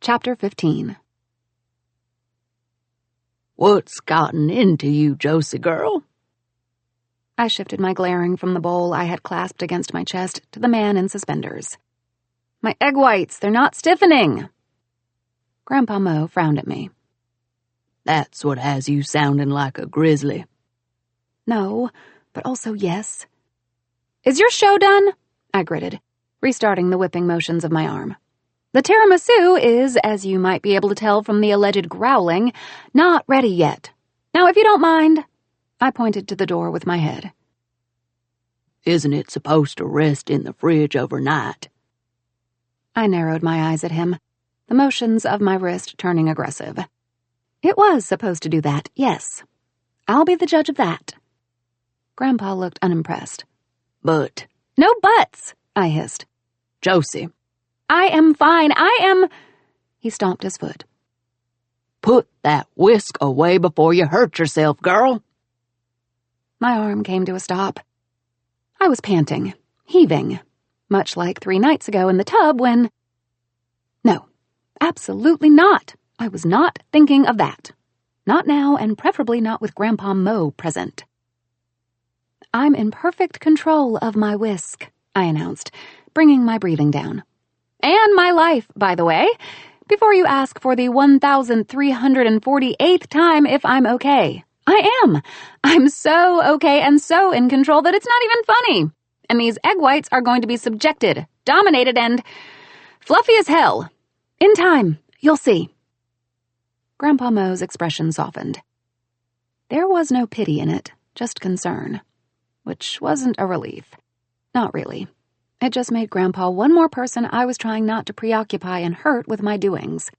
Chapter 15. What's gotten into you, Josie girl? I shifted my glaring from the bowl I had clasped against my chest to the man in suspenders. My egg whites, they're not stiffening. Grandpa Mo frowned at me. That's what has you sounding like a grizzly. No, but also yes. Is your show done? I gritted, restarting the whipping motions of my arm. The tiramisu is, as you might be able to tell from the alleged growling, not ready yet. Now, if you don't mind, I pointed to the door with my head. Isn't it supposed to rest in the fridge overnight? I narrowed my eyes at him, the motions of my wrist turning aggressive. It was supposed to do that, yes. I'll be the judge of that. Grandpa looked unimpressed. But... No buts, I hissed. Josie. I am fine, He stomped his foot. Put that whisk away before you hurt yourself, girl. My arm came to a stop. I was panting, heaving, much like 3 nights ago in the tub when... No, absolutely not. I was not thinking of that. Not now, and preferably not with Grandpa Mo present. I'm in perfect control of my whisk, I announced, bringing my breathing down. And my life, by the way, before you ask for the 1,348th time if I'm okay. I am. I'm so okay and so in control that it's not even funny. And these egg whites are going to be subjected, dominated, and fluffy as hell. In time, you'll see. Grandpa Mo's expression softened. There was no pity in it, just concern. Which wasn't a relief. Not really. It just made Grandpa one more person I was trying not to preoccupy and hurt with my doings.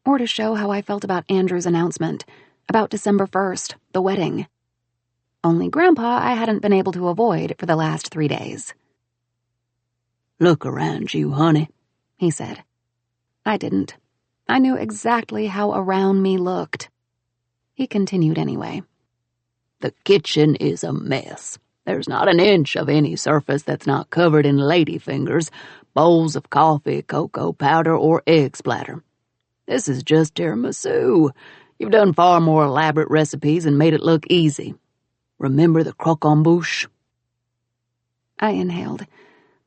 Or to show how I felt about Andrew's announcement, about December 1st, the wedding. Only Grandpa I hadn't been able to avoid for the last 3 days. Look around you, honey, he said. I didn't. I knew exactly how around me looked. He continued anyway. The kitchen is a mess. There's not an inch of any surface that's not covered in ladyfingers, bowls of coffee, cocoa powder, or egg splatter. This is just tiramisu. You've done far more elaborate recipes and made it look easy. Remember the croquembouche? I inhaled.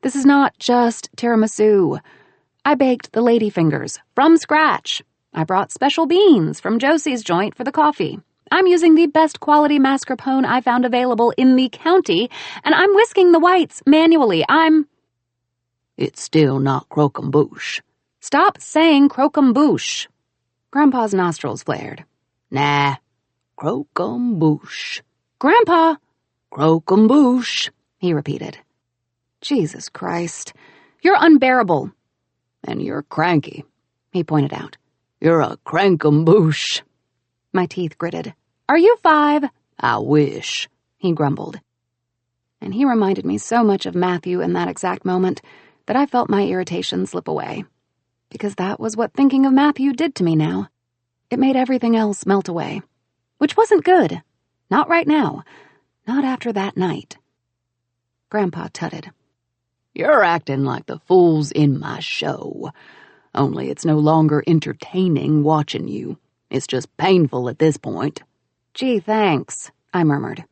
This is not just tiramisu. I baked the ladyfingers from scratch. I brought special beans from Josie's joint for the coffee. I'm using the best quality mascarpone I found available in the county, and I'm whisking the whites manually. It's still not croquembouche. Stop saying croquembouche. Grandpa's nostrils flared. Nah, croquembouche. Grandpa! Croquembouche, he repeated. Jesus Christ. You're unbearable. And you're cranky, he pointed out. You're a crankembouche. My teeth gritted. Are you 5? I wish, he grumbled. And he reminded me so much of Matthew in that exact moment that I felt my irritation slip away. Because that was what thinking of Matthew did to me now. It made everything else melt away. Which wasn't good. Not right now. Not after that night. Grandpa tutted. You're acting like the fools in my show. Only it's no longer entertaining watching you. It's just painful at this point. Gee, thanks, I murmured.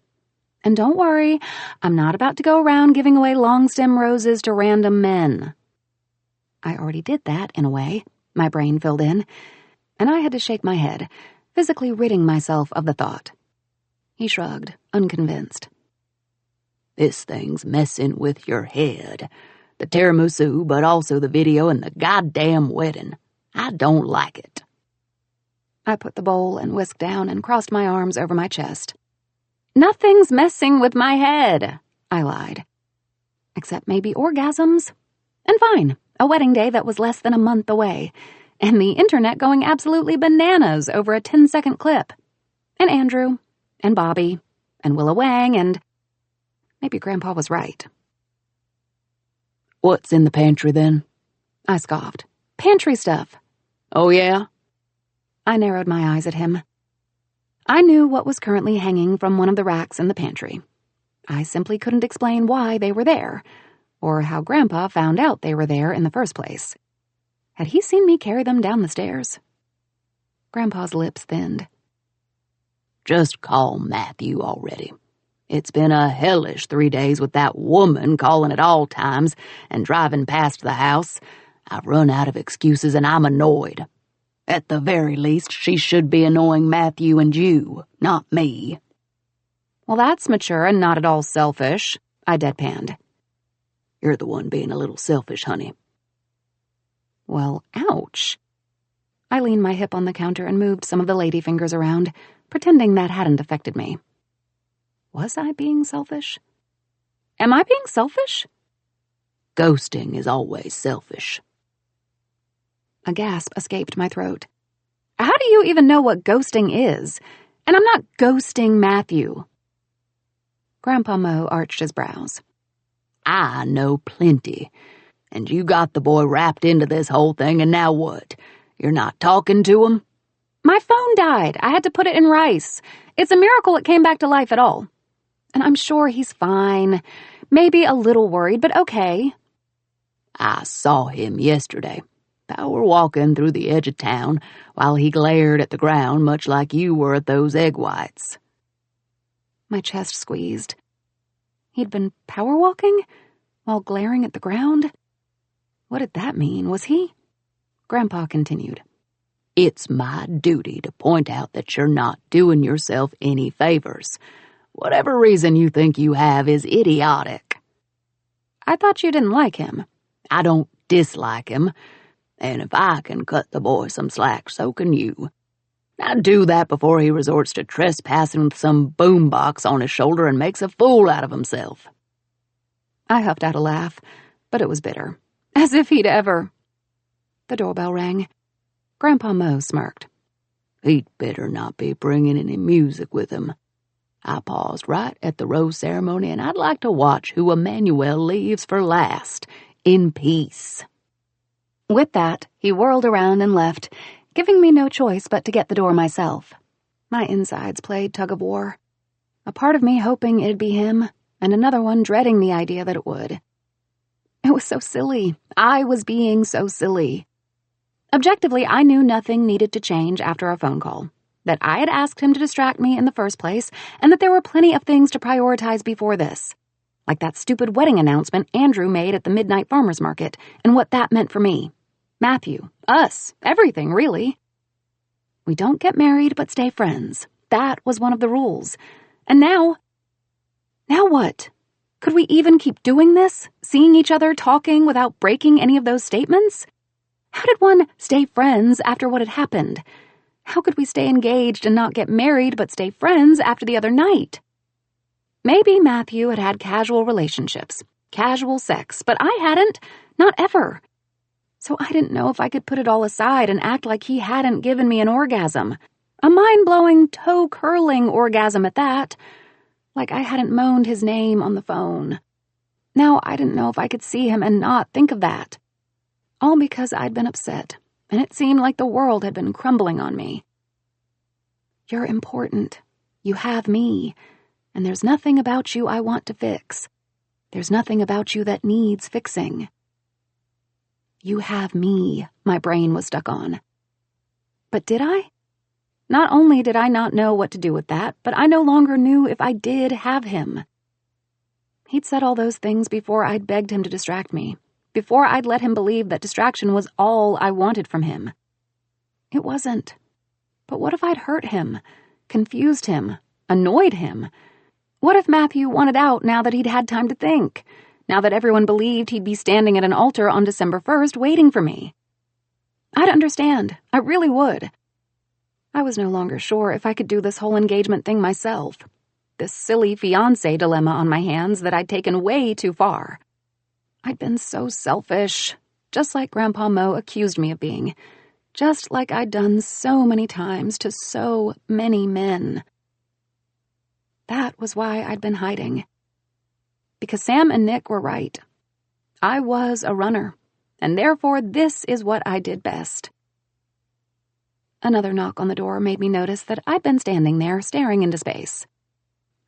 And don't worry, I'm not about to go around giving away long-stem roses to random men. I already did that, in a way, my brain filled in, and I had to shake my head, physically ridding myself of the thought. He shrugged, unconvinced. This thing's messing with your head. The tiramisu, but also the video and the goddamn wedding. I don't like it. I put the bowl and whisk down and crossed my arms over my chest. Nothing's messing with my head, I lied. Except maybe orgasms. And fine, a wedding day that was less than a month away, and the internet going absolutely bananas over a 10-second clip. And Andrew, and Bobby, and Willa Wang, and maybe Grandpa was right. What's in the pantry, then? I scoffed. Pantry stuff. Oh, yeah? I narrowed my eyes at him. I knew what was currently hanging from one of the racks in the pantry. I simply couldn't explain why they were there, or how Grandpa found out they were there in the first place. Had he seen me carry them down the stairs? Grandpa's lips thinned. Just call Matthew already. It's been a hellish 3 days with that woman calling at all times and driving past the house. I've run out of excuses and I'm annoyed. At the very least, she should be annoying Matthew and you, not me. Well, that's mature and not at all selfish, I deadpanned. You're the one being a little selfish, honey. Well, ouch. I leaned my hip on the counter and moved some of the lady fingers around, pretending that hadn't affected me. Was I being selfish? Am I being selfish? Ghosting is always selfish. A gasp escaped my throat. How do you even know what ghosting is? And I'm not ghosting Matthew. Grandpa Mo arched his brows. I know plenty. And you got the boy wrapped into this whole thing, and now what? You're not talking to him? My phone died. I had to put it in rice. It's a miracle it came back to life at all. And I'm sure he's fine. Maybe a little worried, but okay. I saw him yesterday, power walking through the edge of town while he glared at the ground much like you were at those egg whites. My chest squeezed. He'd been power walking while glaring at the ground? What did that mean? Was he? Grandpa continued. It's my duty to point out that you're not doing yourself any favors. Whatever reason you think you have is idiotic. I thought you didn't like him. I don't dislike him, and if I can cut the boy some slack, so can you. Now do that before he resorts to trespassing with some boombox on his shoulder and makes a fool out of himself. I huffed out a laugh, but it was bitter. As if he'd ever... The doorbell rang. Grandpa Mo smirked. He'd better not be bringing any music with him. I paused right at the rose ceremony, and I'd like to watch who Emmanuel leaves for last, in peace. With that, he whirled around and left, giving me no choice but to get the door myself. My insides played tug-of-war. A part of me hoping it'd be him, and another one dreading the idea that it would. It was so silly. I was being so silly. Objectively, I knew nothing needed to change after our phone call, that I had asked him to distract me in the first place, and that there were plenty of things to prioritize before this, like that stupid wedding announcement Andrew made at the midnight farmer's market, and what that meant for me. Matthew, us, everything, really. We don't get married but stay friends. That was one of the rules. And now what? Could we even keep doing this, seeing each other, talking without breaking any of those statements? How did one stay friends after what had happened? How could we stay engaged and not get married but stay friends after the other night? Maybe Matthew had had casual relationships, casual sex, but I hadn't, not ever. So I didn't know if I could put it all aside and act like he hadn't given me an orgasm. A mind-blowing, toe-curling orgasm at that. Like I hadn't moaned his name on the phone. Now I didn't know if I could see him and not think of that. All because I'd been upset, and it seemed like the world had been crumbling on me. You're important. You have me. And there's nothing about you I want to fix. There's nothing about you that needs fixing. You have me, my brain was stuck on. But did I? Not only did I not know what to do with that, but I no longer knew if I did have him. He'd said all those things before I'd begged him to distract me, before I'd let him believe that distraction was all I wanted from him. It wasn't. But what if I'd hurt him, confused him, annoyed him? What if Matthew wanted out now that he'd had time to think? Now that everyone believed he'd be standing at an altar on December 1st waiting for me? I'd understand. I really would. I was no longer sure if I could do this whole engagement thing myself. This silly fiancé dilemma on my hands that I'd taken way too far. I'd been so selfish, just like Grandpa Mo accused me of being. Just like I'd done so many times to so many men. That was why I'd been hiding. Because Sam and Nick were right. I was a runner, and therefore this is what I did best. Another knock on the door made me notice that I'd been standing there staring into space.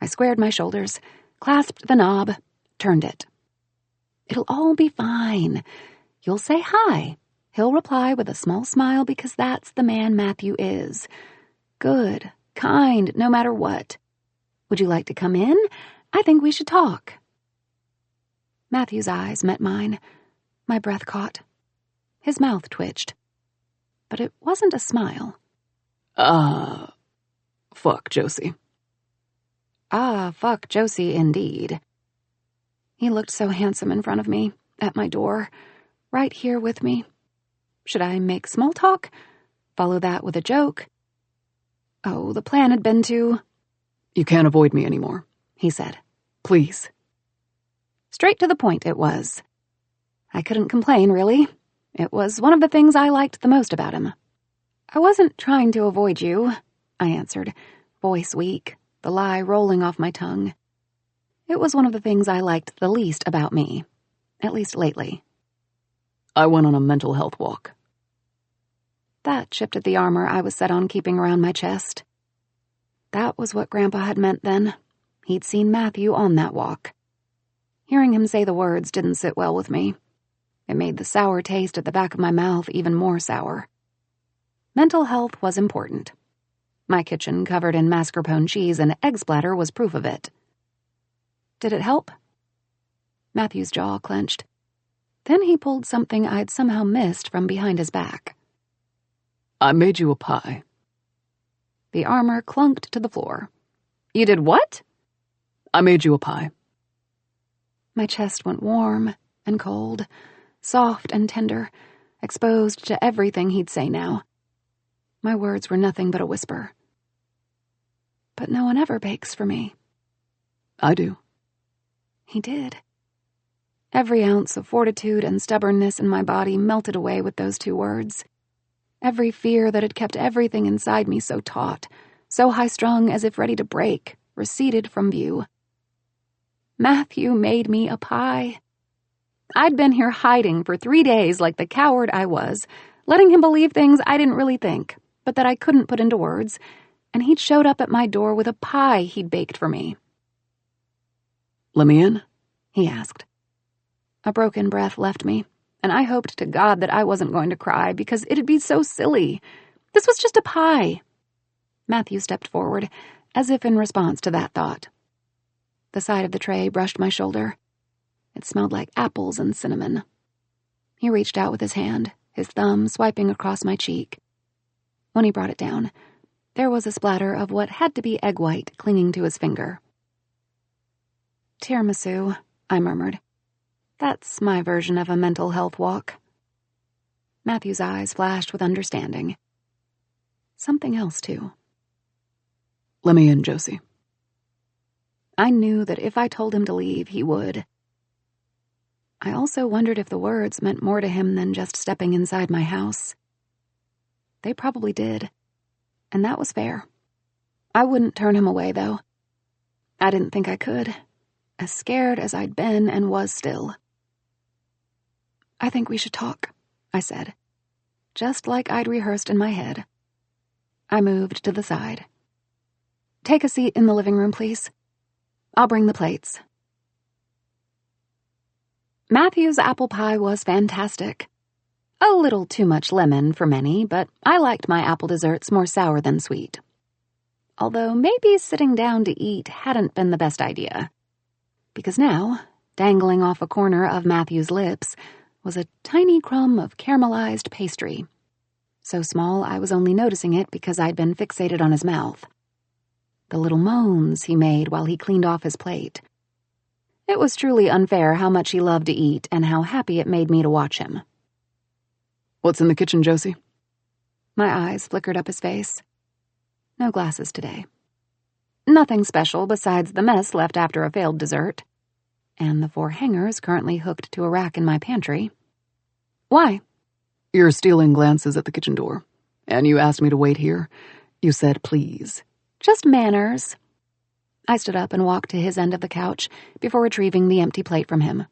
I squared my shoulders, clasped the knob, turned it. It'll all be fine. You'll say hi. He'll reply with a small smile because that's the man Matthew is. Good, kind, no matter what. Would you like to come in? I think we should talk. Matthew's eyes met mine. My breath caught. His mouth twitched. But it wasn't a smile. Fuck Josie. Fuck Josie indeed. He looked so handsome in front of me, at my door, right here with me. Should I make small talk? Follow that with a joke? Oh, the plan had been to... You can't avoid me anymore, he said. Please. Straight to the point it was. I couldn't complain, really. It was one of the things I liked the most about him. I wasn't trying to avoid you, I answered, voice weak, the lie rolling off my tongue. It was one of the things I liked the least about me, at least lately. I went on a mental health walk. That shifted the armor I was set on keeping around my chest. That was what Grandpa had meant then. He'd seen Matthew on that walk. Hearing him say the words didn't sit well with me. It made the sour taste at the back of my mouth even more sour. Mental health was important. My kitchen, covered in mascarpone cheese and egg splatter, was proof of it. Did it help? Matthew's jaw clenched. Then he pulled something I'd somehow missed from behind his back. I made you a pie. The armor clunked to the floor. You did what? I made you a pie. My chest went warm and cold, soft and tender, exposed to everything he'd say now. My words were nothing but a whisper. But no one ever bakes for me. I do. He did. Every ounce of fortitude and stubbornness in my body melted away with those two words. Every fear that had kept everything inside me so taut, so high-strung as if ready to break, receded from view. Matthew made me a pie. I'd been here hiding for 3 days like the coward I was, letting him believe things I didn't really think, but that I couldn't put into words, and he'd showed up at my door with a pie he'd baked for me. Let me in? He asked. A broken breath left me, and I hoped to God that I wasn't going to cry because it'd be so silly. This was just a pie. Matthew stepped forward, as if in response to that thought. The side of the tray brushed my shoulder. It smelled like apples and cinnamon. He reached out with his hand, his thumb swiping across my cheek. When he brought it down, there was a splatter of what had to be egg white clinging to his finger. Tiramisu, I murmured. That's my version of a mental health walk. Matthew's eyes flashed with understanding. Something else, too. Let me in, Josie. I knew that if I told him to leave, he would. I also wondered if the words meant more to him than just stepping inside my house. They probably did, and that was fair. I wouldn't turn him away, though. I didn't think I could, as scared as I'd been and was still. I think we should talk, I said, just like I'd rehearsed in my head. I moved to the side. Take a seat in the living room, please. I'll bring the plates. Matthew's apple pie was fantastic. A little too much lemon for many, but I liked my apple desserts more sour than sweet. Although maybe sitting down to eat hadn't been the best idea. Because now, dangling off a corner of Matthew's lips, was a tiny crumb of caramelized pastry. So small I was only noticing it because I'd been fixated on his mouth. The little moans he made while he cleaned off his plate. It was truly unfair how much he loved to eat and how happy it made me to watch him. What's in the kitchen, Josie? My eyes flickered up his face. No glasses today. Nothing special besides the mess left after a failed dessert. And the 4 hangers currently hooked to a rack in my pantry. Why? You're stealing glances at the kitchen door, and you asked me to wait here. You said please. Just manners. I stood up and walked to his end of the couch before retrieving the empty plate from him.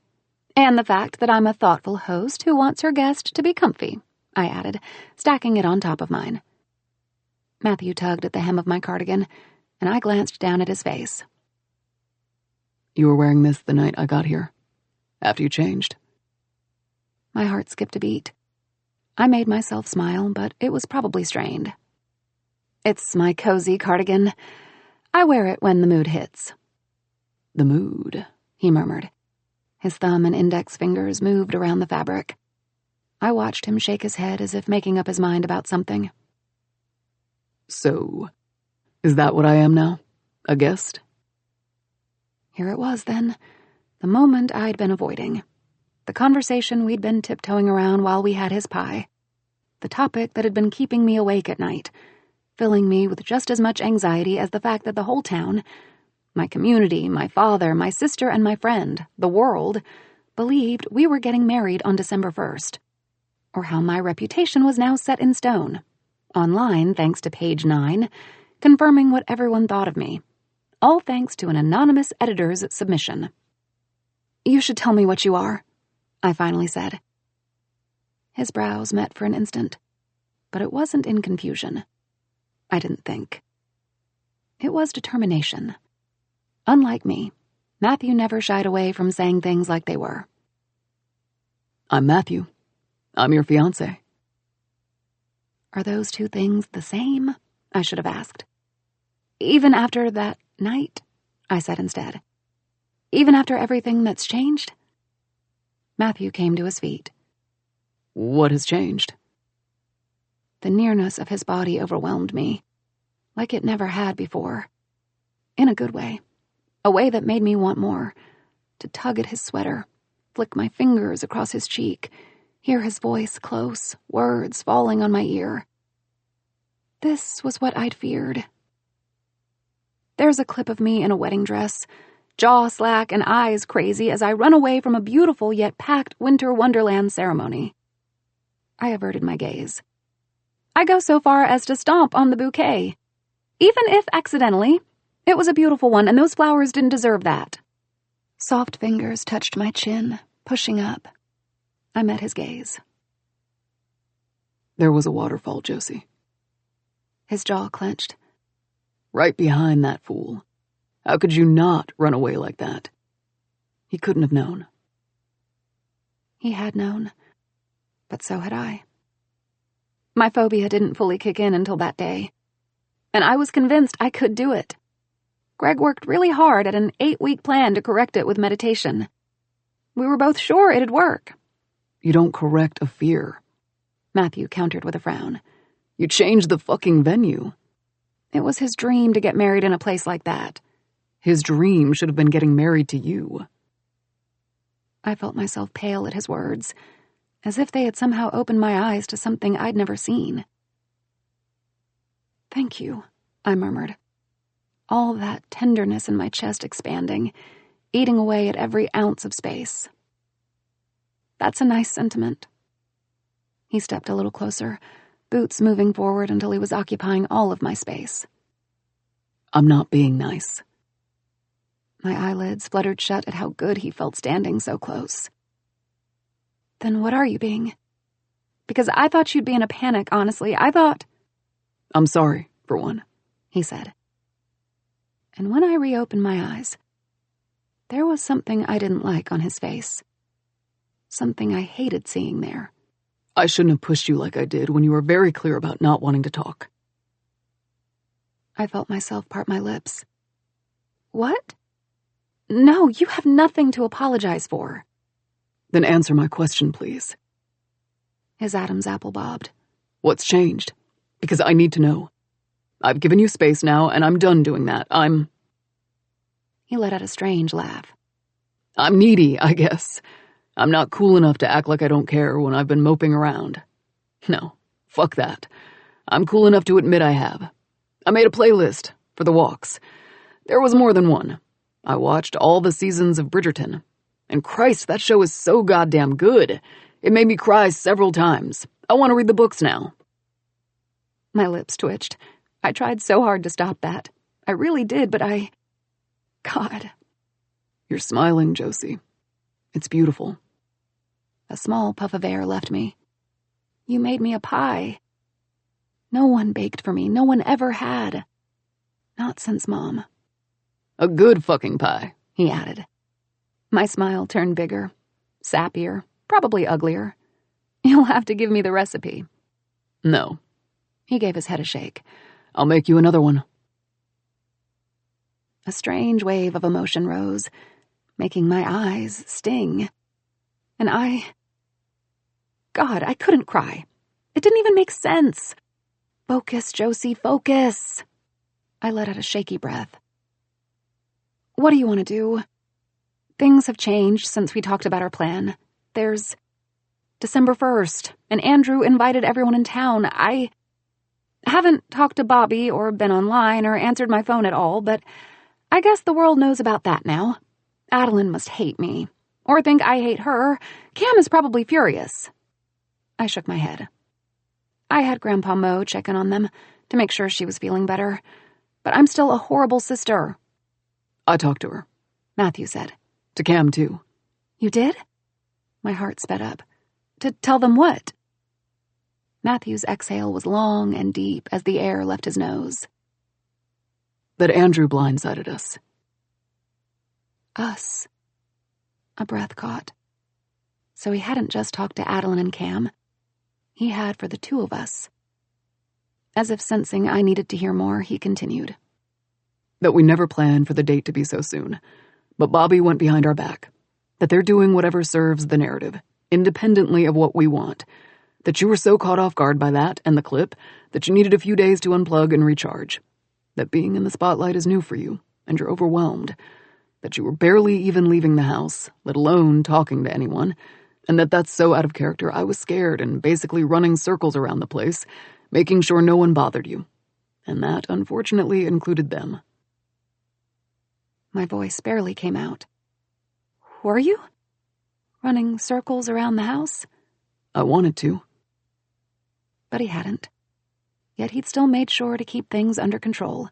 And the fact that I'm a thoughtful host who wants her guest to be comfy, I added, stacking it on top of mine. Matthew tugged at the hem of my cardigan, and I glanced down at his face. You were wearing this the night I got here, after you changed. My heart skipped a beat. I made myself smile, but it was probably strained. It's my cozy cardigan. I wear it when the mood hits. The mood, he murmured. His thumb and index fingers moved around the fabric. I watched him shake his head as if making up his mind about something. So, is that what I am now? A guest? Here it was, then. The moment I'd been avoiding. The conversation we'd been tiptoeing around while we had his pie. The topic that had been keeping me awake at night, filling me with just as much anxiety as the fact that the whole town, my community, my father, my sister, and my friend, the world, believed we were getting married on December 1st. Or how my reputation was now set in stone. Online, thanks to page 9, confirming what everyone thought of me. All thanks to an anonymous editor's submission. You should tell me what you are, I finally said. His brows met for an instant, but it wasn't in confusion. I didn't think. It was determination. Unlike me, Matthew never shied away from saying things like they were. I'm Matthew. I'm your fiance. Are those two things the same? I should have asked. Even after that night, I said instead. Even after everything that's changed? Matthew came to his feet. What has changed? The nearness of his body overwhelmed me, like it never had before. In a good way. A way that made me want more. To tug at his sweater, flick my fingers across his cheek, hear his voice close, words falling on my ear. This was what I'd feared. There's a clip of me in a wedding dress, jaw slack and eyes crazy as I run away from a beautiful yet packed winter wonderland ceremony. I averted my gaze. I go so far as to stomp on the bouquet. Even if accidentally, it was a beautiful one and those flowers didn't deserve that. Soft fingers touched my chin, pushing up. I met his gaze. There was a waterfall, Josie. His jaw clenched. Right behind that fool. How could you not run away like that? He couldn't have known. He had known, but so had I. My phobia didn't fully kick in until that day, and I was convinced I could do it. Greg worked really hard at an 8-week plan to correct it with meditation. We were both sure it'd work. You don't correct a fear, Matthew countered with a frown. You changed the fucking venue. It was his dream to get married in a place like that. His dream should have been getting married to you. I felt myself pale at his words, as if they had somehow opened my eyes to something I'd never seen. Thank you, I murmured. All that tenderness in my chest expanding, eating away at every ounce of space. That's a nice sentiment. He stepped a little closer, boots moving forward until he was occupying all of my space. I'm not being nice. My eyelids fluttered shut at how good he felt standing so close. Then what are you being? Because I thought you'd be in a panic, honestly. I thought... I'm sorry, for one, he said. And when I reopened my eyes, there was something I didn't like on his face. Something I hated seeing there. I shouldn't have pushed you like I did when you were very clear about not wanting to talk. I felt myself part my lips. What? No, you have nothing to apologize for. Then answer my question, please. His Adam's apple bobbed. What's changed? Because I need to know. I've given you space now, and I'm done doing that. He let out a strange laugh. I'm needy, I guess. I'm not cool enough to act like I don't care when I've been moping around. No, fuck that. I'm cool enough to admit I have. I made a playlist for the walks. There was more than one. I watched all the seasons of Bridgerton. And Christ, that show is so goddamn good. It made me cry several times. I want to read the books now. My lips twitched. I tried so hard to stop that. I really did, but God. You're smiling, Josie. It's beautiful. A small puff of air left me. You made me a pie. No one baked for me. No one ever had. Not since Mom. A good fucking pie, he added. My smile turned bigger, sappier, probably uglier. You'll have to give me the recipe. No. He gave his head a shake. I'll make you another one. A strange wave of emotion rose, making my eyes sting. And God, I couldn't cry. It didn't even make sense. Focus, Josie, focus. I let out a shaky breath. What do you want to do? Things have changed since we talked about our plan. There's December 1st, and Andrew invited everyone in town. I haven't talked to Bobby or been online or answered my phone at all, but I guess the world knows about that now. Adeline must hate me. Or think I hate her. Cam is probably furious. I shook my head. I had Grandpa Mo check in on them to make sure she was feeling better. But I'm still a horrible sister. I talked to her, Matthew said. To Cam, too. You did? My heart sped up. To tell them what? Matthew's exhale was long and deep as the air left his nose. That Andrew blindsided us. Us. A breath caught. So he hadn't just talked to Adeline and Cam. He had for the two of us. As if sensing I needed to hear more, he continued. That we never planned for the date to be so soon. But Bobby went behind our back. That they're doing whatever serves the narrative, independently of what we want. That you were so caught off guard by that and the clip that you needed a few days to unplug and recharge. That being in the spotlight is new for you, and you're overwhelmed. That you were barely even leaving the house, let alone talking to anyone, and that's so out of character I was scared and basically running circles around the place, making sure no one bothered you. And that, unfortunately, included them. My voice barely came out. Were you? Running circles around the house? I wanted to. But he hadn't. Yet he'd still made sure to keep things under control.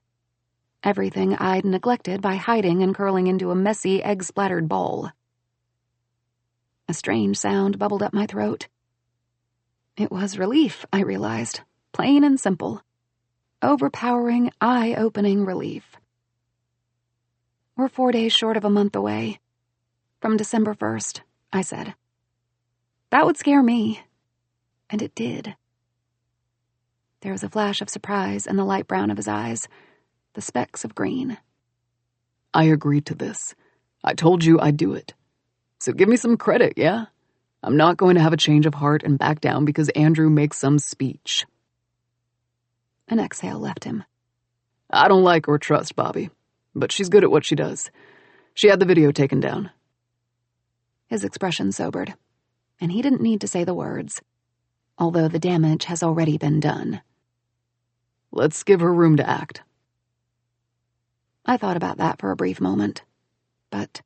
Everything I'd neglected by hiding and curling into a messy, egg-splattered ball. A strange sound bubbled up my throat. It was relief, I realized. Plain and simple. Overpowering, eye-opening relief. We're 4 days short of a month away. From December 1st, I said. That would scare me. And it did. There was a flash of surprise in the light brown of his eyes, the specks of green. I agreed to this. I told you I'd do it. So give me some credit, yeah? I'm not going to have a change of heart and back down because Andrew makes some speech. An exhale left him. I don't like or trust Bobby, but she's good at what she does. She had the video taken down. His expression sobered, and he didn't need to say the words, although the damage has already been done. Let's give her room to act. I thought about that for a brief moment, but...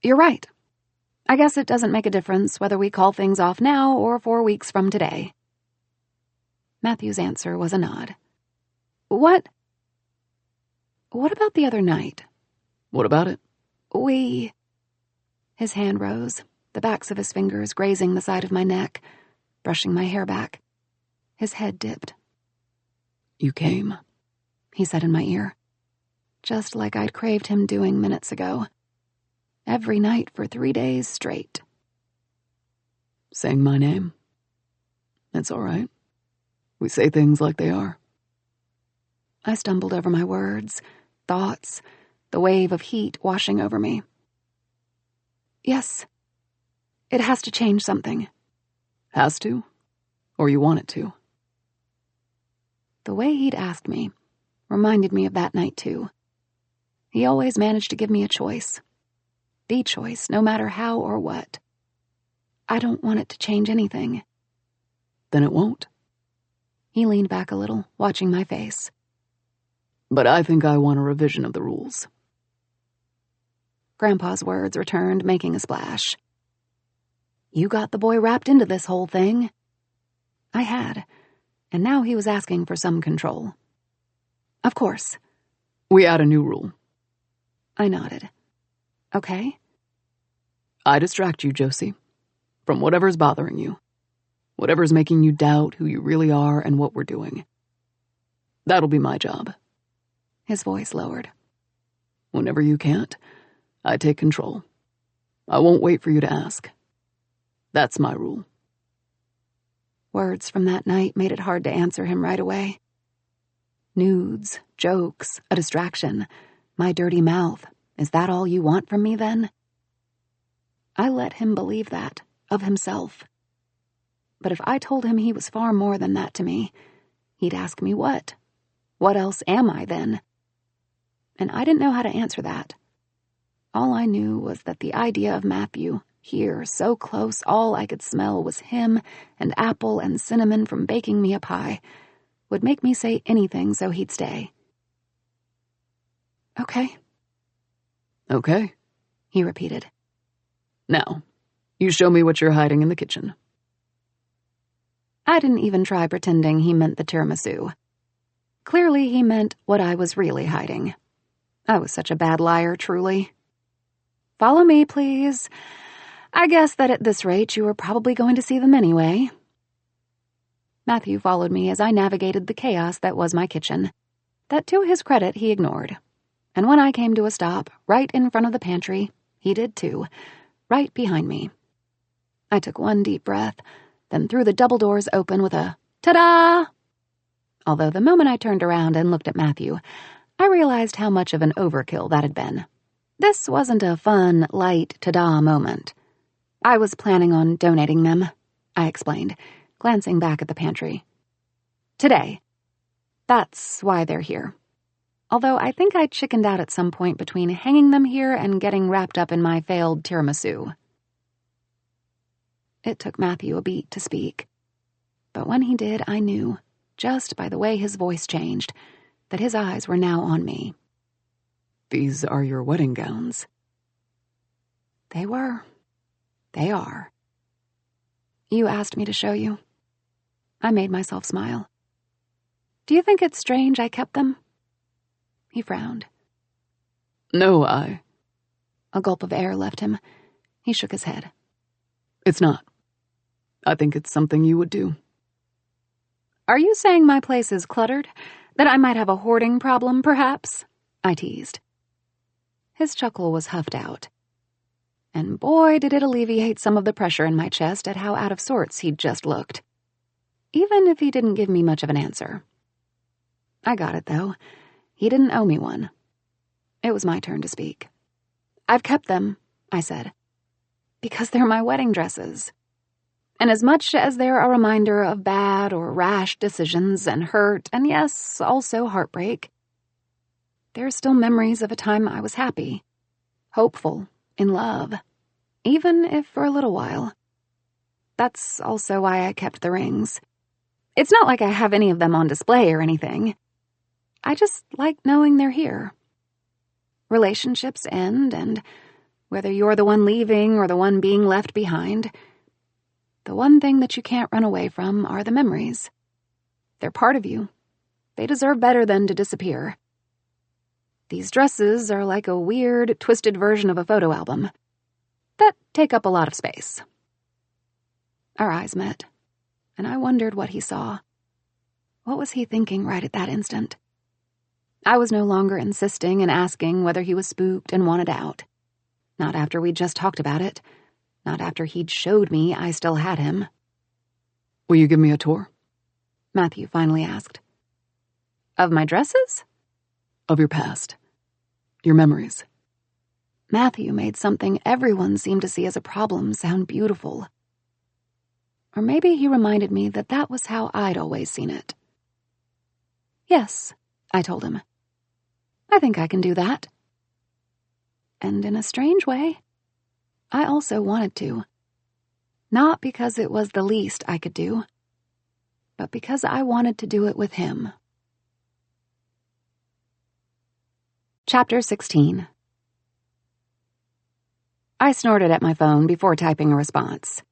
You're right. I guess it doesn't make a difference whether we call things off now or 4 weeks from today. Matthew's answer was a nod. What about the other night? What about it? His hand rose, the backs of his fingers grazing the side of my neck, brushing my hair back. His head dipped. You came, he said in my ear, just like I'd craved him doing minutes ago. Every night for 3 days straight. Saying my name? It's all right. We say things like they are. I stumbled over my words, thoughts, the wave of heat washing over me. Yes. It has to change something. Has to? Or you want it to? The way he'd asked me reminded me of that night, too. He always managed to give me a choice. The choice, no matter how or what. I don't want it to change anything. Then it won't. He leaned back a little, watching my face. But I think I want a revision of the rules. Grandpa's words returned, making a splash. You got the boy wrapped into this whole thing. I had, and now he was asking for some control. Of course. We add a new rule. I nodded. Okay. I distract you, Josie, from whatever's bothering you. Whatever's making you doubt who you really are and what we're doing. That'll be my job. His voice lowered. Whenever you can't, I take control. I won't wait for you to ask. That's my rule. Words from that night made it hard to answer him right away. Nudes, jokes, a distraction, my dirty mouth. Is that all you want from me, then? I let him believe that, of himself. But if I told him he was far more than that to me, he'd ask me what? What else am I, then? And I didn't know how to answer that. All I knew was that the idea of Matthew, here, so close, all I could smell was him and apple and cinnamon from baking me a pie, would make me say anything so he'd stay. Okay. Okay, he repeated. Now, you show me what you're hiding in the kitchen. I didn't even try pretending he meant the tiramisu. Clearly he meant what I was really hiding. I was such a bad liar, truly. Follow me, please. I guess that at this rate you were probably going to see them anyway. Matthew followed me as I navigated the chaos that was my kitchen. That, to his credit, he ignored. And when I came to a stop, right in front of the pantry, he did too, right behind me. I took one deep breath, then threw the double doors open with a ta-da! Although the moment I turned around and looked at Matthew, I realized how much of an overkill that had been. This wasn't a fun, light ta-da moment. I was planning on donating them, I explained, glancing back at the pantry. Today. That's why they're here. Although I think I chickened out at some point between hanging them here and getting wrapped up in my failed tiramisu. It took Matthew a beat to speak. But when he did, I knew, just by the way his voice changed, that his eyes were now on me. These are your wedding gowns. They were. They are. You asked me to show you. I made myself smile. Do you think it's strange I kept them? He frowned. No, A gulp of air left him. He shook his head. It's not. I think it's something you would do. Are you saying my place is cluttered? That I might have a hoarding problem, perhaps? I teased. His chuckle was huffed out. And boy, did it alleviate some of the pressure in my chest at how out of sorts he'd just looked. Even if he didn't give me much of an answer. I got it, though. He didn't owe me one. It was my turn to speak. I've kept them, I said, because they're my wedding dresses. And as much as they're a reminder of bad or rash decisions and hurt, and yes, also heartbreak, they're still memories of a time I was happy, hopeful, in love, even if for a little while. That's also why I kept the rings. It's not like I have any of them on display or anything. I just like knowing they're here. Relationships end, and whether you're the one leaving or the one being left behind, the one thing that you can't run away from are the memories. They're part of you. They deserve better than to disappear. These dresses are like a weird, twisted version of a photo album that take up a lot of space. Our eyes met, and I wondered what he saw. What was he thinking right at that instant? I was no longer insisting and asking whether he was spooked and wanted out. Not after we'd just talked about it. Not after he'd showed me I still had him. Will you give me a tour? Matthew finally asked. Of my dresses? Of your past. Your memories. Matthew made something everyone seemed to see as a problem sound beautiful. Or maybe he reminded me that that was how I'd always seen it. Yes, I told him. I think I can do that. And in a strange way, I also wanted to. Not because it was the least I could do, but because I wanted to do it with him. Chapter 16. I snorted at my phone before typing a response.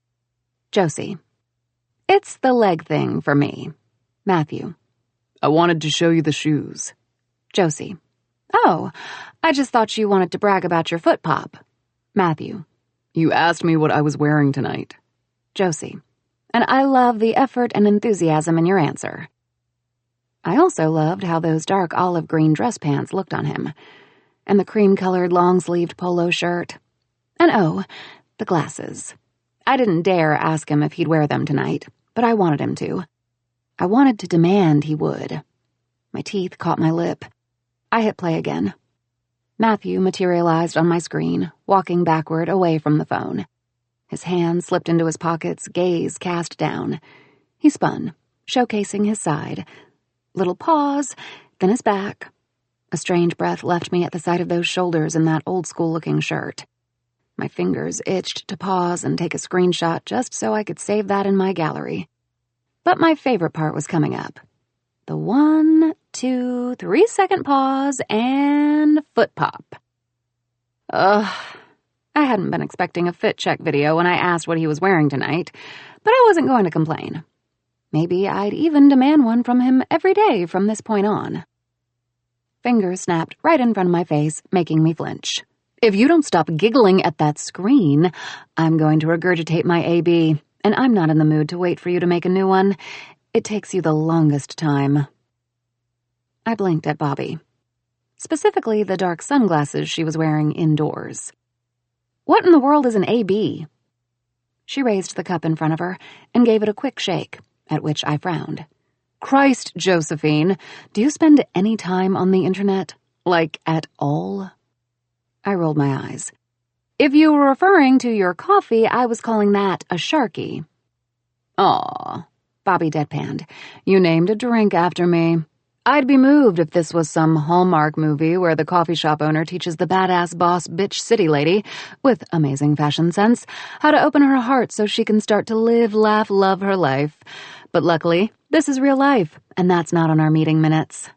Josie. It's the leg thing for me. Matthew. I wanted to show you the shoes. Josie. Oh, I just thought you wanted to brag about your foot pop. Matthew. You asked me what I was wearing tonight. Josie. And I love the effort and enthusiasm in your answer. I also loved how those dark olive green dress pants looked on him, and the cream-colored long-sleeved polo shirt. And oh, the glasses. I didn't dare ask him if he'd wear them tonight, but I wanted him to. I wanted to demand he would. My teeth caught my lip. I hit play again. Matthew materialized on my screen, walking backward away from the phone. His hand slipped into his pockets, gaze cast down. He spun, showcasing his side. Little pause, then his back. A strange breath left me at the sight of those shoulders in that old-school-looking shirt. My fingers itched to pause and take a screenshot just so I could save that in my gallery. But my favorite part was coming up. The 1, 2, 3-second pause and foot pop. I hadn't been expecting a fit check video when I asked what he was wearing tonight, but I wasn't going to complain. Maybe I'd even demand one from him every day from this point on. Fingers snapped right in front of my face, making me flinch. If you don't stop giggling at that screen, I'm going to regurgitate my AB, and I'm not in the mood to wait for you to make a new one. It takes you the longest time. I blinked at Bobby. Specifically, the dark sunglasses she was wearing indoors. What in the world is an AB? She raised the cup in front of her and gave it a quick shake, at which I frowned. Christ, Josephine, do you spend any time on the internet? Like, at all? I rolled my eyes. If you were referring to your coffee, I was calling that a Sharky. Aw, Bobby deadpanned. You named a drink after me. I'd be moved if this was some Hallmark movie where the coffee shop owner teaches the badass boss bitch city lady, with amazing fashion sense, how to open her heart so she can start to live, laugh, love her life. But luckily, this is real life, and that's not on our meeting minutes.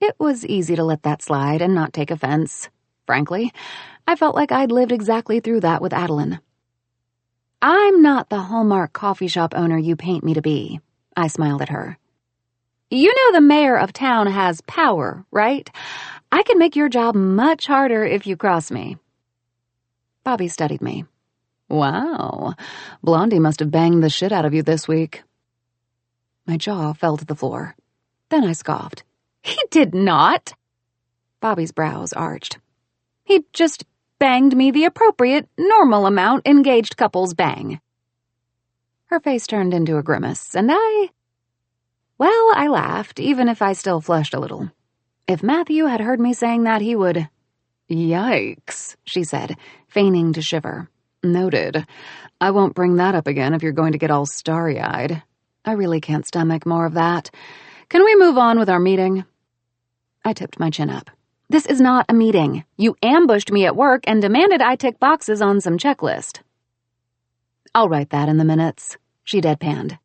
It was easy to let that slide and not take offense. Frankly, I felt like I'd lived exactly through that with Adeline. I'm not the Hallmark coffee shop owner you paint me to be, I smiled at her. You know the mayor of town has power, right? I can make your job much harder if you cross me. Bobby studied me. Wow, Blondie must have banged the shit out of you this week. My jaw fell to the floor. Then I scoffed. He did not. Bobby's brows arched. He just banged me the appropriate, normal amount engaged couples bang. Her face turned into a grimace, and I laughed, even if I still flushed a little. If Matthew had heard me saying that, he would... Yikes, she said, feigning to shiver. Noted. I won't bring that up again if you're going to get all starry-eyed. I really can't stomach more of that. Can we move on with our meeting? I tipped my chin up. This is not a meeting. You ambushed me at work and demanded I tick boxes on some checklist. I'll write that in the minutes, she deadpanned.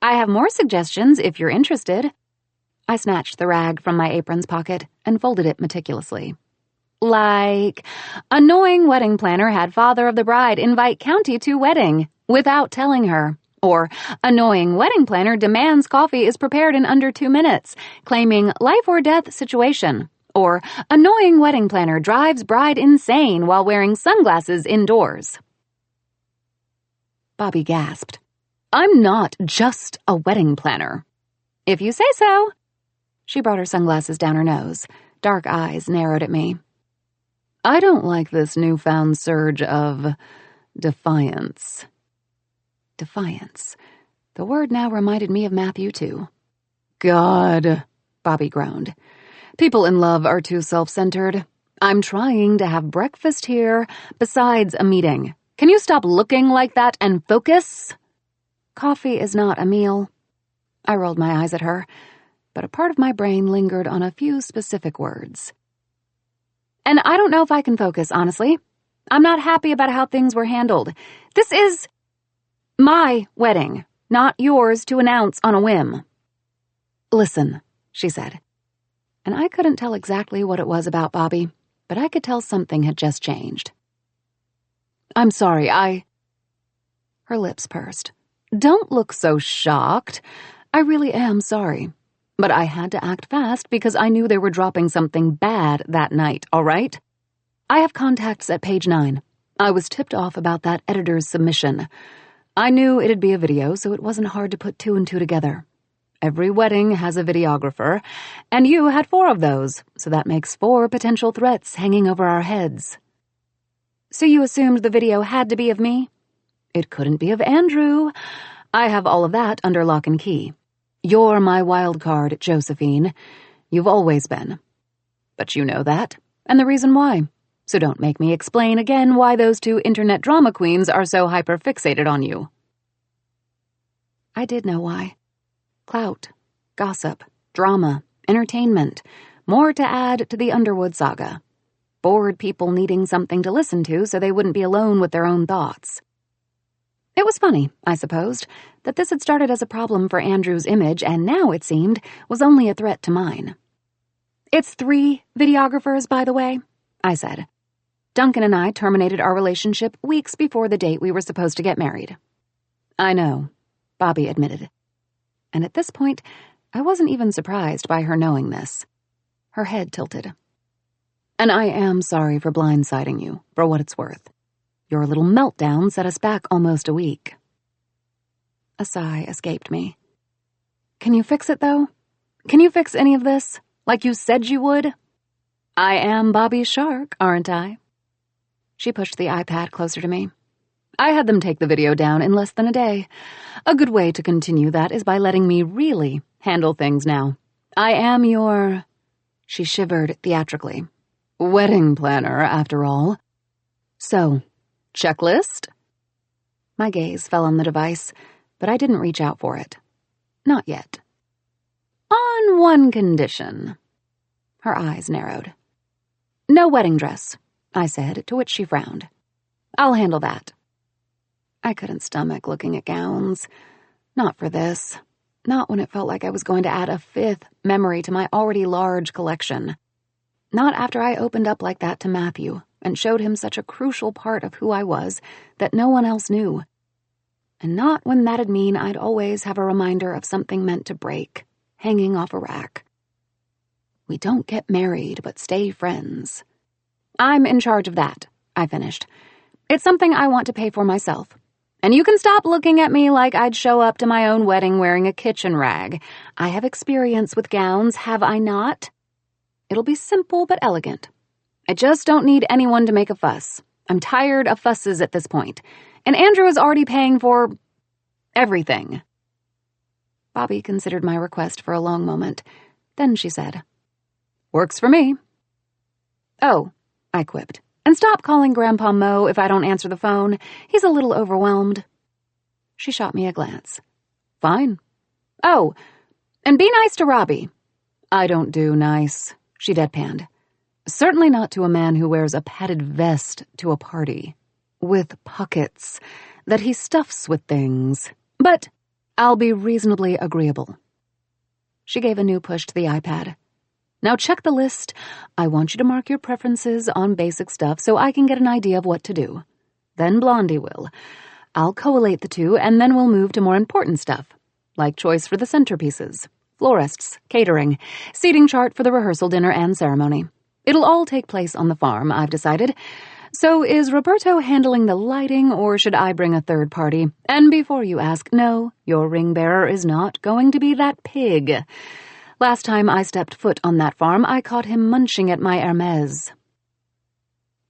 I have more suggestions if you're interested. I snatched the rag from my apron's pocket and folded it meticulously. Like, annoying wedding planner had father of the bride invite county to wedding without telling her. Or, annoying wedding planner demands coffee is prepared in under 2 minutes, claiming life or death situation. Or, annoying wedding planner drives bride insane while wearing sunglasses indoors. Bobby gasped. I'm not just a wedding planner. If you say so. She brought her sunglasses down her nose. Dark eyes narrowed at me. I don't like this newfound surge of defiance. Defiance. The word now reminded me of Matthew, too. God, Bobby groaned. People in love are too self-centered. I'm trying to have breakfast here besides a meeting. Can you stop looking like that and focus? Coffee is not a meal. I rolled my eyes at her, but a part of my brain lingered on a few specific words. And I don't know if I can focus, honestly. I'm not happy about how things were handled. This is my wedding, not yours to announce on a whim. Listen, she said. And I couldn't tell exactly what it was about Bobby, but I could tell something had just changed. I'm sorry, Her lips pursed. Don't look so shocked. I really am sorry. But I had to act fast because I knew they were dropping something bad that night, all right? I have contacts at page 9. I was tipped off about that editor's submission. I knew it'd be a video, so it wasn't hard to put 2 and 2 together. Every wedding has a videographer, and you had 4 of those, so that makes 4 potential threats hanging over our heads. So you assumed the video had to be of me? It couldn't be of Andrew. I have all of that under lock and key. You're my wild card, Josephine. You've always been. But you know that, and the reason why. So don't make me explain again why those two internet drama queens are so hyper-fixated on you. I did know why. Clout, gossip, drama, entertainment, more to add to the Underwood saga. Bored people needing something to listen to so they wouldn't be alone with their own thoughts. It was funny, I supposed, that this had started as a problem for Andrew's image and now, it seemed, was only a threat to mine. It's 3 videographers, by the way, I said. Duncan and I terminated our relationship weeks before the date we were supposed to get married. I know, Bobby admitted. And at this point, I wasn't even surprised by her knowing this. Her head tilted. And I am sorry for blindsiding you, for what it's worth. Your little meltdown set us back almost a week. A sigh escaped me. Can you fix it, though? Can you fix any of this, like you said you would? I am Bobby Shark, aren't I? She pushed the iPad closer to me. I had them take the video down in less than a day. A good way to continue that is by letting me really handle things now. I am your... She shivered theatrically. Wedding planner, after all. So, checklist? My gaze fell on the device, but I didn't reach out for it. Not yet. On one condition. Her eyes narrowed. No wedding dress, I said, to which she frowned. I'll handle that. I couldn't stomach looking at gowns. Not for this. Not when it felt like I was going to add a 5th memory to my already large collection. Not after I opened up like that to Matthew and showed him such a crucial part of who I was that no one else knew. And not when that'd mean I'd always have a reminder of something meant to break, hanging off a rack. We don't get married, but stay friends. I'm in charge of that, I finished. It's something I want to pay for myself. And you can stop looking at me like I'd show up to my own wedding wearing a kitchen rag. I have experience with gowns, have I not? It'll be simple but elegant. I just don't need anyone to make a fuss. I'm tired of fusses at this point. And Andrew is already paying for... everything. Bobby considered my request for a long moment. Then she said, Works for me. Oh, I quipped. And stop calling Grandpa Mo if I don't answer the phone. He's a little overwhelmed. She shot me a glance. Fine. Oh, and be nice to Robbie. I don't do nice, she deadpanned. Certainly not to a man who wears a padded vest to a party. With pockets that he stuffs with things. But I'll be reasonably agreeable. She gave a new push to the iPad. Now check the list. I want you to mark your preferences on basic stuff so I can get an idea of what to do. Then Blondie will. I'll collate the two, and then we'll move to more important stuff, like choice for the centerpieces, florists, catering, seating chart for the rehearsal dinner and ceremony. It'll all take place on the farm, I've decided. So is Roberto handling the lighting, or should I bring a third party? And before you ask, no, your ring bearer is not going to be that pig. Last time I stepped foot on that farm, I caught him munching at my Hermes.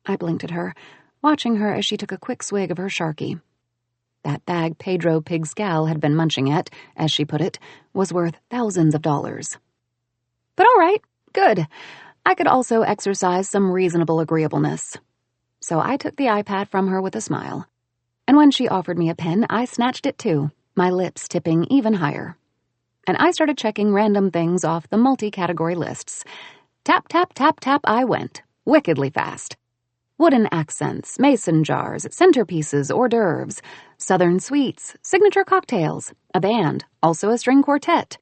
I blinked at her, watching her as she took a quick swig of her Sharky. That bag Pedro Pigscal had been munching at, as she put it, was worth thousands of dollars. But all right, good. I could also exercise some reasonable agreeableness. So I took the iPad from her with a smile. And when she offered me a pen, I snatched it too, my lips tipping even higher. And I started checking random things off the multi-category lists. Tap, tap, tap, tap I went, wickedly fast. Wooden accents, mason jars, centerpieces, hors d'oeuvres, southern sweets, signature cocktails, a band, also a string quartet.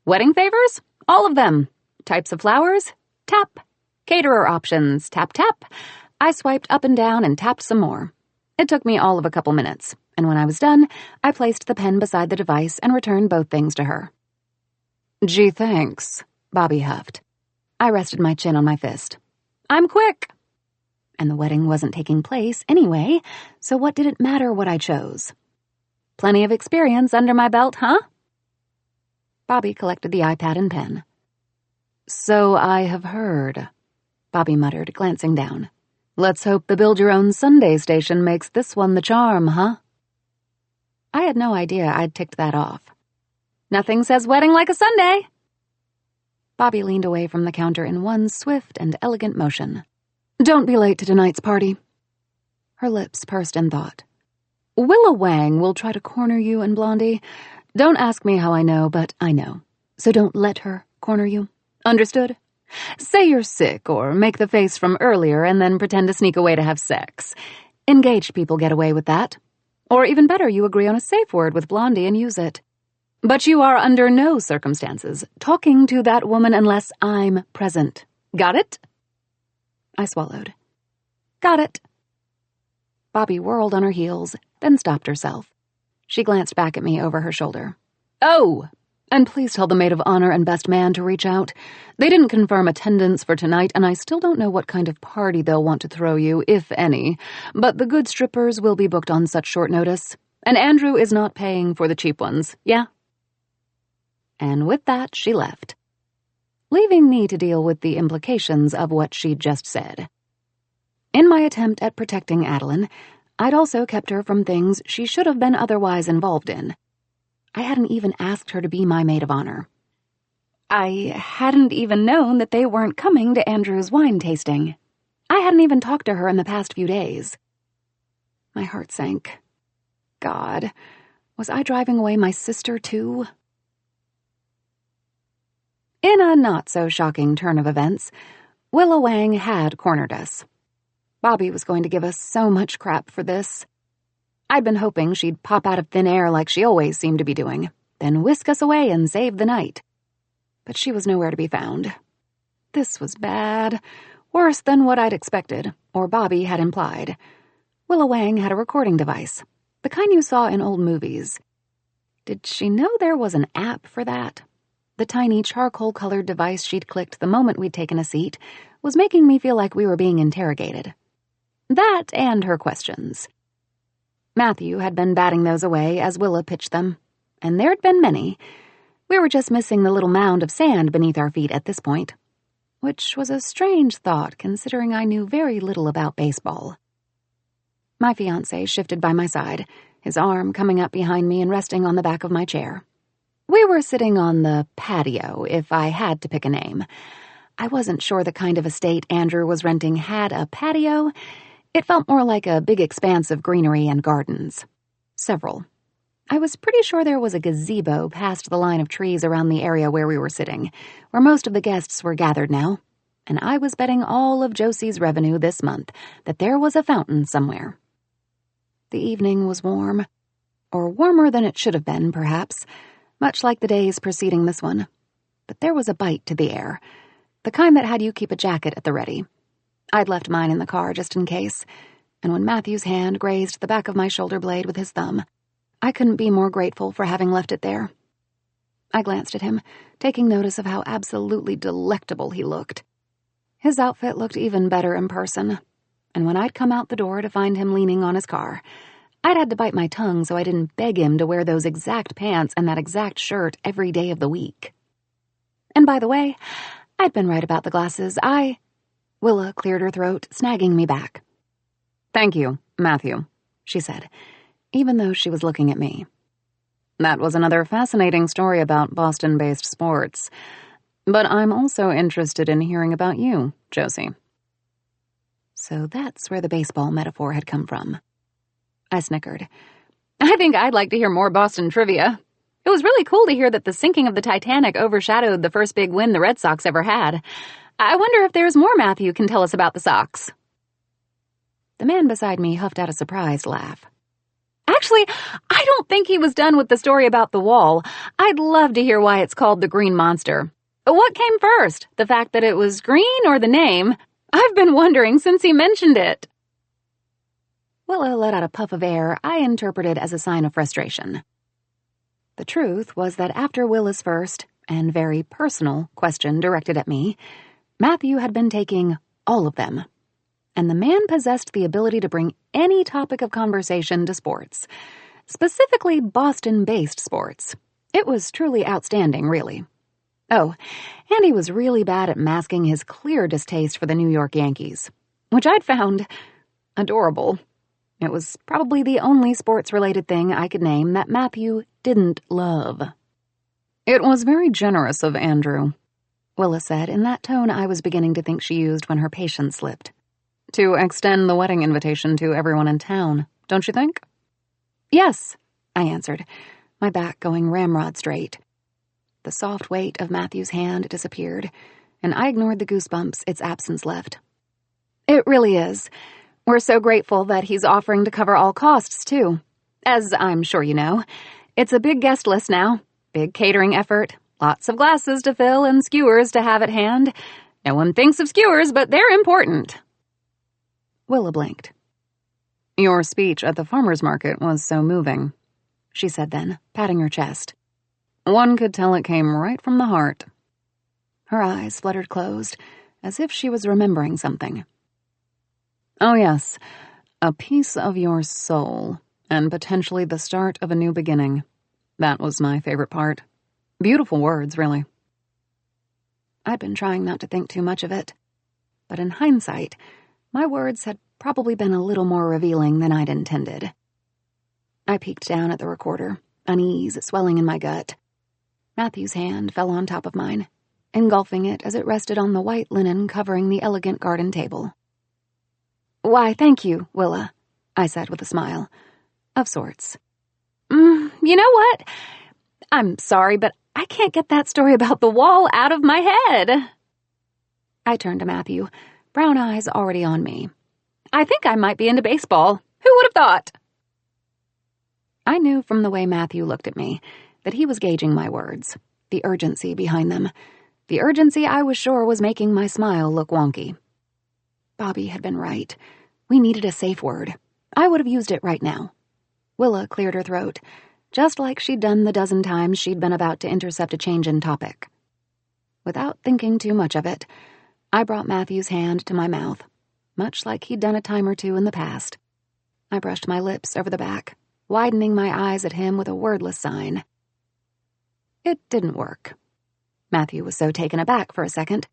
Wedding favors? All of them. Types of flowers? Tap. Caterer options, tap, tap. I swiped up and down and tapped some more. It took me all of a couple minutes, and when I was done, I placed the pen beside the device and returned both things to her. Gee, thanks, Bobby huffed. I rested my chin on my fist. I'm quick. And the wedding wasn't taking place anyway, so what did it matter what I chose? Plenty of experience under my belt, huh? Bobby collected the iPad and pen. So I have heard, Bobby muttered, glancing down. Let's hope the build-your-own Sunday station makes this one the charm, huh? I had no idea I'd ticked that off. Nothing says wedding like a Sunday. Bobby leaned away from the counter in one swift and elegant motion. Don't be late to tonight's party. Her lips pursed in thought. Willa Wang will try to corner you and Blondie. Don't ask me how I know, but I know. So don't let her corner you. Understood? Say you're sick or make the face from earlier and then pretend to sneak away to have sex. Engaged people get away with that. Or even better, you agree on a safe word with Blondie and use it. But you are under no circumstances talking to that woman unless I'm present. Got it? I swallowed. Got it. Bobby whirled on her heels, then stopped herself. She glanced back at me over her shoulder. Oh! And please tell the maid of honor and best man to reach out. They didn't confirm attendance for tonight, and I still don't know what kind of party they'll want to throw you, if any. But the good strippers will be booked on such short notice. And Andrew is not paying for the cheap ones, yeah? And with that, she left, leaving me to deal with the implications of what she'd just said. In my attempt at protecting Adeline, I'd also kept her from things she should have been otherwise involved in. I hadn't even asked her to be my maid of honor. I hadn't even known that they weren't coming to Andrew's wine tasting. I hadn't even talked to her in the past few days. My heart sank. God, was I driving away my sister too? In a not-so-shocking turn of events, Willa Wang had cornered us. Bobby was going to give us so much crap for this. I'd been hoping she'd pop out of thin air like she always seemed to be doing, then whisk us away and save the night. But she was nowhere to be found. This was bad, worse than what I'd expected, or Bobby had implied. Willa Wang had a recording device, the kind you saw in old movies. Did she know there was an app for that? The tiny charcoal-colored device she'd clicked the moment we'd taken a seat was making me feel like we were being interrogated. That and her questions. Matthew had been batting those away as Willa pitched them, and there'd been many. We were just missing the little mound of sand beneath our feet at this point, which was a strange thought considering I knew very little about baseball. My fiance shifted by my side, his arm coming up behind me and resting on the back of my chair. We were sitting on the patio, if I had to pick a name. I wasn't sure the kind of estate Andrew was renting had a patio. It felt more like a big expanse of greenery and gardens. Several. I was pretty sure there was a gazebo past the line of trees around the area where we were sitting, where most of the guests were gathered now, and I was betting all of Josie's revenue this month that there was a fountain somewhere. The evening was warm, or warmer than it should have been, perhaps, much like the days preceding this one. But there was a bite to the air, the kind that had you keep a jacket at the ready. I'd left mine in the car just in case, and when Matthew's hand grazed the back of my shoulder blade with his thumb, I couldn't be more grateful for having left it there. I glanced at him, taking notice of how absolutely delectable he looked. His outfit looked even better in person, and when I'd come out the door to find him leaning on his car, I'd had to bite my tongue so I didn't beg him to wear those exact pants and that exact shirt every day of the week. And by the way, I'd been right about the glasses. Willa cleared her throat, snagging me back. Thank you, Matthew, she said, even though she was looking at me. That was another fascinating story about Boston-based sports. But I'm also interested in hearing about you, Josie. So that's where the baseball metaphor had come from. I snickered. I think I'd like to hear more Boston trivia. It was really cool to hear that the sinking of the Titanic overshadowed the first big win the Red Sox ever had. I wonder if there's more Matthew can tell us about the Sox. The man beside me huffed out a surprised laugh. Actually, I don't think he was done with the story about the wall. I'd love to hear why it's called the Green Monster. What came first, the fact that it was green or the name? I've been wondering since he mentioned it. Willa let out a puff of air I interpreted as a sign of frustration. The truth was that after Willa's first, and very personal, question directed at me, Matthew had been taking all of them. And the man possessed the ability to bring any topic of conversation to sports, specifically Boston-based sports. It was truly outstanding, really. Oh, and he was really bad at masking his clear distaste for the New York Yankees, which I'd found adorable. It was probably the only sports-related thing I could name that Matthew didn't love. "It was very generous of Andrew," Willa said in that tone I was beginning to think she used when her patience slipped. "To extend the wedding invitation to everyone in town, don't you think?" "Yes," I answered, my back going ramrod straight. The soft weight of Matthew's hand disappeared, and I ignored the goosebumps its absence left. "It really is. We're so grateful that he's offering to cover all costs, too. As I'm sure you know, it's a big guest list now, big catering effort, lots of glasses to fill and skewers to have at hand. No one thinks of skewers, but they're important." Willa blinked. "Your speech at the farmer's market was so moving," she said then, patting her chest. "One could tell it came right from the heart." Her eyes fluttered closed, as if she was remembering something. "Oh yes, a piece of your soul, and potentially the start of a new beginning. That was my favorite part. Beautiful words, really." I'd been trying not to think too much of it, but in hindsight, my words had probably been a little more revealing than I'd intended. I peeked down at the recorder, unease swelling in my gut. Matthew's hand fell on top of mine, engulfing it as it rested on the white linen covering the elegant garden table. "Why, thank you, Willa," I said with a smile. Of sorts. You know what? I'm sorry, but I can't get that story about the wall out of my head." I turned to Matthew, brown eyes already on me. "I think I might be into baseball. Who would have thought?" I knew from the way Matthew looked at me that he was gauging my words, the urgency behind them, the urgency I was sure was making my smile look wonky. Bobby had been right. We needed a safe word. I would have used it right now. Willa cleared her throat, just like she'd done the dozen times she'd been about to intercept a change in topic. Without thinking too much of it, I brought Matthew's hand to my mouth, much like he'd done a time or two in the past. I brushed my lips over the back, widening my eyes at him with a wordless sign. It didn't work. Matthew was so taken aback for a second,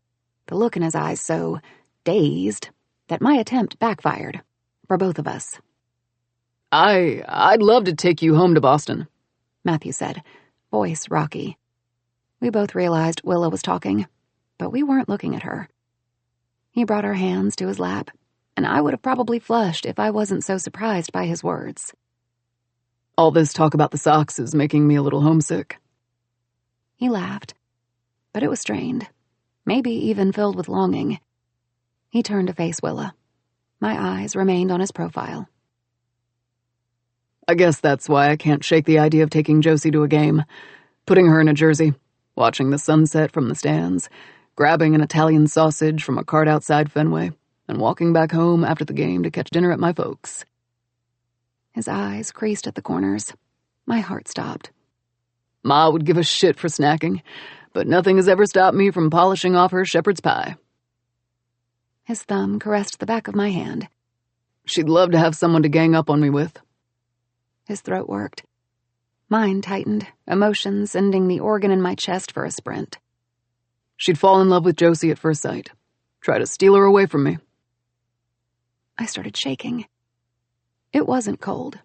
the look in his eyes so dazed, that my attempt backfired, for both of us. I'd love to take you home to Boston," Matthew said, voice rocky. We both realized Willa was talking, but we weren't looking at her. He brought our hands to his lap, and I would have probably flushed if I wasn't so surprised by his words. "All this talk about the Sox is making me a little homesick." He laughed, but it was strained, maybe even filled with longing. He turned to face Willa. My eyes remained on his profile. "I guess that's why I can't shake the idea of taking Josie to a game, putting her in a jersey, watching the sunset from the stands, grabbing an Italian sausage from a cart outside Fenway, and walking back home after the game to catch dinner at my folks." His eyes creased at the corners. My heart stopped. "Ma would give a shit for snacking, but nothing has ever stopped me from polishing off her shepherd's pie." His thumb caressed the back of my hand. "She'd love to have someone to gang up on me with." His throat worked. Mine tightened, emotion sending the organ in my chest for a sprint. "She'd fall in love with Josie at first sight. Try to steal her away from me." I started shaking. It wasn't cold.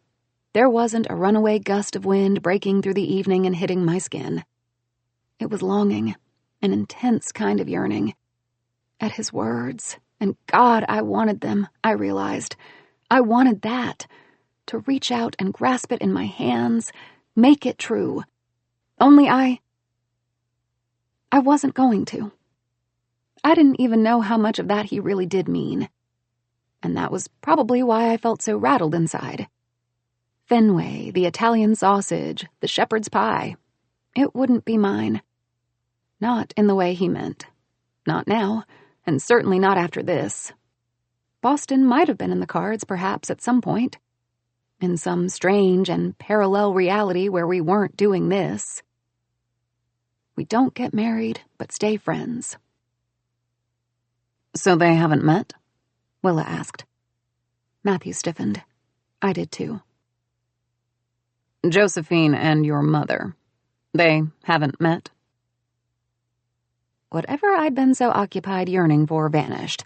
There wasn't a runaway gust of wind breaking through the evening and hitting my skin. It was longing, an intense kind of yearning. At his words, and God, I wanted them, I realized. I wanted that. To reach out and grasp it in my hands, make it true. Only I wasn't going to. I didn't even know how much of that he really did mean. And that was probably why I felt so rattled inside. Fenway, the Italian sausage, the shepherd's pie. It wouldn't be mine. Not in the way he meant. Not now, and certainly not after this. Boston might have been in the cards, perhaps, at some point. In some strange and parallel reality where we weren't doing this. We don't get married, but stay friends. "So they haven't met?" Willa asked. Matthew stiffened. I did too. "Josephine and your mother, they haven't met?" Whatever I'd been so occupied yearning for vanished.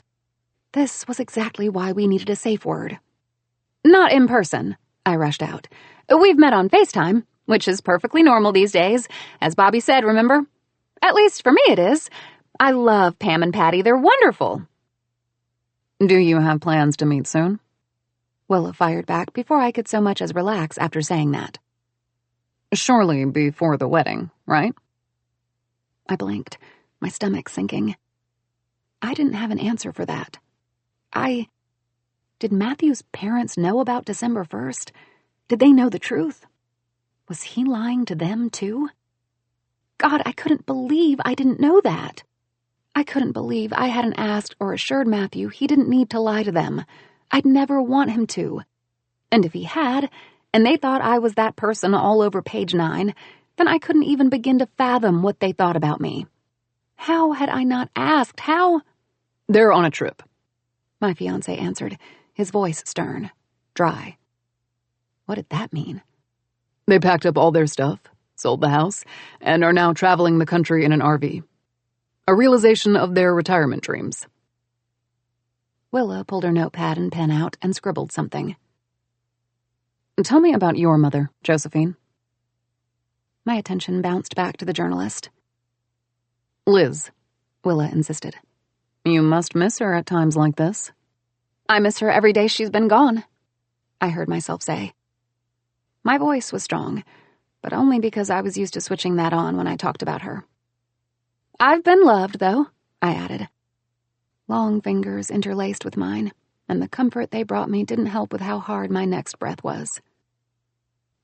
This was exactly why we needed a safe word. Not in person, I rushed out. We've met on FaceTime, which is perfectly normal these days, as Bobby said, remember? At least for me it is. I love Pam and Patty. They're wonderful. Do you have plans to meet soon? Willa fired back before I could so much as relax after saying that. Surely before the wedding, right? I blinked, my stomach sinking. I didn't have an answer for that. Did Matthew's parents know about December 1st? Did they know the truth? Was he lying to them, too? God, I couldn't believe I didn't know that. I couldn't believe I hadn't asked or assured Matthew he didn't need to lie to them. I'd never want him to. And if he had, and they thought I was that person all over page 9, then I couldn't even begin to fathom what they thought about me. How had I not asked? How? They're on a trip, my fiancé answered, his voice stern, dry. What did that mean? They packed up all their stuff, sold the house, and are now traveling the country in an RV. A realization of their retirement dreams. Willa pulled her notepad and pen out and scribbled something. Tell me about your mother, Josephine. My attention bounced back to the journalist. Liz, Willa insisted. You must miss her at times like this. I miss her every day she's been gone, I heard myself say. My voice was strong, but only because I was used to switching that on when I talked about her. I've been loved, though, I added. Long fingers interlaced with mine, and the comfort they brought me didn't help with how hard my next breath was.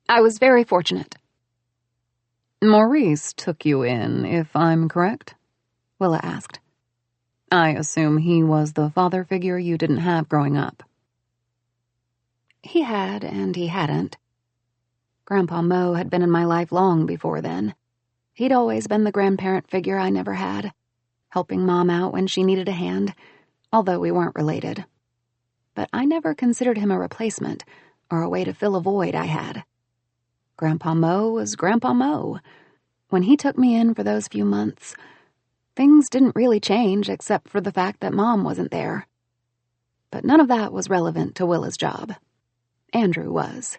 I was very fortunate. Maurice took you in, if I'm correct? Willa asked. I assume he was the father figure you didn't have growing up. He had, and he hadn't. Grandpa Mo had been in my life long before then. He'd always been the grandparent figure I never had, helping Mom out when she needed a hand, although we weren't related. But I never considered him a replacement or a way to fill a void I had. Grandpa Mo was Grandpa Mo. When he took me in for those few months, things didn't really change except for the fact that Mom wasn't there. But none of that was relevant to Willa's job. Andrew was.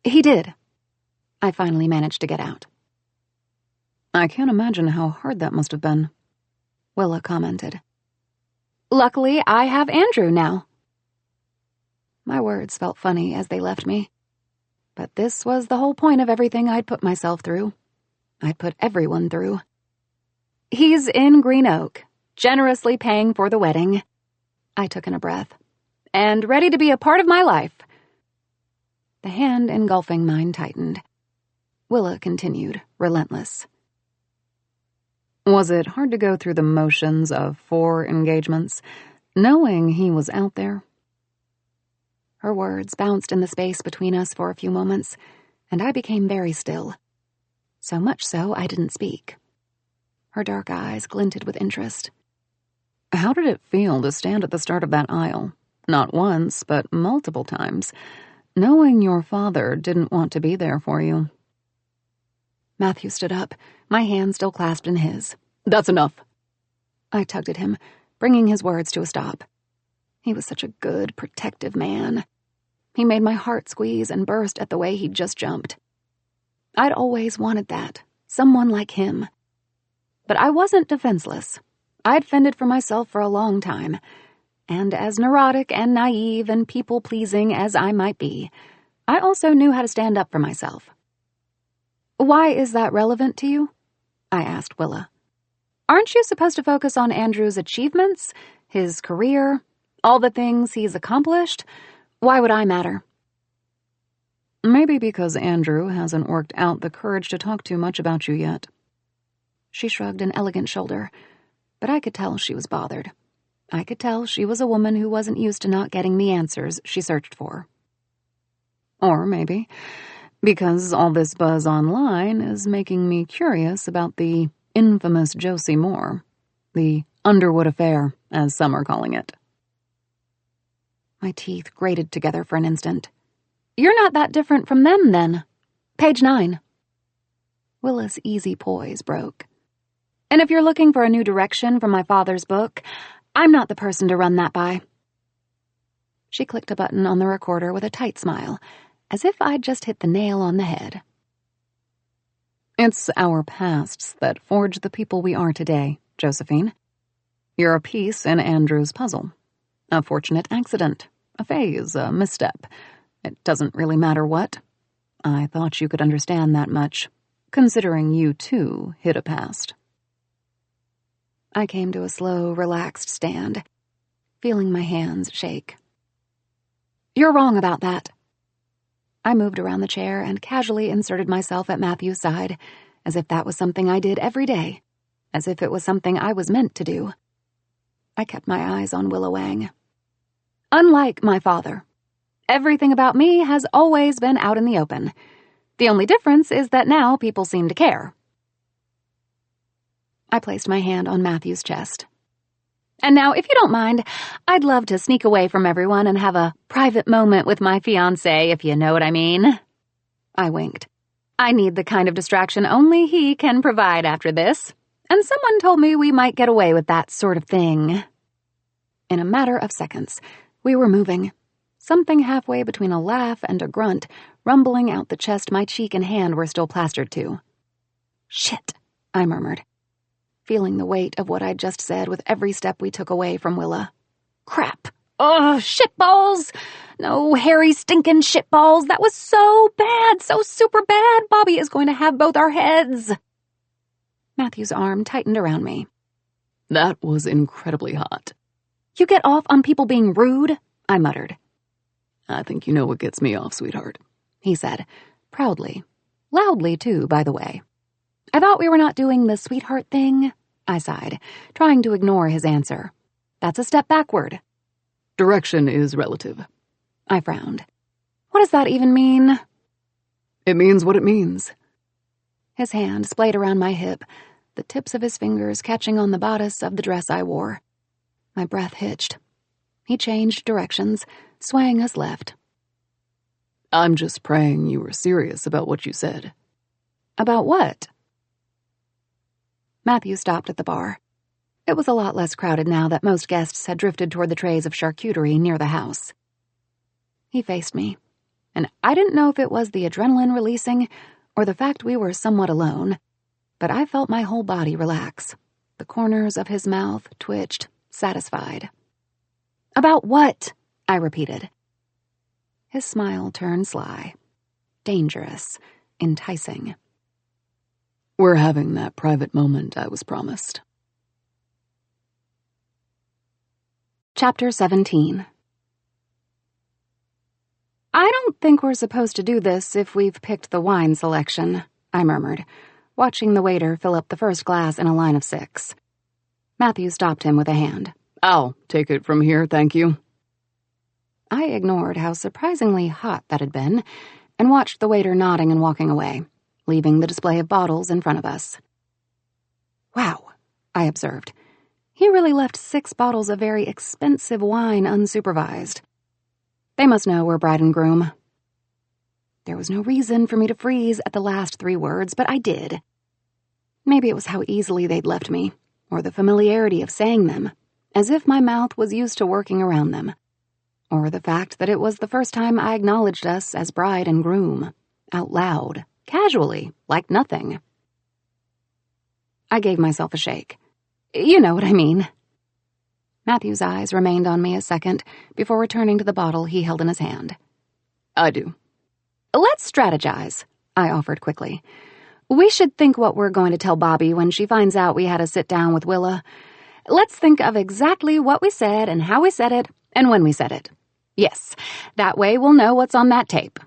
He did. I finally managed to get out. I can't imagine how hard that must have been, Willa commented. Luckily, I have Andrew now. My words felt funny as they left me. But this was the whole point of everything I'd put myself through. I'd put everyone through. He's in Green Oak, generously paying for the wedding. I took in a breath. And ready to be a part of my life. The hand engulfing mine tightened. Willa continued, relentless. Was it hard to go through the motions of 4 engagements, knowing he was out there? Her words bounced in the space between us for a few moments, and I became very still. So much so I didn't speak. Her dark eyes glinted with interest. How did it feel to stand at the start of that aisle, not once, but multiple times, knowing your father didn't want to be there for you? Matthew stood up, my hand still clasped in his. That's enough. I tugged at him, bringing his words to a stop. He was such a good, protective man. He made my heart squeeze and burst at the way he'd just jumped. I'd always wanted that, someone like him. But I wasn't defenseless. I'd fended for myself for a long time, and as neurotic and naive and people-pleasing as I might be, I also knew how to stand up for myself. Why is that relevant to you? I asked Willa. Aren't you supposed to focus on Andrew's achievements, his career, all the things he's accomplished? Why would I matter? Maybe because Andrew hasn't worked out the courage to talk too much about you yet. She shrugged an elegant shoulder, but I could tell she was bothered. I could tell she was a woman who wasn't used to not getting the answers she searched for. Or maybe because all this buzz online is making me curious about the infamous Josie Moore, the Underwood affair, as some are calling it. My teeth grated together for an instant. You're not that different from them, then. Page 9. Willa's easy poise broke. And if you're looking for a new direction from my father's book, I'm not the person to run that by. She clicked a button on the recorder with a tight smile, as if I'd just hit the nail on the head. It's our pasts that forge the people we are today, Josephine. You're a piece in Andrew's puzzle. A fortunate accident, a phase, a misstep. It doesn't really matter what. I thought you could understand that much, considering you, too, hit a past. I came to a slow, relaxed stand, feeling my hands shake. You're wrong about that. I moved around the chair and casually inserted myself at Matthew's side, as if that was something I did every day, as if it was something I was meant to do. I kept my eyes on Willa Wang. Unlike my father, everything about me has always been out in the open. The only difference is that now people seem to care. I placed my hand on Matthew's chest. And now, if you don't mind, I'd love to sneak away from everyone and have a private moment with my fiancé, if you know what I mean. I winked. I need the kind of distraction only he can provide after this, and someone told me we might get away with that sort of thing. In a matter of seconds, we were moving, something halfway between a laugh and a grunt, rumbling out the chest my cheek and hand were still plastered to. Shit, I murmured, feeling the weight of what I'd just said with every step we took away from Willa. Crap. Ugh, shitballs! No, hairy, stinking shitballs. That was so bad, so super bad. Bobby is going to have both our heads. Matthew's arm tightened around me. That was incredibly hot. You get off on people being rude? I muttered. I think you know what gets me off, sweetheart, he said, proudly. Loudly, too, by the way. I thought we were not doing the sweetheart thing, I sighed, trying to ignore his answer. That's a step backward. Direction is relative. I frowned. What does that even mean? It means what it means. His hand splayed around my hip, the tips of his fingers catching on the bodice of the dress I wore. My breath hitched. He changed directions, swaying us left. I'm just praying you were serious about what you said. About what? Matthew stopped at the bar. It was a lot less crowded now that most guests had drifted toward the trays of charcuterie near the house. He faced me, and I didn't know if it was the adrenaline releasing or the fact we were somewhat alone, but I felt my whole body relax. The corners of his mouth twitched, satisfied. About what? I repeated. His smile turned sly, dangerous, enticing. We're having that private moment I was promised. Chapter 17. I don't think we're supposed to do this if we've picked the wine selection, I murmured, watching the waiter fill up the first glass in a line of 6. Matthew stopped him with a hand. I'll take it from here, thank you. I ignored how surprisingly hot that had been and watched the waiter nodding and walking away, leaving the display of bottles in front of us. Wow, I observed. He really left 6 bottles of very expensive wine unsupervised. They must know we're bride and groom. There was no reason for me to freeze at the last 3 words, but I did. Maybe it was how easily they'd left me, or the familiarity of saying them, as if my mouth was used to working around them, or the fact that it was the first time I acknowledged us as bride and groom, out loud, casually, like nothing. I gave myself a shake. You know what I mean. Matthew's eyes remained on me a second before returning to the bottle he held in his hand. I do. Let's strategize, I offered quickly. We should think what we're going to tell Bobby when she finds out we had a sit-down with Willa. Let's think of exactly what we said and how we said it and when we said it. Yes, that way we'll know what's on that tape.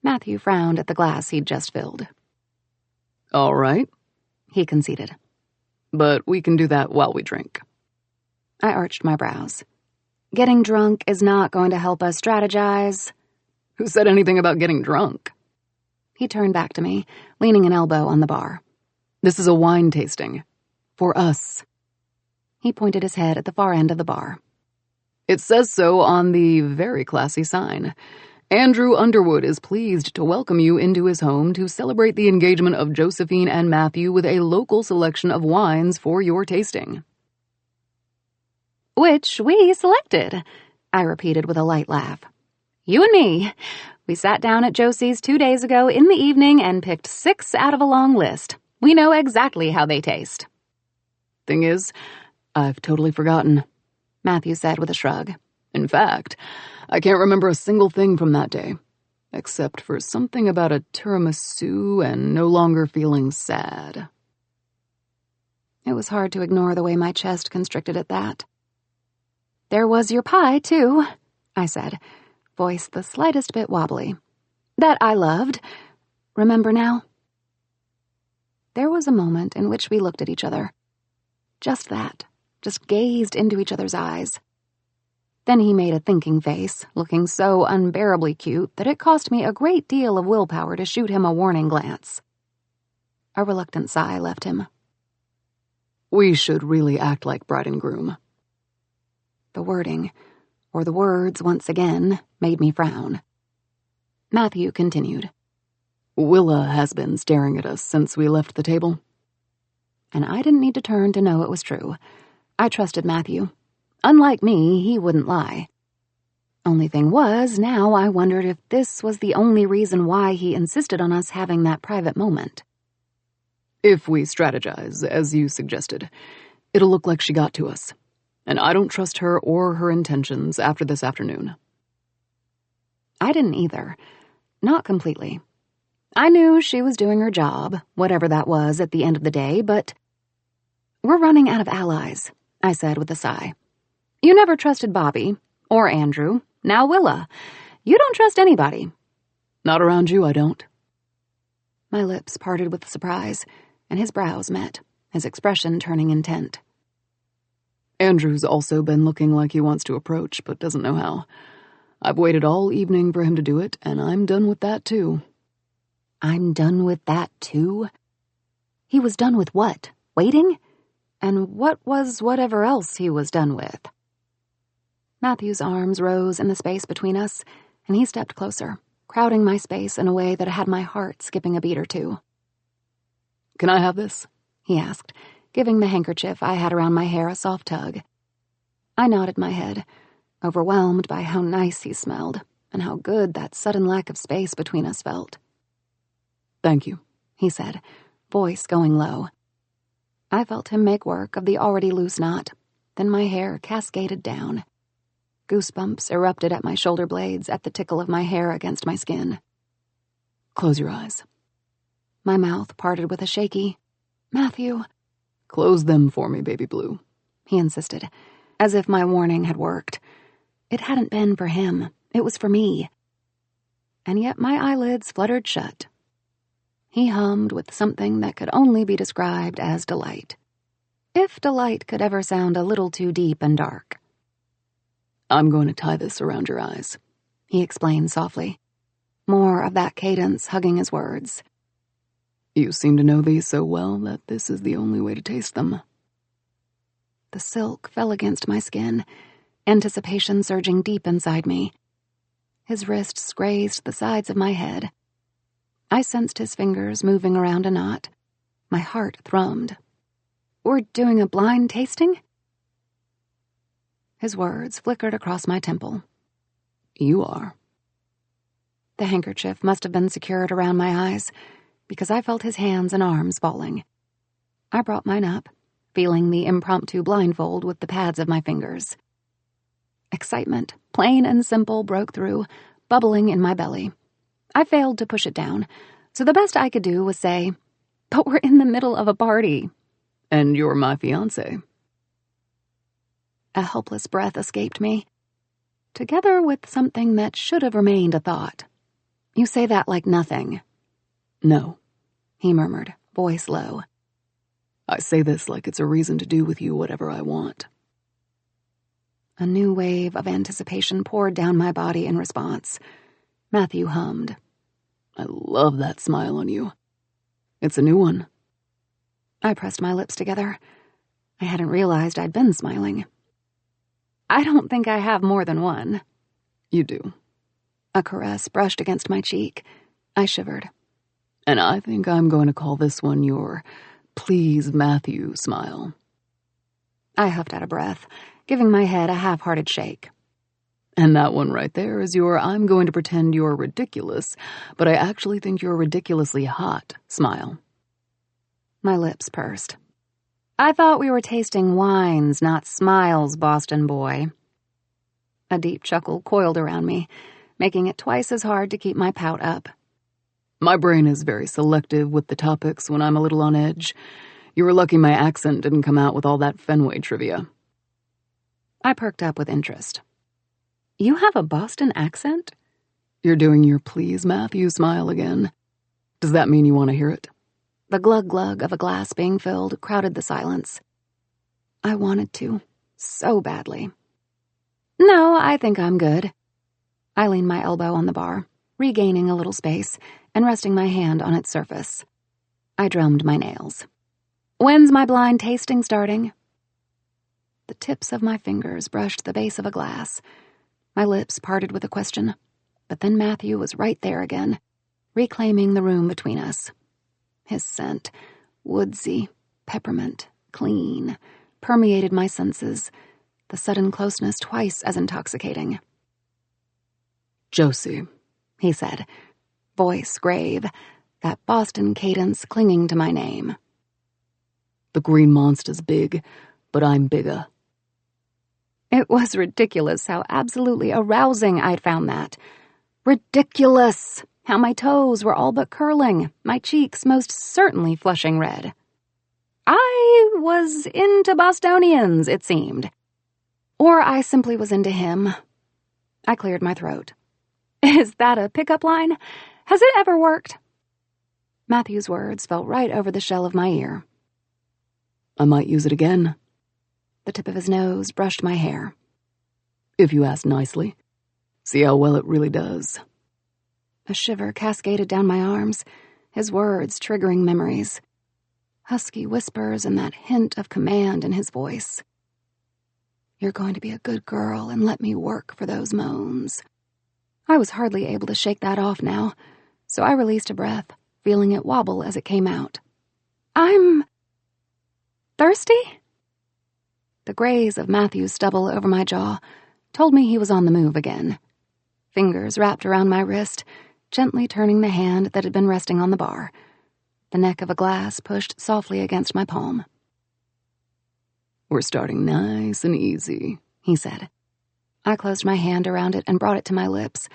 Matthew frowned at the glass he'd just filled. All right, he conceded. But we can do that while we drink. I arched my brows. Getting drunk is not going to help us strategize. Who said anything about getting drunk? He turned back to me, leaning an elbow on the bar. This is a wine tasting. For us. He pointed his head at the far end of the bar. It says so on the very classy sign. Andrew Underwood is pleased to welcome you into his home to celebrate the engagement of Josephine and Matthew with a local selection of wines for your tasting. Which we selected. I repeated with a light laugh. You and me. We sat down at Josie's 2 days ago in the evening and picked 6 out of a long list. We know exactly how they taste. Thing is, I've totally forgotten, Matthew said with a shrug. In fact, I can't remember a single thing from that day, except for something about a tiramisu and no longer feeling sad. It was hard to ignore the way my chest constricted at that. There was your pie, too, I said, voice the slightest bit wobbly. That I loved. Remember now? There was a moment in which we looked at each other. Just that, just gazed into each other's eyes. Then he made a thinking face, looking so unbearably cute that it cost me a great deal of willpower to shoot him a warning glance. A reluctant sigh left him. We should really act like bride and groom. The wording, or the words once again, made me frown. Matthew continued. Willa has been staring at us since we left the table. And I didn't need to turn to know it was true. I trusted Matthew. Unlike me, he wouldn't lie. Only thing was, now I wondered if this was the only reason why he insisted on us having that private moment. If we strategize, as you suggested, it'll look like she got to us. And I don't trust her or her intentions after this afternoon. I didn't either. Not completely. I knew she was doing her job, whatever that was at the end of the day, but... We're running out of allies, I said with a sigh. You never trusted Bobby, or Andrew, now Willa. You don't trust anybody. Not around you, I don't. My lips parted with surprise, and his brows met, his expression turning intent. Andrew's also been looking like he wants to approach, but doesn't know how. I've waited all evening for him to do it, and I'm done with that, too. I'm done with that, too? He was done with what? Waiting? And what was whatever else he was done with? Matthew's arms rose in the space between us, and he stepped closer, crowding my space in a way that had my heart skipping a beat or two. Can I have this? He asked, giving the handkerchief I had around my hair a soft tug. I nodded my head, overwhelmed by how nice he smelled, and how good that sudden lack of space between us felt. Thank you, he said, voice going low. I felt him make work of the already loose knot, then my hair cascaded down. Goosebumps erupted at my shoulder blades at the tickle of my hair against my skin. Close your eyes. My mouth parted with a shaky, Matthew. Close them for me, baby blue, he insisted, as if my warning had worked. It hadn't been for him, it was for me. And yet my eyelids fluttered shut. He hummed with something that could only be described as delight. If delight could ever sound a little too deep and dark. I'm going to tie this around your eyes, he explained softly. More of that cadence hugging his words. You seem to know these so well that this is the only way to taste them. The silk fell against my skin, anticipation surging deep inside me. His wrists grazed the sides of my head. I sensed his fingers moving around a knot. My heart thrummed. We're doing a blind tasting? His words flickered across my temple. You are. The handkerchief must have been secured around my eyes, because I felt his hands and arms falling. I brought mine up, feeling the impromptu blindfold with the pads of my fingers. Excitement, plain and simple, broke through, bubbling in my belly. I failed to push it down, so the best I could do was say, "But we're in the middle of a party." And you're my fiance. A helpless breath escaped me, together with something that should have remained a thought. You say that like nothing. No, he murmured, voice low. I say this like it's a reason to do with you whatever I want. A new wave of anticipation poured down my body in response. Matthew hummed. I love that smile on you. It's a new one. I pressed my lips together. I hadn't realized I'd been smiling. I don't think I have more than one. You do. A caress brushed against my cheek. I shivered. And I think I'm going to call this one your please Matthew smile. I huffed out a breath, giving my head a half-hearted shake. And that one right there is your I'm going to pretend you're ridiculous, but I actually think you're ridiculously hot smile. My lips pursed. I thought we were tasting wines, not smiles, Boston boy. A deep chuckle coiled around me, making it twice as hard to keep my pout up. My brain is very selective with the topics when I'm a little on edge. You were lucky my accent didn't come out with all that Fenway trivia. I perked up with interest. You have a Boston accent? You're doing your please, Matthew smile again. Does that mean you want to hear it? The glug-glug of a glass being filled crowded the silence. I wanted to, so badly. No, I think I'm good. I leaned my elbow on the bar, regaining a little space and resting my hand on its surface. I drummed my nails. When's my blind tasting starting? The tips of my fingers brushed the base of a glass. My lips parted with a question, but then Matthew was right there again, reclaiming the room between us. His scent, woodsy, peppermint, clean, permeated my senses, the sudden closeness twice as intoxicating. Josie, he said, voice grave, that Boston cadence clinging to my name. The green monster's big, but I'm bigger. It was ridiculous how absolutely arousing I'd found that. Ridiculous how my toes were all but curling, my cheeks most certainly flushing red. I was into Bostonians, it seemed. Or I simply was into him. I cleared my throat. Is that a pickup line? Has it ever worked? Matthew's words fell right over the shell of my ear. I might use it again. The tip of his nose brushed my hair. If you ask nicely. See how well it really does. A shiver cascaded down my arms, his words triggering memories. Husky whispers and that hint of command in his voice. You're going to be a good girl and let me work for those moans. I was hardly able to shake that off now, so I released a breath, feeling it wobble as it came out. I'm thirsty? The graze of Matthew's stubble over my jaw told me he was on the move again. Fingers wrapped around my wrist, gently turning the hand that had been resting on the bar. The neck of a glass pushed softly against my palm. We're starting nice and easy, he said. I closed my hand around it and brought it to my lips,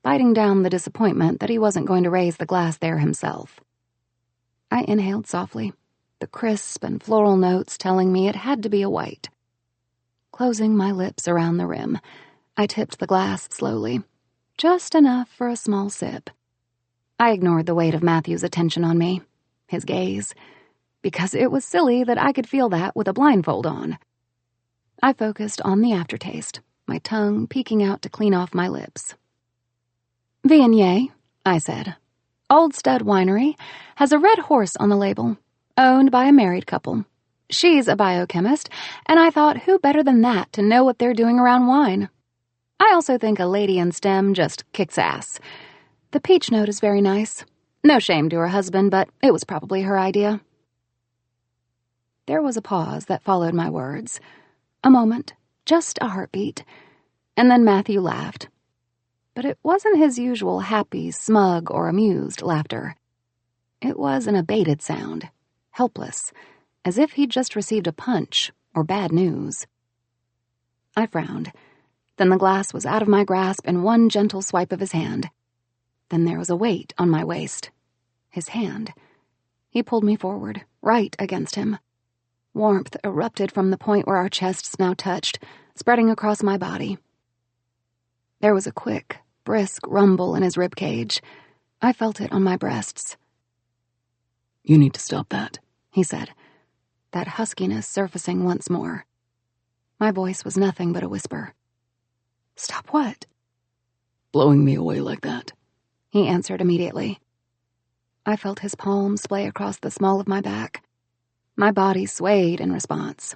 biting down the disappointment that he wasn't going to raise the glass there himself. I inhaled softly, the crisp and floral notes telling me it had to be a white. Closing my lips around the rim, I tipped the glass slowly, just enough for a small sip. I ignored the weight of Matthew's attention on me, his gaze, because it was silly that I could feel that with a blindfold on. I focused on the aftertaste, my tongue peeking out to clean off my lips. Viognier, I said. Old Stud Winery has a red horse on the label, owned by a married couple. She's a biochemist, and I thought who better than that to know what they're doing around wine. I also think a lady in STEM just kicks ass. The peach note is very nice. No shame to her husband, but it was probably her idea. There was a pause that followed my words. A moment, just a heartbeat, and then Matthew laughed. But it wasn't his usual happy, smug, or amused laughter. It was an abated sound, helpless, as if he'd just received a punch or bad news. I frowned. Then the glass was out of my grasp in one gentle swipe of his hand. Then there was a weight on my waist. His hand. He pulled me forward, right against him. Warmth erupted from the point where our chests now touched, spreading across my body. There was a quick, brisk rumble in his ribcage. I felt it on my breasts. You need to stop that, he said, that huskiness surfacing once more. My voice was nothing but a whisper. Stop what? Blowing me away like that, he answered immediately. I felt his palms play across the small of my back. My body swayed in response.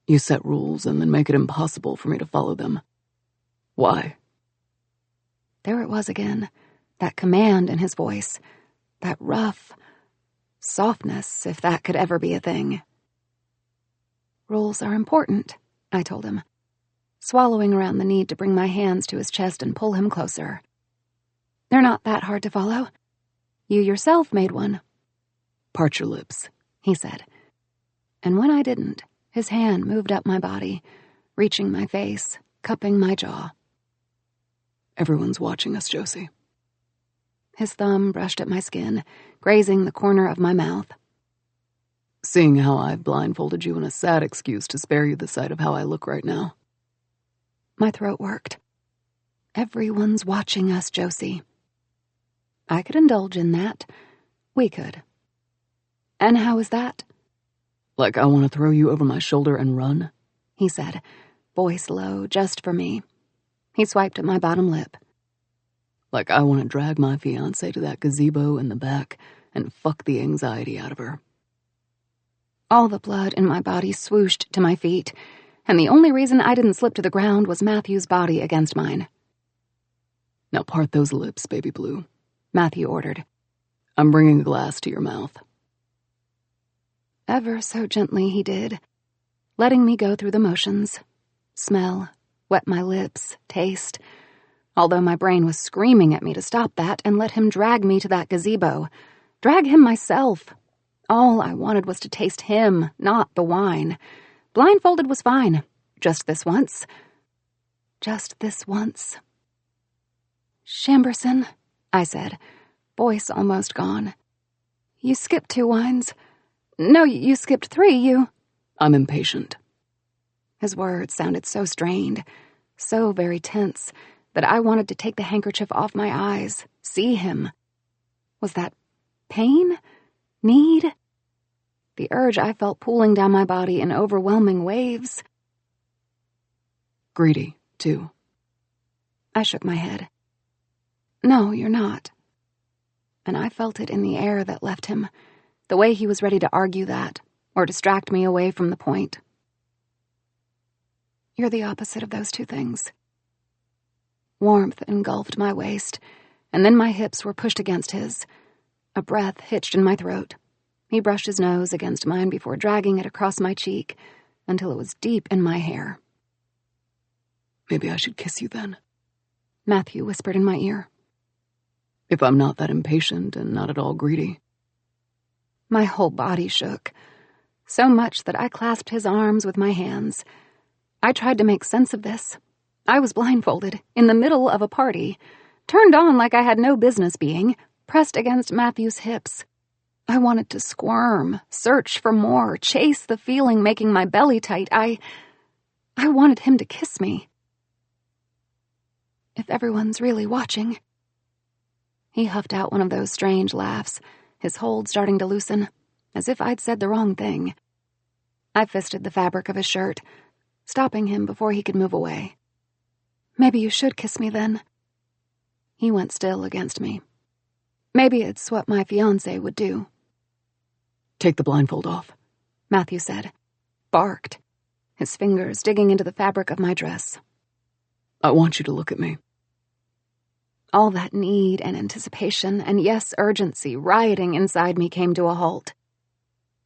You set rules and then make it impossible for me to follow them. Why? There it was again, that command in his voice, that rough softness, if that could ever be a thing. Rules are important, I told him. swallowing around the need to bring my hands to his chest and pull him closer. They're not that hard to follow. You yourself made one. Part your lips, he said. And when I didn't, his hand moved up my body, reaching my face, cupping my jaw. Everyone's watching us, Josie. His thumb brushed at my skin, grazing the corner of my mouth. Seeing how I've blindfolded you in a sad excuse to spare you the sight of how I look right now. My throat worked. Everyone's watching us, Josie. I could indulge in that. We could. And how is that? Like I want to throw you over my shoulder and run, he said, voice low just for me. He swiped at my bottom lip. Like I want to drag my fiance to that gazebo in the back and fuck the anxiety out of her. All the blood in my body swooshed to my feet, and the only reason I didn't slip to the ground was Matthew's body against mine. Now part those lips, baby blue, Matthew ordered. I'm bringing a glass to your mouth. Ever so gently he did, letting me go through the motions. Smell, wet my lips, taste, although my brain was screaming at me to stop that and let him drag me to that gazebo. Drag him myself. All I wanted was to taste him, not the wine. Blindfolded was fine. Just this once. Just this once. Shamberson, I said, voice almost gone. You skipped 2 wines. No, you skipped 3, you... I'm impatient. His words sounded so strained, so very tense, that I wanted to take the handkerchief off my eyes, see him. Was that pain? Need? The urge I felt pooling down my body in overwhelming waves. Greedy, too. I shook my head. No, you're not. And I felt it in the air that left him, the way he was ready to argue that, or distract me away from the point. You're the opposite of those 2 things. Warmth engulfed my waist, and then my hips were pushed against his. A breath hitched in my throat. He brushed his nose against mine before dragging it across my cheek until it was deep in my hair. Maybe I should kiss you then, Matthew whispered in my ear. If I'm not that impatient and not at all greedy. My whole body shook, so much that I clasped his arms with my hands. I tried to make sense of this. I was blindfolded, in the middle of a party, turned on like I had no business being, pressed against Matthew's hips. I wanted to squirm, search for more, chase the feeling making my belly tight. I wanted him to kiss me. If everyone's really watching... He huffed out one of those strange laughs, his hold starting to loosen, as if I'd said the wrong thing. I fisted the fabric of his shirt, stopping him before he could move away. Maybe you should kiss me then. He went still against me. Maybe it's what my fiance would do. Take the blindfold off, Matthew said, barked, his fingers digging into the fabric of my dress. I want you to look at me. All that need and anticipation and, yes, urgency rioting inside me came to a halt.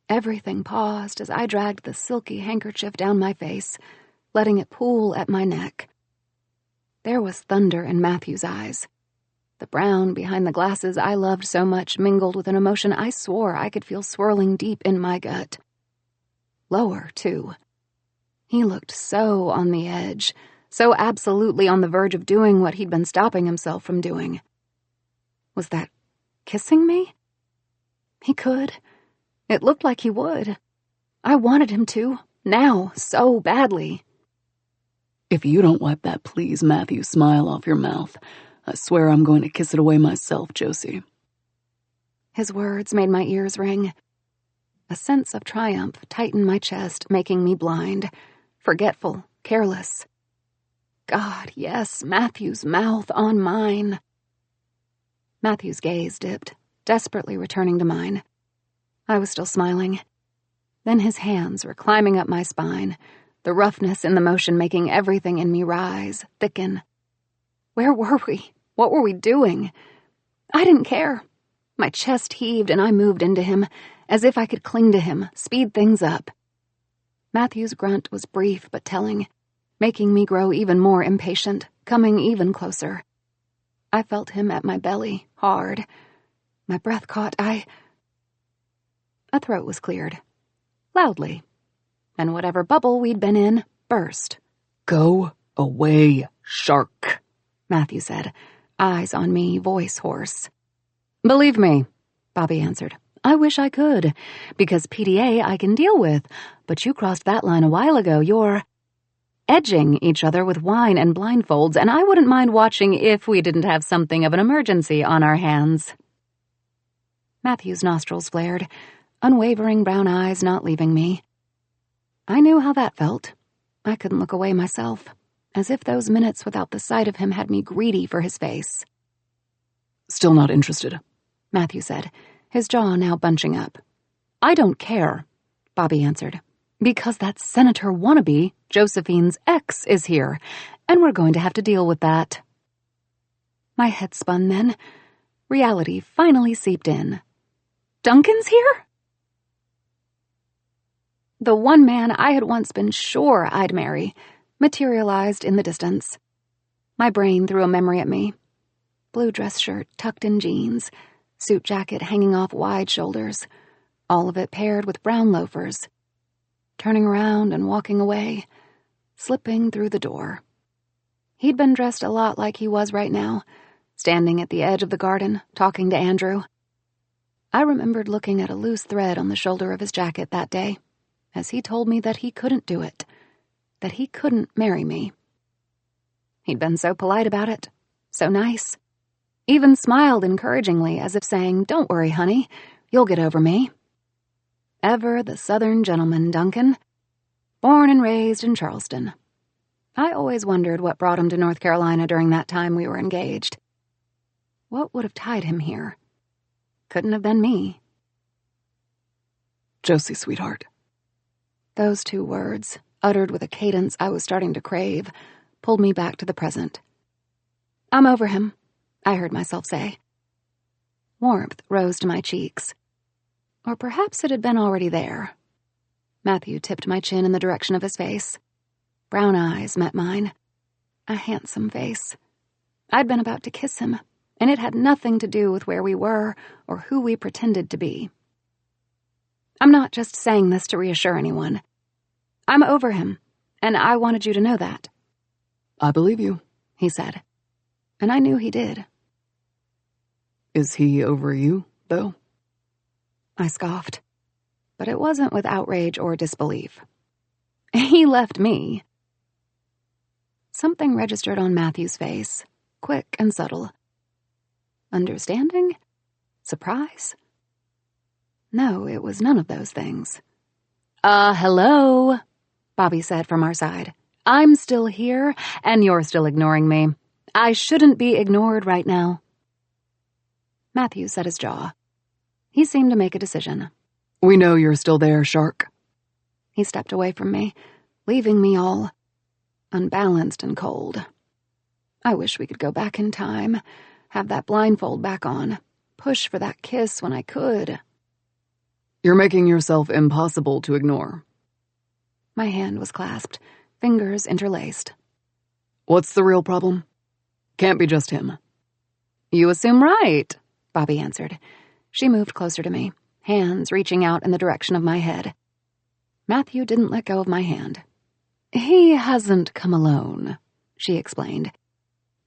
Everything paused as I dragged the silky handkerchief down my face, letting it pool at my neck. There was thunder in Matthew's eyes. The brown behind the glasses I loved so much mingled with an emotion I swore I could feel swirling deep in my gut. Lower, too. He looked so on the edge, so absolutely on the verge of doing what he'd been stopping himself from doing. Was that kissing me? He could. It looked like he would. I wanted him to, now, so badly. If you don't wipe that please Matthew smile off your mouth, I swear I'm going to kiss it away myself, Josie. His words made my ears ring. A sense of triumph tightened my chest, making me blind, forgetful, careless. God, yes, Matthew's mouth on mine. Matthew's gaze dipped, desperately returning to mine. I was still smiling. Then his hands were climbing up my spine, the roughness in the motion making everything in me rise, thicken. Where were we? What were we doing? I didn't care. My chest heaved and I moved into him, as if I could cling to him, speed things up. Matthew's grunt was brief but telling. making me grow even more impatient, coming even closer. I felt him at my belly, hard. My breath caught. A throat was cleared. Loudly. And whatever bubble we'd been in burst. "Go away, shark," Matthew said, eyes on me, voice hoarse. "Believe me," Bobby answered. "I wish I could, because PDA I can deal with, but you crossed that line a while ago. You're edging each other with wine and blindfolds, and I wouldn't mind watching if we didn't have something of an emergency on our hands." Matthew's nostrils flared, unwavering brown eyes not leaving me. I knew how that felt. I couldn't look away myself, as if those minutes without the sight of him had me greedy for his face. "Still not interested," Matthew said, his jaw now bunching up. "I don't care," Bobby answered, "because that senator wannabe, Josephine's ex, is here, and we're going to have to deal with that." My head spun then. Reality finally seeped in. Duncan's here? The one man I had once been sure I'd marry materialized in the distance. My brain threw a memory at me. Blue dress shirt tucked in jeans, suit jacket hanging off wide shoulders, all of it paired with brown loafers. Turning around and walking away, slipping through the door. He'd been dressed a lot like he was right now, standing at the edge of the garden, talking to Andrew. I remembered looking at a loose thread on the shoulder of his jacket that day, as he told me that he couldn't do it, that he couldn't marry me. He'd been so polite about it, so nice. Even smiled encouragingly as if saying, "Don't worry, honey, you'll get over me." Ever the Southern gentleman, Duncan. Born and raised in Charleston. I always wondered what brought him to North Carolina during that time we were engaged. What would have tied him here? Couldn't have been me. "Josie, sweetheart." Those two words, uttered with a cadence I was starting to crave, pulled me back to the present. "I'm over him," I heard myself say. Warmth rose to my cheeks. Or perhaps it had been already there. Matthew tipped my chin in the direction of his face. Brown eyes met mine. A handsome face. I'd been about to kiss him, and it had nothing to do with where we were or who we pretended to be. I'm not just saying this to reassure anyone. I'm over him, and I wanted you to know that. "I believe you," he said. And I knew he did. "Is he over you, though?" I scoffed, but it wasn't with outrage or disbelief. He left me. Something registered on Matthew's face, quick and subtle. Understanding? Surprise? No, it was none of those things. Hello," Bobby said from our side. "I'm still here, and you're still ignoring me. I shouldn't be ignored right now." Matthew set his jaw. He seemed to make a decision. "We know you're still there, shark." He stepped away from me, leaving me all unbalanced and cold. I wish we could go back in time, have that blindfold back on, push for that kiss when I could. "You're making yourself impossible to ignore." My hand was clasped, fingers interlaced. "What's the real problem? Can't be just him." "You assume right," Bobby answered. She moved closer to me, hands reaching out in the direction of my head. Matthew didn't let go of my hand. "He hasn't come alone," she explained,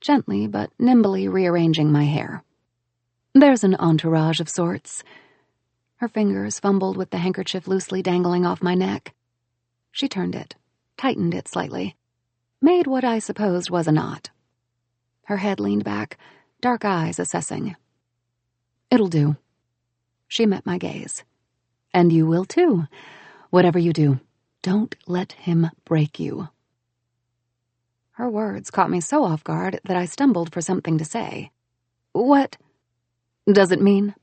gently but nimbly rearranging my hair. "There's an entourage of sorts." Her fingers fumbled with the handkerchief loosely dangling off my neck. She turned it, tightened it slightly, made what I supposed was a knot. Her head leaned back, dark eyes assessing. "It'll do." She met my gaze. "And you will too. Whatever you do, don't let him break you." Her words caught me so off guard that I stumbled for something to say. "What does it mean?"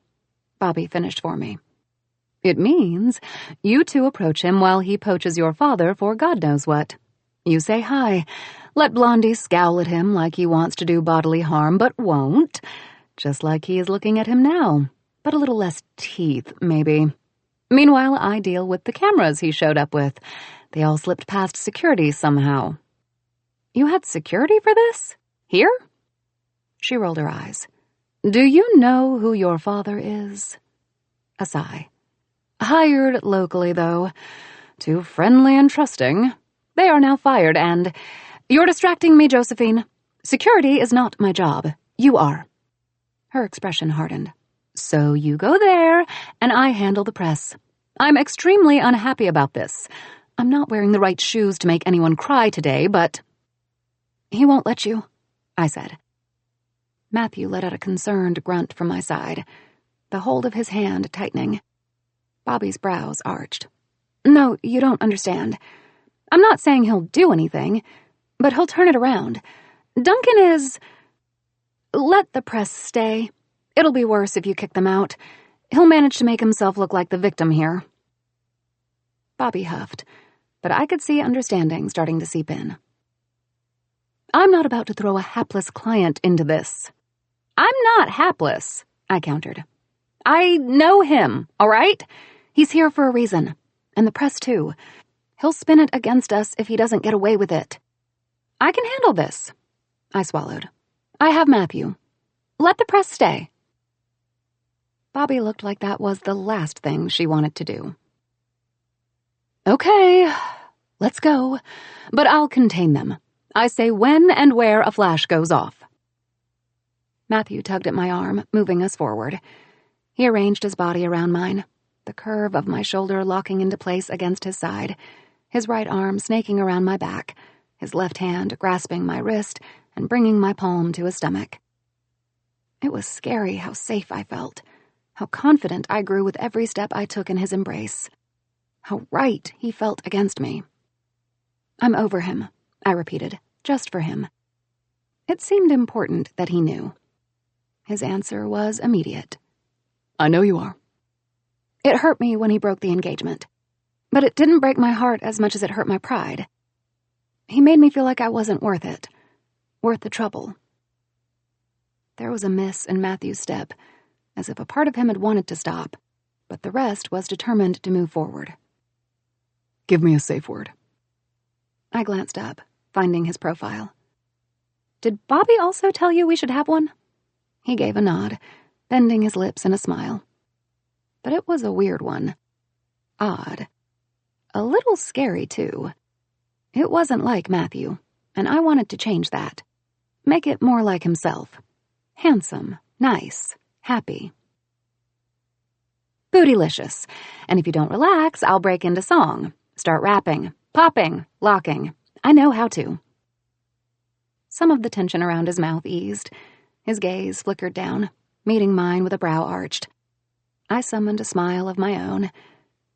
Bobby finished for me. "It means you two approach him while he poaches your father for God knows what. You say hi. Let Blondie scowl at him like he wants to do bodily harm but won't, just like he is looking at him now, but a little less teeth, maybe. Meanwhile, I deal with the cameras he showed up with. They all slipped past security somehow. You had security for this? Here? She rolled her eyes. Do you know who your father is? A sigh. Hired locally, though. Too friendly and trusting. They are now fired, and... You're distracting me, Josephine. Security is not my job. You are. Her expression hardened. So you go there, and I handle the press. I'm extremely unhappy about this. I'm not wearing the right shoes to make anyone cry today, but... He won't let you, I said. Matthew let out a concerned grunt from my side, the hold of his hand tightening. Bobby's brows arched. No, you don't understand. I'm not saying he'll do anything, but he'll turn it around. Duncan is... Let the press stay. It'll be worse if you kick them out. He'll manage to make himself look like the victim here. Bobby huffed, but I could see understanding starting to seep in. I'm not about to throw a hapless client into this. I'm not hapless, I countered. I know him, all right? He's here for a reason, and the press too. He'll spin it against us if he doesn't get away with it. I can handle this. I swallowed. I have Matthew. Let the press stay. Bobby looked like that was the last thing she wanted to do. Okay, let's go. But I'll contain them. I say when and where a flash goes off. Matthew tugged at my arm, moving us forward. He arranged his body around mine, the curve of my shoulder locking into place against his side, his right arm snaking around my back, his left hand grasping my wrist and bringing my palm to his stomach. It was scary how safe I felt, how confident I grew with every step I took in his embrace, how right he felt against me. I'm over him, I repeated, just for him. It seemed important that he knew. His answer was immediate. I know you are. It hurt me when he broke the engagement, but it didn't break my heart as much as it hurt my pride. He made me feel like I wasn't worth it, worth the trouble. There was a miss in Matthew's step, as if a part of him had wanted to stop, but the rest was determined to move forward. Give me a safe word. I glanced up, finding his profile. Did Bobby also tell you we should have one? He gave a nod, bending his lips in a smile. But it was a weird one. Odd. A little scary, too. It wasn't like Matthew, and I wanted to change that. Make it more like himself. Handsome, nice, happy. Bootylicious. And if you don't relax, I'll break into song. Start rapping, popping, locking. I know how to. Some of the tension around his mouth eased. His gaze flickered down, meeting mine with a brow arched. I summoned a smile of my own,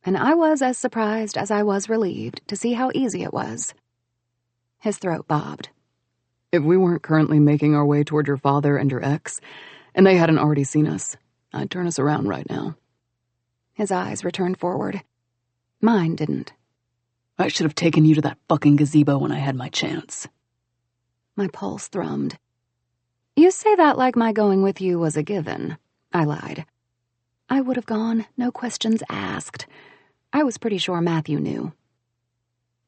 and I was as surprised as I was relieved to see how easy it was. His throat bobbed. If we weren't currently making our way toward your father and your ex, and they hadn't already seen us, I'd turn us around right now. His eyes returned forward. Mine didn't. I should have taken you to that fucking gazebo when I had my chance. My pulse thrummed. You say that like my going with you was a given, I lied. I would have gone, no questions asked. I was pretty sure Matthew knew.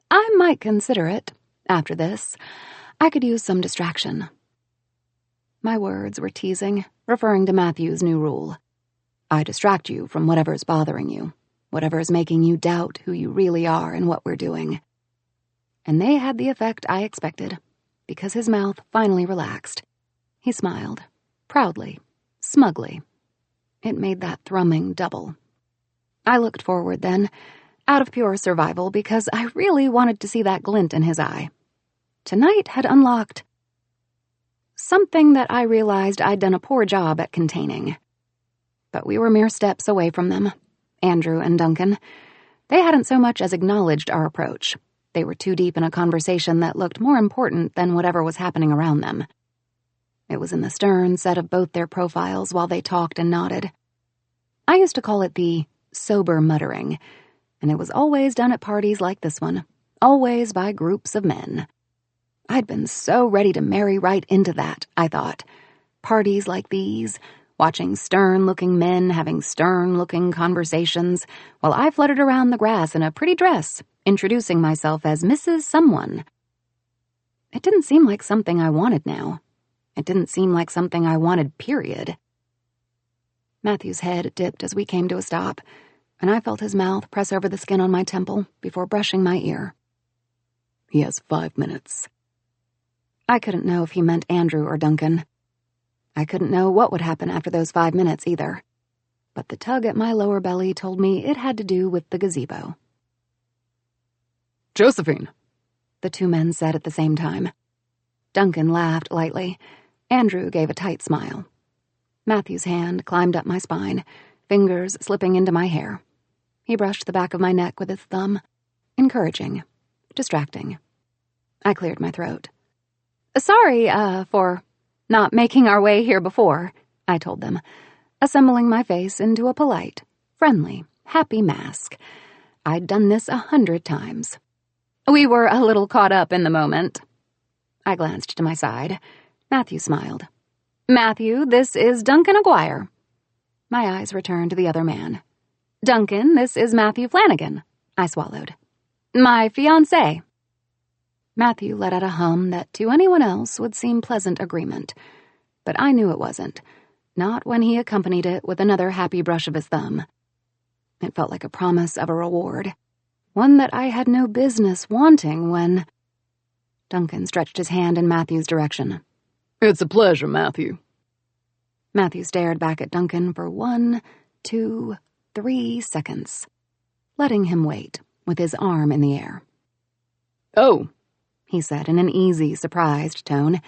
I might consider it, after this. I could use some distraction. My words were teasing, referring to Matthew's new rule. I distract you from whatever's bothering you, whatever's making you doubt who you really are and what we're doing. And they had the effect I expected, because his mouth finally relaxed. He smiled, proudly, smugly. It made that thrumming double. I looked forward then, out of pure survival, because I really wanted to see that glint in his eye. Tonight had unlocked something that I realized I'd done a poor job at containing. But we were mere steps away from them, Andrew and Duncan. They hadn't so much as acknowledged our approach. They were too deep in a conversation that looked more important than whatever was happening around them. It was in the stern set of both their profiles while they talked and nodded. I used to call it the sober muttering, and it was always done at parties like this one, always by groups of men. I'd been so ready to marry right into that, I thought. Parties like these, watching stern-looking men having stern-looking conversations, while I fluttered around the grass in a pretty dress, introducing myself as Mrs. Someone. It didn't seem like something I wanted now. It didn't seem like something I wanted, period. Matthew's head dipped as we came to a stop, and I felt his mouth press over the skin on my temple before brushing my ear. He has 5 minutes. I couldn't know if he meant Andrew or Duncan. I couldn't know what would happen after those 5 minutes either. But the tug at my lower belly told me it had to do with the gazebo. Josephine, the two men said at the same time. Duncan laughed lightly. Andrew gave a tight smile. Matthew's hand climbed up my spine, fingers slipping into my hair. He brushed the back of my neck with his thumb. Encouraging. Distracting. I cleared my throat. Sorry, for not making our way here before, I told them, assembling my face into a polite, friendly, happy mask. I'd done this 100 times. We were a little caught up in the moment. I glanced to my side. Matthew smiled. Matthew, this is Duncan Aguirre. My eyes returned to the other man. Duncan, this is Matthew Flanagan. I swallowed. My fiancé. Matthew let out a hum that to anyone else would seem pleasant agreement. But I knew it wasn't. Not when he accompanied it with another happy brush of his thumb. It felt like a promise of a reward. One that I had no business wanting when... Duncan stretched his hand in Matthew's direction. It's a pleasure, Matthew. Matthew stared back at Duncan for 1, 2, 3 seconds, letting him wait, with his arm in the air. Oh, he said in an easy, surprised tone,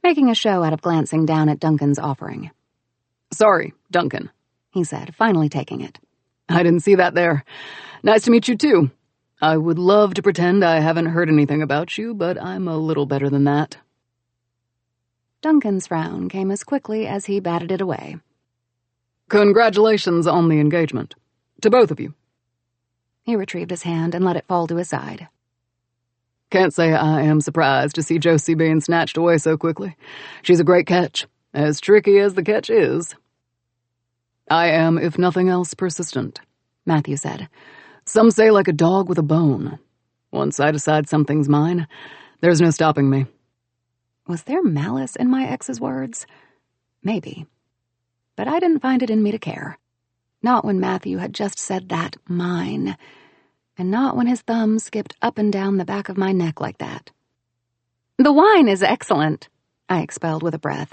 making a show out of glancing down at Duncan's offering. Sorry, Duncan, he said, finally taking it. I didn't see that there. Nice to meet you, too. I would love to pretend I haven't heard anything about you, but I'm a little better than that. Duncan's frown came as quickly as he batted it away. Congratulations on the engagement. To both of you. He retrieved his hand and let it fall to his side. Can't say I am surprised to see Josie being snatched away so quickly. She's a great catch, as tricky as the catch is. I am, if nothing else, persistent, Matthew said. Some say like a dog with a bone. Once I decide something's mine, there's no stopping me. Was there malice in my ex's words? Maybe. But I didn't find it in me to care. Not when Matthew had just said that, mine. And not when his thumb skipped up and down the back of my neck like that. The wine is excellent, I expelled with a breath.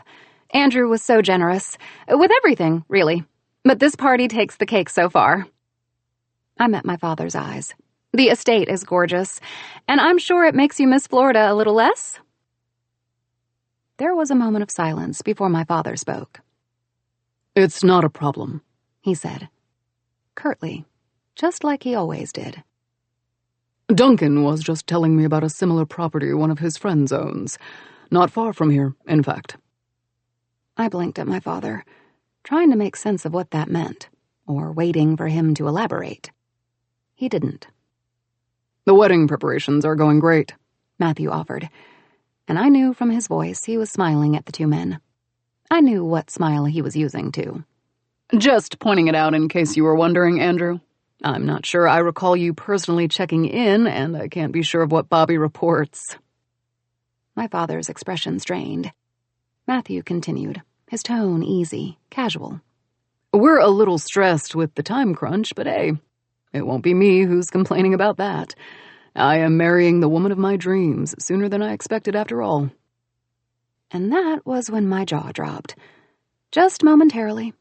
Andrew was so generous. With everything, really. But this party takes the cake so far. I met my father's eyes. The estate is gorgeous, and I'm sure it makes you miss Florida a little less. There was a moment of silence before my father spoke. It's not a problem, he said, curtly, just like he always did. Duncan was just telling me about a similar property one of his friends owns. Not far from here, in fact. I blinked at my father, trying to make sense of what that meant, or waiting for him to elaborate. He didn't. The wedding preparations are going great, Matthew offered, and I knew from his voice he was smiling at the two men. I knew what smile he was using, too. Just pointing it out in case you were wondering, Andrew. I'm not sure I recall you personally checking in, and I can't be sure of what Bobby reports. My father's expression strained. Matthew continued, his tone easy, casual. We're a little stressed with the time crunch, but hey, it won't be me who's complaining about that. I am marrying the woman of my dreams sooner than I expected after all. And that was when my jaw dropped. Just momentarily.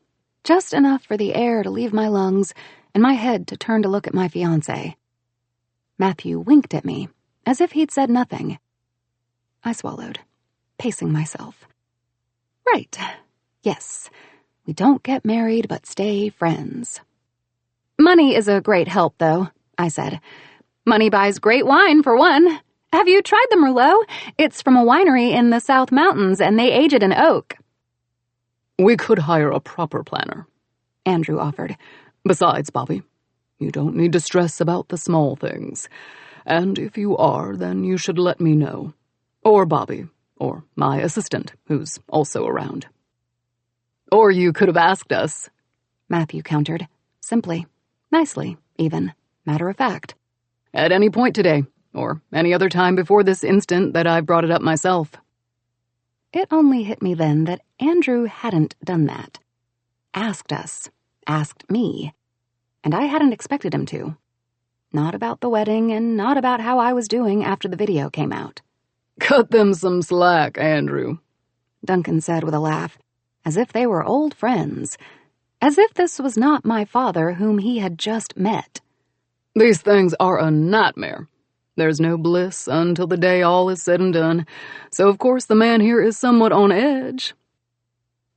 Just enough for the air to leave my lungs and my head to turn to look at my fiancé. Matthew winked at me, as if he'd said nothing. I swallowed, pacing myself. Right. Yes. We don't get married but stay friends. Money is a great help, though, I said. Money buys great wine, for one. Have you tried the Merlot? It's from a winery in the South Mountains, and they age it in oak. We could hire a proper planner, Andrew offered. Besides, Bobby, you don't need to stress about the small things. And if you are, then you should let me know. Or Bobby, or my assistant, who's also around. Or you could have asked us, Matthew countered, simply, nicely, even, matter of fact. At any point today, or any other time before this instant that I've brought it up myself. It only hit me then that Andrew hadn't done that. Asked us. Asked me. And I hadn't expected him to. Not about the wedding and not about how I was doing after the video came out. Cut them some slack, Andrew, Duncan said with a laugh, as if they were old friends. As if this was not my father whom he had just met. These things are a nightmare. There's no bliss until the day all is said and done, so of course the man here is somewhat on edge.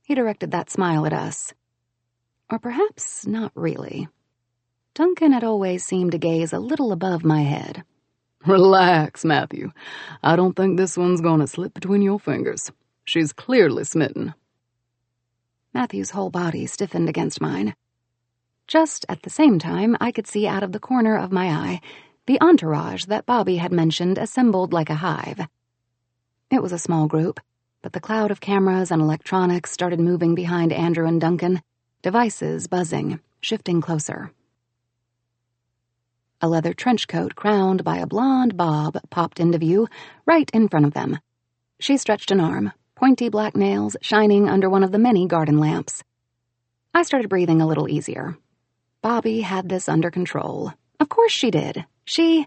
He directed that smile at us. Or perhaps not really. Duncan had always seemed to gaze a little above my head. Relax, Matthew. I don't think this one's gonna slip between your fingers. She's clearly smitten. Matthew's whole body stiffened against mine. Just at the same time, I could see out of the corner of my eye the entourage that Bobby had mentioned assembled like a hive. It was a small group, but the cloud of cameras and electronics started moving behind Andrew and Duncan, devices buzzing, shifting closer. A leather trench coat crowned by a blonde bob popped into view right in front of them. She stretched an arm, pointy black nails shining under one of the many garden lamps. I started breathing a little easier. Bobby had this under control. Of course she did. The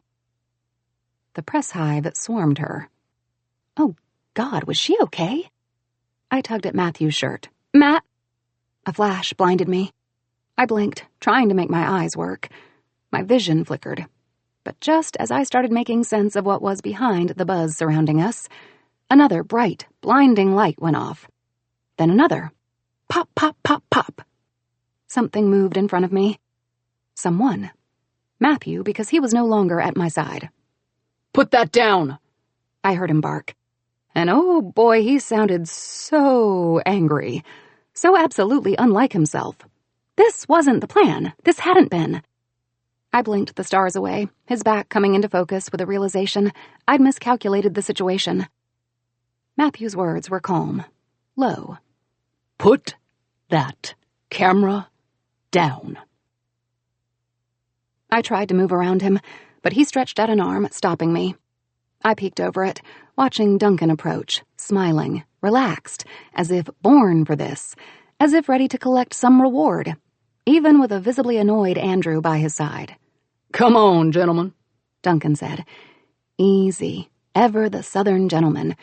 press hive swarmed her. Oh, God, was she okay? I tugged at Matthew's shirt. Matt! A flash blinded me. I blinked, trying to make my eyes work. My vision flickered. But just as I started making sense of what was behind the buzz surrounding us, another bright, blinding light went off. Then another. Pop, pop, pop, pop. Something moved in front of me. Someone. Matthew, because he was no longer at my side. Put that down, I heard him bark. And oh boy, he sounded so angry. So absolutely unlike himself. This wasn't the plan. This hadn't been. I blinked the stars away, his back coming into focus with a realization I'd miscalculated the situation. Matthew's words were calm, low. Put that camera down. I tried to move around him, but he stretched out an arm, stopping me. I peeked over it, watching Duncan approach, smiling, relaxed, as if born for this, as if ready to collect some reward, even with a visibly annoyed Andrew by his side. Come on, gentlemen, Duncan said. Easy, ever the Southern gentleman,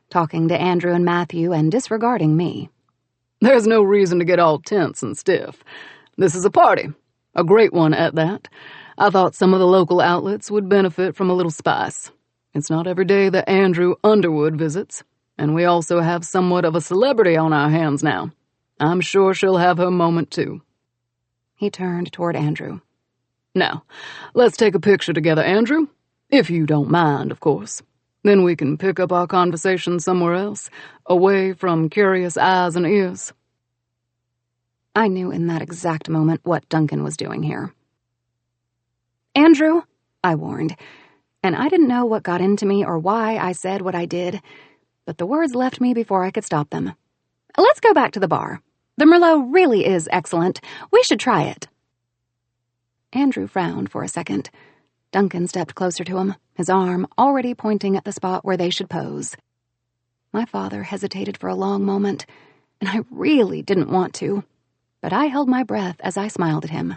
talking to Andrew and Matthew and disregarding me. There's no reason to get all tense and stiff. This is a party, a great one at that. I thought some of the local outlets would benefit from a little spice. It's not every day that Andrew Underwood visits, and we also have somewhat of a celebrity on our hands now. I'm sure she'll have her moment, too. He turned toward Andrew. Now, let's take a picture together, Andrew. If you don't mind, of course. Then we can pick up our conversation somewhere else, away from curious eyes and ears. I knew in that exact moment what Duncan was doing here. Andrew, I warned, and I didn't know what got into me or why I said what I did, but the words left me before I could stop them. Let's go back to the bar. The Merlot really is excellent. We should try it. Andrew frowned for a second. Duncan stepped closer to him, his arm already pointing at the spot where they should pose. My father hesitated for a long moment, and I really didn't want to, but I held my breath as I smiled at him.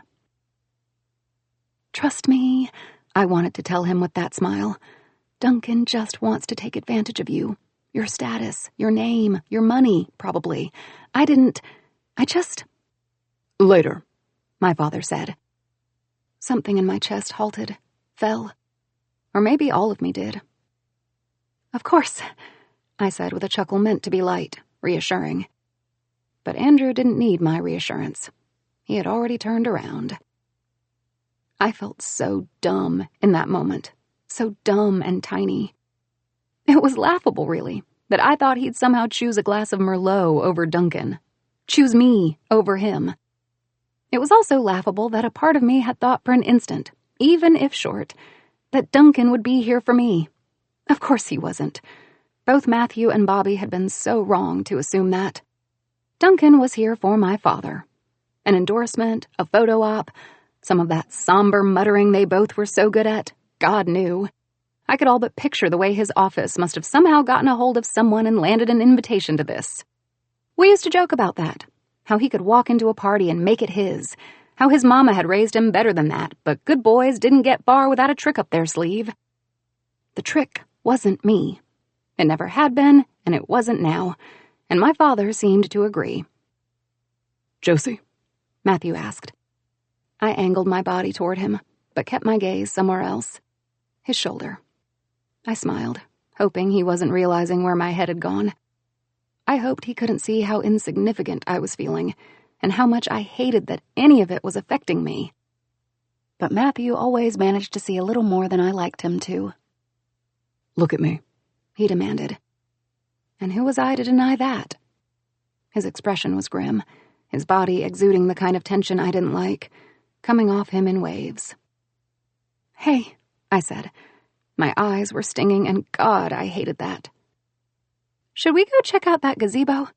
Trust me, I wanted to tell him with that smile. Duncan just wants to take advantage of you. Your status, your name, your money, probably. I just... Later, my father said. Something in my chest halted, fell. Or maybe all of me did. Of course, I said with a chuckle meant to be light, reassuring. But Andrew didn't need my reassurance. He had already turned around. I felt so dumb in that moment, so dumb and tiny. It was laughable, really, that I thought he'd somehow choose a glass of Merlot over Duncan, choose me over him. It was also laughable that a part of me had thought for an instant, even if short, that Duncan would be here for me. Of course he wasn't. Both Matthew and Bobby had been so wrong to assume that. Duncan was here for my father. An endorsement, a photo op, some of that somber muttering they both were so good at, God knew. I could all but picture the way his office must have somehow gotten a hold of someone and landed an invitation to this. We used to joke about that, how he could walk into a party and make it his, how his mama had raised him better than that, but good boys didn't get far without a trick up their sleeve. The trick wasn't me. It never had been, and it wasn't now, and my father seemed to agree. "Josie?" Matthew asked. I angled my body toward him, but kept my gaze somewhere else. His shoulder. I smiled, hoping he wasn't realizing where my head had gone. I hoped he couldn't see how insignificant I was feeling, and how much I hated that any of it was affecting me. But Matthew always managed to see a little more than I liked him to. "Look at me," he demanded. And who was I to deny that? His expression was grim, his body exuding the kind of tension I didn't like, coming off him in waves. "Hey," I said. My eyes were stinging, and God, I hated that. "Should we go check out that gazebo?"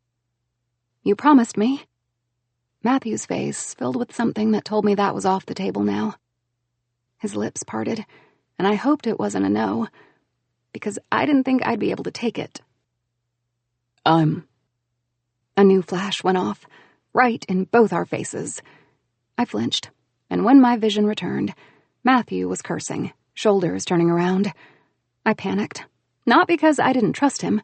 "You promised me." Matthew's face filled with something that told me that was off the table now. His lips parted, and I hoped it wasn't a no, because I didn't think I'd be able to take it. A new flash went off, right in both our faces. I flinched, and when my vision returned, Matthew was cursing, shoulders turning around. I panicked, not because I didn't trust him,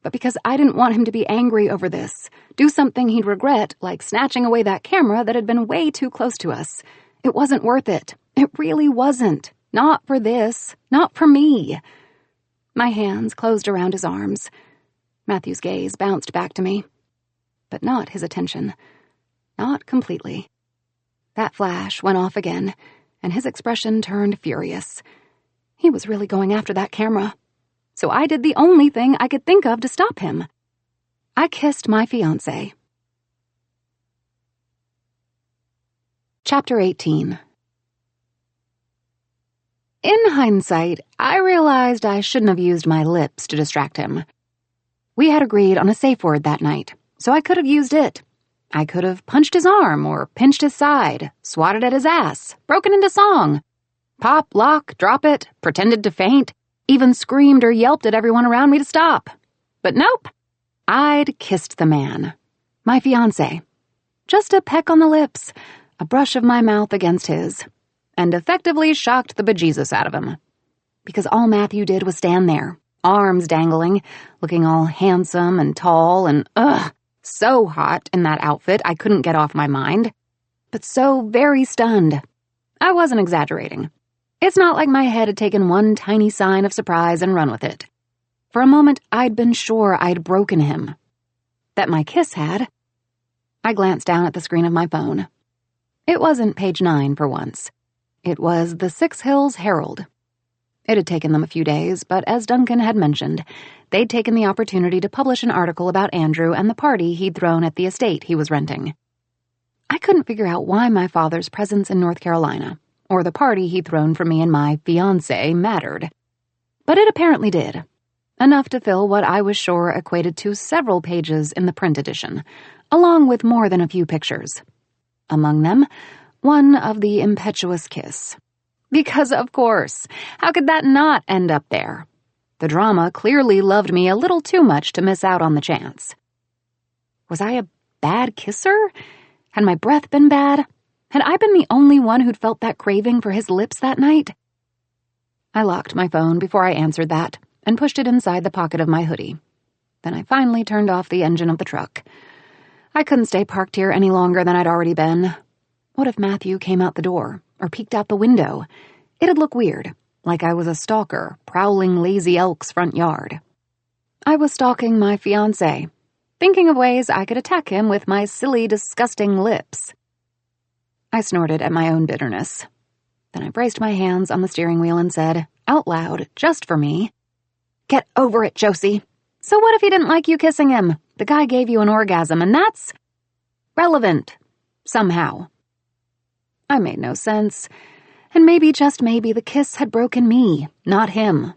but because I didn't want him to be angry over this, do something he'd regret, like snatching away that camera that had been way too close to us. It wasn't worth it. It really wasn't. Not for this. Not for me. My hands closed around his arms. Matthew's gaze bounced back to me. But not his attention. Not completely. That flash went off again, and his expression turned furious. He was really going after that camera. So I did the only thing I could think of to stop him. I kissed my fiancé. Chapter 18. In hindsight, I realized I shouldn't have used my lips to distract him. We had agreed on a safe word that night, so I could have used it. I could have punched his arm or pinched his side, swatted at his ass, broken into song. Pop, lock, drop it, pretended to faint, even screamed or yelped at everyone around me to stop. But nope. I'd kissed the man. My fiancé. Just a peck on the lips, a brush of my mouth against his, and effectively shocked the bejesus out of him. Because all Matthew did was stand there, arms dangling, looking all handsome and tall and, so hot in that outfit I couldn't get off my mind. But so very stunned. I wasn't exaggerating. It's not like my head had taken one tiny sign of surprise and run with it. For a moment, I'd been sure I'd broken him. That my kiss had. I glanced down at the screen of my phone. It wasn't page 9 for once. It was the Six Hills Herald. It had taken them a few days, but as Duncan had mentioned, they'd taken the opportunity to publish an article about Andrew and the party he'd thrown at the estate he was renting. I couldn't figure out why my father's presence in North Carolina, or the party he'd thrown for me and my fiancé, mattered. But it apparently did. Enough to fill what I was sure equated to several pages in the print edition, along with more than a few pictures. Among them, one of the impetuous kiss. Because, of course, how could that not end up there? The drama clearly loved me a little too much to miss out on the chance. Was I a bad kisser? Had my breath been bad? Had I been the only one who'd felt that craving for his lips that night? I locked my phone before I answered that and pushed it inside the pocket of my hoodie. Then I finally turned off the engine of the truck. I couldn't stay parked here any longer than I'd already been. What if Matthew came out the door or peeked out the window? It'd look weird, like I was a stalker prowling Lazy Elk's front yard. I was stalking my fiancé, thinking of ways I could attack him with my silly, disgusting lips. I snorted at my own bitterness. Then I braced my hands on the steering wheel and said, out loud, just for me, "Get over it, Josie. So what if he didn't like you kissing him? The guy gave you an orgasm, and that's relevant. Somehow." I made no sense, and maybe, just maybe, the kiss had broken me, not him.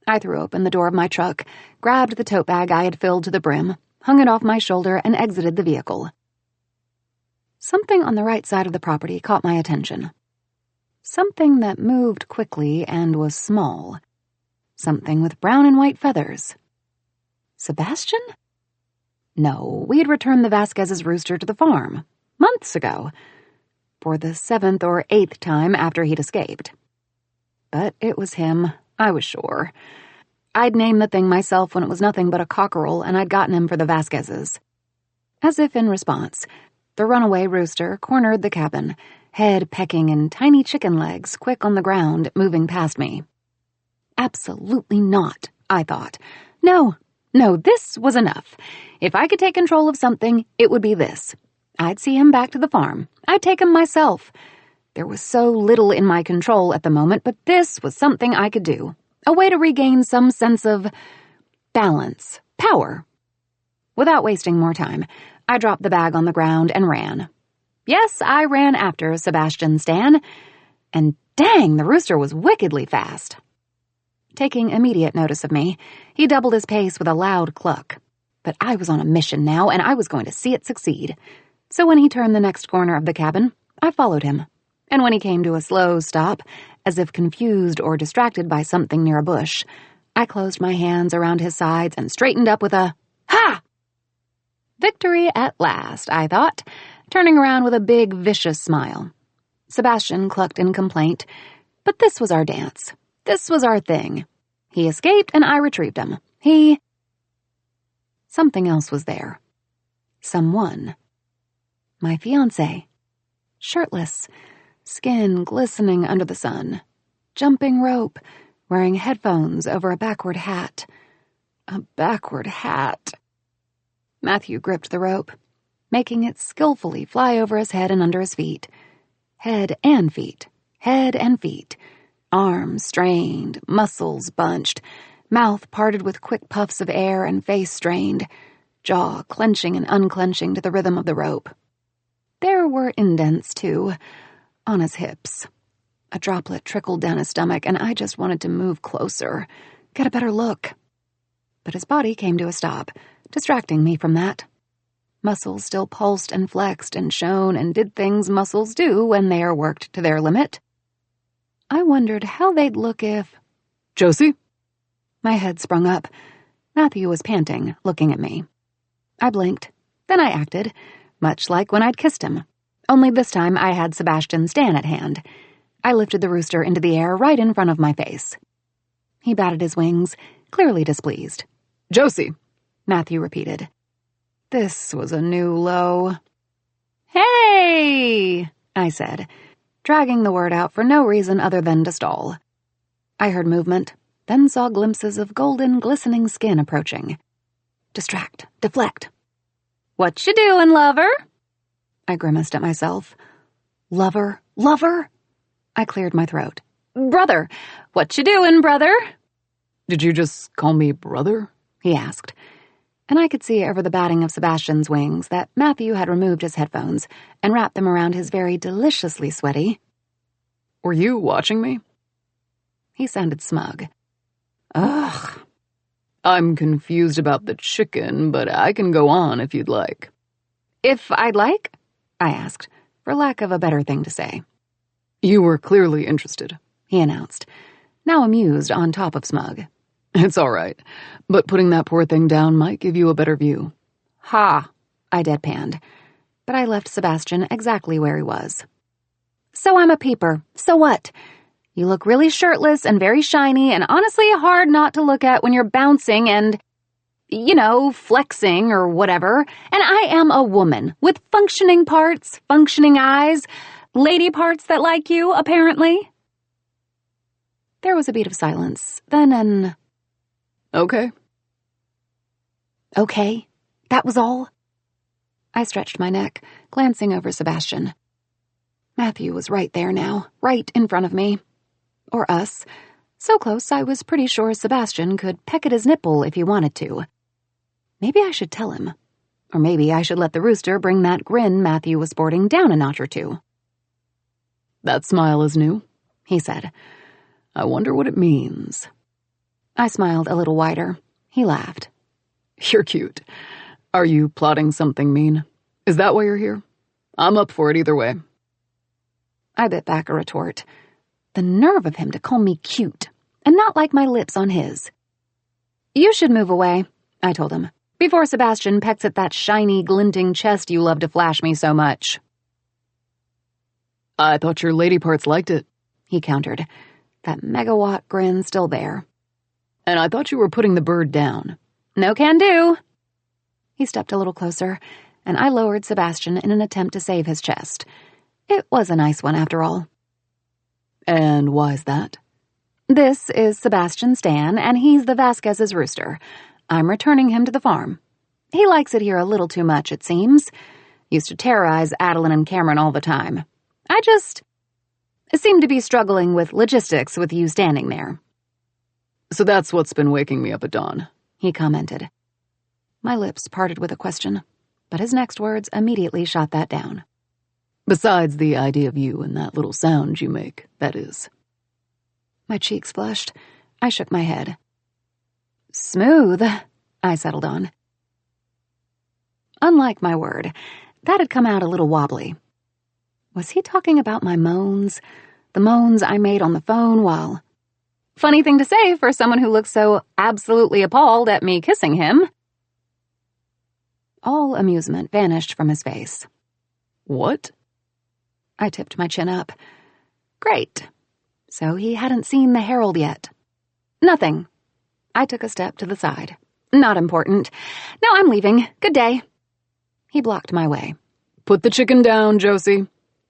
I threw open the door of my truck, grabbed the tote bag I had filled to the brim, hung it off my shoulder, and exited the vehicle. Something on the right side of the property caught my attention. Something that moved quickly and was small. Something with brown and white feathers. Sebastian? No, we had returned the Vasquez's rooster to the farm, months ago, for the 7th or 8th time after he'd escaped. But it was him, I was sure. I'd named the thing myself when it was nothing but a cockerel, and I'd gotten him for the Vasquez's. As if in response, the runaway rooster cornered the cabin, head pecking and tiny chicken legs quick on the ground, moving past me. Absolutely not, I thought. No, this was enough. If I could take control of something, it would be this. I'd see him back to the farm. I'd take him myself. There was so little in my control at the moment, but this was something I could do. A way to regain some sense of balance, power. Without wasting more time, I dropped the bag on the ground and ran. Yes, I ran after Sebastian Stan, and dang, the rooster was wickedly fast. Taking immediate notice of me, he doubled his pace with a loud cluck. But I was on a mission now, and I was going to see it succeed. So when he turned the next corner of the cabin, I followed him. And when he came to a slow stop, as if confused or distracted by something near a bush, I closed my hands around his sides and straightened up with a ha! Victory at last, I thought, turning around with a big, vicious smile. Sebastian clucked in complaint, but this was our dance. This was our thing. He escaped and I retrieved him. Something else was there. Someone. My fiance. Shirtless, skin glistening under the sun. Jumping rope, wearing headphones over a backward hat. A backward hat. Matthew gripped the rope, making it skillfully fly over his head and under his feet. Head and feet. Head and feet. Arms strained, muscles bunched, mouth parted with quick puffs of air and face strained, jaw clenching and unclenching to the rhythm of the rope. There were indents, too, on his hips. A droplet trickled down his stomach, and I just wanted to move closer, get a better look. But his body came to a stop, distracting me from that. Muscles still pulsed and flexed and shone and did things muscles do when they are worked to their limit. I wondered how they'd look if... Josie? My head sprung up. Matthew was panting, looking at me. I blinked. Then I acted, much like when I'd kissed him. Only this time I had Sebastian Stan at hand. I lifted the rooster into the air right in front of my face. He batted his wings, clearly displeased. Josie, Matthew repeated. This was a new low. Hey, I said, dragging the word out for no reason other than to stall. I heard movement, then saw glimpses of golden, glistening skin approaching. Distract, deflect. What you doing, lover? I grimaced at myself. Lover? I cleared my throat. Brother! What you doing, brother? Did you just call me brother? He asked. And I could see over the batting of Sebastian's wings that Matthew had removed his headphones and wrapped them around his very deliciously sweaty. Were you watching me? He sounded smug. Ugh. I'm confused about the chicken, but I can go on if you'd like. If I'd like? I asked, for lack of a better thing to say. You were clearly interested, he announced, now amused on top of smug. It's all right, but putting that poor thing down might give you a better view. Ha, I deadpanned, but I left Sebastian exactly where he was. So I'm a peeper. So what? You look really shirtless and very shiny and honestly hard not to look at when you're bouncing and, flexing or whatever. And I am a woman with functioning parts, functioning eyes, lady parts that like you, apparently. There was a beat of silence, then an... Okay. Okay? That was all? I stretched my neck, glancing over Sebastian. Matthew was right there now, right in front of me. Or us. So close I was pretty sure Sebastian could peck at his nipple if he wanted to. Maybe I should tell him. Or maybe I should let the rooster bring that grin Matthew was sporting down a notch or two. That smile is new, he said. I wonder what it means. I smiled a little wider. He laughed. You're cute. Are you plotting something mean? Is that why you're here? I'm up for it either way. I bit back a retort. The nerve of him to call me cute, and not like my lips on his. "You should move away," I told him, "before Sebastian pecks at that shiny, glinting chest you love to flash me so much." "I thought your lady parts liked it," he countered, that megawatt grin still there. "And I thought you were putting the bird down." "No can do." He stepped a little closer, and I lowered Sebastian in an attempt to save his chest. It was a nice one, after all. "And why's that?" "This is Sebastian Stan, and he's the Vasquez's rooster. I'm returning him to the farm. He likes it here a little too much, it seems. Used to terrorize Adeline and Cameron all the time. I just seem to be struggling with logistics with you standing there." "So that's what's been waking me up at dawn," he commented. My lips parted with a question, but his next words immediately shot that down. "Besides the idea of you and that little sound you make, that is." My cheeks flushed. I shook my head. "Smooth," I settled on. Unlike my word, that had come out a little wobbly. Was he talking about my moans? The moans I made on the phone while... Funny thing to say for someone who looks so absolutely appalled at me kissing him. All amusement vanished from his face. "What?" I tipped my chin up. Great. So he hadn't seen the Herald yet. "Nothing." I took a step to the side. "Not important. Now I'm leaving. Good day." He blocked my way. "Put the chicken down, Josie."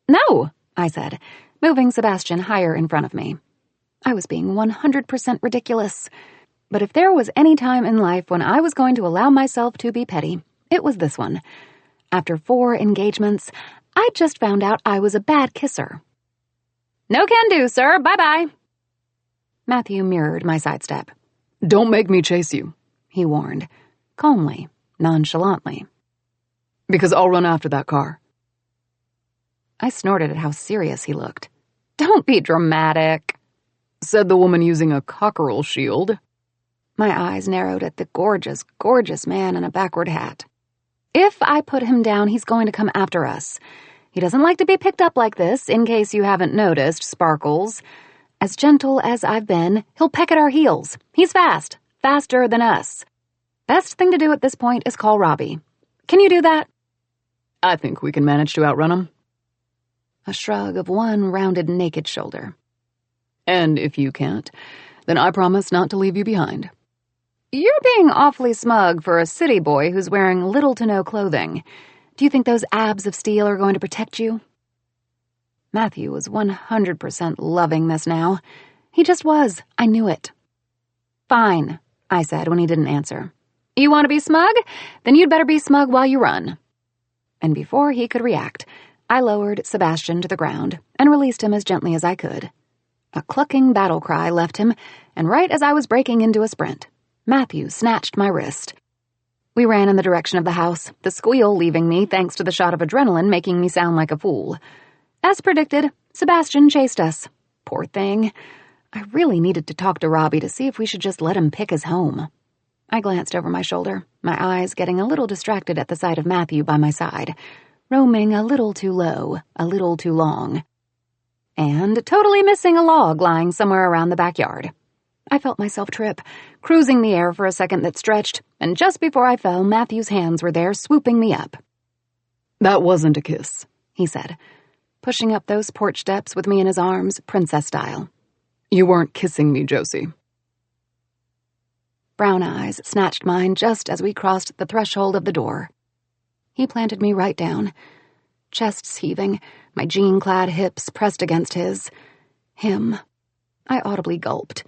"No," I said, moving Sebastian higher in front of me. I was being 100% ridiculous. But if there was any time in life when I was going to allow myself to be petty, it was this one. After 4 engagements, I just found out I was a bad kisser. "No can do, sir. Bye-bye." Matthew mirrored my sidestep. "Don't make me chase you," he warned, calmly, nonchalantly. "Because I'll run after that car." I snorted at how serious he looked. "Don't be dramatic," said the woman using a cockerel shield. My eyes narrowed at the gorgeous, gorgeous man in a backward hat. "If I put him down, he's going to come after us. He doesn't like to be picked up like this, in case you haven't noticed, Sparkles. As gentle as I've been, he'll peck at our heels. He's fast, faster than us. Best thing to do at this point is call Robbie. Can you do that?" "I think we can manage to outrun him." A shrug of one rounded naked shoulder. "And if you can't, then I promise not to leave you behind." "You're being awfully smug for a city boy who's wearing little to no clothing. Do you think those abs of steel are going to protect you?" Matthew was 100% loving this now. He just was. I knew it. "Fine," I said when he didn't answer. "You want to be smug? Then you'd better be smug while you run." And before he could react, I lowered Sebastian to the ground and released him as gently as I could. A clucking battle cry left him, and right as I was breaking into a sprint, Matthew snatched my wrist. We ran in the direction of the house, the squeal leaving me thanks to the shot of adrenaline making me sound like a fool. As predicted, Sebastian chased us. Poor thing. I really needed to talk to Robbie to see if we should just let him pick his home. I glanced over my shoulder, my eyes getting a little distracted at the sight of Matthew by my side, roaming a little too low, a little too long. And totally missing a log lying somewhere around the backyard. I felt myself trip, cruising the air for a second that stretched, and just before I fell, Matthew's hands were there swooping me up. "That wasn't a kiss," he said, pushing up those porch steps with me in his arms, princess style. "You weren't kissing me, Josie." Brown eyes snatched mine just as we crossed the threshold of the door. He planted me right down, chests heaving, my jean-clad hips pressed against his. Him. I audibly gulped.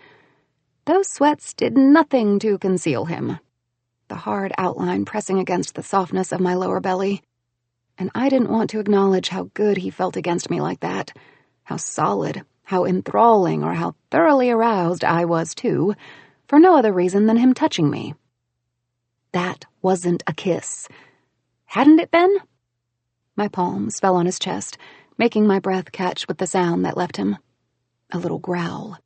Those sweats did nothing to conceal him. The hard outline pressing against the softness of my lower belly. And I didn't want to acknowledge how good he felt against me like that, how solid, how enthralling, or how thoroughly aroused I was, too, for no other reason than him touching me. That wasn't a kiss. Hadn't it been? My palms fell on his chest, making my breath catch with the sound that left him. A little growl.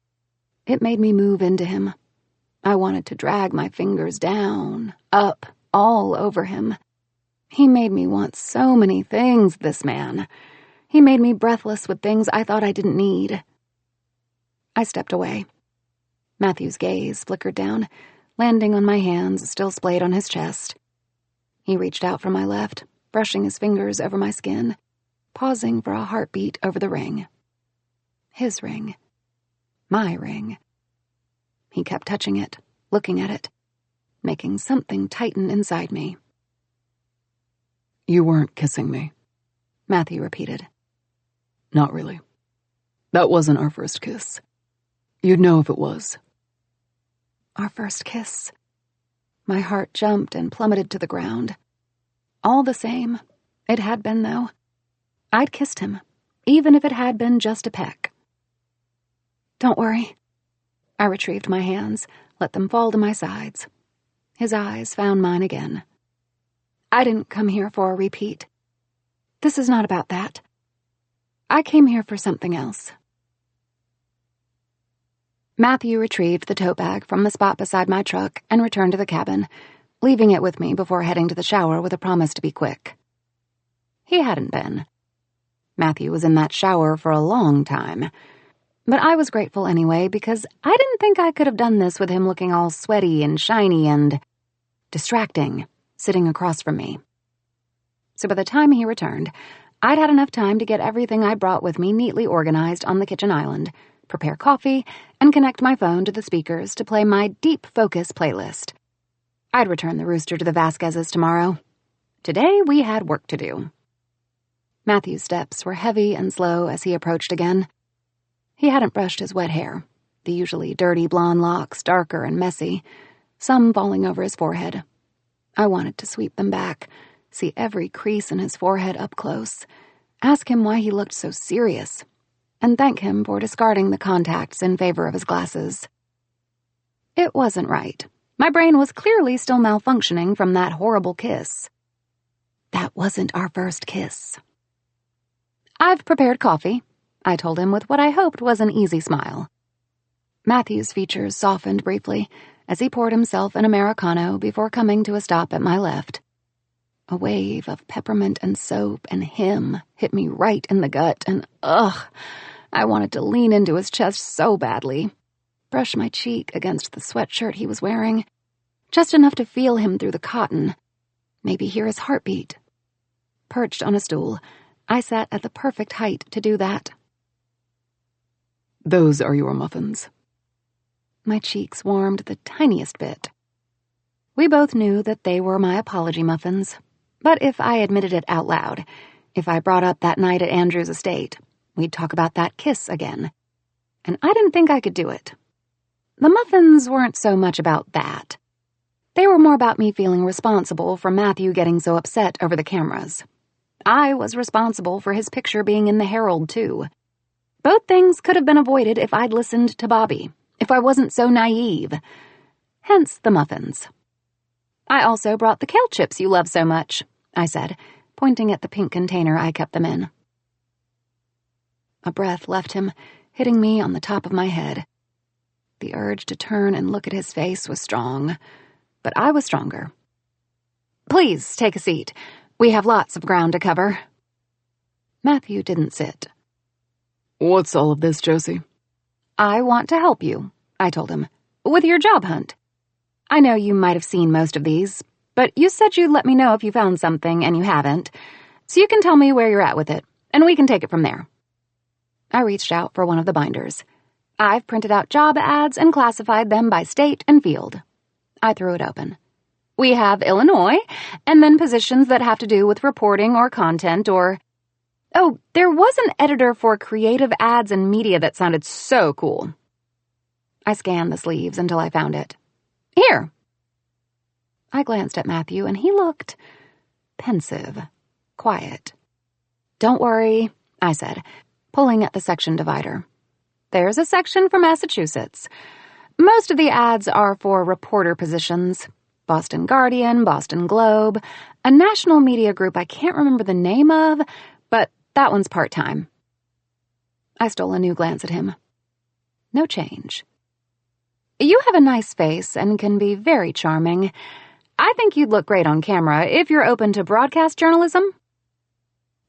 It made me move into him. I wanted to drag my fingers down, up, all over him. He made me want so many things, this man. He made me breathless with things I thought I didn't need. I stepped away. Matthew's gaze flickered down, landing on my hands still splayed on his chest. He reached out from my left, brushing his fingers over my skin, pausing for a heartbeat over the ring. His ring. My ring. He kept touching it, looking at it, making something tighten inside me. You weren't kissing me, Matthew repeated. Not really. That wasn't our first kiss. You'd know if it was. Our first kiss. My heart jumped and plummeted to the ground. All the same, it had been, though. I'd kissed him, even if it had been just a peck. Don't worry. I retrieved my hands, let them fall to my sides. His eyes found mine again. I didn't come here for a repeat. This is not about that. I came here for something else. Matthew retrieved the tote bag from the spot beside my truck and returned to the cabin, leaving it with me before heading to the shower with a promise to be quick. He hadn't been. Matthew was in that shower for a long time. But I was grateful anyway because I didn't think I could have done this with him looking all sweaty and shiny and distracting, sitting across from me. So by the time he returned, I'd had enough time to get everything I brought with me neatly organized on the kitchen island, prepare coffee, and connect my phone to the speakers to play my Deep Focus playlist. I'd return the rooster to the Vasquezes tomorrow. Today we had work to do. Matthew's steps were heavy and slow as he approached again. He hadn't brushed his wet hair, the usually dirty blonde locks darker and messy, some falling over his forehead. I wanted to sweep them back, see every crease in his forehead up close, ask him why he looked so serious, and thank him for discarding the contacts in favor of his glasses. It wasn't right. My brain was clearly still malfunctioning from that horrible kiss. That wasn't our first kiss. I've prepared coffee, I told him with what I hoped was an easy smile. Matthew's features softened briefly as he poured himself an Americano before coming to a stop at my left. A wave of peppermint and soap and him hit me right in the gut, and I wanted to lean into his chest so badly, brush my cheek against the sweatshirt he was wearing, just enough to feel him through the cotton, maybe hear his heartbeat. Perched on a stool, I sat at the perfect height to do that. Those are your muffins. My cheeks warmed the tiniest bit. We both knew that they were my apology muffins, but if I admitted it out loud, if I brought up that night at Andrew's estate, we'd talk about that kiss again. And I didn't think I could do it. The muffins weren't so much about that. They were more about me feeling responsible for Matthew getting so upset over the cameras. I was responsible for his picture being in the Herald, too. Both things could have been avoided if I'd listened to Bobby, if I wasn't so naive. Hence the muffins. I also brought the kale chips you love so much, I said, pointing at the pink container I kept them in. A breath left him, hitting me on the top of my head. The urge to turn and look at his face was strong, but I was stronger. Please take a seat. We have lots of ground to cover. Matthew didn't sit. What's all of this, Josie? I want to help you, I told him, with your job hunt. I know you might have seen most of these, but you said you'd let me know if you found something and you haven't, so you can tell me where you're at with it, and we can take it from there. I reached out for one of the binders. I've printed out job ads and classified them by state and field. I threw it open. We have Illinois, and then positions that have to do with reporting or content or... Oh, there was an editor for creative ads and media that sounded so cool. I scanned the sleeves until I found it. Here. I glanced at Matthew, and he looked pensive, quiet. Don't worry, I said, pulling at the section divider. There's a section for Massachusetts. Most of the ads are for reporter positions. Boston Guardian, Boston Globe, a national media group I can't remember the name of, but that one's part-time. I stole a new glance at him. No change. You have a nice face and can be very charming. I think you'd look great on camera if you're open to broadcast journalism.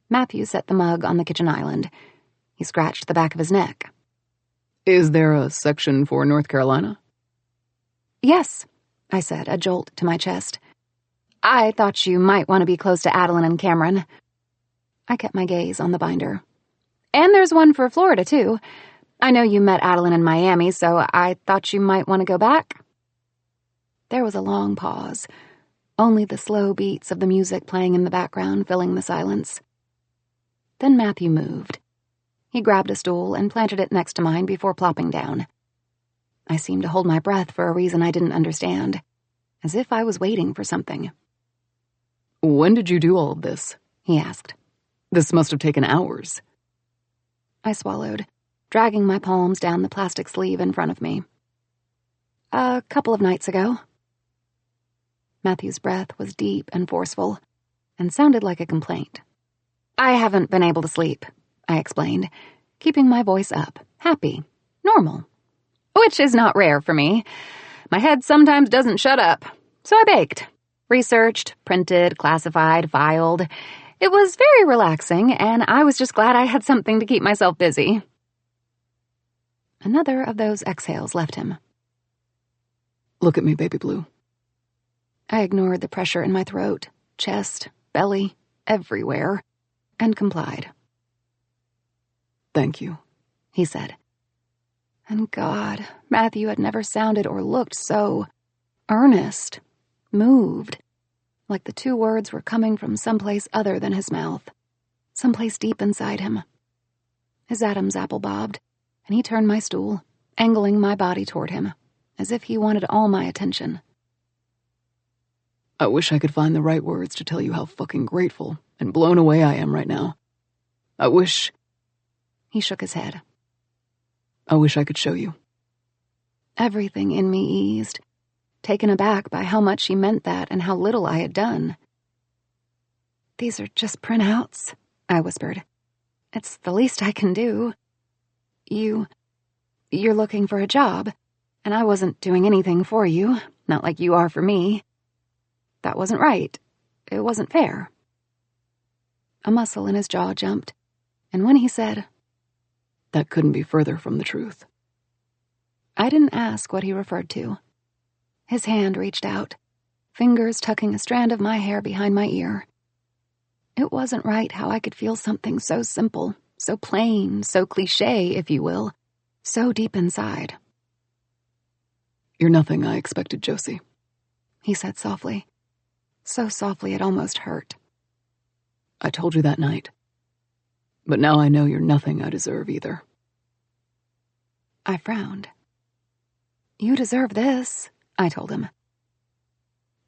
Matthew set the mug on the kitchen island. He scratched the back of his neck. Is there a section for North Carolina? Yes, I said, a jolt to my chest. I thought you might want to be close to Adeline and Cameron. I kept my gaze on the binder. And there's one for Florida, too. I know you met Adeline in Miami, so I thought you might want to go back. There was a long pause, only the slow beats of the music playing in the background filling the silence. Then Matthew moved. He grabbed a stool and planted it next to mine before plopping down. I seemed to hold my breath for a reason I didn't understand, as if I was waiting for something. When did you do all of this? He asked. This must have taken hours. I swallowed, dragging my palms down the plastic sleeve in front of me. A couple of nights ago. Matthew's breath was deep and forceful, and sounded like a complaint. I haven't been able to sleep, I explained, keeping my voice up, happy, normal. Which is not rare for me. My head sometimes doesn't shut up. So I baked. Researched, printed, classified, filed. It was very relaxing, and I was just glad I had something to keep myself busy. Another of those exhales left him. Look at me, baby blue. I ignored the pressure in my throat, chest, belly, everywhere, and complied. Thank you, he said. And God, Matthew had never sounded or looked so earnest, moved, like the two words were coming from someplace other than his mouth, someplace deep inside him. His Adam's apple bobbed, and he turned my stool, angling my body toward him, as if he wanted all my attention. I wish I could find the right words to tell you how fucking grateful and blown away I am right now. I wish... He shook his head. I wish I could show you. Everything in me eased, taken aback by how much he meant that and how little I had done. These are just printouts, I whispered. It's the least I can do. You're looking for a job, and I wasn't doing anything for you, not like you are for me. That wasn't right. It wasn't fair. A muscle in his jaw jumped, and when he said, that couldn't be further from the truth. I didn't ask what he referred to. His hand reached out, fingers tucking a strand of my hair behind my ear. It wasn't right how I could feel something so simple, so plain, so cliché, if you will, so deep inside. You're nothing I expected, Josie, he said softly. So softly it almost hurt. I told you that night. But now I know you're nothing I deserve either. I frowned. You deserve this, I told him.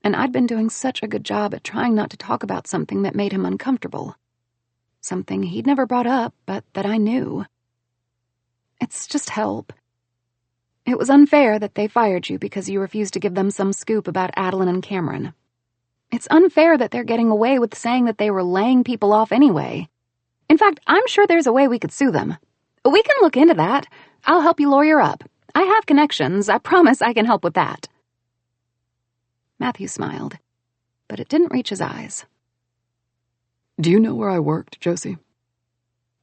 And I'd been doing such a good job at trying not to talk about something that made him uncomfortable. Something he'd never brought up, but that I knew. It's just help. It was unfair that they fired you because you refused to give them some scoop about Adeline and Cameron. It's unfair that they're getting away with saying that they were laying people off anyway. In fact, I'm sure there's a way we could sue them. We can look into that. I'll help you lawyer up. I have connections. I promise I can help with that. Matthew smiled, but it didn't reach his eyes. Do you know where I worked, Josie?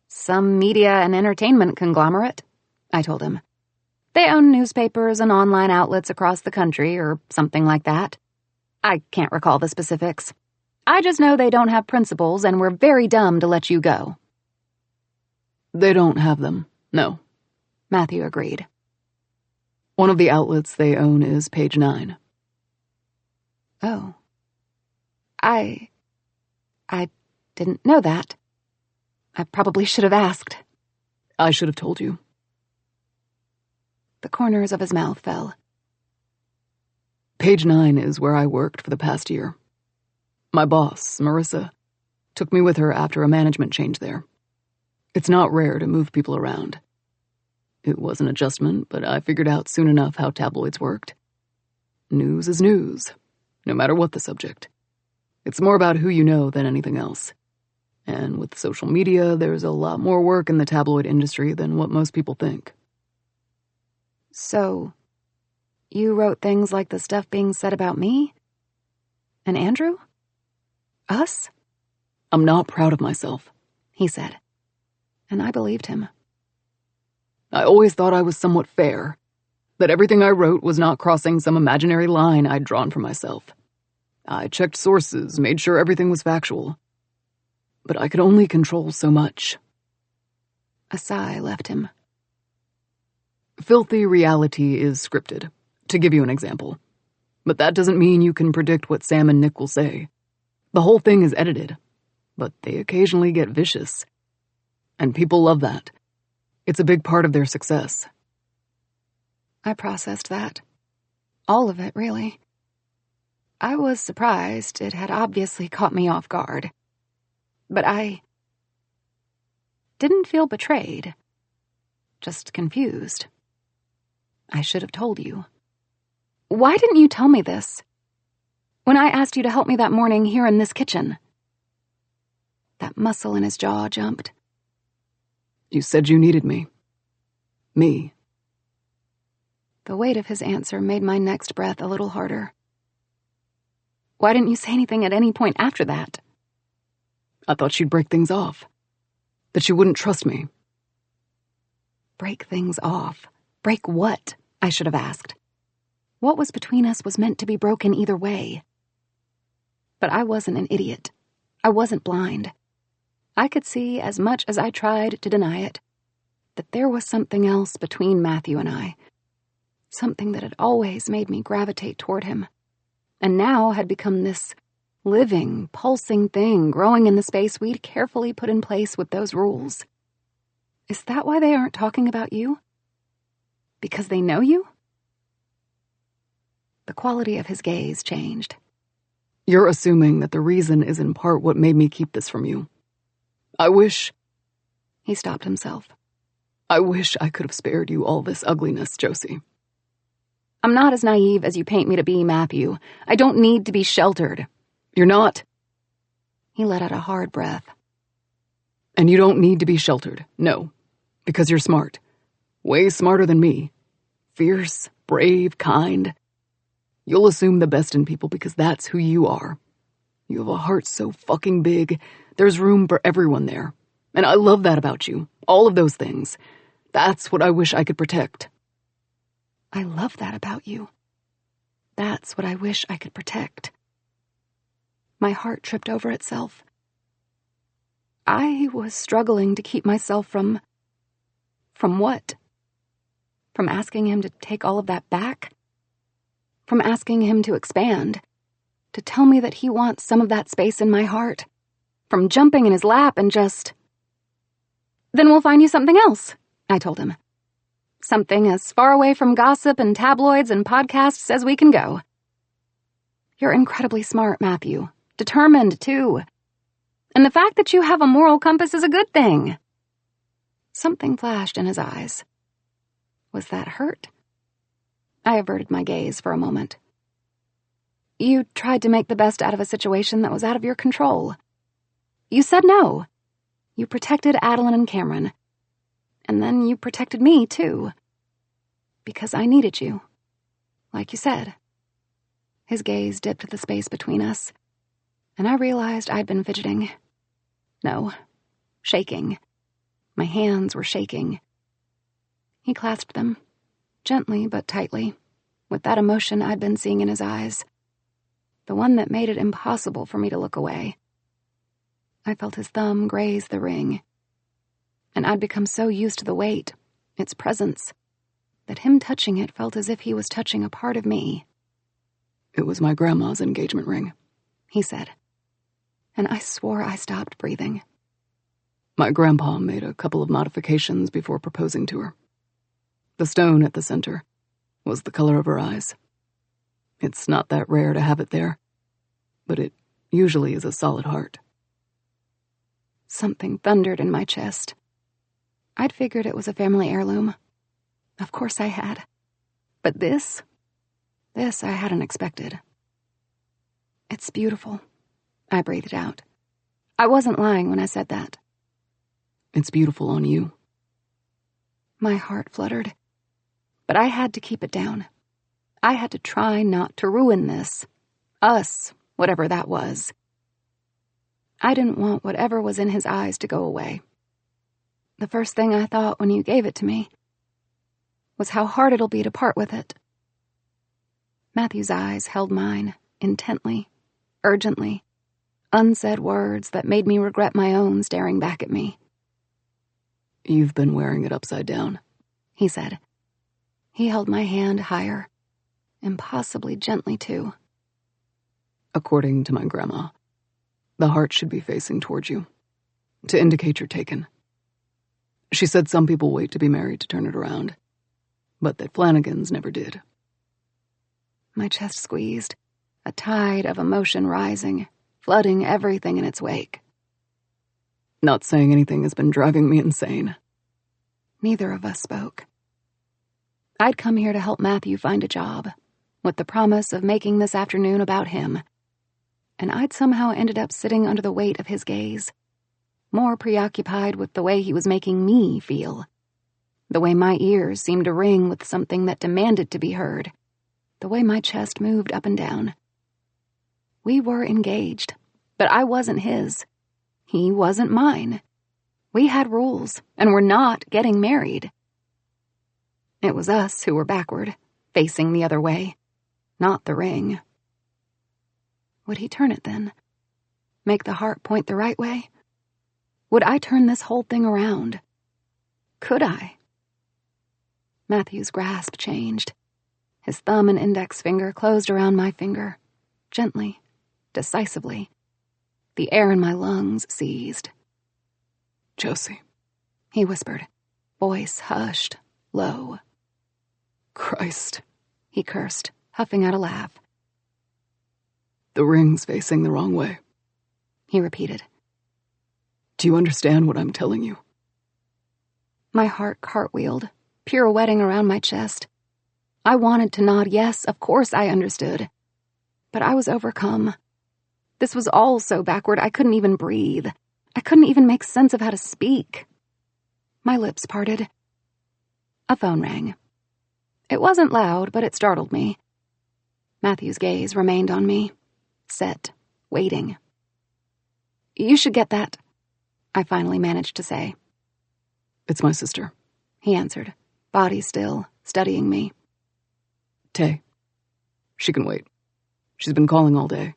Some media and entertainment conglomerate, I told him. They own newspapers and online outlets across the country or something like that. I can't recall the specifics. I just know they don't have principles and were very dumb to let you go. They don't have them, no. Matthew agreed. One of the outlets they own is Page 9. Oh. I didn't know that. I probably should have asked. I should have told you. The corners of his mouth fell. Page 9 is where I worked for the past year. My boss, Marissa, took me with her after a management change there. It's not rare to move people around. It was an adjustment, but I figured out soon enough how tabloids worked. News is news, no matter what the subject. It's more about who you know than anything else. And with social media, there's a lot more work in the tabloid industry than what most people think. So, you wrote things like the stuff being said about me? And Andrew? Us? I'm not proud of myself, he said. And I believed him. I always thought I was somewhat fair, that everything I wrote was not crossing some imaginary line I'd drawn for myself. I checked sources, made sure everything was factual. But I could only control so much. A sigh left him. Filthy reality is scripted, to give you an example. But that doesn't mean you can predict what Sam and Nick will say. The whole thing is edited, but they occasionally get vicious. And people love that. It's a big part of their success. I processed that. All of it, really. I was surprised. It had obviously caught me off guard. But I didn't feel betrayed. Just confused. I should have told you. Why didn't you tell me this? When I asked you to help me that morning here in this kitchen. That muscle in his jaw jumped. You said you needed me. Me. The weight of his answer made my next breath a little harder. Why didn't you say anything at any point after that? I thought she'd break things off. That she wouldn't trust me. Break things off? Break what? I should have asked. What was between us was meant to be broken either way. But I wasn't an idiot. I wasn't blind. I could see, as much as I tried to deny it, that there was something else between Matthew and I. Something that had always made me gravitate toward him, and now had become this living, pulsing thing growing in the space we'd carefully put in place with those rules. Is that why they aren't talking about you? Because they know you? The quality of his gaze changed. You're assuming that the reason is in part what made me keep this from you. I wish... He stopped himself. I wish I could have spared you all this ugliness, Josie. I'm not as naive as you paint me to be, Matthew. I don't need to be sheltered. You're not. He let out a hard breath. And you don't need to be sheltered, no. Because you're smart. Way smarter than me. Fierce, brave, kind. You'll assume the best in people because that's who you are. You have a heart so fucking big, there's room for everyone there. And I love that about you. All of those things. That's what I wish I could protect. I love that about you. That's what I wish I could protect. My heart tripped over itself. I was struggling to keep myself from what? From asking him to take all of that back? From asking him to expand? To tell me that he wants some of that space in my heart? From jumping in his lap and just... Then we'll find you something else, I told him. Something as far away from gossip and tabloids and podcasts as we can go. You're incredibly smart, Matthew. Determined, too. And the fact that you have a moral compass is a good thing. Something flashed in his eyes. Was that hurt? I averted my gaze for a moment. You tried to make the best out of a situation that was out of your control. You said no. You protected Adeline and Cameron. And then you protected me, too. Because I needed you. Like you said. His gaze dipped to the space between us, and I realized I'd been fidgeting. No, shaking. My hands were shaking. He clasped them, gently but tightly, with that emotion I'd been seeing in his eyes. The one that made it impossible for me to look away. I felt his thumb graze the ring. And I'd become so used to the weight, its presence, that him touching it felt as if he was touching a part of me. It was my grandma's engagement ring, he said. And I swore I stopped breathing. My grandpa made a couple of modifications before proposing to her. The stone at the center was the color of her eyes. It's not that rare to have it there, but it usually is a solid heart. Something thundered in my chest. I'd figured it was a family heirloom. Of course I had. But this I hadn't expected. It's beautiful, I breathed out. I wasn't lying when I said that. It's beautiful on you. My heart fluttered. But I had to keep it down. I had to try not to ruin this. Us, whatever that was. I didn't want whatever was in his eyes to go away. The first thing I thought when you gave it to me was how hard it'll be to part with it. Matthew's eyes held mine, intently, urgently, unsaid words that made me regret my own staring back at me. "You've been wearing it upside down," he said. He held my hand higher, impossibly gently too. "According to my grandma, the heart should be facing towards you, to indicate you're taken. She said some people wait to be married to turn it around, but that Flanagan's never did." My chest squeezed, a tide of emotion rising, flooding everything in its wake. Not saying anything has been driving me insane. Neither of us spoke. I'd come here to help Matthew find a job, with the promise of making this afternoon about him, and I'd somehow ended up sitting under the weight of his gaze, more preoccupied with the way he was making me feel, the way my ears seemed to ring with something that demanded to be heard, the way my chest moved up and down. We were engaged, but I wasn't his. He wasn't mine. We had rules, and were not getting married. It was us who were backward, facing the other way, not the ring. Would he turn it then? Make the heart point the right way? Would I turn this whole thing around? Could I? Matthew's grasp changed. His thumb and index finger closed around my finger, gently, decisively. The air in my lungs seized. "Josie," he whispered, voice hushed, low. "Christ," he cursed, huffing out a laugh. "The ring's facing the wrong way," he repeated. "Do you understand what I'm telling you?" My heart cartwheeled, pirouetting around my chest. I wanted to nod yes, of course I understood. But I was overcome. This was all so backward I couldn't even breathe. I couldn't even make sense of how to speak. My lips parted. A phone rang. It wasn't loud, but it startled me. Matthew's gaze remained on me, set, waiting. "You should get that," I finally managed to say. "It's my sister," he answered, body still, studying me. "Tay. She can wait. She's been calling all day."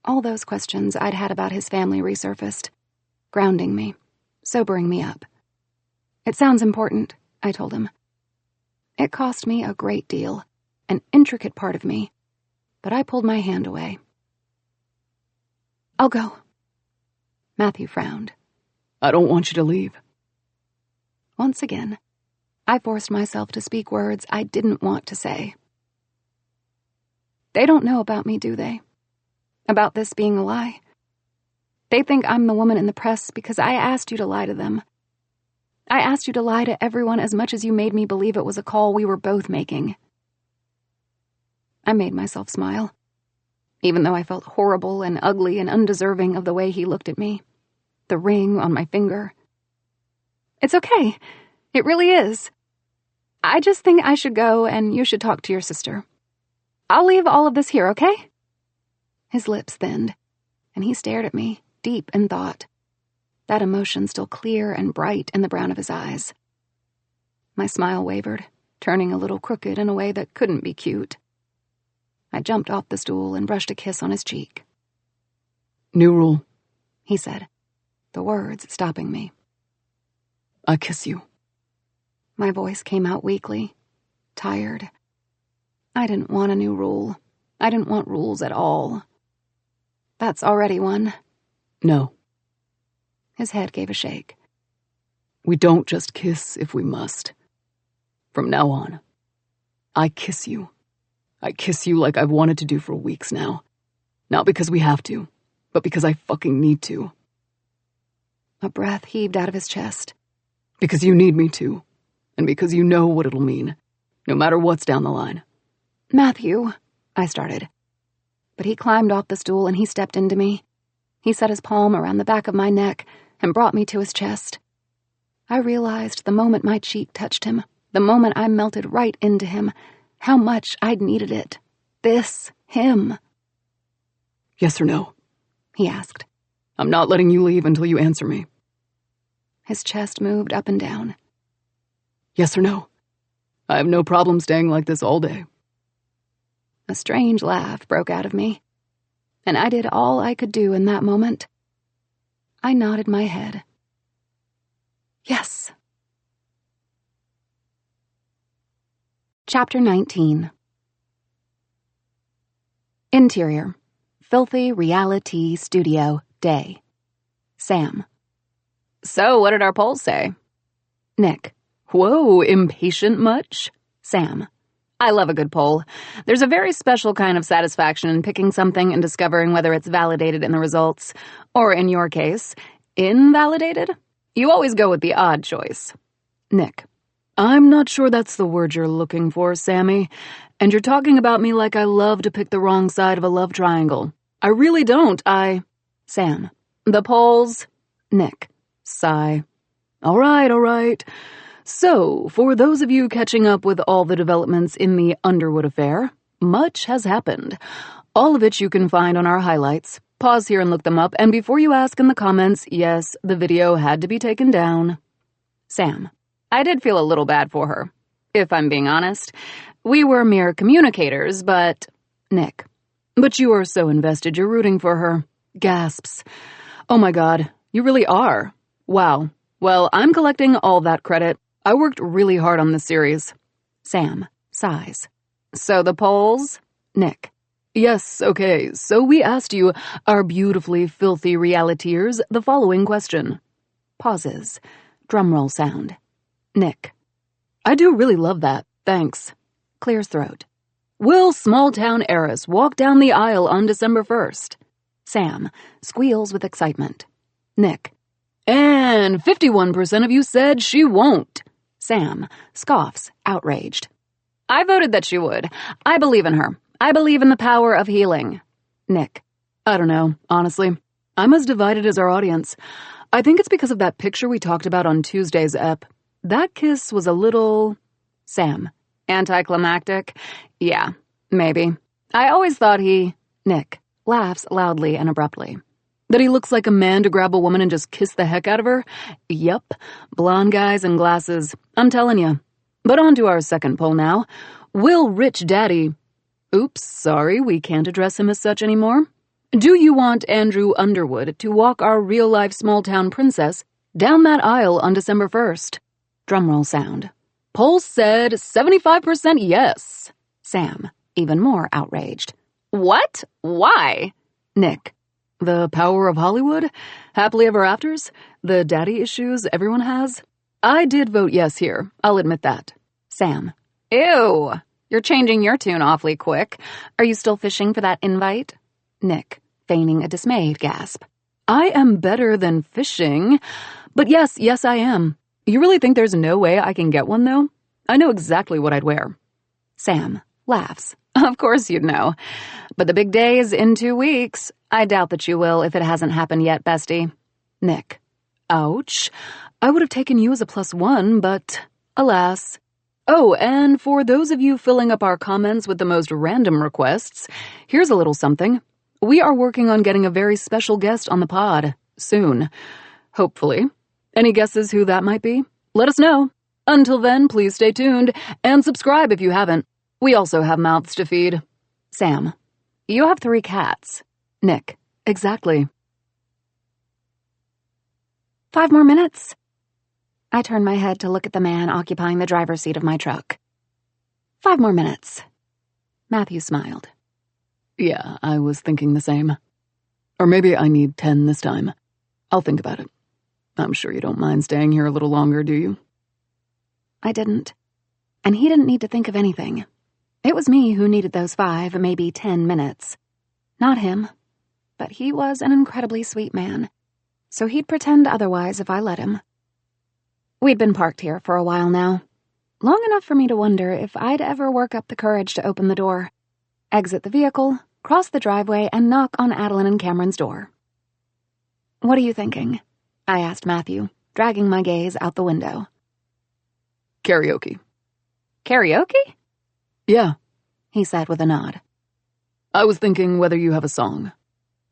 All those questions I'd had about his family resurfaced, grounding me, sobering me up. "It sounds important," I told him. It cost me a great deal, an intricate part of me, but I pulled my hand away. "I'll go." Matthew frowned. "I don't want you to leave." Once again, I forced myself to speak words I didn't want to say. "They don't know about me, do they? About this being a lie? They think I'm the woman in the press because I asked you to lie to them. I asked you to lie to everyone as much as you made me believe it was a call we were both making." I made myself smile, even though I felt horrible and ugly and undeserving of the way he looked at me. The ring on my finger. "It's okay. It really is. I just think I should go and you should talk to your sister. I'll leave all of this here, okay?" His lips thinned, and he stared at me, deep in thought, that emotion still clear and bright in the brown of his eyes. My smile wavered, turning a little crooked in a way that couldn't be cute. I jumped off the stool and brushed a kiss on his cheek. "New rule," he said, the words stopping me. "I kiss you." My voice came out weakly, tired. I didn't want a new rule. I didn't want rules at all. That's already one. "No." His head gave a shake. "We don't just kiss if we must. From now on, I kiss you. I kiss you like I've wanted to do for weeks now. Not because we have to, but because I fucking need to." A breath heaved out of his chest. "Because you need me to, and because you know what it'll mean, no matter what's down the line." "Matthew," I started. But he climbed off the stool and he stepped into me. He set his palm around the back of my neck and brought me to his chest. I realized the moment my cheek touched him, the moment I melted right into him, how much I'd needed it. This, him. "Yes or no?" he asked. "I'm not letting you leave until you answer me." His chest moved up and down. Yes or no? I have no problem staying like this all day. A strange laugh broke out of me, and I did all I could do in that moment. I nodded my head. Yes. Chapter 19. Interior. Filthy reality studio day. Sam. So, what did our polls say? Nick. Whoa, impatient much? Sam. I love a good poll. There's a very special kind of satisfaction in picking something and discovering whether it's validated in the results, or in your case, invalidated. You always go with the odd choice. Nick. I'm not sure that's the word you're looking for, Sammy. And you're talking about me like I love to pick the wrong side of a love triangle. I really don't, Sam. The polls? Nick. Sigh. All right. So, for those of you catching up with all the developments in the Underwood affair, much has happened. All of it you can find on our highlights. Pause here and look them up, and before you ask in the comments, yes, the video had to be taken down. Sam. I did feel a little bad for her, if I'm being honest. We were mere communicators, but... Nick. But you are so invested you're rooting for her. Gasps. Oh my God, you really are. Wow. Well, I'm collecting all that credit. I worked really hard on this series. Sam. Sighs. So the polls? Nick. Yes, okay, so we asked you, our beautifully filthy realiteers, the following question. Pauses. Drumroll sound. Nick. I do really love that, thanks. Clears throat. Will small-town heiress walk down the aisle on December 1st? Sam. Squeals with excitement. Nick. And 51% of you said she won't. Sam. Scoffs, outraged. I voted that she would. I believe in her. I believe in the power of healing. Nick. I don't know, honestly. I'm as divided as our audience. I think it's because of that picture we talked about on Tuesday's ep. That kiss was a little... Sam. Anticlimactic? Yeah, maybe. I always thought he... Nick. Laughs loudly and abruptly. That he looks like a man to grab a woman and just kiss the heck out of her? Yup. Blonde guys and glasses. I'm telling you. But on to our second poll now. Will Rich Daddy... Oops, sorry, we can't address him as such anymore. Do you want Andrew Underwood to walk our real-life small-town princess down that aisle on December 1st? Drumroll sound. Poll said 75% yes. Sam, even more outraged. What? Why? Nick. The power of Hollywood? Happily ever afters? The daddy issues everyone has? I did vote yes here, I'll admit that. Sam. Ew. You're changing your tune awfully quick. Are you still fishing for that invite? Nick, feigning a dismayed gasp. I am better than fishing. But yes, I am. You really think there's no way I can get one, though? I know exactly what I'd wear. Sam laughs. Of course you'd know. But the big day is in 2 weeks. I doubt that you will if it hasn't happened yet, bestie. Nick. Ouch. I would have taken you as a +1, but alas. Oh, and for those of you filling up our comments with the most random requests, here's a little something. We are working on getting a very special guest on the pod. Soon. Hopefully. Any guesses who that might be? Let us know. Until then, please stay tuned, and subscribe if you haven't. We also have mouths to feed. Sam. You have 3 cats. Nick. Exactly. 5 more minutes? I turned my head to look at the man occupying the driver's seat of my truck. 5 more minutes. Matthew smiled. Yeah, I was thinking the same. Or maybe I need 10 this time. I'll think about it. I'm sure you don't mind staying here a little longer, do you? I didn't. And he didn't need to think of anything. It was me who needed those 5, maybe 10 minutes. Not him. But he was an incredibly sweet man. So he'd pretend otherwise if I let him. We'd been parked here for a while now. Long enough for me to wonder if I'd ever work up the courage to open the door, exit the vehicle, cross the driveway, and knock on Adeline and Cameron's door. What are you thinking? I asked Matthew, dragging my gaze out the window. Karaoke. Karaoke? Yeah, he said with a nod. I was thinking whether you have a song.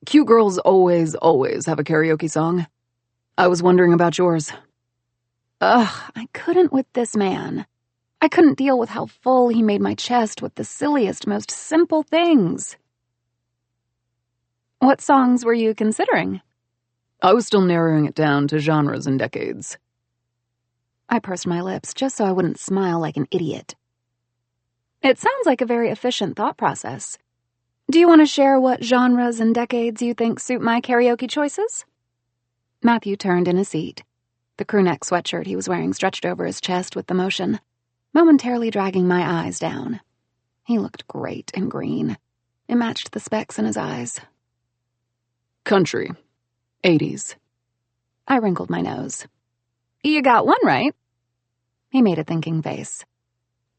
Cute girls always have a karaoke song. I was wondering about yours. Ugh, I couldn't with this man. I couldn't deal with how full he made my chest with the silliest, most simple things. What songs were you considering? I was still narrowing it down to genres and decades. I pursed my lips just so I wouldn't smile like an idiot. It sounds like a very efficient thought process. Do you want to share what genres and decades you think suit my karaoke choices? Matthew turned in his seat, the crewneck sweatshirt he was wearing stretched over his chest with the motion, momentarily dragging my eyes down. He looked great in green. It matched the specks in his eyes. Country. 80s. I wrinkled my nose. You got one right. He made a thinking face.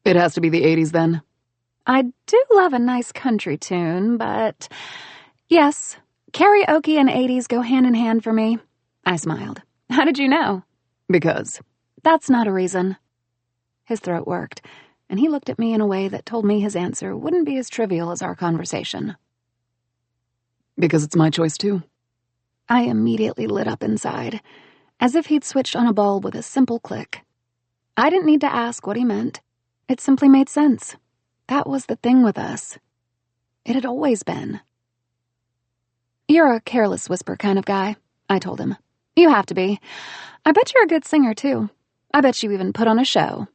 It has to be the 80s then? I do love a nice country tune, but yes, karaoke and 80s go hand in hand for me. I smiled. How did you know? Because. That's not a reason. His throat worked, and he looked at me in a way that told me his answer wouldn't be as trivial as our conversation. Because it's my choice too. I immediately lit up inside, as if he'd switched on a bulb with a simple click. I didn't need to ask what he meant. It simply made sense. That was the thing with us. It had always been. You're a careless whisper kind of guy, I told him. You have to be. I bet you're a good singer, too. I bet you even put on a show.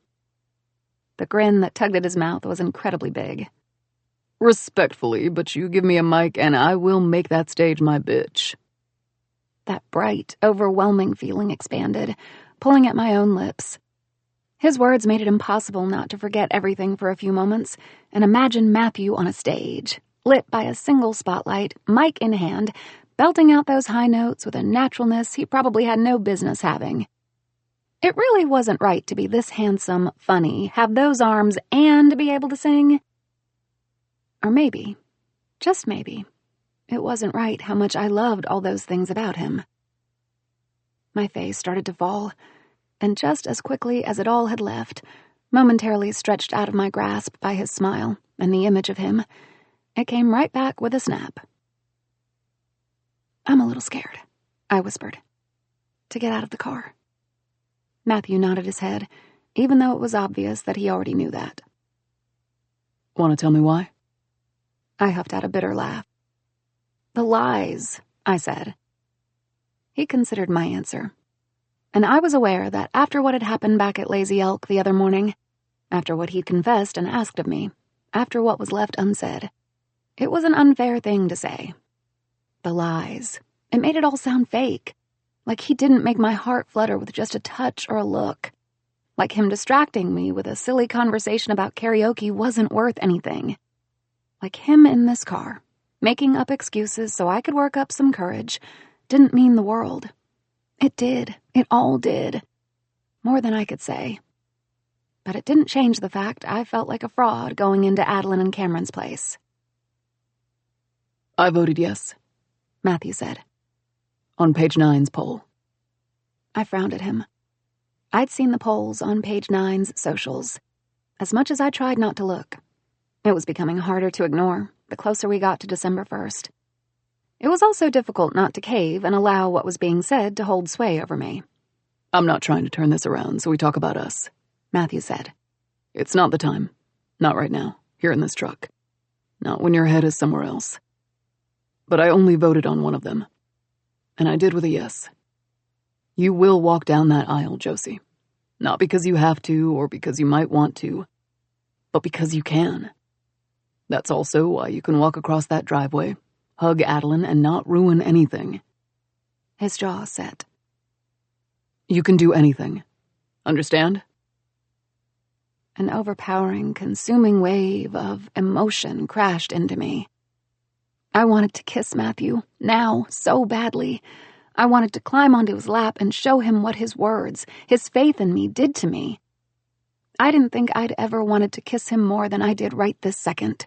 The grin that tugged at his mouth was incredibly big. Respectfully, but you give me a mic and I will make that stage my bitch. That bright, overwhelming feeling expanded, pulling at my own lips. His words made it impossible not to forget everything for a few moments and imagine Matthew on a stage, lit by a single spotlight, mic in hand, belting out those high notes with a naturalness he probably had no business having. It really wasn't right to be this handsome, funny, have those arms, and be able to sing. Or maybe, just maybe, it wasn't right how much I loved all those things about him. My face started to fall, and just as quickly as it all had left, momentarily stretched out of my grasp by his smile and the image of him, it came right back with a snap. I'm a little scared, I whispered, to get out of the car. Matthew nodded his head, even though it was obvious that he already knew that. Want to tell me why? I huffed out a bitter laugh. The lies, I said. He considered my answer. And I was aware that after what had happened back at Lazy Elk the other morning, after what he'd confessed and asked of me, after what was left unsaid, it was an unfair thing to say. The lies. It made it all sound fake. Like he didn't make my heart flutter with just a touch or a look. Like him distracting me with a silly conversation about karaoke wasn't worth anything. Like him in this car, making up excuses so I could work up some courage, didn't mean the world. It did. It all did. More than I could say. But it didn't change the fact I felt like a fraud going into Adeline and Cameron's place. I voted yes, Matthew said. On page 9's poll. I frowned at him. I'd seen the polls on page 9's socials. As much as I tried not to look, it was becoming harder to ignore the closer we got to December 1st. It was also difficult not to cave and allow what was being said to hold sway over me. I'm not trying to turn this around, so we talk about us, Matthew said. It's not the time. Not right now, here in this truck. Not when your head is somewhere else. But I only voted on one of them. And I did with a yes. You will walk down that aisle, Josie. Not because you have to or because you might want to, but because you can. That's also why you can walk across that driveway, hug Adeline, and not ruin anything. His jaw set. You can do anything. Understand? An overpowering, consuming wave of emotion crashed into me. I wanted to kiss Matthew, now, so badly. I wanted to climb onto his lap and show him what his words, his faith in me, did to me. I didn't think I'd ever wanted to kiss him more than I did right this second.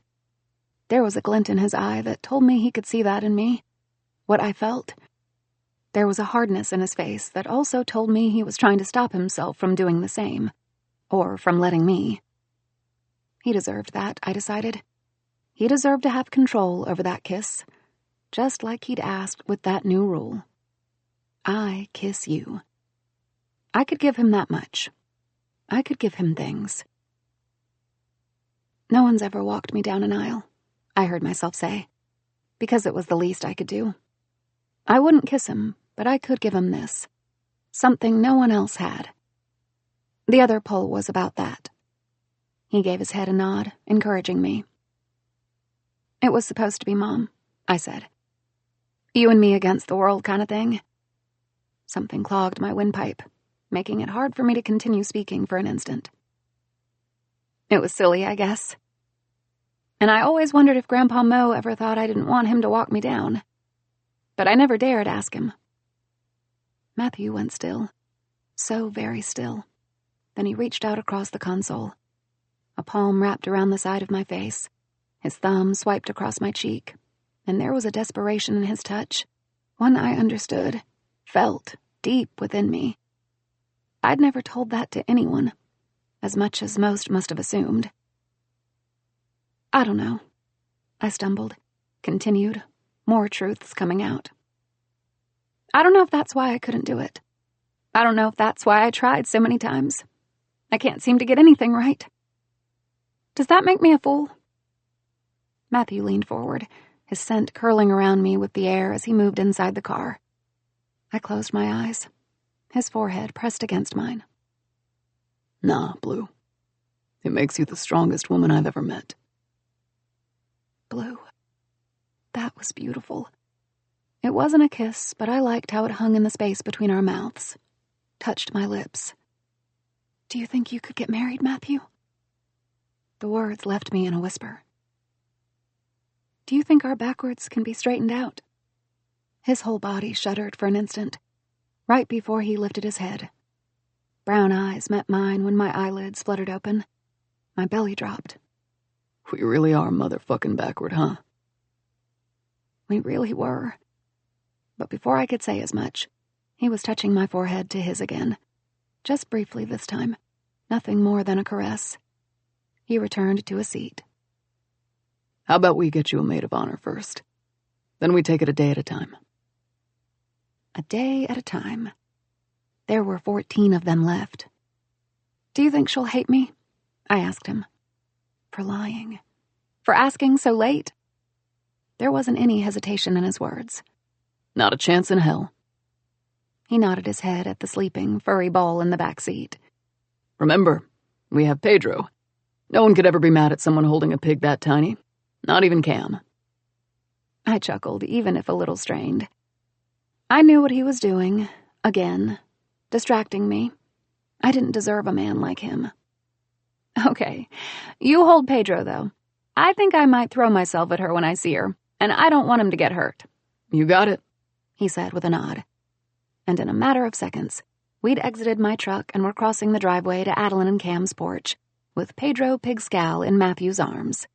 There was a glint in his eye that told me he could see that in me, what I felt. There was a hardness in his face that also told me he was trying to stop himself from doing the same, or from letting me. He deserved that, I decided. He deserved to have control over that kiss, just like he'd asked with that new rule. I kiss you. I could give him that much. I could give him things. No one's ever walked me down an aisle, I heard myself say, because it was the least I could do. I wouldn't kiss him, but I could give him this. Something no one else had. The other pull was about that. He gave his head a nod, encouraging me. It was supposed to be Mom, I said. You and me against the world kind of thing. Something clogged my windpipe, making it hard for me to continue speaking for an instant. It was silly, I guess. And I always wondered if Grandpa Mo ever thought I didn't want him to walk me down. But I never dared ask him. Matthew went still. So very still. Then he reached out across the console. A palm wrapped around the side of my face. His thumb swiped across my cheek. And there was a desperation in his touch. One I understood, felt, deep within me. I'd never told that to anyone, as much as most must have assumed. I don't know. I stumbled, continued, more truths coming out. I don't know if that's why I couldn't do it. I don't know if that's why I tried so many times. I can't seem to get anything right. Does that make me a fool? Matthew leaned forward, his scent curling around me with the air as he moved inside the car. I closed my eyes, his forehead pressed against mine. Nah, Blue. It makes you the strongest woman I've ever met. Blue. That was beautiful. It wasn't a kiss, but I liked how it hung in the space between our mouths. Touched my lips. Do you think you could get married, Matthew? The words left me in a whisper. Do you think our backwards can be straightened out? His whole body shuddered for an instant, right before he lifted his head. Brown eyes met mine when my eyelids fluttered open. My belly dropped. We really are motherfucking backward, huh? We really were. But before I could say as much, he was touching my forehead to his again. Just briefly this time. Nothing more than a caress. He returned to a seat. How about we get you a maid of honor first? Then we take it a day at a time. A day at a time. There were 14 of them left. Do you think she'll hate me? I asked him. For lying. For asking so late? There wasn't any hesitation in his words. Not a chance in hell. He nodded his head at the sleeping, furry ball in the back seat. Remember, we have Pedro. No one could ever be mad at someone holding a pig that tiny. Not even Cam. I chuckled, even if a little strained. I knew what he was doing, again, distracting me. I didn't deserve a man like him. Okay, you hold Pedro, though. I think I might throw myself at her when I see her, and I don't want him to get hurt. You got it, he said with a nod. And in a matter of seconds, we'd exited my truck and were crossing the driveway to Adeline and Cam's porch, with Pedro Pigscal in Matthew's arms.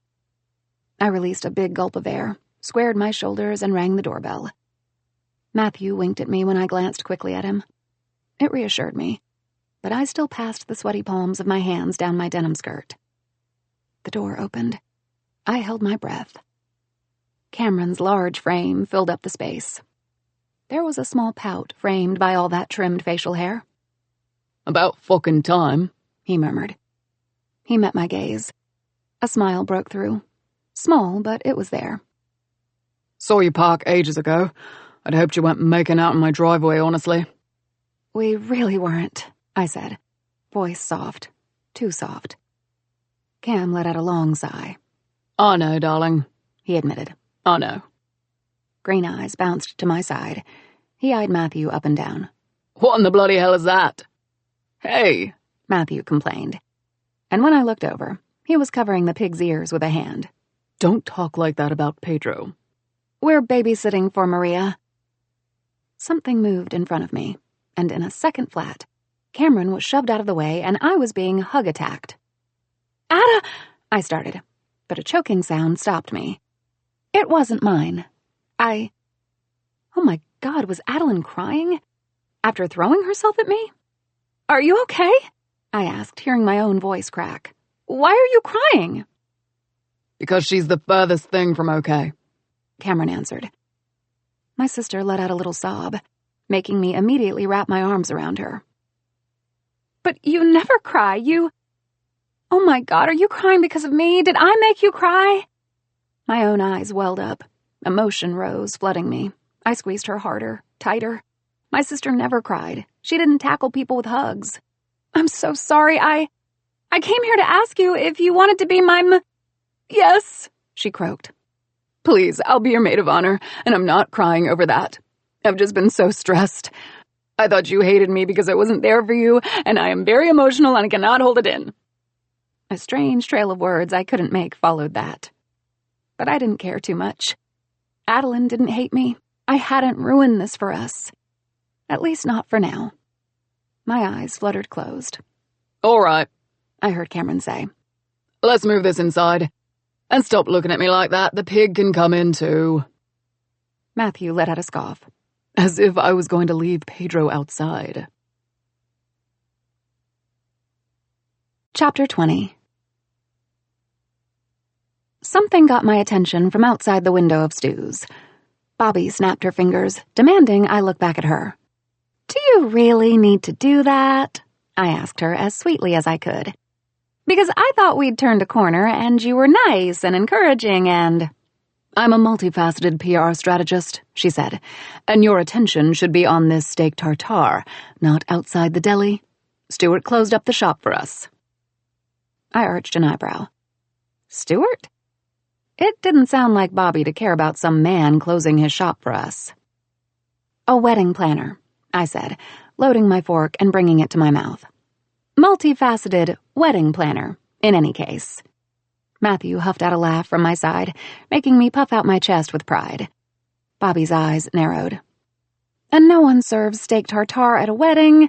I released a big gulp of air, squared my shoulders, and rang the doorbell. Matthew winked at me when I glanced quickly at him. It reassured me, but I still passed the sweaty palms of my hands down my denim skirt. The door opened. I held my breath. Cameron's large frame filled up the space. There was a small pout framed by all that trimmed facial hair. About fucking time, he murmured. He met my gaze. A smile broke through. Small, but it was there. Saw you park ages ago. I'd hoped you weren't making out in my driveway, honestly. We really weren't, I said, voice soft, too soft. Cam let out a long sigh. I know, darling, he admitted. I know. Green eyes bounced to my side. He eyed Matthew up and down. What in the bloody hell is that? Hey, Matthew complained. And when I looked over, he was covering the pig's ears with a hand. Don't talk like that about Pedro. We're babysitting for Maria. Something moved in front of me, and in a second flat, Cameron was shoved out of the way and I was being hug-attacked. Ada! I started, but a choking sound stopped me. It wasn't mine. Oh my God, was Adeline crying? After throwing herself at me? Are you okay? I asked, hearing my own voice crack. Why are you crying? Because she's the furthest thing from okay, Cameron answered. My sister let out a little sob, making me immediately wrap my arms around her. But you never cry. Oh my God, are you crying because of me? Did I make you cry? My own eyes welled up. Emotion rose, flooding me. I squeezed her harder, tighter. My sister never cried. She didn't tackle people with hugs. I'm so sorry. I came here to ask you if you wanted to be my Yes, she croaked. Please, I'll be your maid of honor, and I'm not crying over that. I've just been so stressed. I thought you hated me because I wasn't there for you, and I am very emotional and I cannot hold it in. A strange trail of words I couldn't make followed that. But I didn't care too much. Adeline didn't hate me. I hadn't ruined this for us. At least not for now. My eyes fluttered closed. All right, I heard Cameron say. Let's move this inside. And stop looking at me like that. The pig can come in too. Matthew let out a scoff, as if I was going to leave Pedro outside. Chapter 20. Something got my attention from outside the window of Stu's. Bobby snapped her fingers, demanding I look back at her. Do you really need to do that? I asked her as sweetly as I could. Because I thought we'd turned a corner and you were nice and encouraging and... I'm a multifaceted PR strategist, she said, and your attention should be on this steak tartare, not outside the deli. Stuart closed up the shop for us. I arched an eyebrow. Stuart? It didn't sound like Bobby to care about some man closing his shop for us. A wedding planner, I said, loading my fork and bringing it to my mouth. Multifaceted wedding planner, in any case. Matthew huffed out a laugh from my side, making me puff out my chest with pride. Bobby's eyes narrowed. And no one serves steak tartare at a wedding.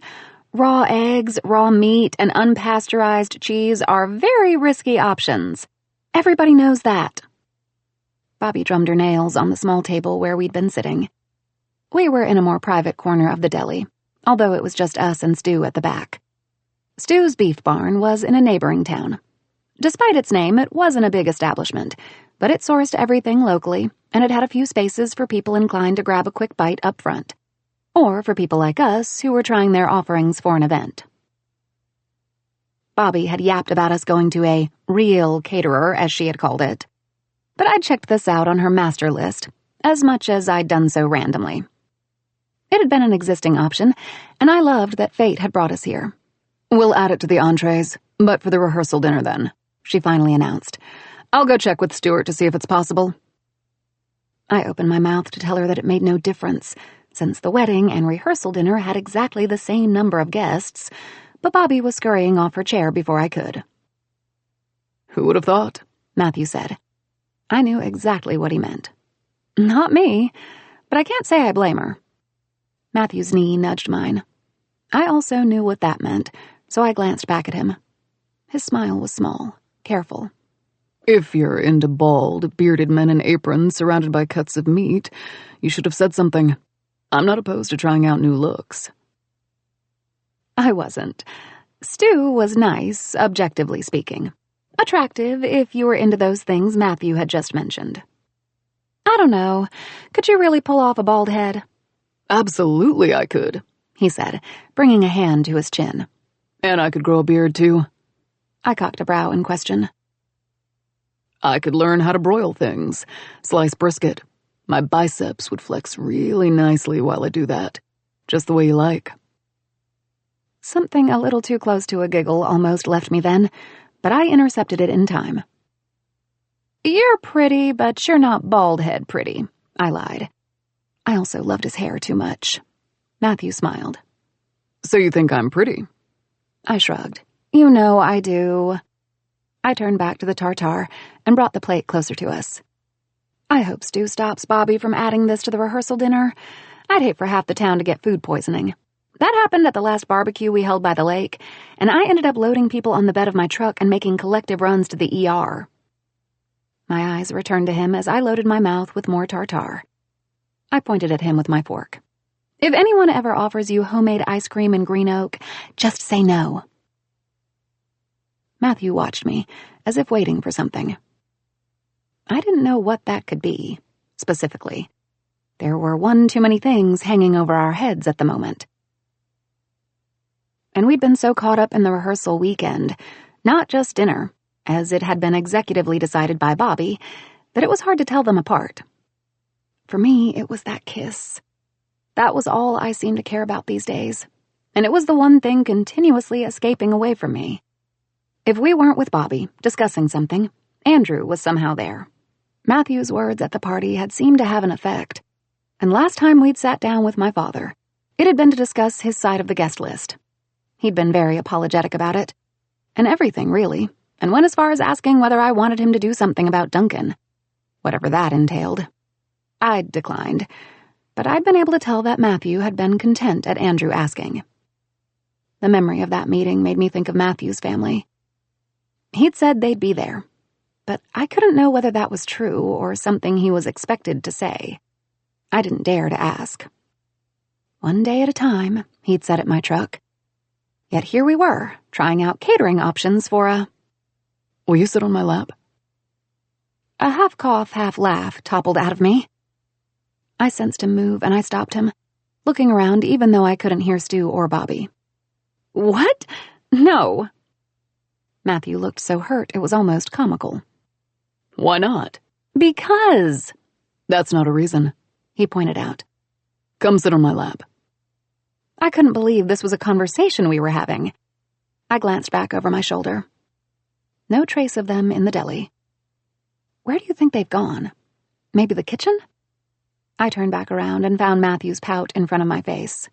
Raw eggs, raw meat, and unpasteurized cheese are very risky options. Everybody knows that. Bobby drummed her nails on the small table where we'd been sitting. We were in a more private corner of the deli, although it was just us and Stu at the back. Stu's beef barn was in a neighboring town. Despite its name, it wasn't a big establishment, but it sourced everything locally, and it had a few spaces for people inclined to grab a quick bite up front, or for people like us who were trying their offerings for an event. Bobby had yapped about us going to a real caterer, as she had called it, but I'd checked this out on her master list, as much as I'd done so randomly. It had been an existing option, and I loved that fate had brought us here. We'll add it to the entrees, but for the rehearsal dinner then, she finally announced. I'll go check with Stuart to see if it's possible. I opened my mouth to tell her that it made no difference, since the wedding and rehearsal dinner had exactly the same number of guests, but Bobby was scurrying off her chair before I could. Who would have thought? Matthew said. I knew exactly what he meant. Not me, but I can't say I blame her. Matthew's knee nudged mine. I also knew what that meant, so I glanced back at him. His smile was small, careful. If you're into bald, bearded men in aprons surrounded by cuts of meat, you should have said something. I'm not opposed to trying out new looks. I wasn't. Stu was nice, objectively speaking. Attractive, if you were into those things Matthew had just mentioned. I don't know. Could you really pull off a bald head? Absolutely I could, he said, bringing a hand to his chin. And I could grow a beard, too. I cocked a brow in question. I could learn how to broil things, slice brisket. My biceps would flex really nicely while I do that, just the way you like. Something a little too close to a giggle almost left me then, but I intercepted it in time. You're pretty, but you're not bald-head pretty, I lied. I also loved his hair too much. Matthew smiled. So you think I'm pretty? I shrugged. You know I do. I turned back to the tartare and brought the plate closer to us. I hope Stu stops Bobby from adding this to the rehearsal dinner. I'd hate for half the town to get food poisoning. That happened at the last barbecue we held by the lake, and I ended up loading people on the bed of my truck and making collective runs to the ER. My eyes returned to him as I loaded my mouth with more tartare. I pointed at him with my fork. If anyone ever offers you homemade ice cream in Green Oak, just say no. Matthew watched me, as if waiting for something. I didn't know what that could be, specifically. There were one too many things hanging over our heads at the moment. and we'd been so caught up in the rehearsal weekend, not just dinner, as it had been executively decided by Bobby, that it was hard to tell them apart. For me, it was that kiss. That was all I seemed to care about these days, and it was the one thing continuously escaping away from me. If we weren't with Bobby, discussing something, Andrew was somehow there. Matthew's words at the party had seemed to have an effect, and last time we'd sat down with my father, it had been to discuss his side of the guest list. He'd been very apologetic about it, and everything, really, and went as far as asking whether I wanted him to do something about Duncan, whatever that entailed. I'd declined, but I'd been able to tell that Matthew had been content at Andrew asking. The memory of that meeting made me think of Matthew's family. He'd said they'd be there, but I couldn't know whether that was true or something he was expected to say. I didn't dare to ask. One day at a time, he'd said at my truck. Yet here we were, trying out catering options for a... Will you sit on my lap? A half-cough, half-laugh toppled out of me. I sensed him move, and I stopped him, looking around even though I couldn't hear Stu or Bobby. What? No. Matthew looked so hurt it was almost comical. Why not? Because... That's not a reason, he pointed out. Come sit on my lap. I couldn't believe this was a conversation we were having. I glanced back over my shoulder. No trace of them in the deli. Where do you think they've gone? Maybe the kitchen? I turned back around and found Matthew's pout in front of my face.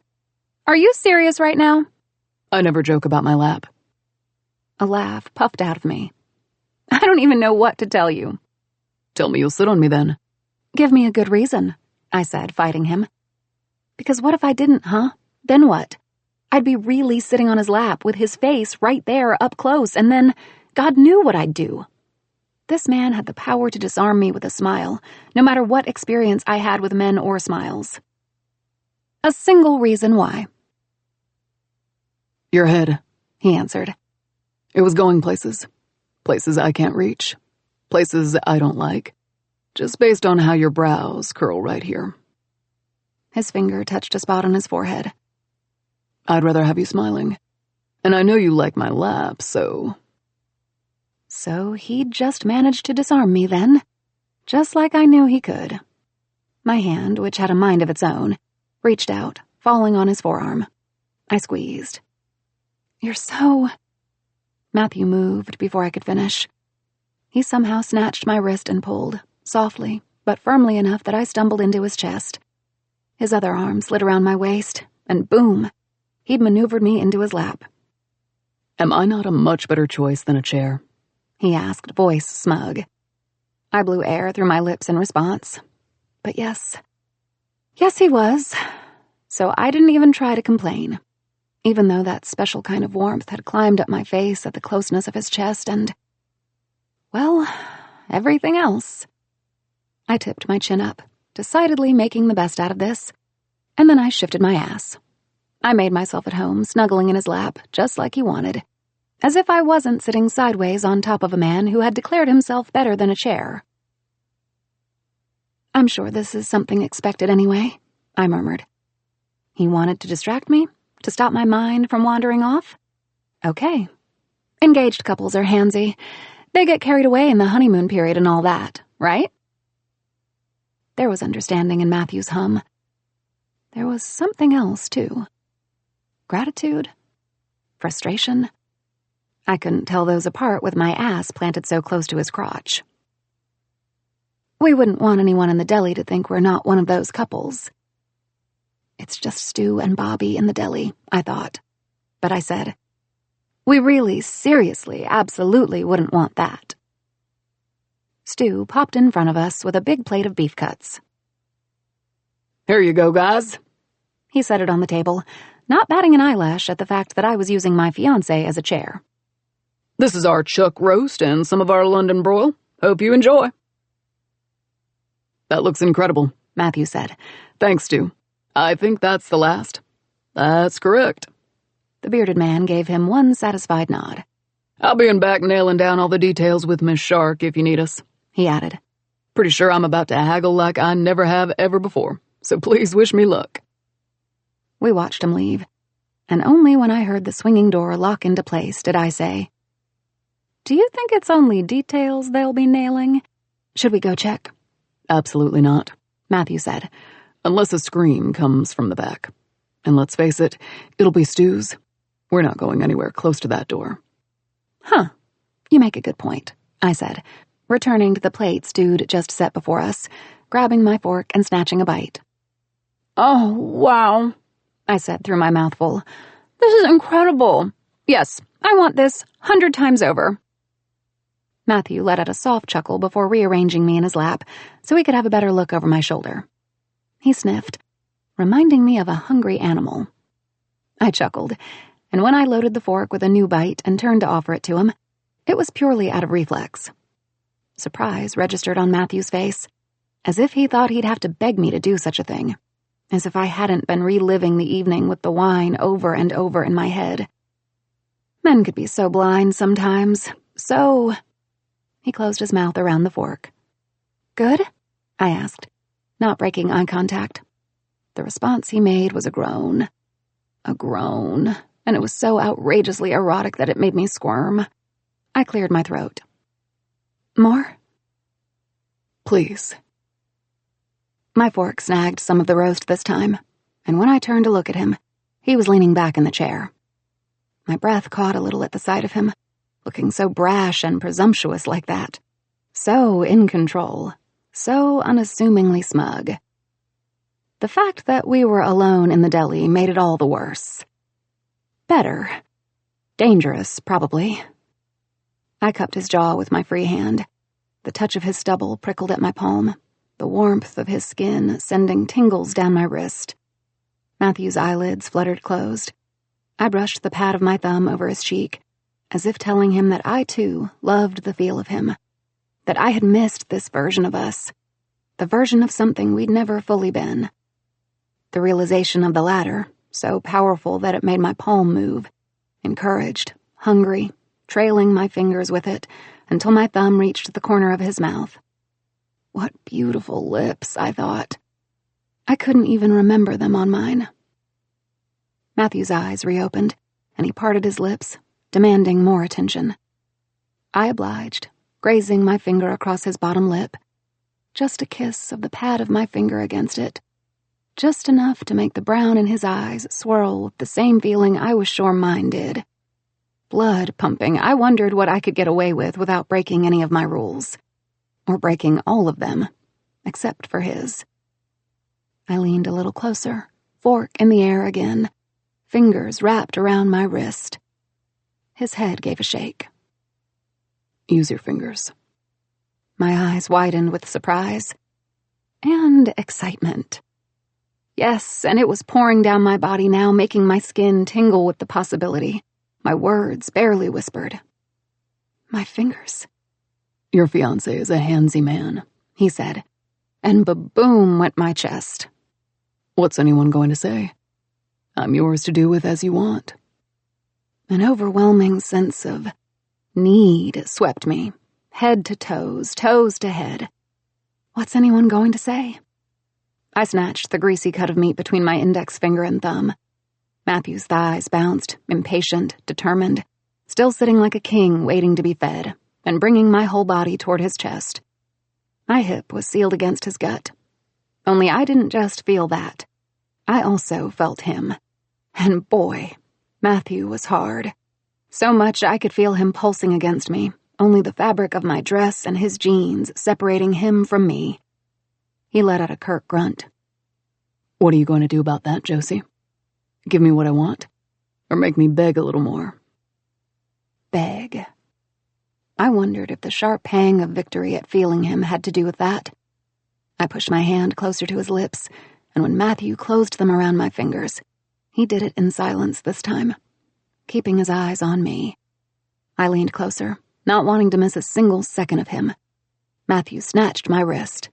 Are you serious right now? I never joke about my lap. A laugh puffed out of me. I don't even know what to tell you. Tell me you'll sit on me then. Give me a good reason, I said, fighting him. Because what if I didn't, huh? Then what? I'd be really sitting on his lap with his face right there up close, and then God knew what I'd do. This man had the power to disarm me with a smile, no matter what experience I had with men or smiles. A single reason why. Your head, he answered. It was going places. Places I can't reach. Places I don't like. Just based on how your brows curl right here. His finger touched a spot on his forehead. I'd rather have you smiling. And I know you like my lap, so... So he'd just managed to disarm me then, just like I knew he could. My hand, which had a mind of its own, reached out, falling on his forearm. I squeezed. You're so... Matthew moved before I could finish. He somehow snatched my wrist and pulled, softly, but firmly enough that I stumbled into his chest. His other arm slid around my waist, and boom, he'd maneuvered me into his lap. Am I not a much better choice than a chair? He asked, voice smug. I blew air through my lips in response. But yes, he was. So I didn't even try to complain, even though that special kind of warmth had climbed up my face at the closeness of his chest and, well, everything else. I tipped my chin up, decidedly making the best out of this, and then I shifted my ass. I made myself at home, snuggling in his lap, just like he wanted, as if I wasn't sitting sideways on top of a man who had declared himself better than a chair. I'm sure this is something expected anyway, I murmured. He wanted to distract me, to stop my mind from wandering off? Okay. Engaged couples are handsy. They get carried away in the honeymoon period and all that, right? There was understanding in Matthew's hum. There was something else, too. Gratitude? Frustration? I couldn't tell those apart with my ass planted so close to his crotch. We wouldn't want anyone in the deli to think we're not one of those couples. It's just Stu and Bobby in the deli, I thought. But I said, we really, seriously, absolutely wouldn't want that. Stu popped in front of us with a big plate of beef cuts. Here you go, guys. He set it on the table, not batting an eyelash at the fact that I was using my fiance as a chair. This is our chuck roast and some of our London broil. Hope you enjoy. That looks incredible, Matthew said. Thanks, Stu. I think that's the last. That's correct. The bearded man gave him one satisfied nod. I'll be in back nailing down all the details with Miss Shark if you need us, he added. Pretty sure I'm about to haggle like I never have ever before, so please wish me luck. We watched him leave. And only when I heard the swinging door lock into place did I say, "Do you think it's only details they'll be nailing? Should we go check?" "Absolutely not," Matthew said. "unless a scream comes from the back. And let's face it, it'll be Stu's. We're not going anywhere close to that door." "Huh, you make a good point," I said, returning to the plate Stu'd just set before us, grabbing my fork and snatching a bite. "Oh, wow," I said through my mouthful. "This is incredible. Yes, I want this 100 times over." Matthew let out a soft chuckle before rearranging me in his lap so he could have a better look over my shoulder. He sniffed, reminding me of a hungry animal. I chuckled, and when I loaded the fork with a new bite and turned to offer it to him, it was purely out of reflex. Surprise registered on Matthew's face, as if he thought he'd have to beg me to do such a thing, as if I hadn't been reliving the evening with the wine over and over in my head. Men could be so blind sometimes, so... He closed his mouth around the fork. "Good?" I asked, not breaking eye contact. The response he made was a groan. A groan, and it was so outrageously erotic that it made me squirm. I cleared my throat. "More?" "Please." My fork snagged some of the roast this time, and when I turned to look at him, he was leaning back in the chair. My breath caught a little at the sight of him, looking so brash and presumptuous like that. So in control, so unassumingly smug. The fact that we were alone in the deli made it all the worse. Better. Dangerous, probably. I cupped his jaw with my free hand. The touch of his stubble prickled at my palm, the warmth of his skin sending tingles down my wrist. Matthew's eyelids fluttered closed. I brushed the pad of my thumb over his cheek, as if telling him that I, too, loved the feel of him, that I had missed this version of us, the version of something we'd never fully been. The realization of the latter, so powerful that it made my palm move, encouraged, hungry, trailing my fingers with it until my thumb reached the corner of his mouth. What beautiful lips, I thought. I couldn't even remember them on mine. Matthew's eyes reopened, and he parted his lips, demanding more attention. I obliged, grazing my finger across his bottom lip. Just a kiss of the pad of my finger against it. Just enough to make the brown in his eyes swirl with the same feeling I was sure mine did. Blood pumping, I wondered what I could get away with without breaking any of my rules. Or breaking all of them, except for his. I leaned a little closer, fork in the air again, fingers wrapped around my wrist. His head gave a shake. "Use your fingers." My eyes widened with surprise. And excitement. Yes, and it was pouring down my body now, making my skin tingle with the possibility. My words barely whispered. "My fingers." "Your fiancé is a handsy man," he said, and ba-boom went my chest. "What's anyone going to say? I'm yours to do with as you want." An overwhelming sense of need swept me, head to toes, toes to head. What's anyone going to say? I snatched the greasy cut of meat between my index finger and thumb. Matthew's thighs bounced, impatient, determined, still sitting like a king waiting to be fed, and bringing my whole body toward his chest. My hip was sealed against his gut. Only I didn't just feel that. I also felt him. And boy, Matthew was hard. So much I could feel him pulsing against me, only the fabric of my dress and his jeans separating him from me. He let out a curt grunt. "What are you going to do about that, Josie? Give me what I want? Or make me beg a little more?" Beg. I wondered if the sharp pang of victory at feeling him had to do with that. I pushed my hand closer to his lips, and when Matthew closed them around my fingers, he did it in silence this time, keeping his eyes on me. I leaned closer, not wanting to miss a single second of him. Matthew snatched my wrist.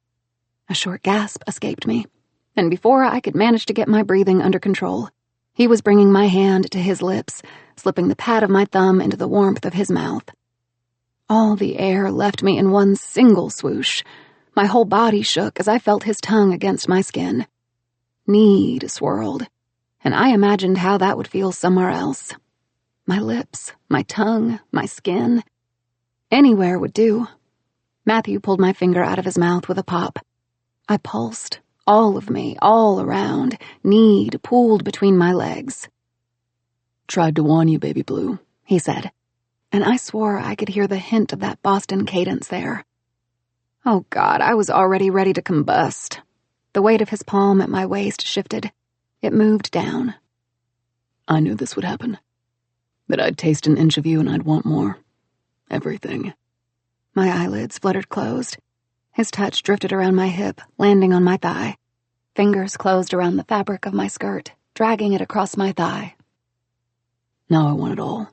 A short gasp escaped me, and before I could manage to get my breathing under control, he was bringing my hand to his lips, slipping the pad of my thumb into the warmth of his mouth. All the air left me in one single swoosh. My whole body shook as I felt his tongue against my skin. Need swirled, and I imagined how that would feel somewhere else. My lips, my tongue, my skin. Anywhere would do. Matthew pulled my finger out of his mouth with a pop. I pulsed, all of me, all around, need pooled between my legs. "Tried to warn you, baby blue," he said, and I swore I could hear the hint of that Boston cadence there. Oh God, I was already ready to combust. The weight of his palm at my waist shifted. It moved down. "I knew this would happen. That I'd taste an inch of you and I'd want more. Everything." My eyelids fluttered closed. His touch drifted around my hip, landing on my thigh. Fingers closed around the fabric of my skirt, dragging it across my thigh. Now I want it all.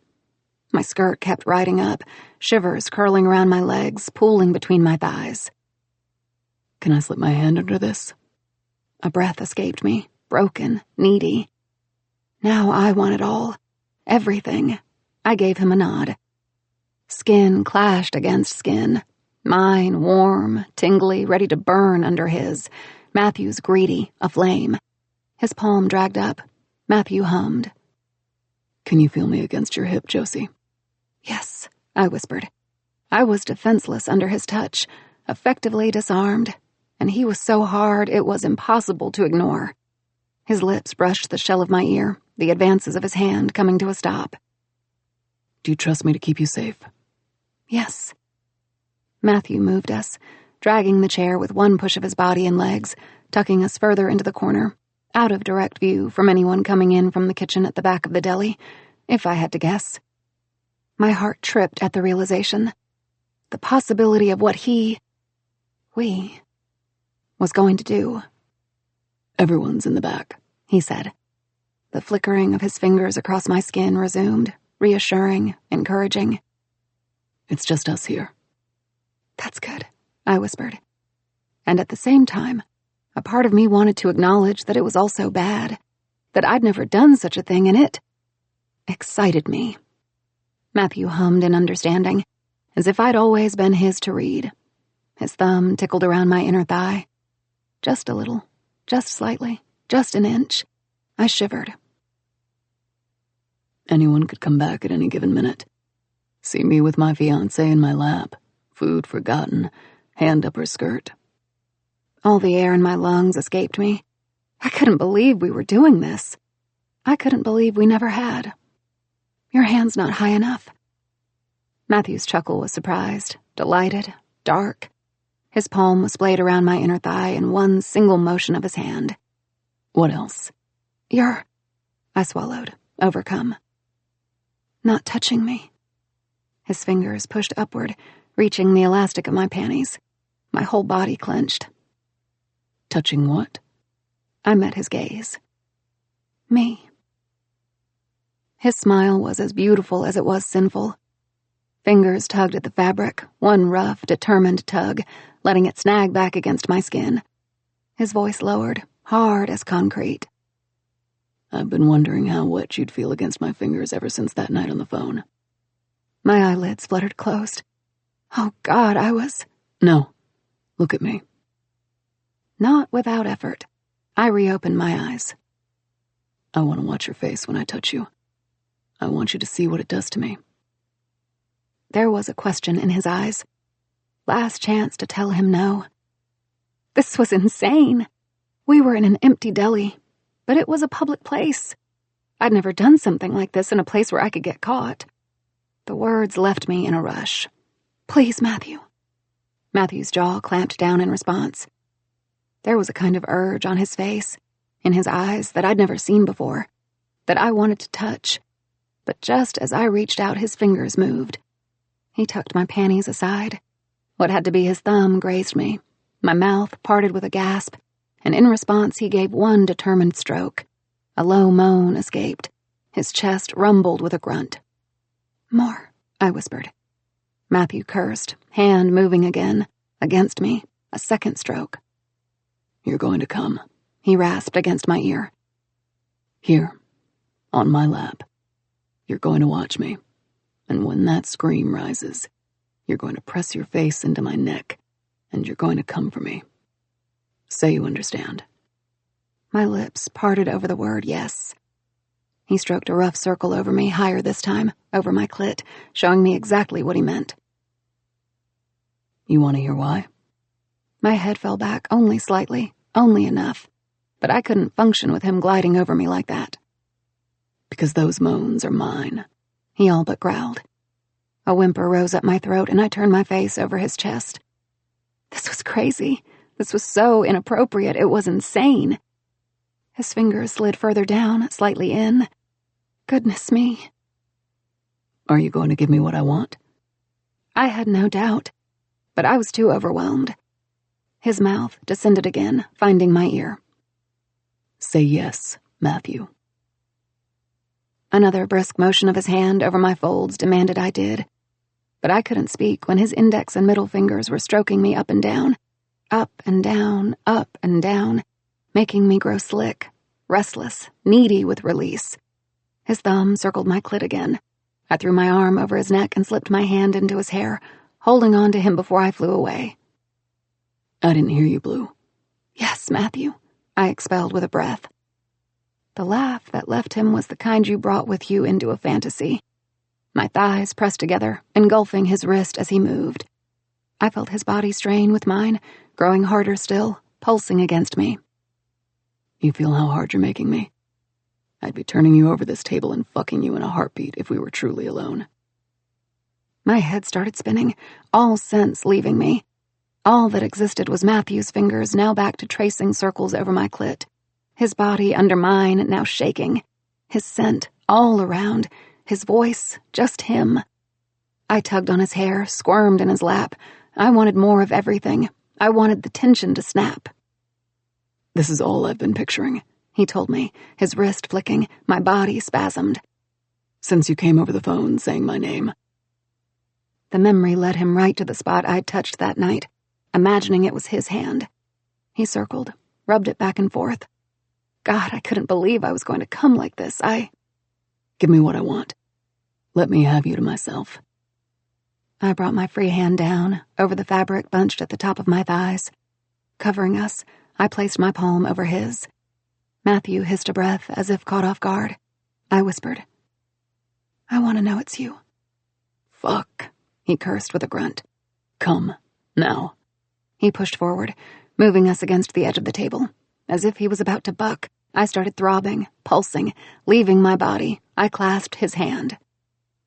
My skirt kept riding up, shivers curling around my legs, pooling between my thighs. "Can I slip my hand under this?" A breath escaped me, broken, needy. Now I want it all. Everything. I gave him a nod. Skin clashed against skin. Mine warm, tingly, ready to burn under his. Matthew's greedy, aflame. His palm dragged up. Matthew hummed. "Can you feel me against your hip, Josie?" "Yes," I whispered. I was defenseless under his touch, effectively disarmed, and he was so hard it was impossible to ignore. His lips brushed the shell of my ear, the advances of his hand coming to a stop. "Do you trust me to keep you safe?" "Yes." Matthew moved us, dragging the chair with one push of his body and legs, tucking us further into the corner, out of direct view from anyone coming in from the kitchen at the back of the deli, if I had to guess. My heart tripped at the realization. The possibility of what we, was going to do. "Everyone's in the back," he said. The flickering of his fingers across my skin resumed, reassuring, encouraging. "It's just us here." "That's good," I whispered. And at the same time, a part of me wanted to acknowledge that it was also bad, that I'd never done such a thing, and it excited me. Matthew hummed in understanding, as if I'd always been his to read. His thumb tickled around my inner thigh. Just a little, just slightly, just an inch. I shivered. "Anyone could come back at any given minute. See me with my fiance in my lap, food forgotten, hand up her skirt." All the air in my lungs escaped me. I couldn't believe we were doing this. I couldn't believe we never had. "Your hand's not high enough." Matthew's chuckle was surprised, delighted, dark. His palm was splayed around my inner thigh in one single motion of his hand. "What else?" I swallowed, overcome. "Not touching me." His fingers pushed upward, reaching the elastic of my panties. My whole body clenched. "Touching what?" I met his gaze. "Me." His smile was as beautiful as it was sinful. Fingers tugged at the fabric, one rough, determined tug, letting it snag back against my skin. His voice lowered, hard as concrete. "I've been wondering how wet you'd feel against my fingers ever since that night on the phone." My eyelids fluttered closed. Oh God, I was... "No, look at me." Not without effort. I reopened my eyes. "I want to watch your face when I touch you. I want you to see what it does to me." There was a question in his eyes. Last chance to tell him no. This was insane. We were in an empty deli, but it was a public place. I'd never done something like this in a place where I could get caught. The words left me in a rush. "Please, Matthew." Matthew's jaw clamped down in response. There was a kind of urge on his face, in his eyes that I'd never seen before, that I wanted to touch. But just as I reached out, his fingers moved. He tucked my panties aside. What had to be his thumb grazed me. My mouth parted with a gasp, and in response he gave one determined stroke. A low moan escaped. His chest rumbled with a grunt. "More," I whispered. Matthew cursed, hand moving again, against me, a second stroke. "You're going to come," he rasped against my ear. "Here, on my lap. You're going to watch me. And when that scream rises, you're going to press your face into my neck, and you're going to come for me. Say you understand." My lips parted over the word yes. He stroked a rough circle over me, higher this time, over my clit, showing me exactly what he meant. You want to hear why? My head fell back only slightly, only enough, but I couldn't function with him gliding over me like that. Because those moans are mine, he all but growled. A whimper rose up my throat, and I turned my face over his chest. This was crazy. This was so inappropriate. It was insane. His fingers slid further down, slightly in. Goodness me. Are you going to give me what I want? I had no doubt, but I was too overwhelmed. His mouth descended again, finding my ear. Say yes, Matthew. Another brisk motion of his hand over my folds demanded I did, but I couldn't speak when his index and middle fingers were stroking me up and down, making me grow slick, restless, needy with release. His thumb circled my clit again. I threw my arm over his neck and slipped my hand into his hair, holding on to him before I flew away. I didn't hear you, Blue. Yes, Matthew, I expelled with a breath. The laugh that left him was the kind you brought with you into a fantasy. My thighs pressed together, engulfing his wrist as he moved. I felt his body strain with mine, growing harder still, pulsing against me. You feel how hard you're making me? I'd be turning you over this table and fucking you in a heartbeat if we were truly alone. My head started spinning, all sense leaving me. All that existed was Matthew's fingers, now back to tracing circles over my clit. His body under mine, now shaking. His scent all around. His voice, just him. I tugged on his hair, squirmed in his lap. I wanted more of everything. I wanted the tension to snap. This is all I've been picturing, he told me, his wrist flicking, my body spasmed. Since you came over the phone saying my name. The memory led him right to the spot I'd touched that night, imagining it was his hand. He circled, rubbed it back and forth. God, I couldn't believe I was going to come like this. Give me what I want. Let me have you to myself. I brought my free hand down, over the fabric bunched at the top of my thighs. Covering us, I placed my palm over his. Matthew hissed a breath as if caught off guard. I whispered, I want to know it's you. Fuck, he cursed with a grunt. Come, now. He pushed forward, moving us against the edge of the table. As if he was about to buck, I started throbbing, pulsing, leaving my body. I clasped his hand.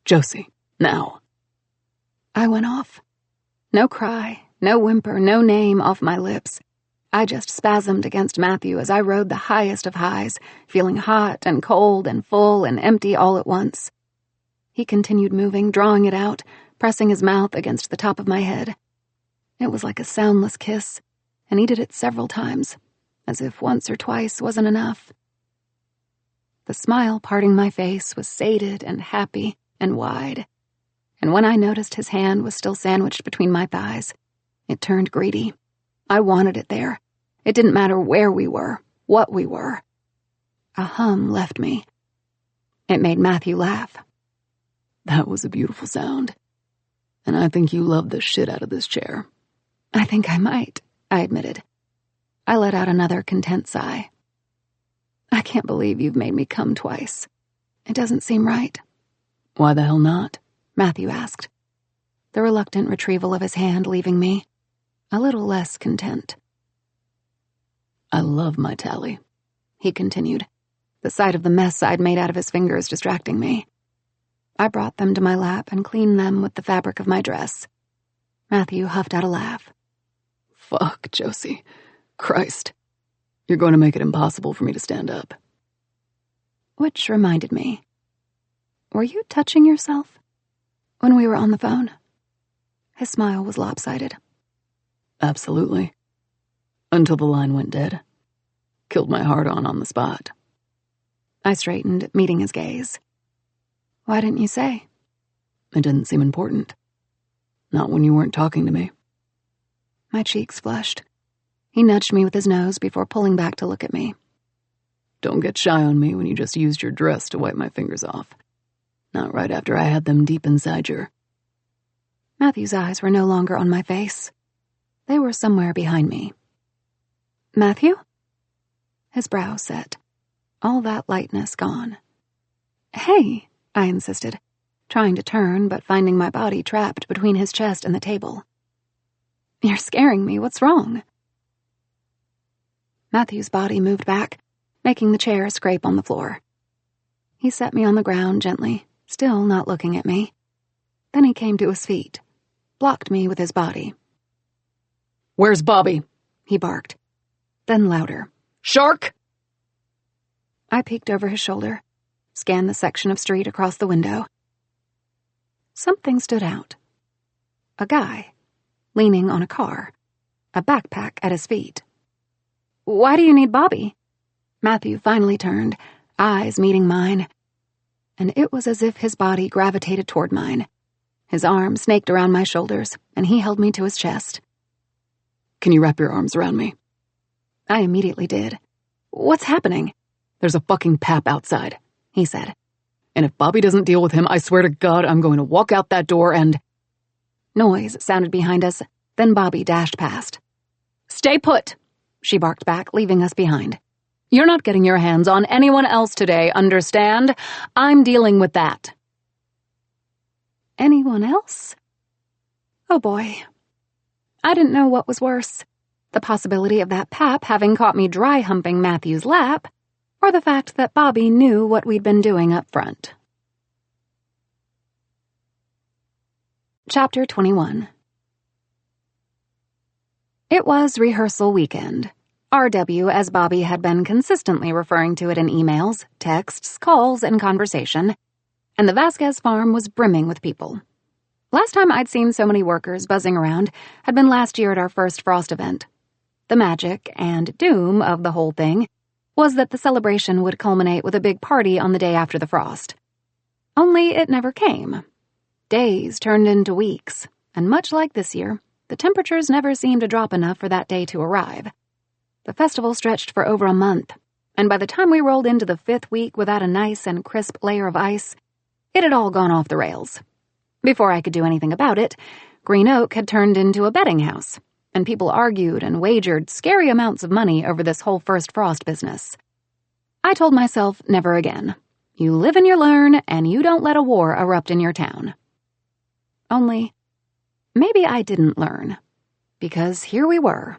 Josie, now. I went off. No cry, no whimper, no name off my lips. I just spasmed against Matthew as I rode the highest of highs, feeling hot and cold and full and empty all at once. He continued moving, drawing it out, pressing his mouth against the top of my head. It was like a soundless kiss, and he did it several times, as if once or twice wasn't enough. The smile parting my face was sated and happy and wide, and when I noticed his hand was still sandwiched between my thighs, it turned greedy. I wanted it there. It didn't matter where we were, what we were. A hum left me. It made Matthew laugh. That was a beautiful sound. And I think you love the shit out of this chair. I think I might, I admitted. I let out another content sigh. I can't believe you've made me come twice. It doesn't seem right. Why the hell not? Matthew asked, the reluctant retrieval of his hand leaving me a little less content. I love my tally, he continued, the sight of the mess I'd made out of his fingers distracting me. I brought them to my lap and cleaned them with the fabric of my dress. Matthew huffed out a laugh. Fuck, Josie. Christ. You're going to make it impossible for me to stand up. Which reminded me. Were you touching yourself when we were on the phone? His smile was lopsided. Absolutely. Until the line went dead. Killed my heart on the spot. I straightened, meeting his gaze. Why didn't you say? It didn't seem important. Not when you weren't talking to me. My cheeks flushed. He nudged me with his nose before pulling back to look at me. Don't get shy on me when you just used your dress to wipe my fingers off. Not right after I had them deep inside your... Matthew's eyes were no longer on my face. They were somewhere behind me. Matthew? His brow set, all that lightness gone. "Hey," I insisted, trying to turn but finding my body trapped between his chest and the table. "You're scaring me. What's wrong?" Matthew's body moved back, making the chair scrape on the floor. He set me on the ground gently, still not looking at me. Then he came to his feet, blocked me with his body. "Where's Bobby?" he barked. Then louder. "Shark!" I peeked over his shoulder, scanned the section of street across the window. Something stood out. A guy, leaning on a car, a backpack at his feet. "Why do you need Bobby?" Matthew finally turned, eyes meeting mine, and it was as if his body gravitated toward mine. His arm snaked around my shoulders, and he held me to his chest. "Can you wrap your arms around me?" I immediately did. "What's happening?" "There's a fucking pap outside," he said. "And if Bobby doesn't deal with him, I swear to God I'm going to walk out that door and—" Noise sounded behind us, then Bobby dashed past. "Stay put," she barked back, leaving us behind. "You're not getting your hands on anyone else today, understand? I'm dealing with that." Anyone else? Oh boy. I didn't know what was worse, the possibility of that pap having caught me dry humping Matthew's lap, or the fact that Bobby knew what we'd been doing up front. Chapter 21. It was rehearsal weekend. RW, as Bobby had been consistently referring to it in emails, texts, calls, and conversation, and the Vasquez farm was brimming with people. Last time I'd seen so many workers buzzing around had been last year at our first Frost event. The magic and doom of the whole thing was that the celebration would culminate with a big party on the day after the frost. Only it never came. Days turned into weeks, and much like this year, the temperatures never seemed to drop enough for that day to arrive. The festival stretched for over a month, and by the time we rolled into the 5th week without a nice and crisp layer of ice, it had all gone off the rails. Before I could do anything about it, Green Oak had turned into a betting house, and people argued and wagered scary amounts of money over this whole first frost business. I told myself never again. You live and you learn, and you don't let a war erupt in your town. Only, maybe I didn't learn, because here we were.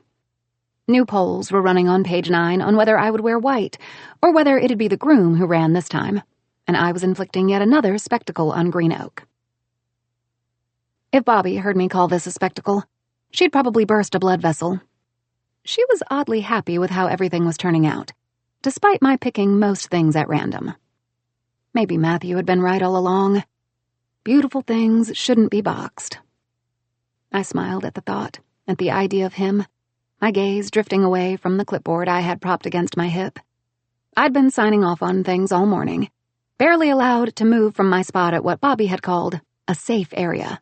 New polls were running on page 9 on whether I would wear white, or whether it'd be the groom who ran this time, and I was inflicting yet another spectacle on Green Oak. If Bobby heard me call this a spectacle, she'd probably burst a blood vessel. She was oddly happy with how everything was turning out, despite my picking most things at random. Maybe Matthew had been right all along. Beautiful things shouldn't be boxed. I smiled at the thought, at the idea of him, my gaze drifting away from the clipboard I had propped against my hip. I'd been signing off on things all morning, barely allowed to move from my spot at what Bobby had called a safe area,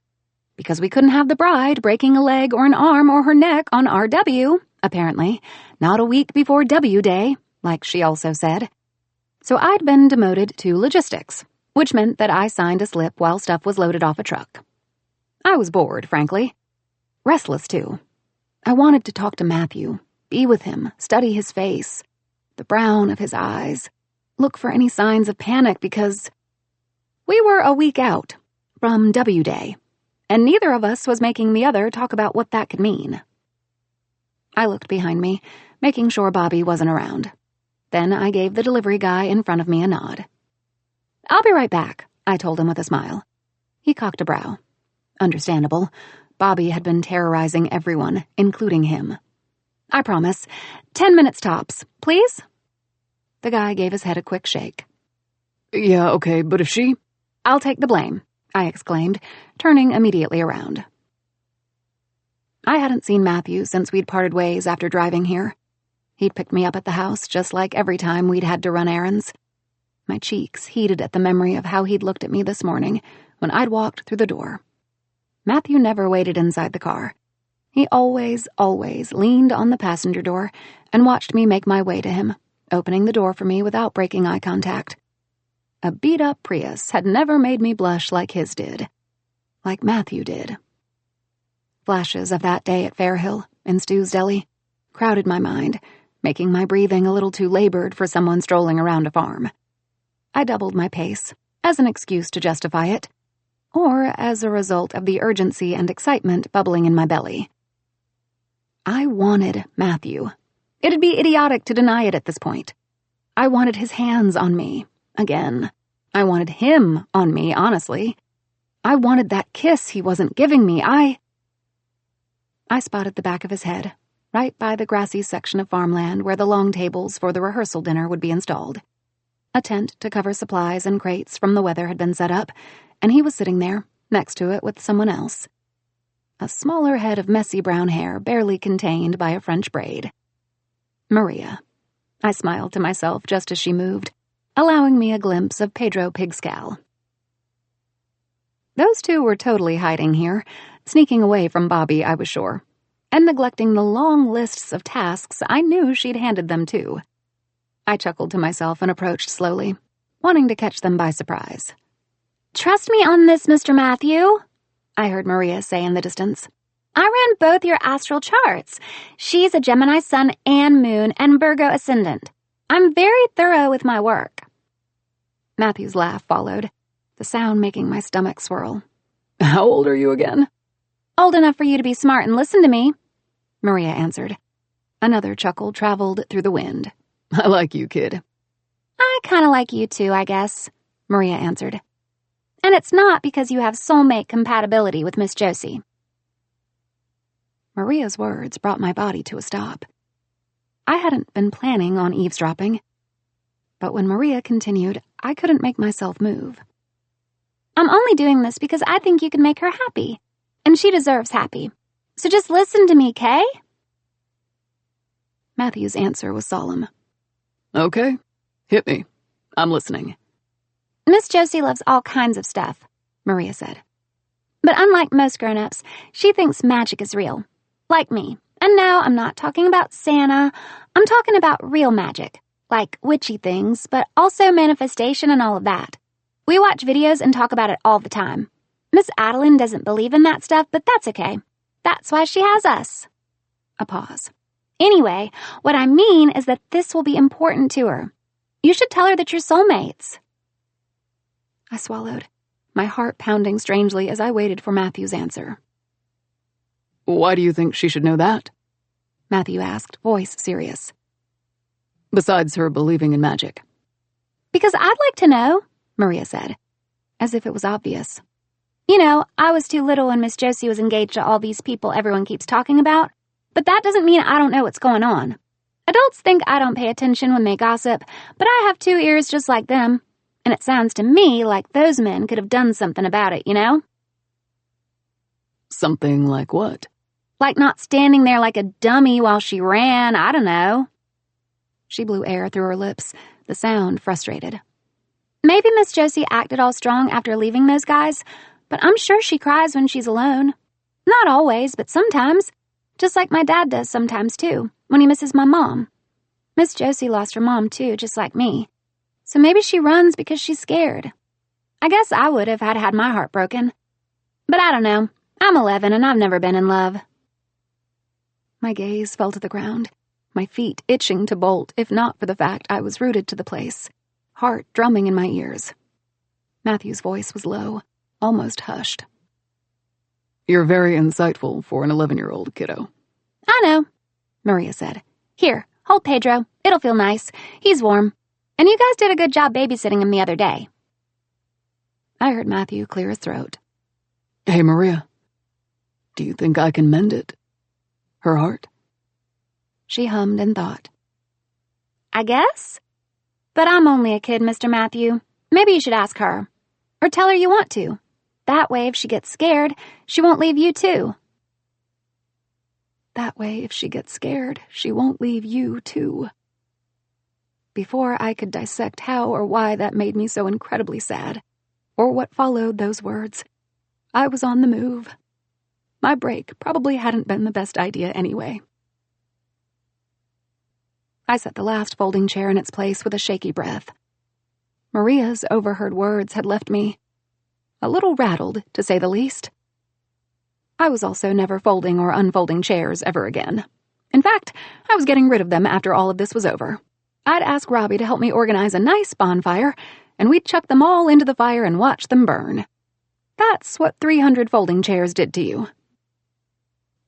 because we couldn't have the bride breaking a leg or an arm or her neck on RW, apparently, not a week before W Day, like she also said. So I'd been demoted to logistics, which meant that I signed a slip while stuff was loaded off a truck. I was bored, frankly. Restless, too. I wanted to talk to Matthew, be with him, study his face, the brown of his eyes, look for any signs of panic because we were a week out from W Day, and neither of us was making the other talk about what that could mean. I looked behind me, making sure Bobby wasn't around. Then I gave the delivery guy in front of me a nod. "I'll be right back," I told him with a smile. He cocked a brow. Understandable. Bobby had been terrorizing everyone, including him. "I promise. 10 minutes tops, please?" The guy gave his head a quick shake. "Yeah, okay, but if she—" "I'll take the blame," I exclaimed, turning immediately around. I hadn't seen Matthew since we'd parted ways after driving here. He'd picked me up at the house just like every time we'd had to run errands. My cheeks heated at the memory of how he'd looked at me this morning when I'd walked through the door. Matthew never waited inside the car. He always leaned on the passenger door and watched me make my way to him, opening the door for me without breaking eye contact. A beat-up Prius had never made me blush like his did. Like Matthew did. Flashes of that day at Fairhill, in Stu's Deli, crowded my mind, making my breathing a little too labored for someone strolling around a farm. I doubled my pace, as an excuse to justify it, or as a result of the urgency and excitement bubbling in my belly. I wanted Matthew. It'd be idiotic to deny it at this point. I wanted his hands on me, again. I wanted him on me, honestly. I wanted that kiss he wasn't giving me. I spotted the back of his head, right by the grassy section of farmland where the long tables for the rehearsal dinner would be installed. A tent to cover supplies and crates from the weather had been set up, and he was sitting there, next to it with someone else. A smaller head of messy brown hair barely contained by a French braid. Maria. I smiled to myself just as she moved, allowing me a glimpse of Pedro Pigscal. Those two were totally hiding here, sneaking away from Bobby, I was sure, and neglecting the long lists of tasks I knew she'd handed them too. I chuckled to myself and approached slowly, wanting to catch them by surprise. "Trust me on this, Mr. Matthew," I heard Maria say in the distance. "I ran both your astral charts. She's a Gemini sun and moon and Virgo ascendant. I'm very thorough with my work." Matthew's laugh followed, the sound making my stomach swirl. "How old are you again?" "Old enough for you to be smart and listen to me," Maria answered. Another chuckle traveled through the wind. "I like you, kid." "I kind of like you too, I guess," Maria answered. "And it's not because you have soulmate compatibility with Miss Josie." Maria's words brought my body to a stop. I hadn't been planning on eavesdropping, but when Maria continued, I couldn't make myself move. "I'm only doing this because I think you can make her happy, and she deserves happy. So just listen to me, Kay?" Matthew's answer was solemn. "Okay, hit me. I'm listening." "Miss Josie loves all kinds of stuff," Maria said. "But unlike most grown-ups, she thinks magic is real. Like me. And no, I'm not talking about Santa. I'm talking about real magic. Like witchy things, but also manifestation and all of that. We watch videos and talk about it all the time. Miss Adeline doesn't believe in that stuff, but that's okay. That's why she has us." A pause. "Anyway, what I mean is that this will be important to her. You should tell her that you're soulmates." I swallowed, my heart pounding strangely as I waited for Matthew's answer. "Why do you think she should know that?" Matthew asked, voice serious. "Besides her believing in magic." "Because I'd like to know," Maria said, as if it was obvious. "You know, I was too little when Miss Josie was engaged to all these people everyone keeps talking about, but that doesn't mean I don't know what's going on. Adults think I don't pay attention when they gossip, but I have 2 ears just like them, and it sounds to me like those men could have done something about it, you know?" "Something like what?" "Like not standing there like a dummy while she ran, I don't know." She blew air through her lips, the sound frustrated. "Maybe Miss Josie acted all strong after leaving those guys, but I'm sure she cries when she's alone. Not always, but sometimes. Just like my dad does sometimes, too, when he misses my mom. Miss Josie lost her mom, too, just like me. So maybe she runs because she's scared. I guess I would have had my heart broken. But I don't know. I'm 11 and I've never been in love." My gaze fell to the ground, my feet itching to bolt if not for the fact I was rooted to the place, heart drumming in my ears. Matthew's voice was low, almost hushed. "You're very insightful for an 11-year-old, kiddo." "I know," Maria said. "Here, hold Pedro. It'll feel nice. He's warm. And you guys did a good job babysitting him the other day." I heard Matthew clear his throat. "Hey, Maria, do you think I can mend it? Her heart?" She hummed and thought. "I guess? But I'm only a kid, Mr. Matthew. Maybe you should ask her. Or tell her you want to. That way, if she gets scared, she won't leave you too." That way, if she gets scared, she won't leave you too. Before I could dissect how or why that made me so incredibly sad, or what followed those words, I was on the move. My break probably hadn't been the best idea anyway. I set the last folding chair in its place with a shaky breath. Maria's overheard words had left me a little rattled, to say the least. I was also never folding or unfolding chairs ever again. In fact, I was getting rid of them after all of this was over. I'd ask Robbie to help me organize a nice bonfire, and we'd chuck them all into the fire and watch them burn. That's what 300 folding chairs did to you.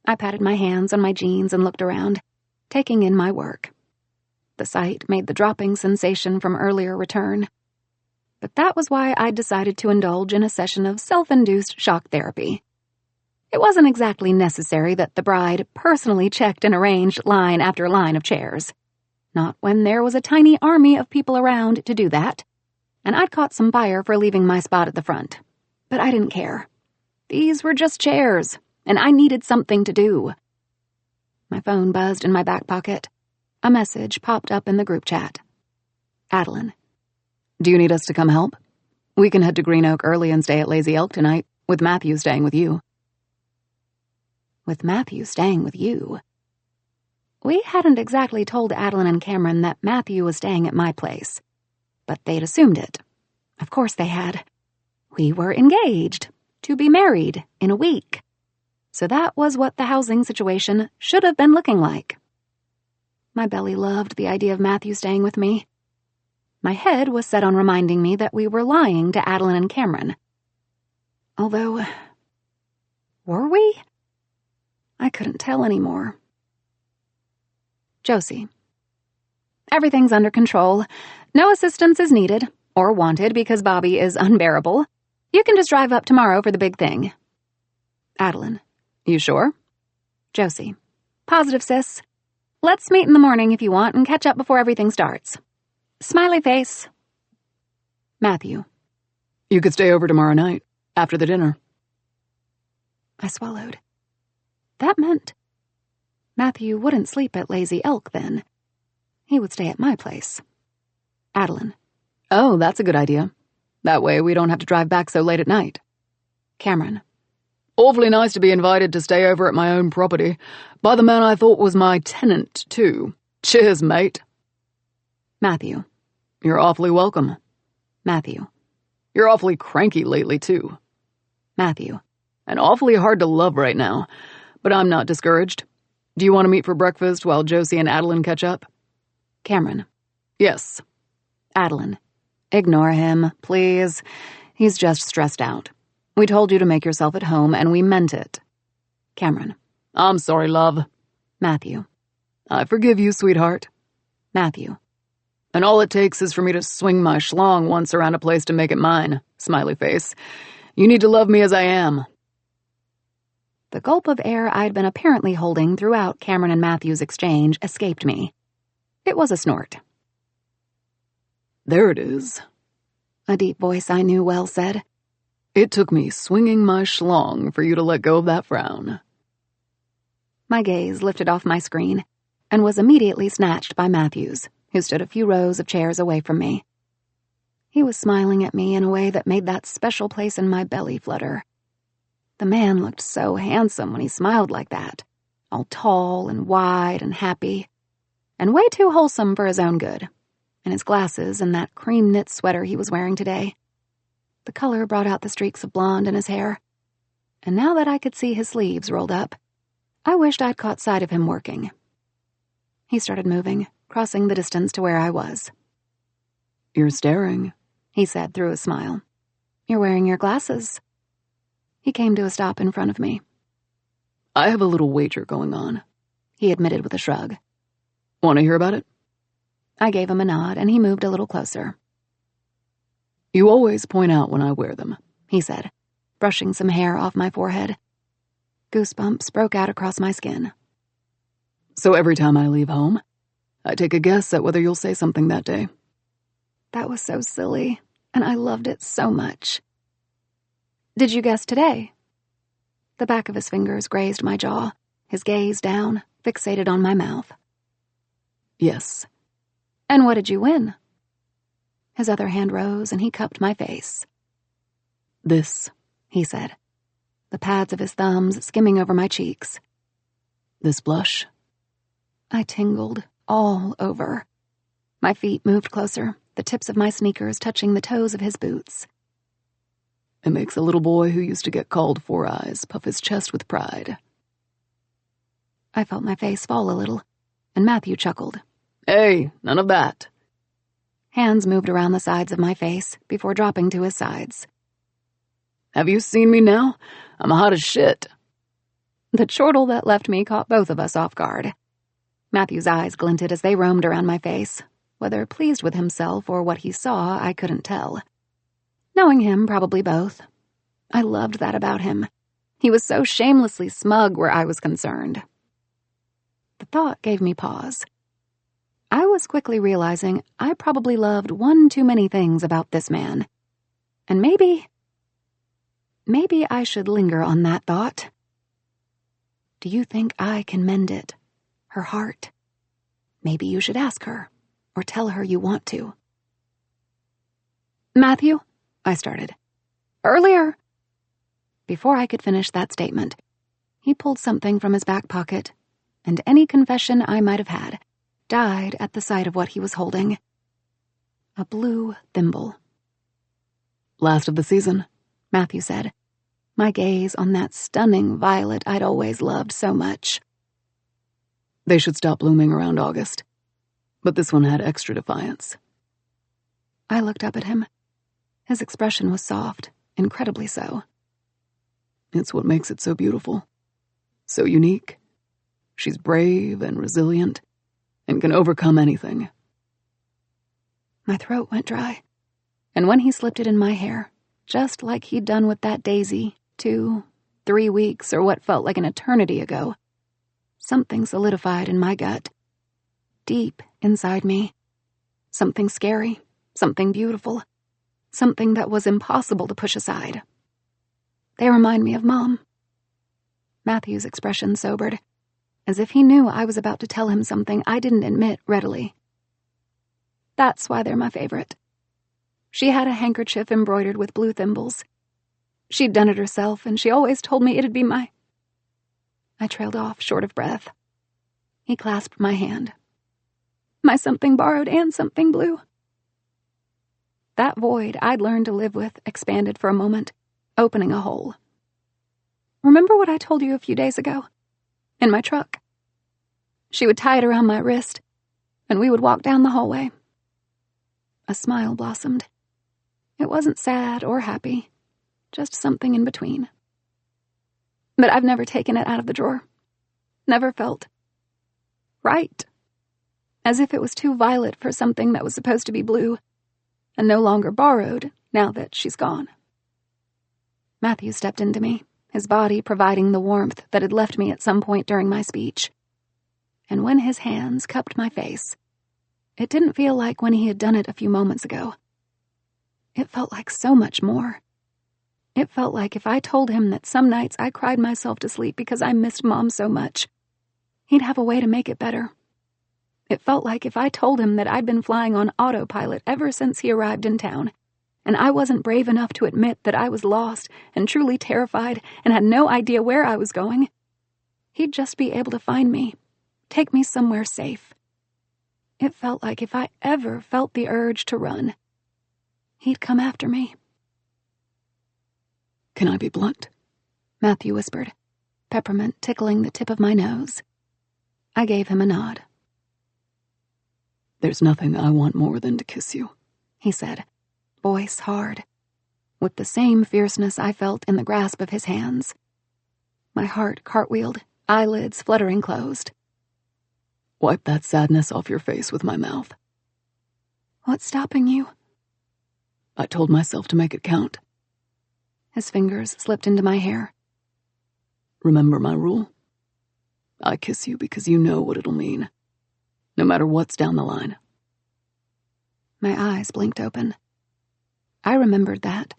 I patted my hands on my jeans and looked around, taking in my work. The sight made the dropping sensation from earlier return. But that was why I decided to indulge in a session of self-induced shock therapy. It wasn't exactly necessary that the bride personally checked and arranged line after line of chairs. Not when there was a tiny army of people around to do that, and I'd caught some fire for leaving my spot at the front. But I didn't care. These were just chairs, and I needed something to do. My phone buzzed in my back pocket. A message popped up in the group chat. Adeline. Do you need us to come help? We can head to Green Oak early and stay at Lazy Elk tonight, with Matthew staying with you. With Matthew staying with you? We hadn't exactly told Adeline and Cameron that Matthew was staying at my place, but they'd assumed it. Of course they had. We were engaged, to be married in a week. So that was what the housing situation should have been looking like. My belly loved the idea of Matthew staying with me. My head was set on reminding me that we were lying to Adeline and Cameron. Although, were we? I couldn't tell anymore. Josie. Everything's under control. No assistance is needed, or wanted because Bobby is unbearable. You can just drive up tomorrow for the big thing. Adeline. You sure? Josie. Positive, sis. Let's meet in the morning if you want and catch up before everything starts. Smiley face. Matthew. You could stay over tomorrow night, after the dinner. I swallowed. That meant Matthew wouldn't sleep at Lazy Elk then. He would stay at my place. Adeline. Oh, that's a good idea. That way we don't have to drive back so late at night. Cameron. Awfully nice to be invited to stay over at my own property, by the man I thought was my tenant, too. Cheers, mate. Matthew. You're awfully welcome. Matthew. You're awfully cranky lately, too. Matthew. And awfully hard to love right now, but I'm not discouraged. Do you want to meet for breakfast while Josie and Adeline catch up? Cameron. Yes. Adeline. Ignore him, please. He's just stressed out. We told you to make yourself at home, and we meant it. Cameron. I'm sorry, love. Matthew. I forgive you, sweetheart. Matthew. And all it takes is for me to swing my schlong once around a place to make it mine. Smiley face. You need to love me as I am. The gulp of air I'd been apparently holding throughout Cameron and Matthew's exchange escaped me. It was a snort. There it is. A deep voice I knew well said. It took me swinging my schlong for you to let go of that frown. My gaze lifted off my screen and was immediately snatched by Matthew's, who stood a few rows of chairs away from me. He was smiling at me in a way that made that special place in my belly flutter. The man looked so handsome when he smiled like that, all tall and wide and happy, and way too wholesome for his own good, and his glasses and that cream-knit sweater he was wearing today. The color brought out the streaks of blonde in his hair, and now that I could see his sleeves rolled up, I wished I'd caught sight of him working. He started moving, crossing the distance to where I was. You're staring, he said through a smile. You're wearing your glasses. He came to a stop in front of me. I have a little wager going on, he admitted with a shrug. Want to hear about it? I gave him a nod, and he moved a little closer. You always point out when I wear them, he said, brushing some hair off my forehead. Goosebumps broke out across my skin. So every time I leave home, I take a guess at whether you'll say something that day. That was so silly, and I loved it so much. Did you guess today? The back of his fingers grazed my jaw, his gaze down, fixated on my mouth. Yes. And what did you win? His other hand rose, and he cupped my face. This, he said, the pads of his thumbs skimming over my cheeks. This blush. I tingled all over. My feet moved closer, the tips of my sneakers touching the toes of his boots. It makes a little boy who used to get called Four Eyes puff his chest with pride. I felt my face fall a little, and Matthew chuckled. Hey, none of that. Hands moved around the sides of my face before dropping to his sides. Have you seen me now? I'm hot as shit. The chortle that left me caught both of us off guard. Matthew's eyes glinted as they roamed around my face. Whether pleased with himself or what he saw, I couldn't tell. Knowing him, probably both. I loved that about him. He was so shamelessly smug where I was concerned. The thought gave me pause. I was quickly realizing I probably loved one too many things about this man. And maybe I should linger on that thought. Do you think I can mend it? Her heart? Maybe you should ask her, or tell her you want to. Matthew, I started. Earlier. Before I could finish that statement, he pulled something from his back pocket, and any confession I might have had died at the sight of what he was holding. A blue thimble. Last of the season, Matthew said, my gaze on that stunning violet I'd always loved so much. They should stop blooming around August, but this one had extra defiance. I looked up at him. His expression was soft, incredibly so. It's what makes it so beautiful, so unique. She's brave and resilient, and can overcome anything. My throat went dry, and when he slipped it in my hair, just like he'd done with that daisy 2, 3 weeks or what felt like an eternity ago, something solidified in my gut, deep inside me. Something scary, something beautiful, something that was impossible to push aside. They remind me of Mom. Matthew's expression sobered, as if he knew I was about to tell him something I didn't admit readily. That's why they're my favorite. She had a handkerchief embroidered with blue thimbles. She'd done it herself, and she always told me it'd be my... I trailed off, short of breath. He clasped my hand. My something borrowed and something blue. That void I'd learned to live with expanded for a moment, opening a hole. Remember what I told you a few days ago? In my truck. She would tie it around my wrist, and we would walk down the hallway. A smile blossomed. It wasn't sad or happy, just something in between. But I've never taken it out of the drawer. Never felt right. As if it was too violet for something that was supposed to be blue, and no longer borrowed now that she's gone. Matthew stepped into me, his body providing the warmth that had left me at some point during my speech. And when his hands cupped my face, it didn't feel like when he had done it a few moments ago. It felt like so much more. It felt like if I told him that some nights I cried myself to sleep because I missed Mom so much, he'd have a way to make it better. It felt like if I told him that I'd been flying on autopilot ever since he arrived in town, and I wasn't brave enough to admit that I was lost and truly terrified and had no idea where I was going, he'd just be able to find me, take me somewhere safe. It felt like if I ever felt the urge to run, he'd come after me. Can I be blunt? Matthew whispered, peppermint tickling the tip of my nose. I gave him a nod. There's nothing I want more than to kiss you, he said, voice hard, with the same fierceness I felt in the grasp of his hands. My heart cartwheeled, eyelids fluttering closed. Wipe that sadness off your face with my mouth. What's stopping you? I told myself to make it count. His fingers slipped into my hair. Remember my rule? I kiss you because you know what it'll mean, no matter what's down the line. My eyes blinked open. I remembered that.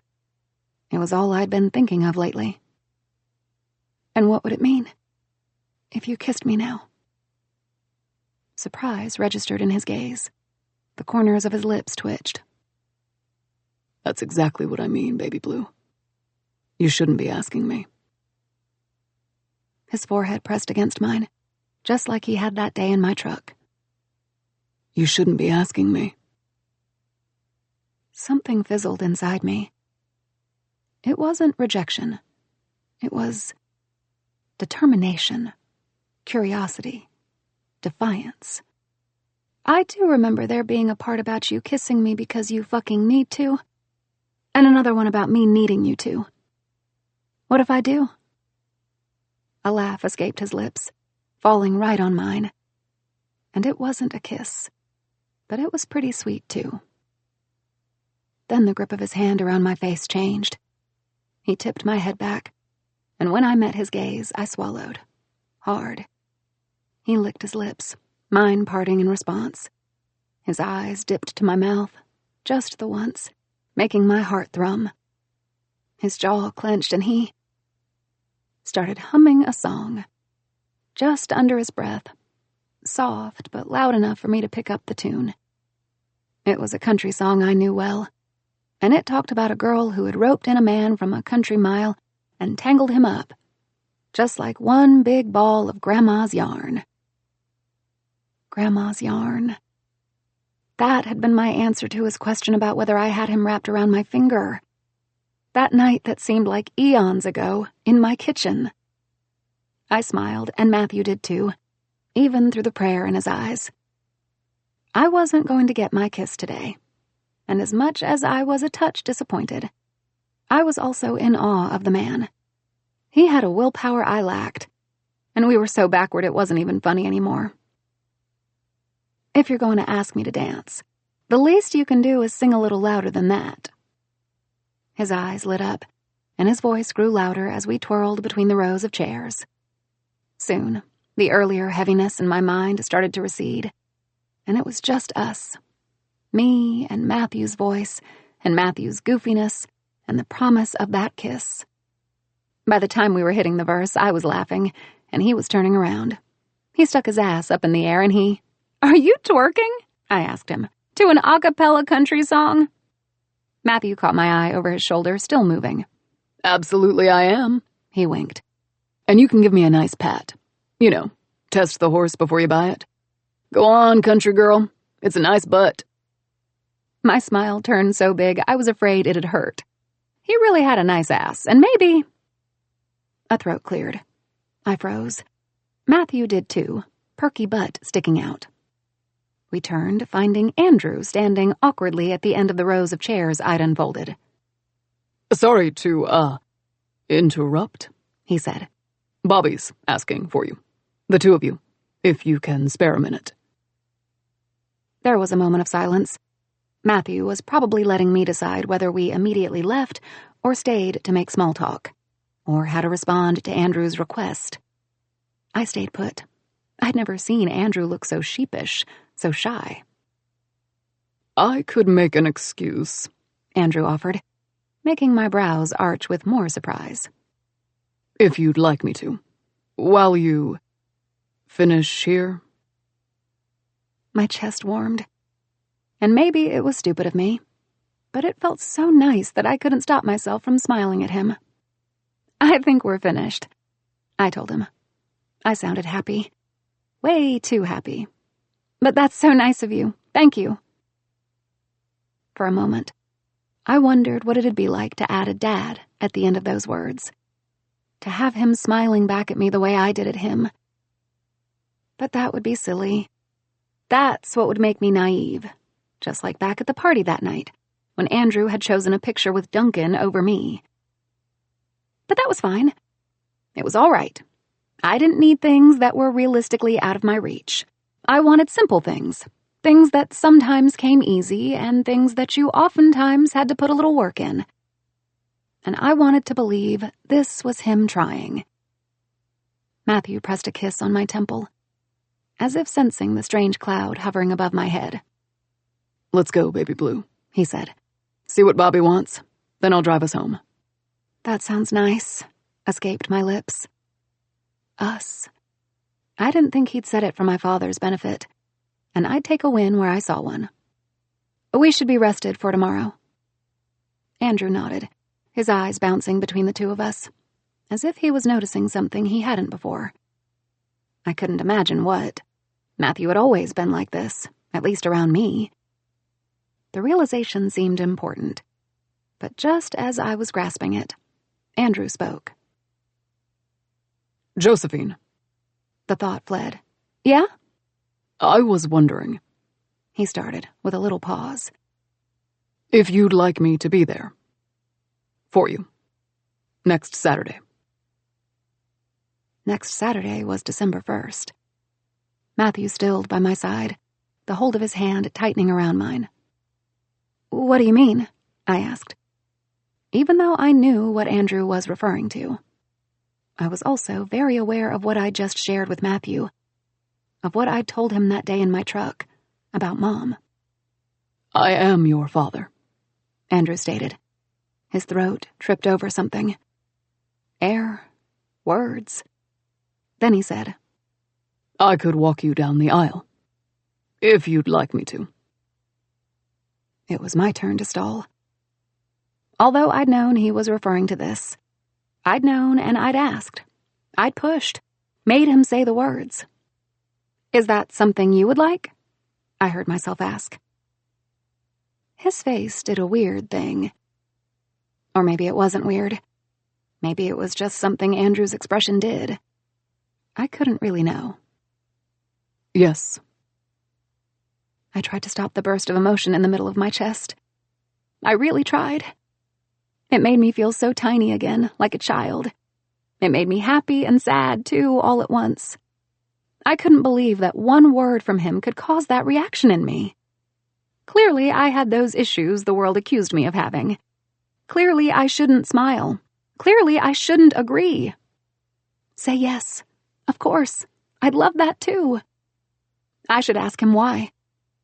It was all I'd been thinking of lately. And what would it mean if you kissed me now? Surprise registered in his gaze. The corners of his lips twitched. That's exactly what I mean, baby blue. You shouldn't be asking me. His forehead pressed against mine, just like he had that day in my truck. You shouldn't be asking me. Something fizzled inside me. It wasn't rejection. It was determination. curiosity, defiance. I too remember there being a part about you kissing me because you fucking need to, and another one about me needing you to. What if I do? A laugh escaped his lips, falling right on mine. And it wasn't a kiss, but it was pretty sweet too. Then the grip of his hand around my face changed. He tipped my head back, and when I met his gaze, I swallowed. Hard. He licked his lips, mine parting in response. His eyes dipped to my mouth, just the once, making my heart thrum. His jaw clenched and he started humming a song, just under his breath, soft but loud enough for me to pick up the tune. It was a country song I knew well, and it talked about a girl who had roped in a man from a country mile and tangled him up, just like one big ball of Grandma's yarn. Grandma's yarn. That had been my answer to his question about whether I had him wrapped around my finger. That night that seemed like eons ago, in my kitchen. I smiled, and Matthew did too, even through the prayer in his eyes. I wasn't going to get my kiss today, and as much as I was a touch disappointed, I was also in awe of the man. He had a willpower I lacked, and we were so backward it wasn't even funny anymore. If you're going to ask me to dance, the least you can do is sing a little louder than that. His eyes lit up, and his voice grew louder as we twirled between the rows of chairs. Soon, the earlier heaviness in my mind started to recede, and it was just us. Me and Matthew's voice, and Matthew's goofiness, and the promise of that kiss. By the time we were hitting the verse, I was laughing, and he was turning around. He stuck his ass up in the air, and he, "Are you twerking?" I asked him. "To an a cappella country song?" Matthew caught my eye over his shoulder, still moving. "Absolutely I am," he winked. "And you can give me a nice pat. You know, test the horse before you buy it. Go on, country girl. It's a nice butt." My smile turned so big I was afraid it'd hurt. He really had a nice ass, and maybe... A throat cleared. I froze. Matthew did too, perky butt sticking out. We turned, finding Andrew standing awkwardly at the end of the rows of chairs I'd unfolded. "Sorry to, interrupt," he said. "Bobby's asking for you. The two of you, if you can spare a minute." There was a moment of silence. Matthew was probably letting me decide whether we immediately left or stayed to make small talk, or how to respond to Andrew's request. I stayed put. I'd never seen Andrew look so sheepish, so shy. "I could make an excuse," Andrew offered, making my brows arch with more surprise. "If you'd like me to. While you finish here." My chest warmed. And maybe it was stupid of me, but it felt so nice that I couldn't stop myself from smiling at him. "I think we're finished," I told him. I sounded happy. Way too happy. "But that's so nice of you. Thank you." For a moment, I wondered what it'd be like to add a dad at the end of those words. To have him smiling back at me the way I did at him. But that would be silly. That's what would make me naive. Just like back at the party that night, when Andrew had chosen a picture with Duncan over me. But that was fine. It was all right. I didn't need things that were realistically out of my reach. I wanted simple things. Things that sometimes came easy, and things that you oftentimes had to put a little work in. And I wanted to believe this was him trying. Matthew pressed a kiss on my temple, as if sensing the strange cloud hovering above my head. "Let's go, baby blue," he said. "See what Bobby wants, then I'll drive us home." "That sounds nice," escaped my lips. Us. I didn't think he'd said it for my father's benefit, and I'd take a win where I saw one. "We should be rested for tomorrow." Andrew nodded, his eyes bouncing between the two of us, as if he was noticing something he hadn't before. I couldn't imagine what. Matthew had always been like this, at least around me. The realization seemed important, but just as I was grasping it, Andrew spoke. "Josephine." The thought fled. Yeah? I was wondering, He started, with a little pause. if you'd like me to be there. For you. Next Saturday. Next Saturday was December 1st. Matthew stilled by my side, the hold of his hand tightening around mine. What do you mean? I asked. Even though I knew what Andrew was referring to, I was also very aware of what I'd just shared with Matthew, of what I'd told him that day in my truck, about Mom. I am your father, Andrew stated. His throat tripped over something. Air. Words. Then he said, I could walk you down the aisle, if you'd like me to. It was my turn to stall. Although I'd known he was referring to this, I'd known and I'd asked. I'd pushed, made him say the words. Is that something you would like? I heard myself ask. His face did a weird thing. Or maybe it wasn't weird. Maybe it was just something Andrew's expression did. I couldn't really know. Yes. I tried to stop the burst of emotion in the middle of my chest. I really tried. It made me feel so tiny again, like a child. It made me happy and sad, too, all at once. I couldn't believe that one word from him could cause that reaction in me. Clearly, I had those issues the world accused me of having. Clearly, I shouldn't smile. Clearly, I shouldn't agree. Say yes. Of course. I'd love that, too. I should ask him why.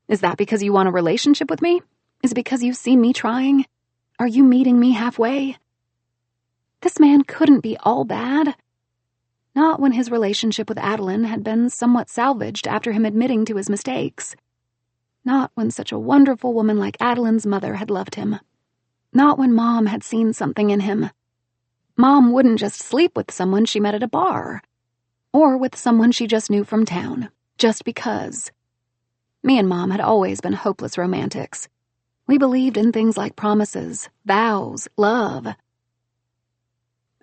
Is that because you want a relationship with me? Is it because you see me trying? Are you meeting me halfway? This man couldn't be all bad. Not when his relationship with Adeline had been somewhat salvaged after him admitting to his mistakes. Not when such a wonderful woman like Adeline's mother had loved him. Not when Mom had seen something in him. Mom wouldn't just sleep with someone she met at a bar. Or with someone she just knew from town, just because. Me and Mom had always been hopeless romantics. We believed in things like promises, vows, love.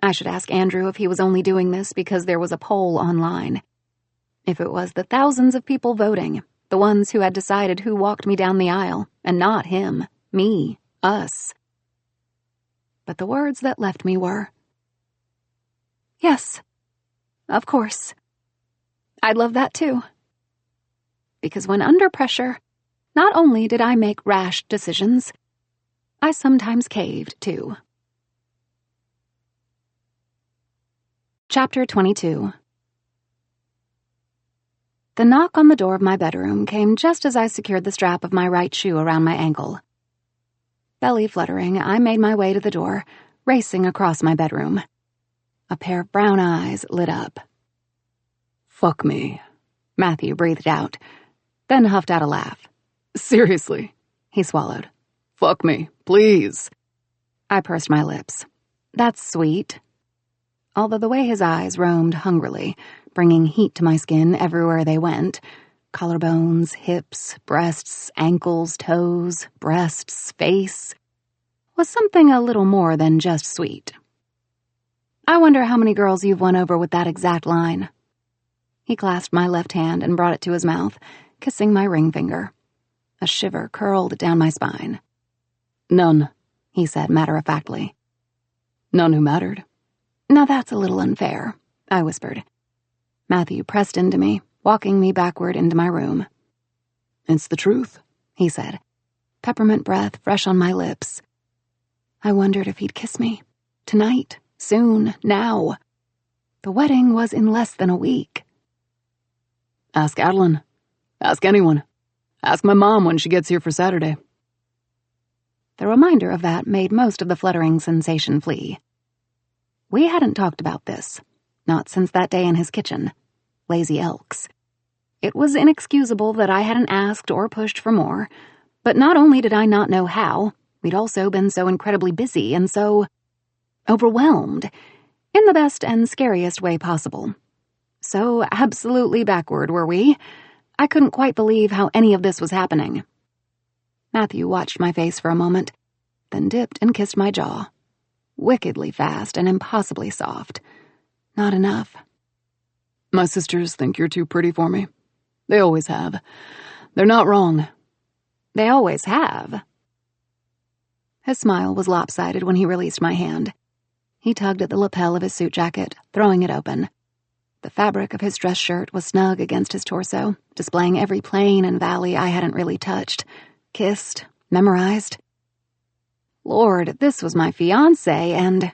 I should ask Andrew if he was only doing this because there was a poll online. If it was the thousands of people voting, the ones who had decided who walked me down the aisle, and not him, me, us. But the words that left me were, yes, of course. I'd love that too. Because when under pressure, not only did I make rash decisions, I sometimes caved too. Chapter 22. The knock on the door of my bedroom came just as I secured the strap of my right shoe around my ankle. Belly fluttering, I made my way to the door, racing across my bedroom. A pair of brown eyes lit up. Fuck me, Matthew breathed out, then huffed out a laugh. Seriously, he swallowed. Fuck me, please. I pursed my lips. That's sweet. Although the way his eyes roamed hungrily, bringing heat to my skin everywhere they went, collarbones, hips, breasts, ankles, toes, breasts, face, was something a little more than just sweet. I wonder how many girls you've won over with that exact line. He clasped my left hand and brought it to his mouth, kissing my ring finger. A shiver curled down my spine. None, he said matter-of-factly. None who mattered. Now that's a little unfair, I whispered. Matthew pressed into me, walking me backward into my room. It's the truth, he said, peppermint breath fresh on my lips. I wondered if he'd kiss me. Tonight, soon, now. The wedding was in less than a week. Ask Adeline. Ask anyone. Ask my mom when she gets here for Saturday. The reminder of that made most of the fluttering sensation flee. We hadn't talked about this, not since that day in his kitchen. Lazy Elks. It was inexcusable that I hadn't asked or pushed for more, but not only did I not know how, we'd also been so incredibly busy and so overwhelmed, in the best and scariest way possible. So absolutely backward were we. I couldn't quite believe how any of this was happening. Matthew watched my face for a moment, then dipped and kissed my jaw. Wickedly fast and impossibly soft. Not enough. My sisters think you're too pretty for me. They always have. They're not wrong. They always have. His smile was lopsided when he released my hand. He tugged at the lapel of his suit jacket, throwing it open. The fabric of his dress shirt was snug against his torso, displaying every plain and valley I hadn't really touched, kissed, memorized. Lord, this was my fiance, and...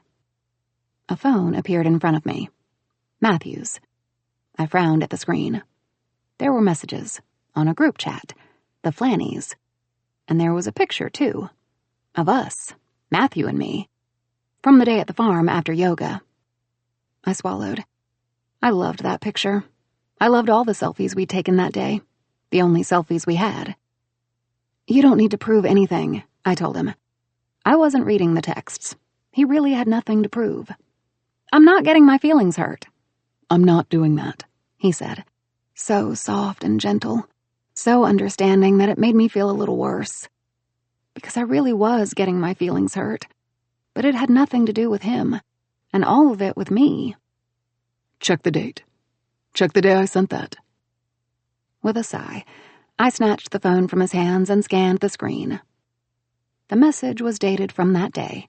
A phone appeared in front of me. Matthew's. I frowned at the screen. There were messages, on a group chat, the Flannies. And there was a picture, too, of us, Matthew and me, from the day at the farm after yoga. I swallowed. I loved that picture. I loved all the selfies we'd taken that day, the only selfies we had. You don't need to prove anything, I told him. I wasn't reading the texts. He really had nothing to prove. I'm not getting my feelings hurt. I'm not doing that, he said, so soft and gentle, so understanding that it made me feel a little worse. Because I really was getting my feelings hurt, but it had nothing to do with him, and all of it with me. Check the date. Check the day I sent that. With a sigh, I snatched the phone from his hands and scanned the screen. The message was dated from that day.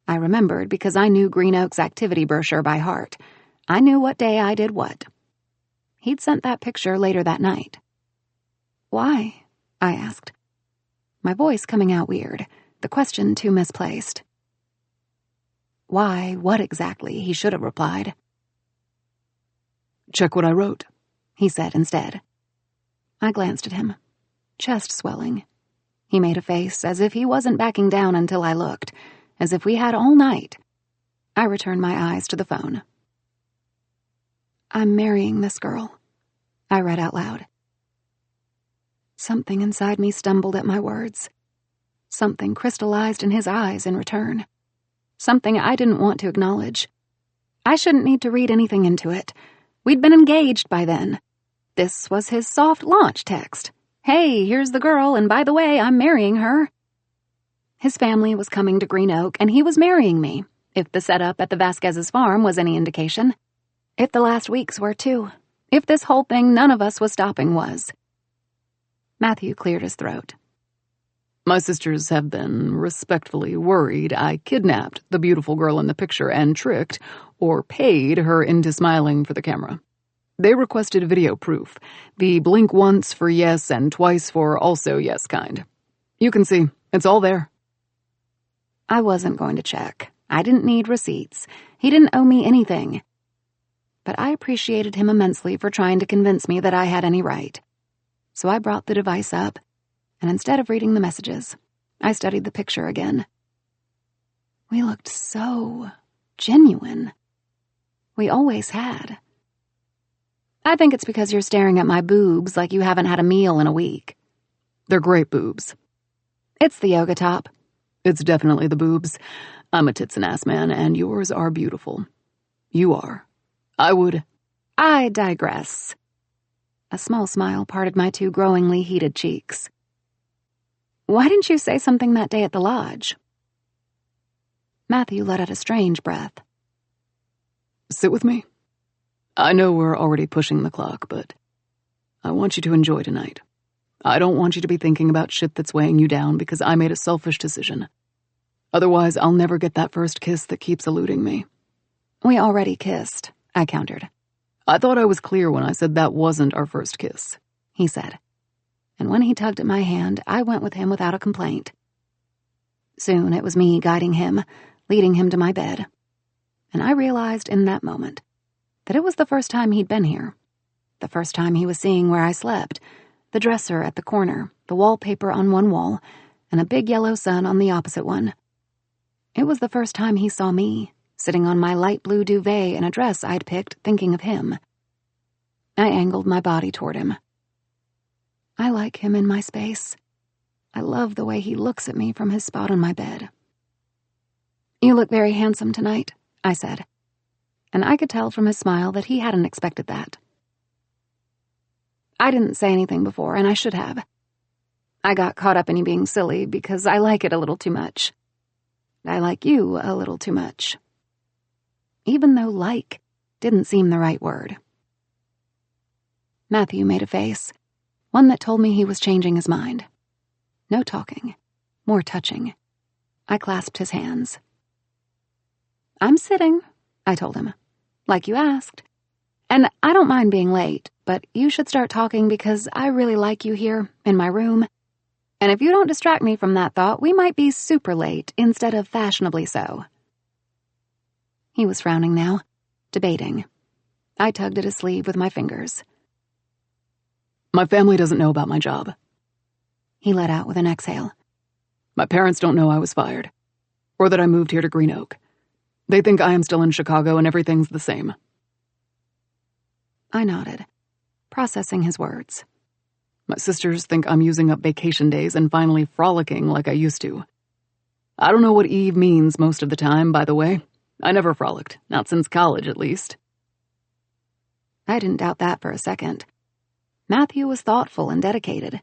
I remembered because I knew Green Oak's activity brochure by heart. I knew what day I did what. He'd sent that picture later that night. Why? I asked. My voice coming out weird, the question too misplaced. Why, what exactly, he should have replied. Check what I wrote, he said instead. I glanced at him, chest swelling. He made a face as if he wasn't backing down until I looked, as if we had all night. I returned my eyes to the phone. I'm marrying this girl, I read out loud. Something inside me stumbled at my words. Something crystallized in his eyes in return. Something I didn't want to acknowledge. I shouldn't need to read anything into it. We'd been engaged by then. This was his soft launch text. Hey, here's the girl, and by the way, I'm marrying her. His family was coming to Green Oak, and he was marrying me, if the setup at the Vasquez's farm was any indication. If the last weeks were too. If this whole thing none of us was stopping was. Matthew cleared his throat. My sisters have been respectfully worried I kidnapped the beautiful girl in the picture and tricked, or paid her into smiling for the camera. They requested video proof, the blink once for yes and twice for also yes kind. You can see, it's all there. I wasn't going to check. I didn't need receipts. He didn't owe me anything. But I appreciated him immensely for trying to convince me that I had any right. So I brought the device up, and instead of reading the messages, I studied the picture again. We looked so genuine. We always had. I think it's because you're staring at my boobs like you haven't had a meal in a week. They're great boobs. It's the yoga top. It's definitely the boobs. I'm a tits and ass man, and yours are beautiful. You are. I digress. A small smile parted my two growingly heated cheeks. Why didn't you say something that day at the lodge? Matthew let out a strange breath. Sit with me. I know we're already pushing the clock, but I want you to enjoy tonight. I don't want you to be thinking about shit that's weighing you down because I made a selfish decision. Otherwise, I'll never get that first kiss that keeps eluding me. We already kissed, I countered. I thought I was clear when I said that wasn't our first kiss, he said. And when he tugged at my hand, I went with him without a complaint. Soon it was me guiding him, leading him to my bed. And I realized in that moment that it was the first time he'd been here. The first time he was seeing where I slept, the dresser at the corner, the wallpaper on one wall, and a big yellow sun on the opposite one. It was the first time he saw me, sitting on my light blue duvet in a dress I'd picked thinking of him. I angled my body toward him. I like him in my space. I love the way he looks at me from his spot on my bed. You look very handsome tonight, I said, and I could tell from his smile that he hadn't expected that. I didn't say anything before, and I should have. I got caught up in you being silly because I like it a little too much. I like you a little too much. Even though like didn't seem the right word. Matthew made a face, one that told me he was changing his mind. No talking, more touching. I clasped his hands. I'm sitting, I told him, like you asked. And I don't mind being late, but you should start talking because I really like you here, in my room. And if you don't distract me from that thought, we might be super late instead of fashionably so. He was frowning now, debating. I tugged at his sleeve with my fingers. My family doesn't know about my job. He let out with an exhale. My parents don't know I was fired, or that I moved here to Green Oak. They think I am still in Chicago and everything's the same. I nodded, processing his words. My sisters think I'm using up vacation days and finally frolicking like I used to. I don't know what Eve means most of the time, by the way. I never frolicked, not since college at least. I didn't doubt that for a second. Matthew was thoughtful and dedicated.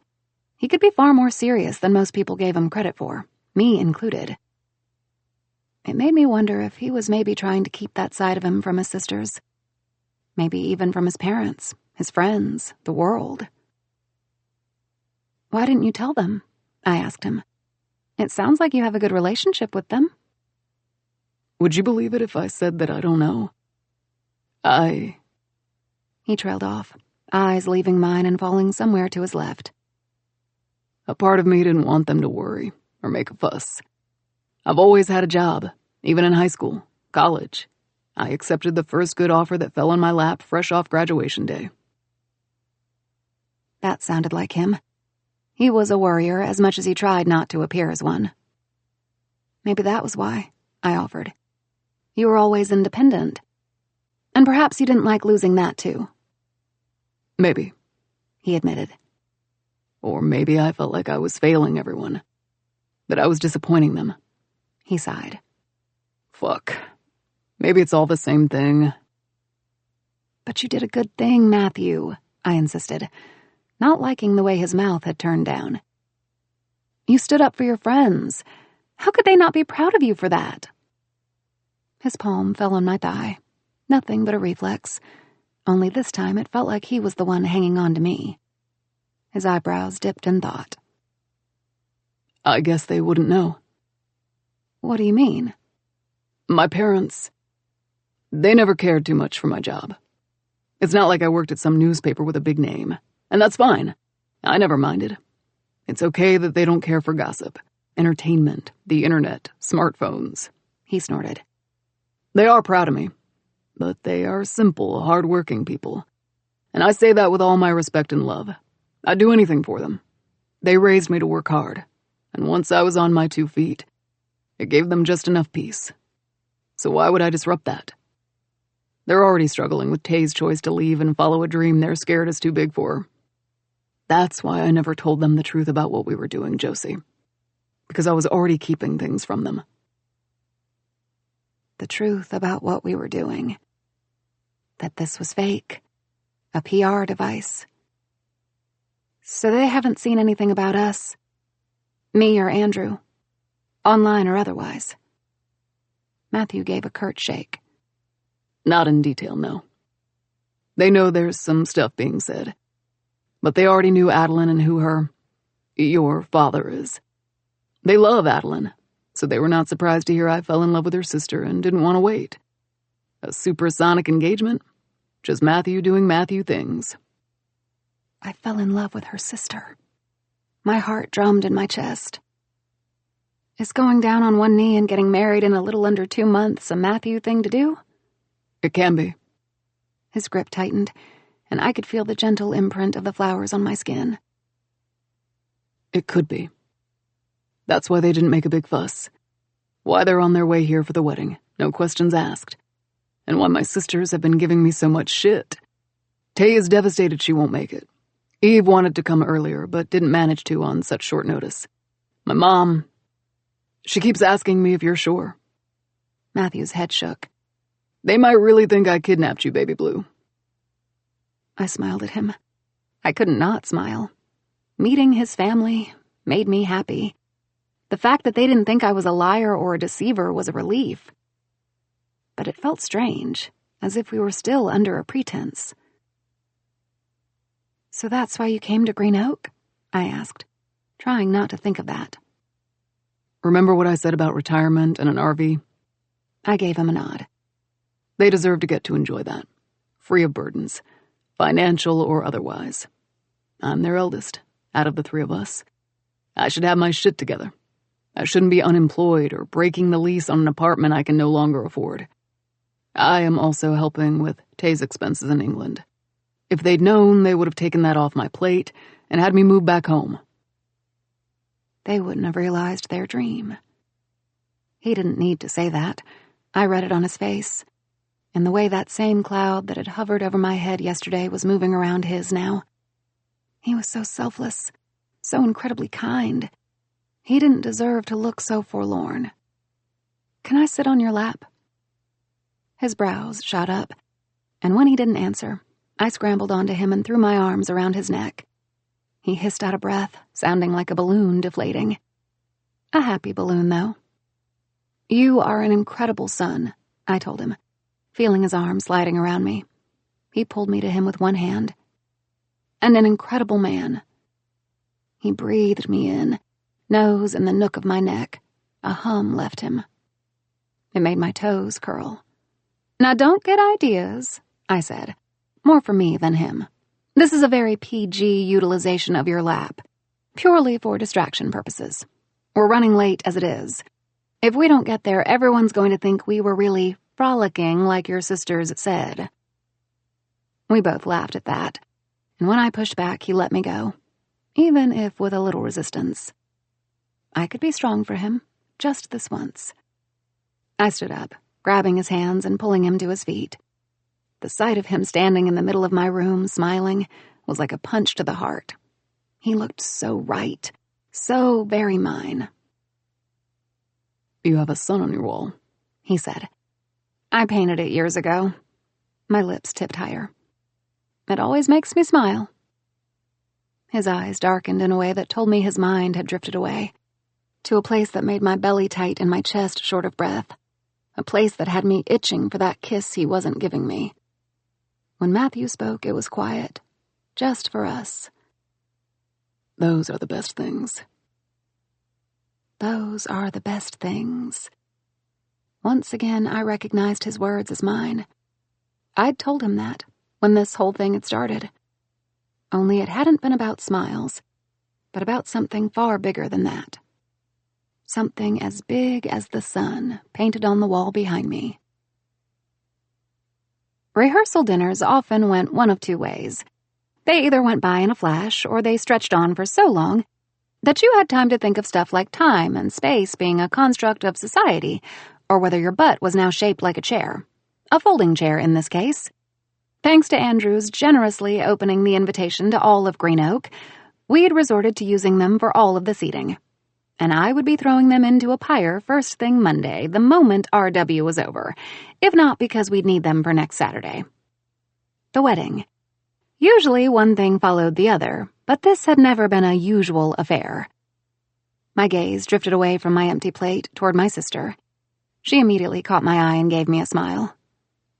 He could be far more serious than most people gave him credit for, me included. It made me wonder if he was maybe trying to keep that side of him from his sisters. Maybe even from his parents, his friends, the world. Why didn't you tell them? I asked him. It sounds like you have a good relationship with them. Would you believe it if I said that I don't know? He trailed off, eyes leaving mine and falling somewhere to his left. A part of me didn't want them to worry or make a fuss. I've always had a job, even in high school, college. I accepted the first good offer that fell in my lap fresh off graduation day. That sounded like him. He was a worrier as much as he tried not to appear as one. Maybe that was why, I offered. You were always independent. And perhaps you didn't like losing that too. Maybe, he admitted. Or maybe I felt like I was failing everyone. That I was disappointing them. He sighed. Fuck. Maybe it's all the same thing. But you did a good thing, Matthew, I insisted, not liking the way his mouth had turned down. You stood up for your friends. How could they not be proud of you for that? His palm fell on my thigh. Nothing but a reflex. Only this time it felt like he was the one hanging on to me. His eyebrows dipped in thought. I guess they wouldn't know. What do you mean? My parents, they never cared too much for my job. It's not like I worked at some newspaper with a big name, and that's fine. I never minded. It's okay that they don't care for gossip, entertainment, the internet, smartphones, he snorted. They are proud of me, but they are simple, hard-working people, and I say that with all my respect and love. I'd do anything for them. They raised me to work hard, and once I was on my 2 feet, it gave them just enough peace. So why would I disrupt that? They're already struggling with Tay's choice to leave and follow a dream they're scared is too big for. That's why I never told them the truth about what we were doing, Josie. Because I was already keeping things from them. The truth about what we were doing. That this was fake. A PR device. So they haven't seen anything about us. Me or Andrew. Online or otherwise. Matthew gave a curt shake. Not in detail, no. They know there's some stuff being said. But they already knew Adeline and who your father is. They love Adeline, so they were not surprised to hear I fell in love with her sister and didn't want to wait. A supersonic engagement? Just Matthew doing Matthew things. I fell in love with her sister. My heart drummed in my chest. Is going down on one knee and getting married in a little under 2 months a Matthew thing to do? It can be. His grip tightened, and I could feel the gentle imprint of the flowers on my skin. It could be. That's why they didn't make a big fuss. Why they're on their way here for the wedding, no questions asked. And why my sisters have been giving me so much shit. Tay is devastated she won't make it. Eve wanted to come earlier, but didn't manage to on such short notice. My mom, she keeps asking me if you're sure. Matthew's head shook. They might really think I kidnapped you, Baby Blue. I smiled at him. I couldn't not smile. Meeting his family made me happy. The fact that they didn't think I was a liar or a deceiver was a relief. But it felt strange, as if we were still under a pretense. So that's why you came to Green Oak? I asked, trying not to think of that. Remember what I said about retirement and an RV? I gave him a nod. They deserve to get to enjoy that, free of burdens, financial or otherwise. I'm their eldest, out of the three of us. I should have my shit together. I shouldn't be unemployed or breaking the lease on an apartment I can no longer afford. I am also helping with Tay's expenses in England. If they'd known, they would have taken that off my plate and had me move back home. They wouldn't have realized their dream. He didn't need to say that. I read it on his face. And the way that same cloud that had hovered over my head yesterday was moving around his now. He was so selfless, so incredibly kind. He didn't deserve to look so forlorn. Can I sit on your lap? His brows shot up, and when he didn't answer, I scrambled onto him and threw my arms around his neck. He hissed out a breath, sounding like a balloon deflating. A happy balloon, though. You are an incredible son, I told him, feeling his arm sliding around me. He pulled me to him with one hand. And an incredible man. He breathed me in, nose in the nook of my neck. A hum left him. It made my toes curl. Now don't get ideas, I said, more for me than him. This is a very PG utilization of your lap, purely for distraction purposes. We're running late as it is. If we don't get there, everyone's going to think we were really frolicking like your sisters said. We both laughed at that, and when I pushed back, he let me go, even if with a little resistance. I could be strong for him, just this once. I stood up, grabbing his hands and pulling him to his feet. The sight of him standing in the middle of my room, smiling, was like a punch to the heart. He looked so right, so very mine. You have a sun on your wall, he said. I painted it years ago. My lips tipped higher. It always makes me smile. His eyes darkened in a way that told me his mind had drifted away, to a place that made my belly tight and my chest short of breath, a place that had me itching for that kiss he wasn't giving me. When Matthew spoke, it was quiet, just for us. Those are the best things. Those are the best things. Once again, I recognized his words as mine. I'd told him that when this whole thing had started. Only it hadn't been about smiles, but about something far bigger than that. Something as big as the sun painted on the wall behind me. Rehearsal dinners often went one of two ways. They either went by in a flash, or they stretched on for so long that you had time to think of stuff like time and space being a construct of society, or whether your butt was now shaped like a chair. A folding chair in this case. Thanks to Andrew's generously opening the invitation to all of Green Oak, we had resorted to using them for all of the seating. And I would be throwing them into a pyre first thing Monday, the moment RW was over, if not because we'd need them for next Saturday. The wedding. Usually one thing followed the other, but this had never been a usual affair. My gaze drifted away from my empty plate toward my sister. She immediately caught my eye and gave me a smile.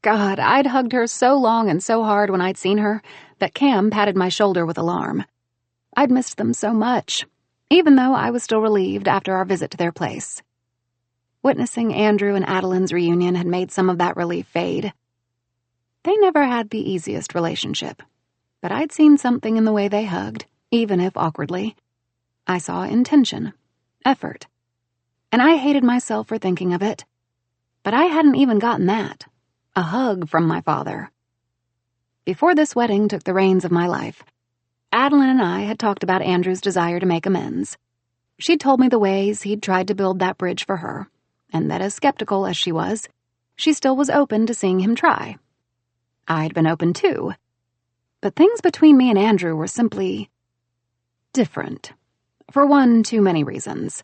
God, I'd hugged her so long and so hard when I'd seen her that Cam patted my shoulder with alarm. I'd missed them so much, even though I was still relieved after our visit to their place. Witnessing Andrew and Adeline's reunion had made some of that relief fade. They never had the easiest relationship, but I'd seen something in the way they hugged, even if awkwardly. I saw intention, effort, and I hated myself for thinking of it. But I hadn't even gotten that. A hug from my father. Before this wedding took the reins of my life, Adeline and I had talked about Andrew's desire to make amends. She'd told me the ways he'd tried to build that bridge for her, and that as skeptical as she was, she still was open to seeing him try. I'd been open too. But things between me and Andrew were simply different. For one too many reasons.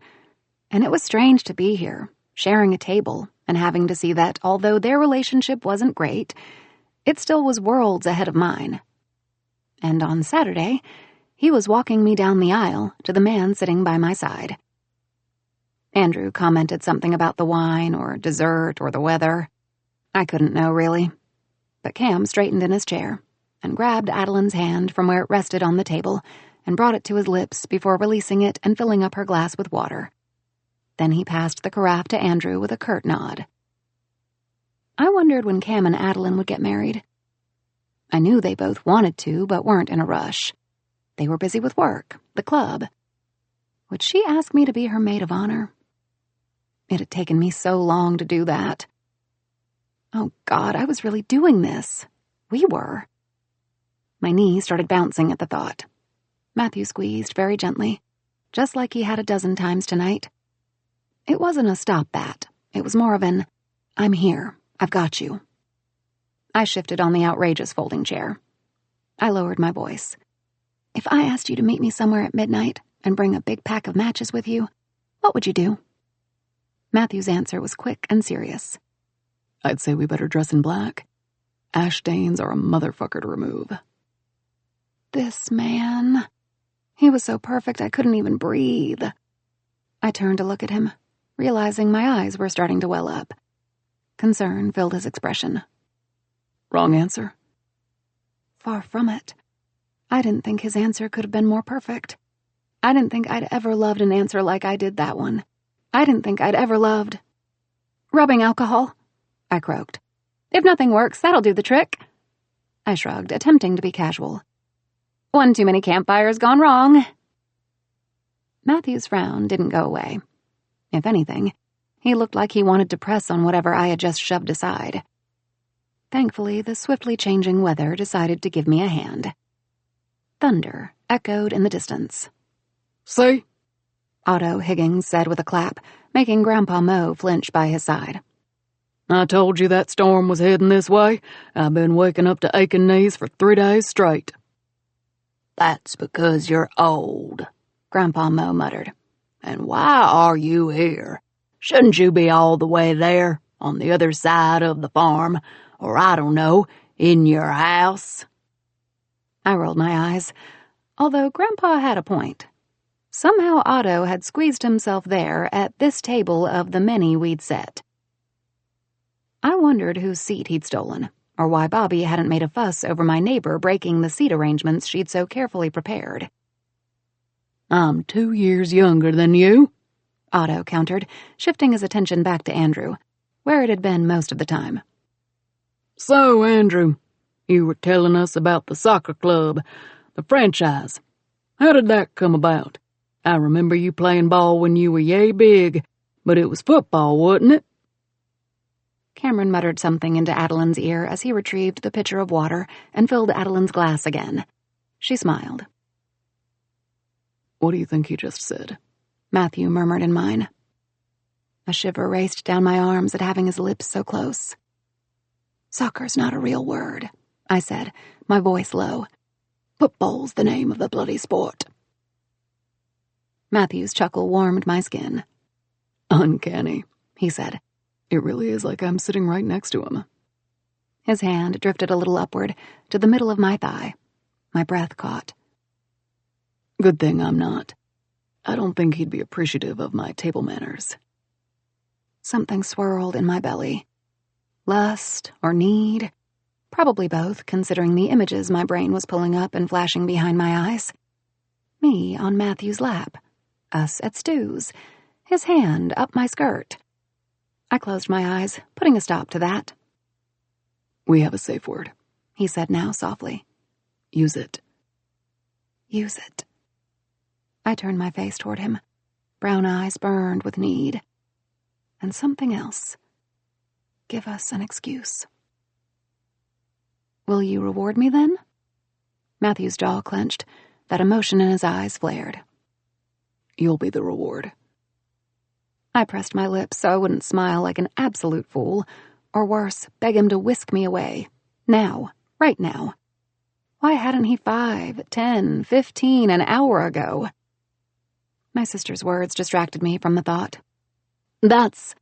And it was strange to be here, sharing a table, and having to see that, although their relationship wasn't great, it still was worlds ahead of mine. And on Saturday, he was walking me down the aisle to the man sitting by my side. Andrew commented something about the wine or dessert or the weather. I couldn't know, really. But Cam straightened in his chair, and grabbed Adeline's hand from where it rested on the table and brought it to his lips before releasing it and filling up her glass with water. Then he passed the carafe to Andrew with a curt nod. I wondered when Cam and Adeline would get married. I knew they both wanted to, but weren't in a rush. They were busy with work, the club. Would she ask me to be her maid of honor? It had taken me so long to do that. Oh, God, I was really doing this. We were. My knee started bouncing at the thought. Matthew squeezed very gently, just like he had a dozen times tonight. It wasn't a stop that. It was more of an, I'm here, I've got you. I shifted on the outrageous folding chair. I lowered my voice. If I asked you to meet me somewhere at midnight and bring a big pack of matches with you, what would you do? Matthew's answer was quick and serious. I'd say we better dress in black. Ash stains are a motherfucker to remove. This man. He was so perfect I couldn't even breathe. I turned to look at him, realizing my eyes were starting to well up. Concern filled his expression. Wrong answer? Far from it. I didn't think his answer could have been more perfect. I didn't think I'd ever loved an answer like I did that one. I didn't think I'd ever loved... Rubbing alcohol, I croaked. If nothing works, that'll do the trick. I shrugged, attempting to be casual. One too many campfires gone wrong. Matthew's frown didn't go away. If anything, he looked like he wanted to press on whatever I had just shoved aside. Thankfully, the swiftly changing weather decided to give me a hand. Thunder echoed in the distance. See? Otto Higgins said with a clap, making Grandpa Mo flinch by his side. I told you that storm was heading this way. I've been waking up to aching knees for 3 days straight. That's because you're old, Grandpa Mo muttered. And why are you here? Shouldn't you be all the way there, on the other side of the farm, or I don't know, in your house? I rolled my eyes, although Grandpa had a point. Somehow Otto had squeezed himself there at this table of the many we'd set. I wondered whose seat he'd stolen, or why Bobby hadn't made a fuss over my neighbor breaking the seat arrangements she'd so carefully prepared. I'm 2 years younger than you, Otto countered, shifting his attention back to Andrew, where it had been most of the time. So, Andrew, you were telling us about the soccer club, the franchise. How did that come about? I remember you playing ball when you were yay big, but it was football, wasn't it? Cameron muttered something into Adeline's ear as he retrieved the pitcher of water and filled Adeline's glass again. She smiled. What do you think he just said? Matthew murmured in mine. A shiver raced down my arms at having his lips so close. Soccer's not a real word, I said, my voice low. Football's the name of the bloody sport. Matthew's chuckle warmed my skin. Uncanny, he said. It really is like I'm sitting right next to him. His hand drifted a little upward to the middle of my thigh. My breath caught. Good thing I'm not. I don't think he'd be appreciative of my table manners. Something swirled in my belly. Lust or need? Probably both, considering the images my brain was pulling up and flashing behind my eyes. Me on Matthew's lap. Us at Stu's. His hand up my skirt. I closed my eyes, putting a stop to that. We have a safe word, he said now softly. Use it. Use it. I turned my face toward him. Brown eyes burned with need. And something else. Give us an excuse. Will you reward me then? Matthew's jaw clenched. That emotion in his eyes flared. You'll be the reward. I pressed my lips so I wouldn't smile like an absolute fool, or worse, beg him to whisk me away. Now, right now. Why hadn't he 5, 10, 15, an hour ago? My sister's words distracted me from the thought. That's...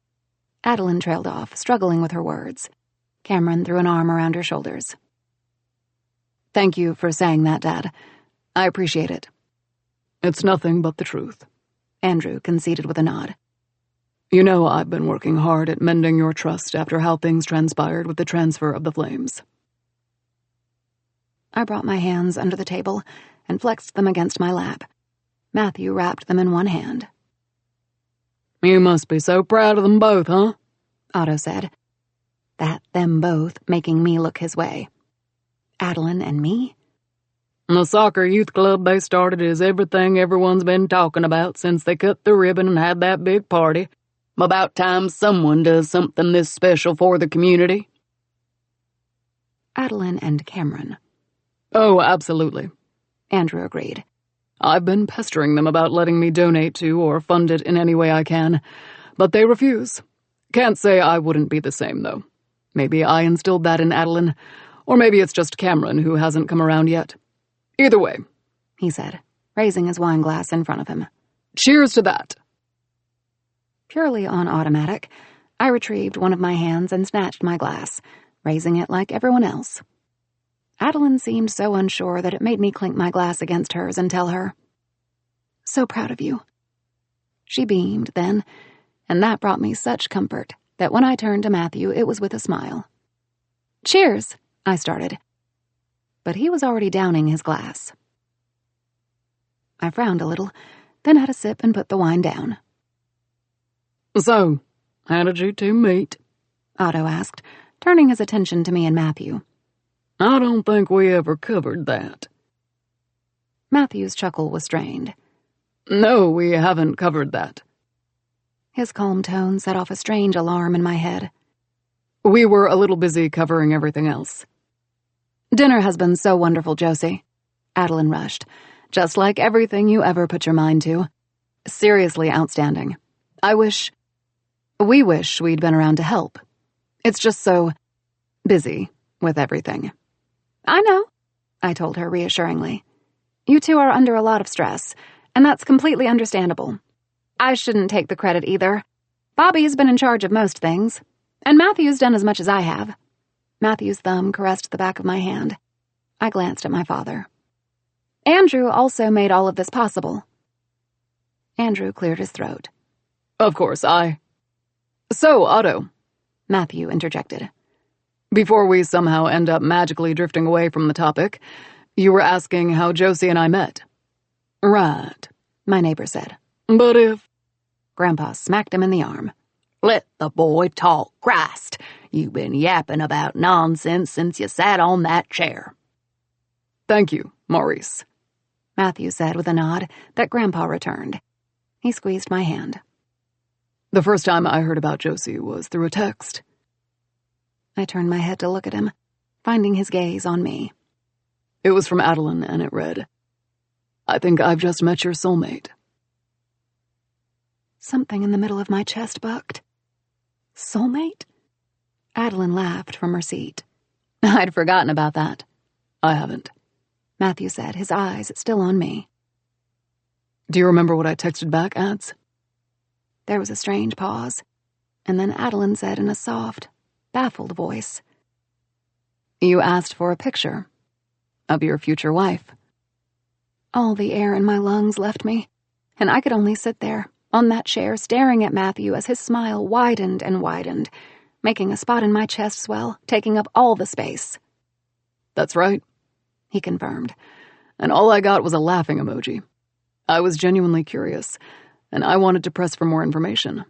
Adeline trailed off, struggling with her words. Cameron threw an arm around her shoulders. Thank you for saying that, Dad. I appreciate it. It's nothing but the truth, Andrew conceded with a nod. You know I've been working hard at mending your trust after how things transpired with the transfer of the flames. I brought my hands under the table and flexed them against my lap. Matthew wrapped them in one hand. You must be so proud of them both, huh? Otto said. That them both making me look his way. Adeline and me? The soccer youth club they started is everything everyone's been talking about since they cut the ribbon and had that big party. About time someone does something this special for the community. Adeline and Cameron. Oh, absolutely. Andrew agreed. I've been pestering them about letting me donate to or fund it in any way I can, but they refuse. Can't say I wouldn't be the same, though. Maybe I instilled that in Adeline, or maybe it's just Cameron who hasn't come around yet. Either way, he said, raising his wine glass in front of him. Cheers to that. Purely on automatic, I retrieved one of my hands and snatched my glass, raising it like everyone else. Adeline seemed so unsure that it made me clink my glass against hers and tell her, "So proud of you." She beamed then, and that brought me such comfort that when I turned to Matthew, it was with a smile. "Cheers," I started. But he was already downing his glass. I frowned a little, then had a sip and put the wine down. So, how did you two meet? Otto asked, turning his attention to me and Matthew. I don't think we ever covered that. Matthew's chuckle was strained. No, we haven't covered that. His calm tone set off a strange alarm in my head. We were a little busy covering everything else. Dinner has been so wonderful, Josie. Adeline rushed. Just like everything you ever put your mind to. Seriously outstanding. We wish we'd been around to help. It's just so busy with everything. I know, I told her reassuringly. You two are under a lot of stress, and that's completely understandable. I shouldn't take the credit either. Bobby's been in charge of most things, and Matthew's done as much as I have. Matthew's thumb caressed the back of my hand. I glanced at my father. Andrew also made all of this possible. Andrew cleared his throat. Of course, So, Otto, Matthew interjected. Before we somehow end up magically drifting away from the topic, you were asking how Josie and I met. Right, my neighbor said. But if... Grandpa smacked him in the arm. Let the boy talk, Christ. You've been yapping about nonsense since you sat on that chair. Thank you, Maurice, Matthew said with a nod that Grandpa returned. He squeezed my hand. The first time I heard about Josie was through a text. I turned my head to look at him, finding his gaze on me. It was from Adeline, and it read, I think I've just met your soulmate. Something in the middle of my chest bucked. Soulmate? Adeline laughed from her seat. I'd forgotten about that. I haven't, Matthew said, his eyes still on me. Do you remember what I texted back, Ads? There was a strange pause, and then Adeline said in a soft, baffled voice, You asked for a picture of your future wife. All the air in my lungs left me, and I could only sit there, on that chair, staring at Matthew as his smile widened and widened, making a spot in my chest swell, taking up all the space. That's right, he confirmed. And all I got was a laughing emoji. I was genuinely curious, and I wanted to press for more information.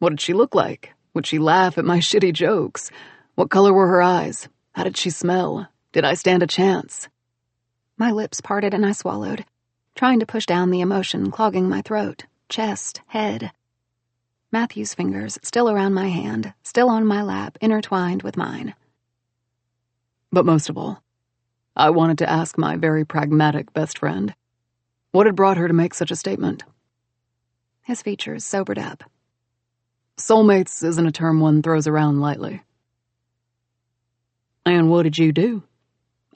What did she look like? Would she laugh at my shitty jokes? What color were her eyes? How did she smell? Did I stand a chance? My lips parted and I swallowed, trying to push down the emotion clogging my throat, chest, head. Matthew's fingers, still around my hand, still on my lap, intertwined with mine. But most of all, I wanted to ask my very pragmatic best friend, what had brought her to make such a statement? His features sobered up. Soulmates isn't a term one throws around lightly. And what did you do?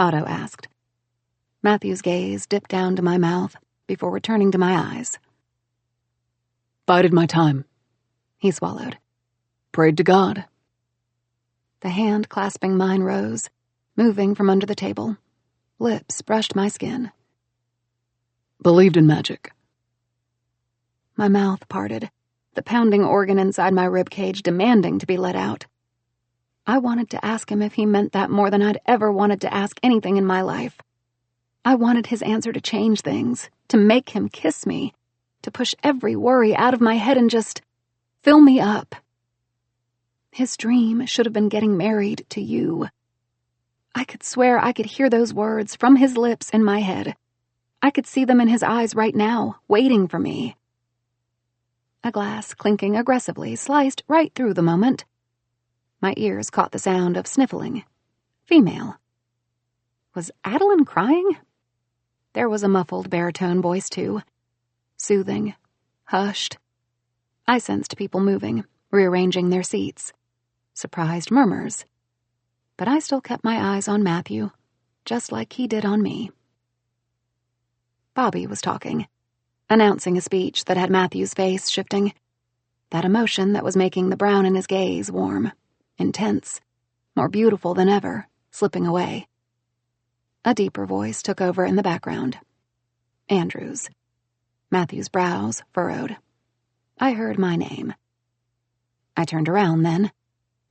Otto asked. Matthew's gaze dipped down to my mouth before returning to my eyes. Bided my time. He swallowed. Prayed to God. The hand clasping mine rose, moving from under the table. Lips brushed my skin. Believed in magic. My mouth parted, the pounding organ inside my ribcage demanding to be let out. I wanted to ask him if he meant that more than I'd ever wanted to ask anything in my life. I wanted his answer to change things, to make him kiss me, to push every worry out of my head and just fill me up. His dream should have been getting married to you. I could swear I could hear those words from his lips in my head. I could see them in his eyes right now, waiting for me. A glass clinking aggressively sliced right through the moment. My ears caught the sound of sniffling. Female. Was Adeline crying? There was a muffled baritone voice, too. Soothing. Hushed. I sensed people moving, rearranging their seats. Surprised murmurs. But I still kept my eyes on Matthew, just like he did on me. Bobby was talking, announcing a speech that had Matthew's face shifting. That emotion that was making the brown in his gaze warm, intense, more beautiful than ever, slipping away. A deeper voice took over in the background. Andrew's. Matthew's brows furrowed. I heard my name. I turned around then,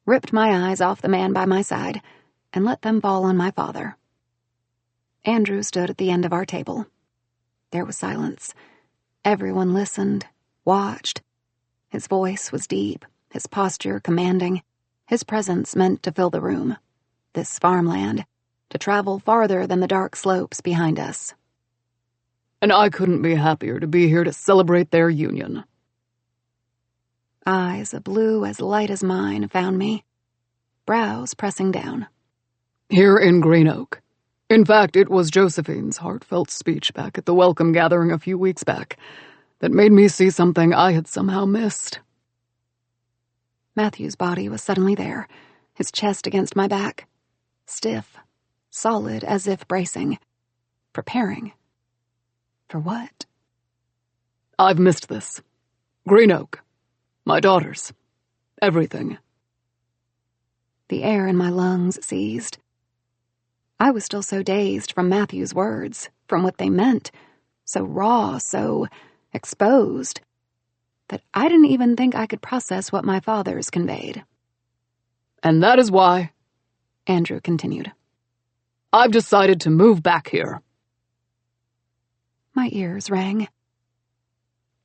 ripped my eyes off the man by my side, and let them fall on my father. Andrew stood at the end of our table. There was silence. Everyone listened, watched. His voice was deep, his posture commanding, his presence meant to fill the room. This farmland, to travel farther than the dark slopes behind us. And I couldn't be happier to be here to celebrate their union. Eyes a blue as light as mine found me, brows pressing down. Here in Green Oak. In fact, it was Josephine's heartfelt speech back at the welcome gathering a few weeks back that made me see something I had somehow missed. Matthew's body was suddenly there, his chest against my back. Stiff, solid as if bracing, preparing. For what? I've missed this. Green Oak. My daughters. Everything. The air in my lungs seized. I was still so dazed from Matthew's words, from what they meant, so raw, so exposed, that I didn't even think I could process what my father's conveyed. And that is why, Andrew continued, I've decided to move back here. My ears rang.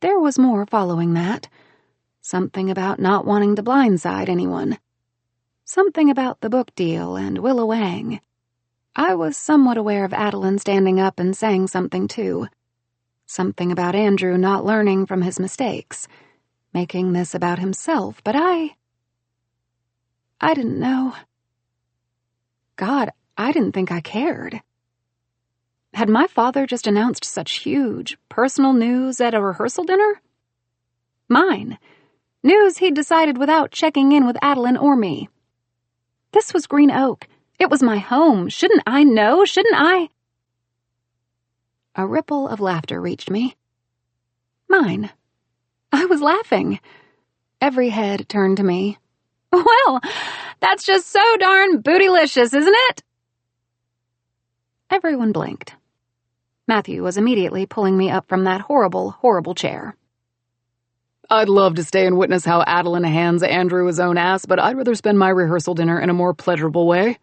There was more following that. Something about not wanting to blindside anyone. Something about the book deal and Willa Wang. I was somewhat aware of Adeline standing up and saying something, too. Something about Andrew not learning from his mistakes, making this about himself, but I didn't know. God, I didn't think I cared. Had my father just announced such huge, personal news at a rehearsal dinner? Mine. News he'd decided without checking in with Adeline or me. This was Green Oak. It was my home. Shouldn't I know? Shouldn't I? A ripple of laughter reached me. Mine. I was laughing. Every head turned to me. Well, that's just so darn bootylicious, isn't it? Everyone blinked. Matthew was immediately pulling me up from that horrible, horrible chair. I'd love to stay and witness how Adeline hands Andrew his own ass, but I'd rather spend my rehearsal dinner in a more pleasurable way.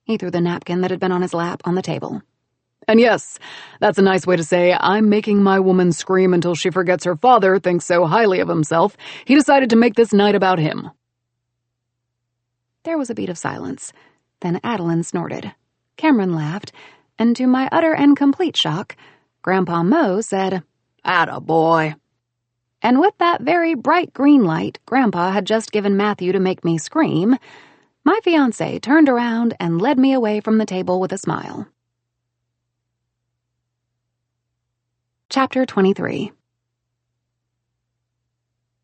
He threw the napkin that had been on his lap on the table. And yes, that's a nice way to say I'm making my woman scream until she forgets her father thinks so highly of himself, he decided to make this night about him. There was a beat of silence. Then Adeline snorted. Cameron laughed, and to my utter and complete shock, Grandpa Mo said, "Attaboy." And with that very bright green light Grandpa had just given Matthew to make me scream, my fiancé turned around and led me away from the table with a smile. Chapter 23.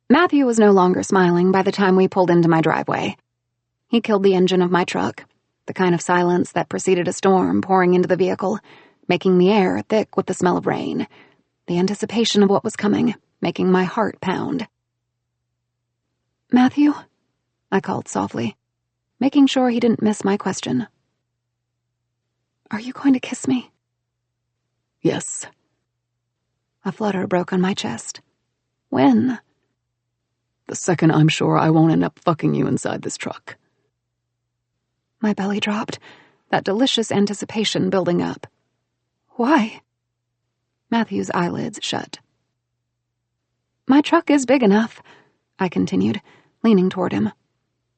Matthew was no longer smiling by the time we pulled into my driveway. He killed the engine of my truck, the kind of silence that preceded a storm pouring into the vehicle, making the air thick with the smell of rain, the anticipation of what was coming, making my heart pound. "Matthew?" I called softly, making sure he didn't miss my question. "Are you going to kiss me?" Yes. A flutter broke on my chest. When? The second I'm sure I won't end up fucking you inside this truck. My belly dropped, that delicious anticipation building up. Why? Matthew's eyelids shut. My truck is big enough, I continued, leaning toward him.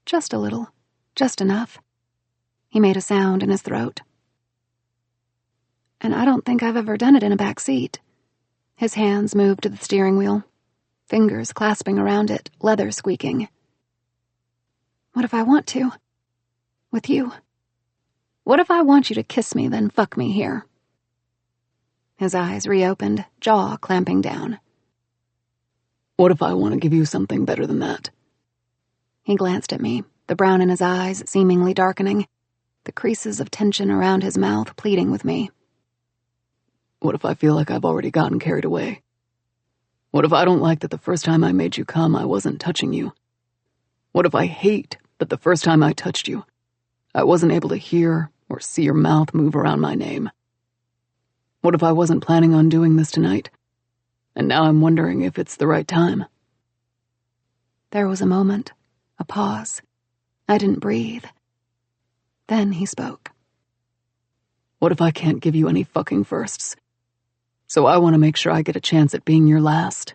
Just a little, just enough. He made a sound in his throat. And I don't think I've ever done it in a back seat. His hands moved to the steering wheel, fingers clasping around it, leather squeaking. What if I want to? With you? What if I want you to kiss me, then fuck me here? His eyes reopened, jaw clamping down. What if I want to give you something better than that? He glanced at me, the brown in his eyes seemingly darkening, the creases of tension around his mouth pleading with me. What if I feel like I've already gotten carried away? What if I don't like that the first time I made you come, I wasn't touching you? What if I hate that the first time I touched you, I wasn't able to hear or see your mouth move around my name? What if I wasn't planning on doing this tonight, and now I'm wondering if it's the right time? There was a moment, a pause. I didn't breathe. Then he spoke. What if I can't give you any fucking firsts? So I want to make sure I get a chance at being your last.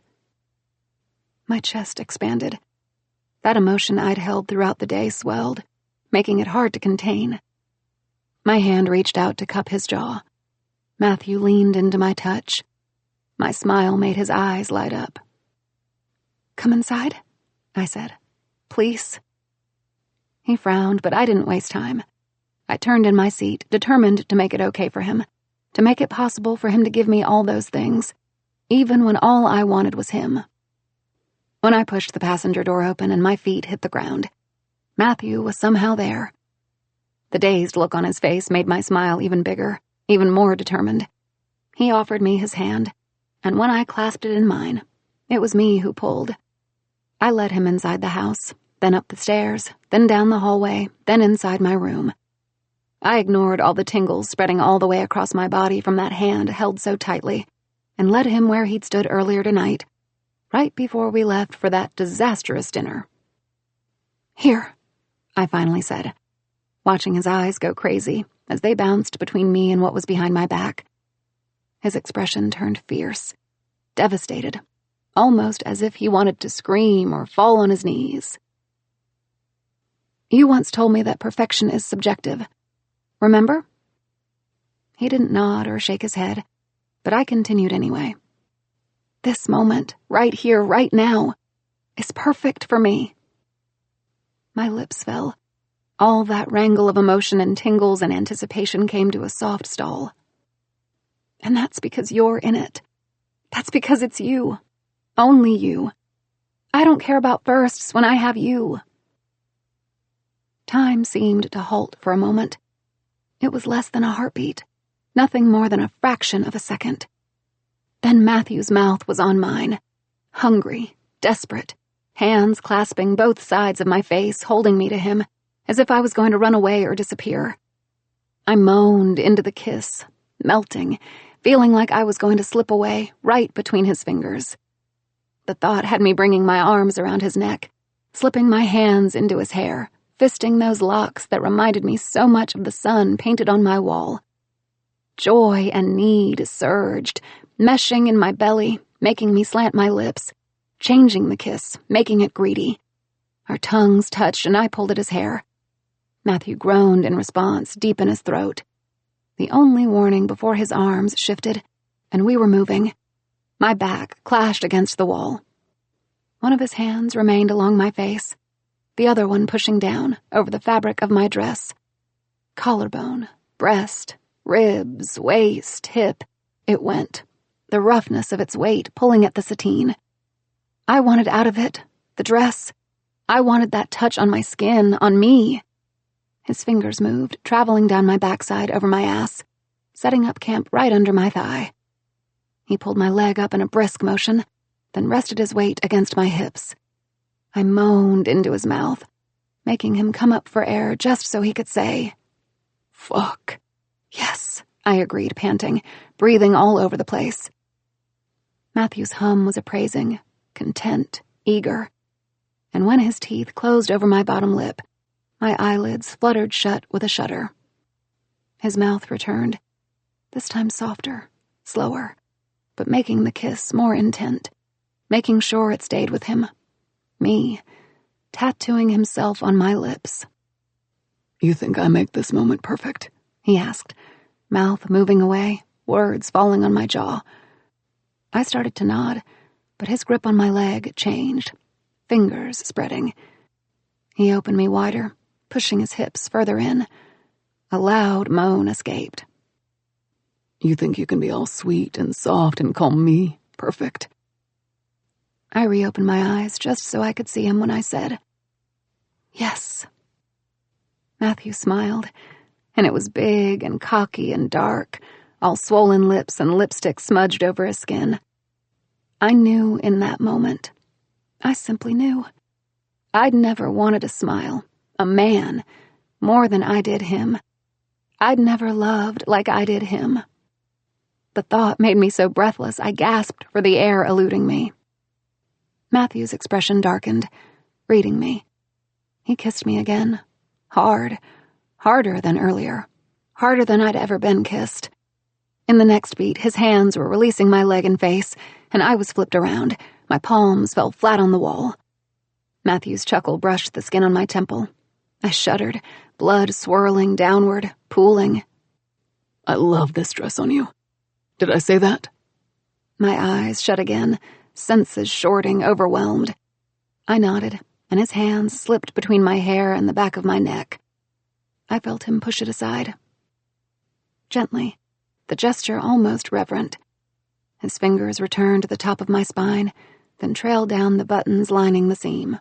My chest expanded. That emotion I'd held throughout the day swelled, making it hard to contain. My hand reached out to cup his jaw. Matthew leaned into my touch. My smile made his eyes light up. Come inside, I said. Please. He frowned, but I didn't waste time. I turned in my seat, determined to make it okay for him, to make it possible for him to give me all those things, even when all I wanted was him. When I pushed the passenger door open and my feet hit the ground, Matthew was somehow there. The dazed look on his face made my smile even bigger, even more determined. He offered me his hand, and when I clasped it in mine, it was me who pulled. I led him inside the house, then up the stairs, then down the hallway, then inside my room. I ignored all the tingles spreading all the way across my body from that hand held so tightly, and led him where he'd stood earlier tonight, right before we left for that disastrous dinner. Here, I finally said, watching his eyes go crazy as they bounced between me and what was behind my back. His expression turned fierce, devastated, almost as if he wanted to scream or fall on his knees. You once told me that perfection is subjective. Remember? He didn't nod or shake his head, but I continued anyway. This moment, right here, right now, is perfect for me. My lips fell. All that wrangle of emotion and tingles and anticipation came to a soft stall. And that's because you're in it. That's because it's you. Only you. I don't care about firsts when I have you. Time seemed to halt for a moment. It was less than a heartbeat, nothing more than a fraction of a second. Then Matthew's mouth was on mine, hungry, desperate, hands clasping both sides of my face, holding me to him, as if I was going to run away or disappear. I moaned into the kiss, melting, feeling like I was going to slip away right between his fingers. The thought had me bringing my arms around his neck, slipping my hands into his hair, fisting those locks that reminded me so much of the sun painted on my wall. Joy and need surged, meshing in my belly, making me slant my lips, changing the kiss, making it greedy. Our tongues touched and I pulled at his hair. Matthew groaned in response, deep in his throat. The only warning before his arms shifted, and we were moving. My back clashed against the wall. One of his hands remained along my face, the other one pushing down over the fabric of my dress. Collarbone, breast, ribs, waist, hip, it went, the roughness of its weight pulling at the sateen. I wanted out of it, the dress. I wanted that touch on my skin, on me. His fingers moved, traveling down my backside over my ass, setting up camp right under my thigh. He pulled my leg up in a brisk motion, then rested his weight against my hips. I moaned into his mouth, making him come up for air just so he could say, "Fuck." Yes, I agreed, panting, breathing all over the place. Matthew's hum was appraising, content, eager, and when his teeth closed over my bottom lip, My eyelids fluttered shut with a shudder. His mouth returned, this time softer, slower, but making the kiss more intent, making sure it stayed with him. Me, tattooing himself on my lips. You think I make this moment perfect? He asked, mouth moving away, words falling on my jaw. I started to nod, but his grip on my leg changed, fingers spreading. He opened me wider, pushing his hips further in. A loud moan escaped. You think you can be all sweet and soft and call me perfect? I reopened my eyes just so I could see him when I said, yes. Matthew smiled, and it was big and cocky and dark, all swollen lips and lipstick smudged over his skin. I knew in that moment. I simply knew. I'd never wanted a smile, a man, more than I did him. I'd never loved like I did him. The thought made me so breathless I gasped for the air eluding me. Matthew's expression darkened, reading me. He kissed me again. Hard. Harder than earlier. Harder than I'd ever been kissed. In the next beat, his hands were releasing my leg and face, and I was flipped around. My palms fell flat on the wall. Matthew's chuckle brushed the skin on my temple. I shuddered, blood swirling downward, pooling. I love this dress on you. Did I say that? My eyes shut again, senses shorting, overwhelmed. I nodded, and his hands slipped between my hair and the back of my neck. I felt him push it aside. Gently, the gesture almost reverent. His fingers returned to the top of my spine, then trailed down the buttons lining the seam.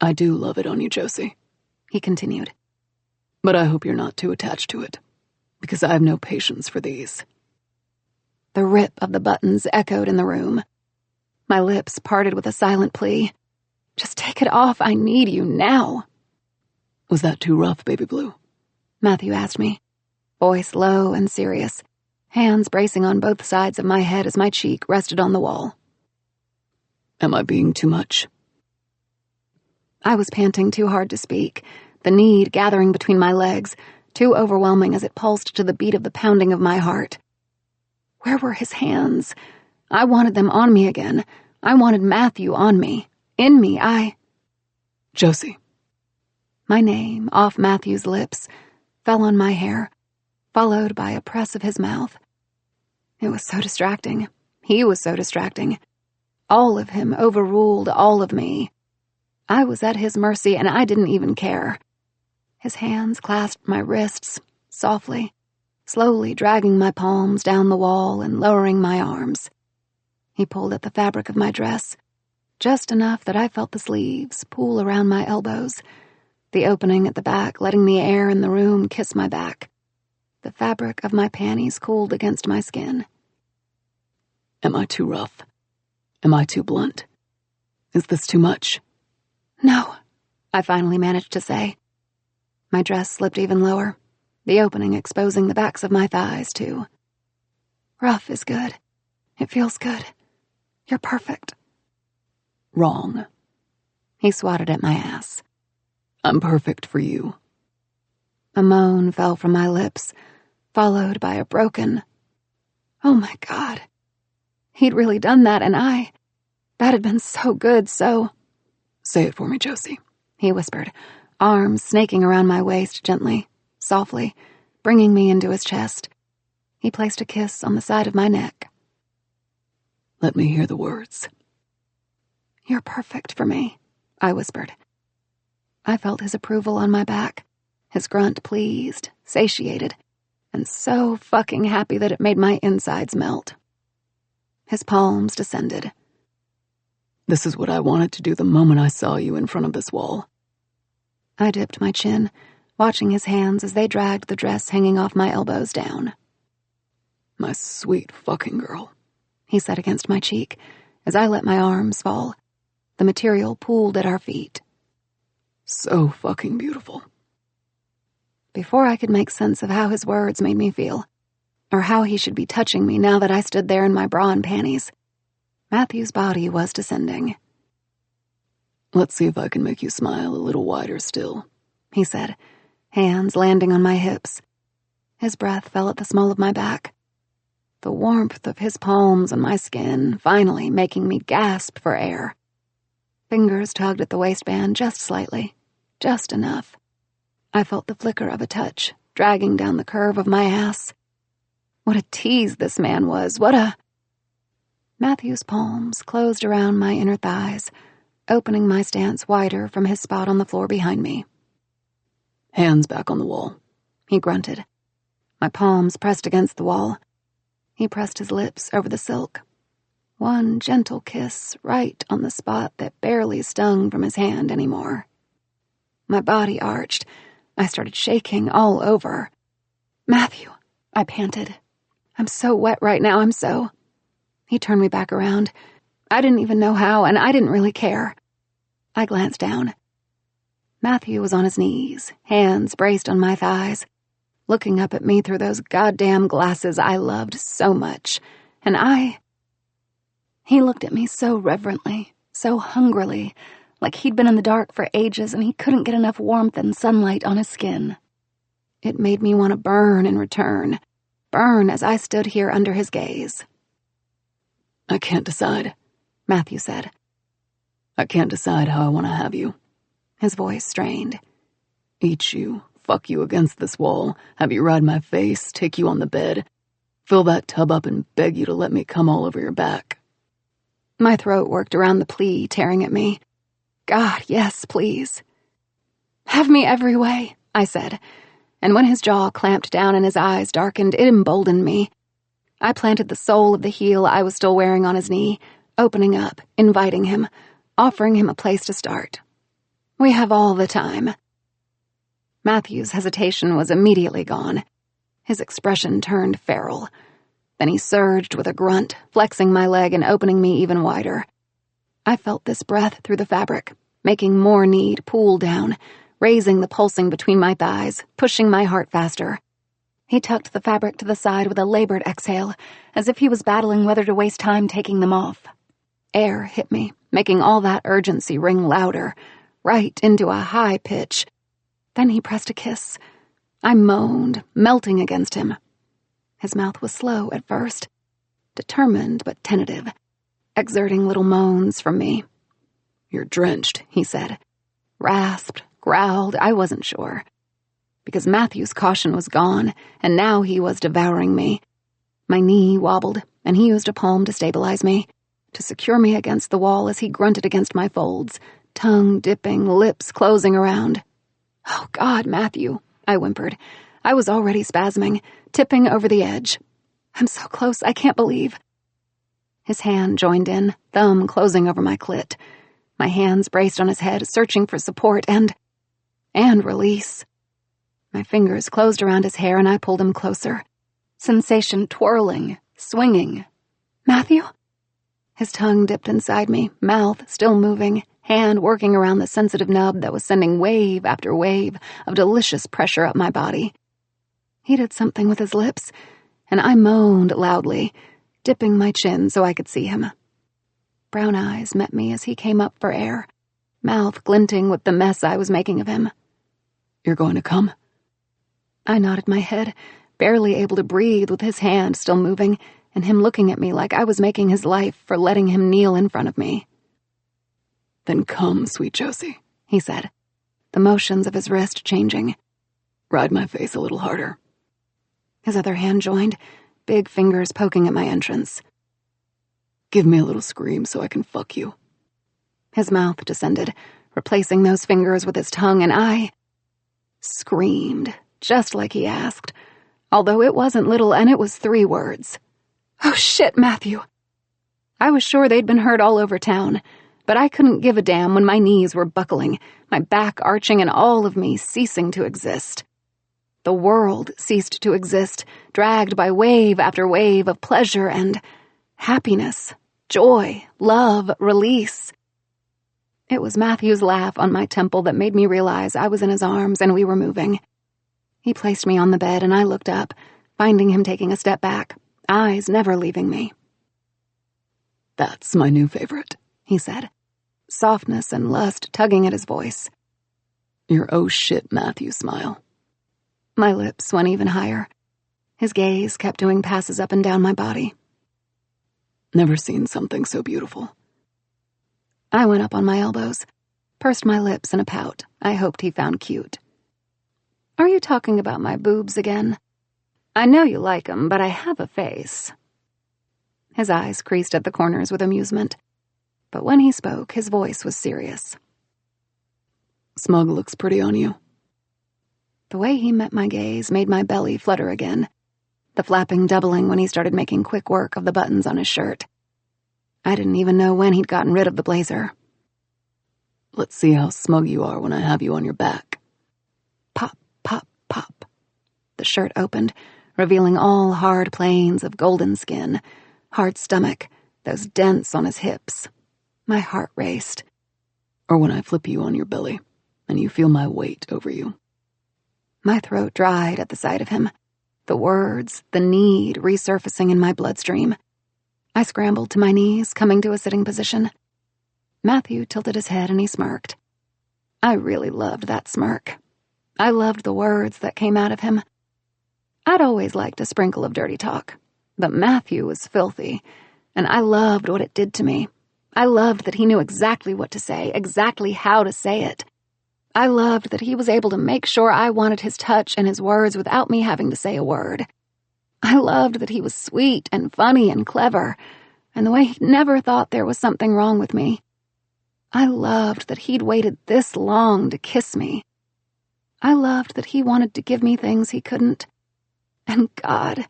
I do love it on you, Josie, he continued. But I hope you're not too attached to it, because I have no patience for these. The rip of the buttons echoed in the room. My lips parted with a silent plea. Just take it off, I need you now. Was that too rough, Baby Blue? Matthew asked me, voice low and serious, hands bracing on both sides of my head as my cheek rested on the wall. Am I being too much? I was panting too hard to speak, the need gathering between my legs, too overwhelming as it pulsed to the beat of the pounding of my heart. Where were his hands? I wanted them on me again. I wanted Matthew on me. In me, Josie. My name, off Matthew's lips, fell on my hair, followed by a press of his mouth. It was so distracting. He was so distracting. All of him overruled all of me. I was at his mercy, and I didn't even care. His hands clasped my wrists, softly, slowly dragging my palms down the wall and lowering my arms. He pulled at the fabric of my dress, just enough that I felt the sleeves pool around my elbows, the opening at the back letting the air in the room kiss my back. The fabric of my panties cooled against my skin. Am I too rough? Am I too blunt? Is this too much? No, I finally managed to say. My dress slipped even lower, the opening exposing the backs of my thighs, too. Rough is good. It feels good. You're perfect. Wrong. He swatted at my ass. I'm perfect for you. A moan fell from my lips, followed by a broken, oh my God. He'd really done that, and that had been so good, so... Say it for me, Josie, he whispered, arms snaking around my waist gently, softly, bringing me into his chest. He placed a kiss on the side of my neck. Let me hear the words. You're perfect for me, I whispered. I felt his approval on my back, his grunt pleased, satiated, and so fucking happy that it made my insides melt. His palms descended. This is what I wanted to do the moment I saw you in front of this wall. I dipped my chin, watching his hands as they dragged the dress hanging off my elbows down. My sweet fucking girl, he said against my cheek, as I let my arms fall. The material pooled at our feet. So fucking beautiful. Before I could make sense of how his words made me feel, or how he should be touching me now that I stood there in my bra and panties, Matthew's body was descending. Let's see if I can make you smile a little wider still, he said, hands landing on my hips. His breath fell at the small of my back. The warmth of his palms on my skin finally making me gasp for air. Fingers tugged at the waistband just slightly, just enough. I felt the flicker of a touch, dragging down the curve of my ass. What a tease this man was, Matthew's palms closed around my inner thighs, opening my stance wider from his spot on the floor behind me. Hands back on the wall, he grunted. My palms pressed against the wall. He pressed his lips over the silk. One gentle kiss right on the spot that barely stung from his hand anymore. My body arched. I started shaking all over. Matthew, I panted. I'm so wet right now, He turned me back around. I didn't even know how, and I didn't really care. I glanced down. Matthew was on his knees, hands braced on my thighs, looking up at me through those goddamn glasses I loved so much, and He looked at me so reverently, so hungrily, like he'd been in the dark for ages and he couldn't get enough warmth and sunlight on his skin. It made me want to burn in return, burn as I stood here under his gaze. I can't decide, Matthew said. I can't decide how I want to have you. His voice strained. Eat you, fuck you against this wall, have you ride my face, take you on the bed, fill that tub up and beg you to let me come all over your back. My throat worked around the plea, tearing at me. God, yes, please. Have me every way, I said, and when his jaw clamped down and his eyes darkened, it emboldened me. I planted the sole of the heel I was still wearing on his knee, opening up, inviting him, offering him a place to start. We have all the time. Matthew's hesitation was immediately gone. His expression turned feral. Then he surged with a grunt, flexing my leg and opening me even wider. I felt this breath through the fabric, making more need pool down, raising the pulsing between my thighs, pushing my heart faster. He tucked the fabric to the side with a labored exhale, as if he was battling whether to waste time taking them off. Air hit me, making all that urgency ring louder, right into a high pitch. Then he pressed a kiss. I moaned, melting against him. His mouth was slow at first, determined but tentative, exerting little moans from me. You're drenched, he said. Rasped, growled, I wasn't sure. Because Matthew's caution was gone, and now he was devouring me. My knee wobbled, and he used a palm to stabilize me, to secure me against the wall as he grunted against my folds, tongue dipping, lips closing around. Oh, God, Matthew, I whimpered. I was already spasming, tipping over the edge. I'm so close, I can't believe. His hand joined in, thumb closing over my clit. My hands braced on his head, searching for support and release. My fingers closed around his hair and I pulled him closer. Sensation twirling, swinging. Matthew? His tongue dipped inside me, mouth still moving, hand working around the sensitive nub that was sending wave after wave of delicious pressure up my body. He did something with his lips, and I moaned loudly, dipping my chin so I could see him. Brown eyes met me as he came up for air, mouth glinting with the mess I was making of him. You're going to come? I nodded my head, barely able to breathe with his hand still moving, and him looking at me like I was making his life for letting him kneel in front of me. Then come, sweet Josie, he said, the motions of his wrist changing. Ride my face a little harder. His other hand joined, big fingers poking at my entrance. Give me a little scream so I can fuck you. His mouth descended, replacing those fingers with his tongue, and I screamed, just like he asked, although it wasn't little and it was 3 words. Oh shit, Matthew! I was sure they'd been heard all over town, but I couldn't give a damn when my knees were buckling, my back arching, and all of me ceasing to exist. The world ceased to exist, dragged by wave after wave of pleasure and happiness, joy, love, release. It was Matthew's laugh on my temple that made me realize I was in his arms and we were moving. He placed me on the bed and I looked up, finding him taking a step back, eyes never leaving me. That's my new favorite, he said, softness and lust tugging at his voice. Your oh shit Matthew smile. My lips went even higher. His gaze kept doing passes up and down my body. Never seen something so beautiful. I went up on my elbows, pursed my lips in a pout I hoped he found cute. Are you talking about my boobs again? I know you like 'em, but I have a face. His eyes creased at the corners with amusement, but when he spoke, his voice was serious. Smug looks pretty on you. The way he met my gaze made my belly flutter again, the flapping doubling when he started making quick work of the buttons on his shirt. I didn't even know when he'd gotten rid of the blazer. Let's see how smug you are when I have you on your back. Pop, pop, pop. The shirt opened, revealing all hard planes of golden skin, hard stomach, those dents on his hips. My heart raced. Or when I flip you on your belly, and you feel my weight over you. My throat dried at the sight of him, the words, the need resurfacing in my bloodstream. I scrambled to my knees, coming to a sitting position. Matthew tilted his head and he smirked. I really loved that smirk. I loved the words that came out of him. I'd always liked a sprinkle of dirty talk, but Matthew was filthy, and I loved what it did to me. I loved that he knew exactly what to say, exactly how to say it. I loved that he was able to make sure I wanted his touch and his words without me having to say a word. I loved that he was sweet and funny and clever, and the way he never thought there was something wrong with me. I loved that he'd waited this long to kiss me. I loved that he wanted to give me things he couldn't. And God,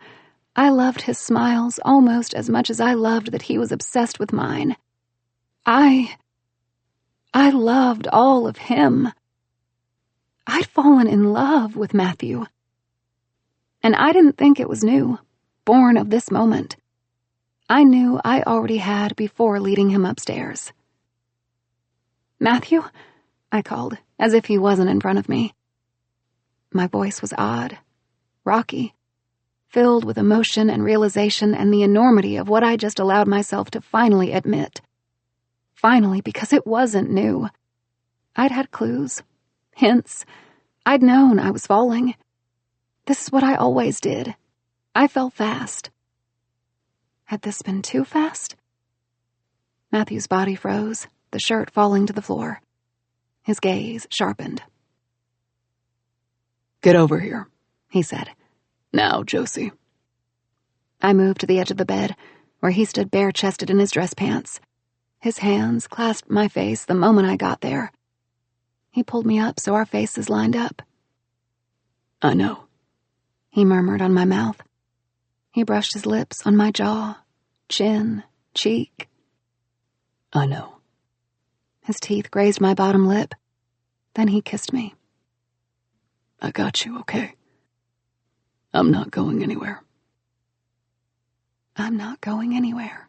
I loved his smiles almost as much as I loved that he was obsessed with mine. I loved all of him. I'd fallen in love with Matthew. And I didn't think it was new, born of this moment. I knew I already had before leading him upstairs. Matthew? I called, as if he wasn't in front of me. My voice was odd, rocky, filled with emotion and realization and the enormity of what I just allowed myself to finally admit. Finally, because it wasn't new. I'd had clues, hints. I'd known I was falling. This is what I always did. I fell fast. Had this been too fast? Matthew's body froze, the shirt falling to the floor. His gaze sharpened. Get over here, he said. Now, Josie. I moved to the edge of the bed, where he stood bare-chested in his dress pants. His hands clasped my face the moment I got there. He pulled me up so our faces lined up. I know, he murmured on my mouth. He brushed his lips on my jaw, chin, cheek. I know. His teeth grazed my bottom lip. Then he kissed me. I got you, okay? I'm not going anywhere. I'm not going anywhere.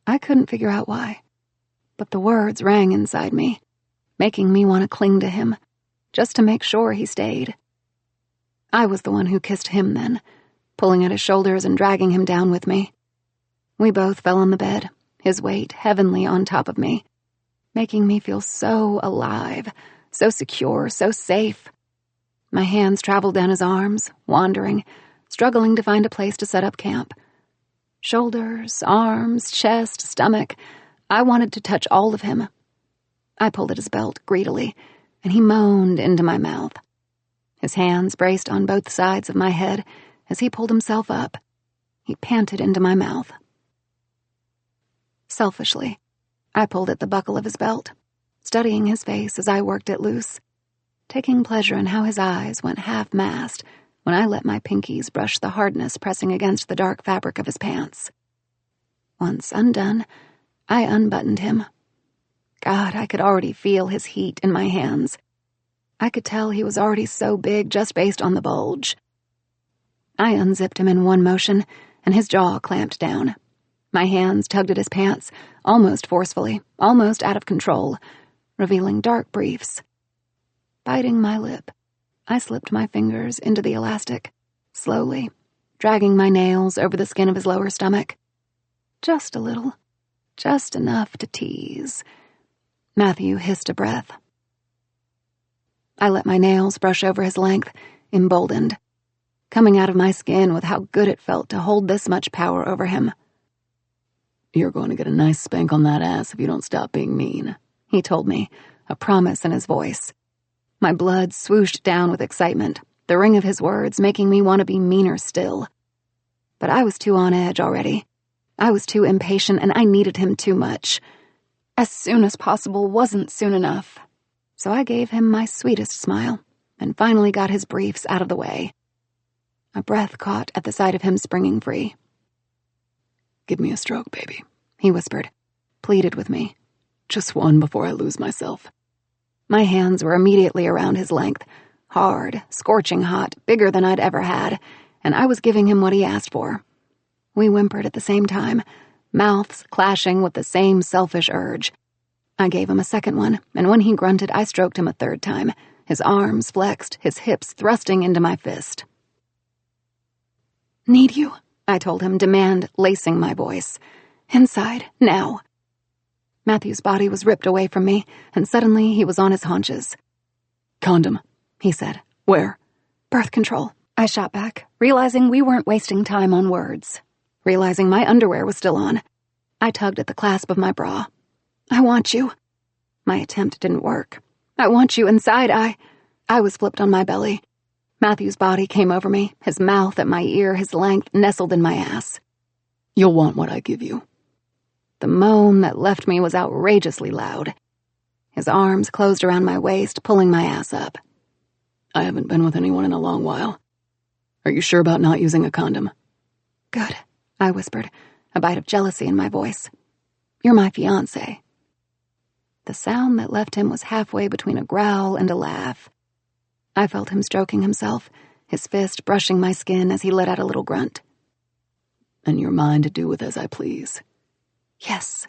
I couldn't figure out why, but the words rang inside me, making me want to cling to him, just to make sure he stayed. I was the one who kissed him then, pulling at his shoulders and dragging him down with me. We both fell on the bed, his weight heavenly on top of me, making me feel so alive, so secure, so safe. My hands traveled down his arms, wandering, struggling to find a place to set up camp. Shoulders, arms, chest, stomach. I wanted to touch all of him. I pulled at his belt greedily, and he moaned into my mouth. His hands braced on both sides of my head as he pulled himself up. He panted into my mouth. Selfishly, I pulled at the buckle of his belt, studying his face as I worked it loose, taking pleasure in how his eyes went half-mast when I let my pinkies brush the hardness pressing against the dark fabric of his pants. Once undone, I unbuttoned him. God, I could already feel his heat in my hands. I could tell he was already so big just based on the bulge. I unzipped him in one motion, and his jaw clamped down. My hands tugged at his pants, almost forcefully, almost out of control, revealing dark briefs. Biting my lip, I slipped my fingers into the elastic, slowly, dragging my nails over the skin of his lower stomach. Just a little, just enough to tease. Matthew hissed a breath. I let my nails brush over his length, emboldened, coming out of my skin with how good it felt to hold this much power over him. "You're going to get a nice spank on that ass if you don't stop being mean," he told me, a promise in his voice. My blood swooshed down with excitement, the ring of his words making me want to be meaner still. But I was too on edge already. I was too impatient, and I needed him too much. As soon as possible wasn't soon enough. So I gave him my sweetest smile, and finally got his briefs out of the way. My breath caught at the sight of him springing free. "Give me a stroke, baby," he whispered, pleaded with me. "Just one before I lose myself." My hands were immediately around his length, hard, scorching hot, bigger than I'd ever had, and I was giving him what he asked for. We whimpered at the same time, mouths clashing with the same selfish urge. I gave him a second one, and when he grunted, I stroked him a third time, his arms flexed, his hips thrusting into my fist. "Need you," I told him, demand lacing my voice. "Inside, now." Matthew's body was ripped away from me, and suddenly he was on his haunches. "Condom," he said. "Where?" "Birth control," I shot back, realizing we weren't wasting time on words. Realizing my underwear was still on, I tugged at the clasp of my bra. "I want you." My attempt didn't work. "I want you inside, I was flipped on my belly. Matthew's body came over me, his mouth at my ear, his length nestled in my ass. "You'll want what I give you." The moan that left me was outrageously loud. His arms closed around my waist, pulling my ass up. "I haven't been with anyone in a long while. Are you sure about not using a condom?" "Good," I whispered, a bite of jealousy in my voice. "You're my fiance." The sound that left him was halfway between a growl and a laugh. I felt him stroking himself, his fist brushing my skin as he let out a little grunt. "And you're mine to do with as I please." "Yes."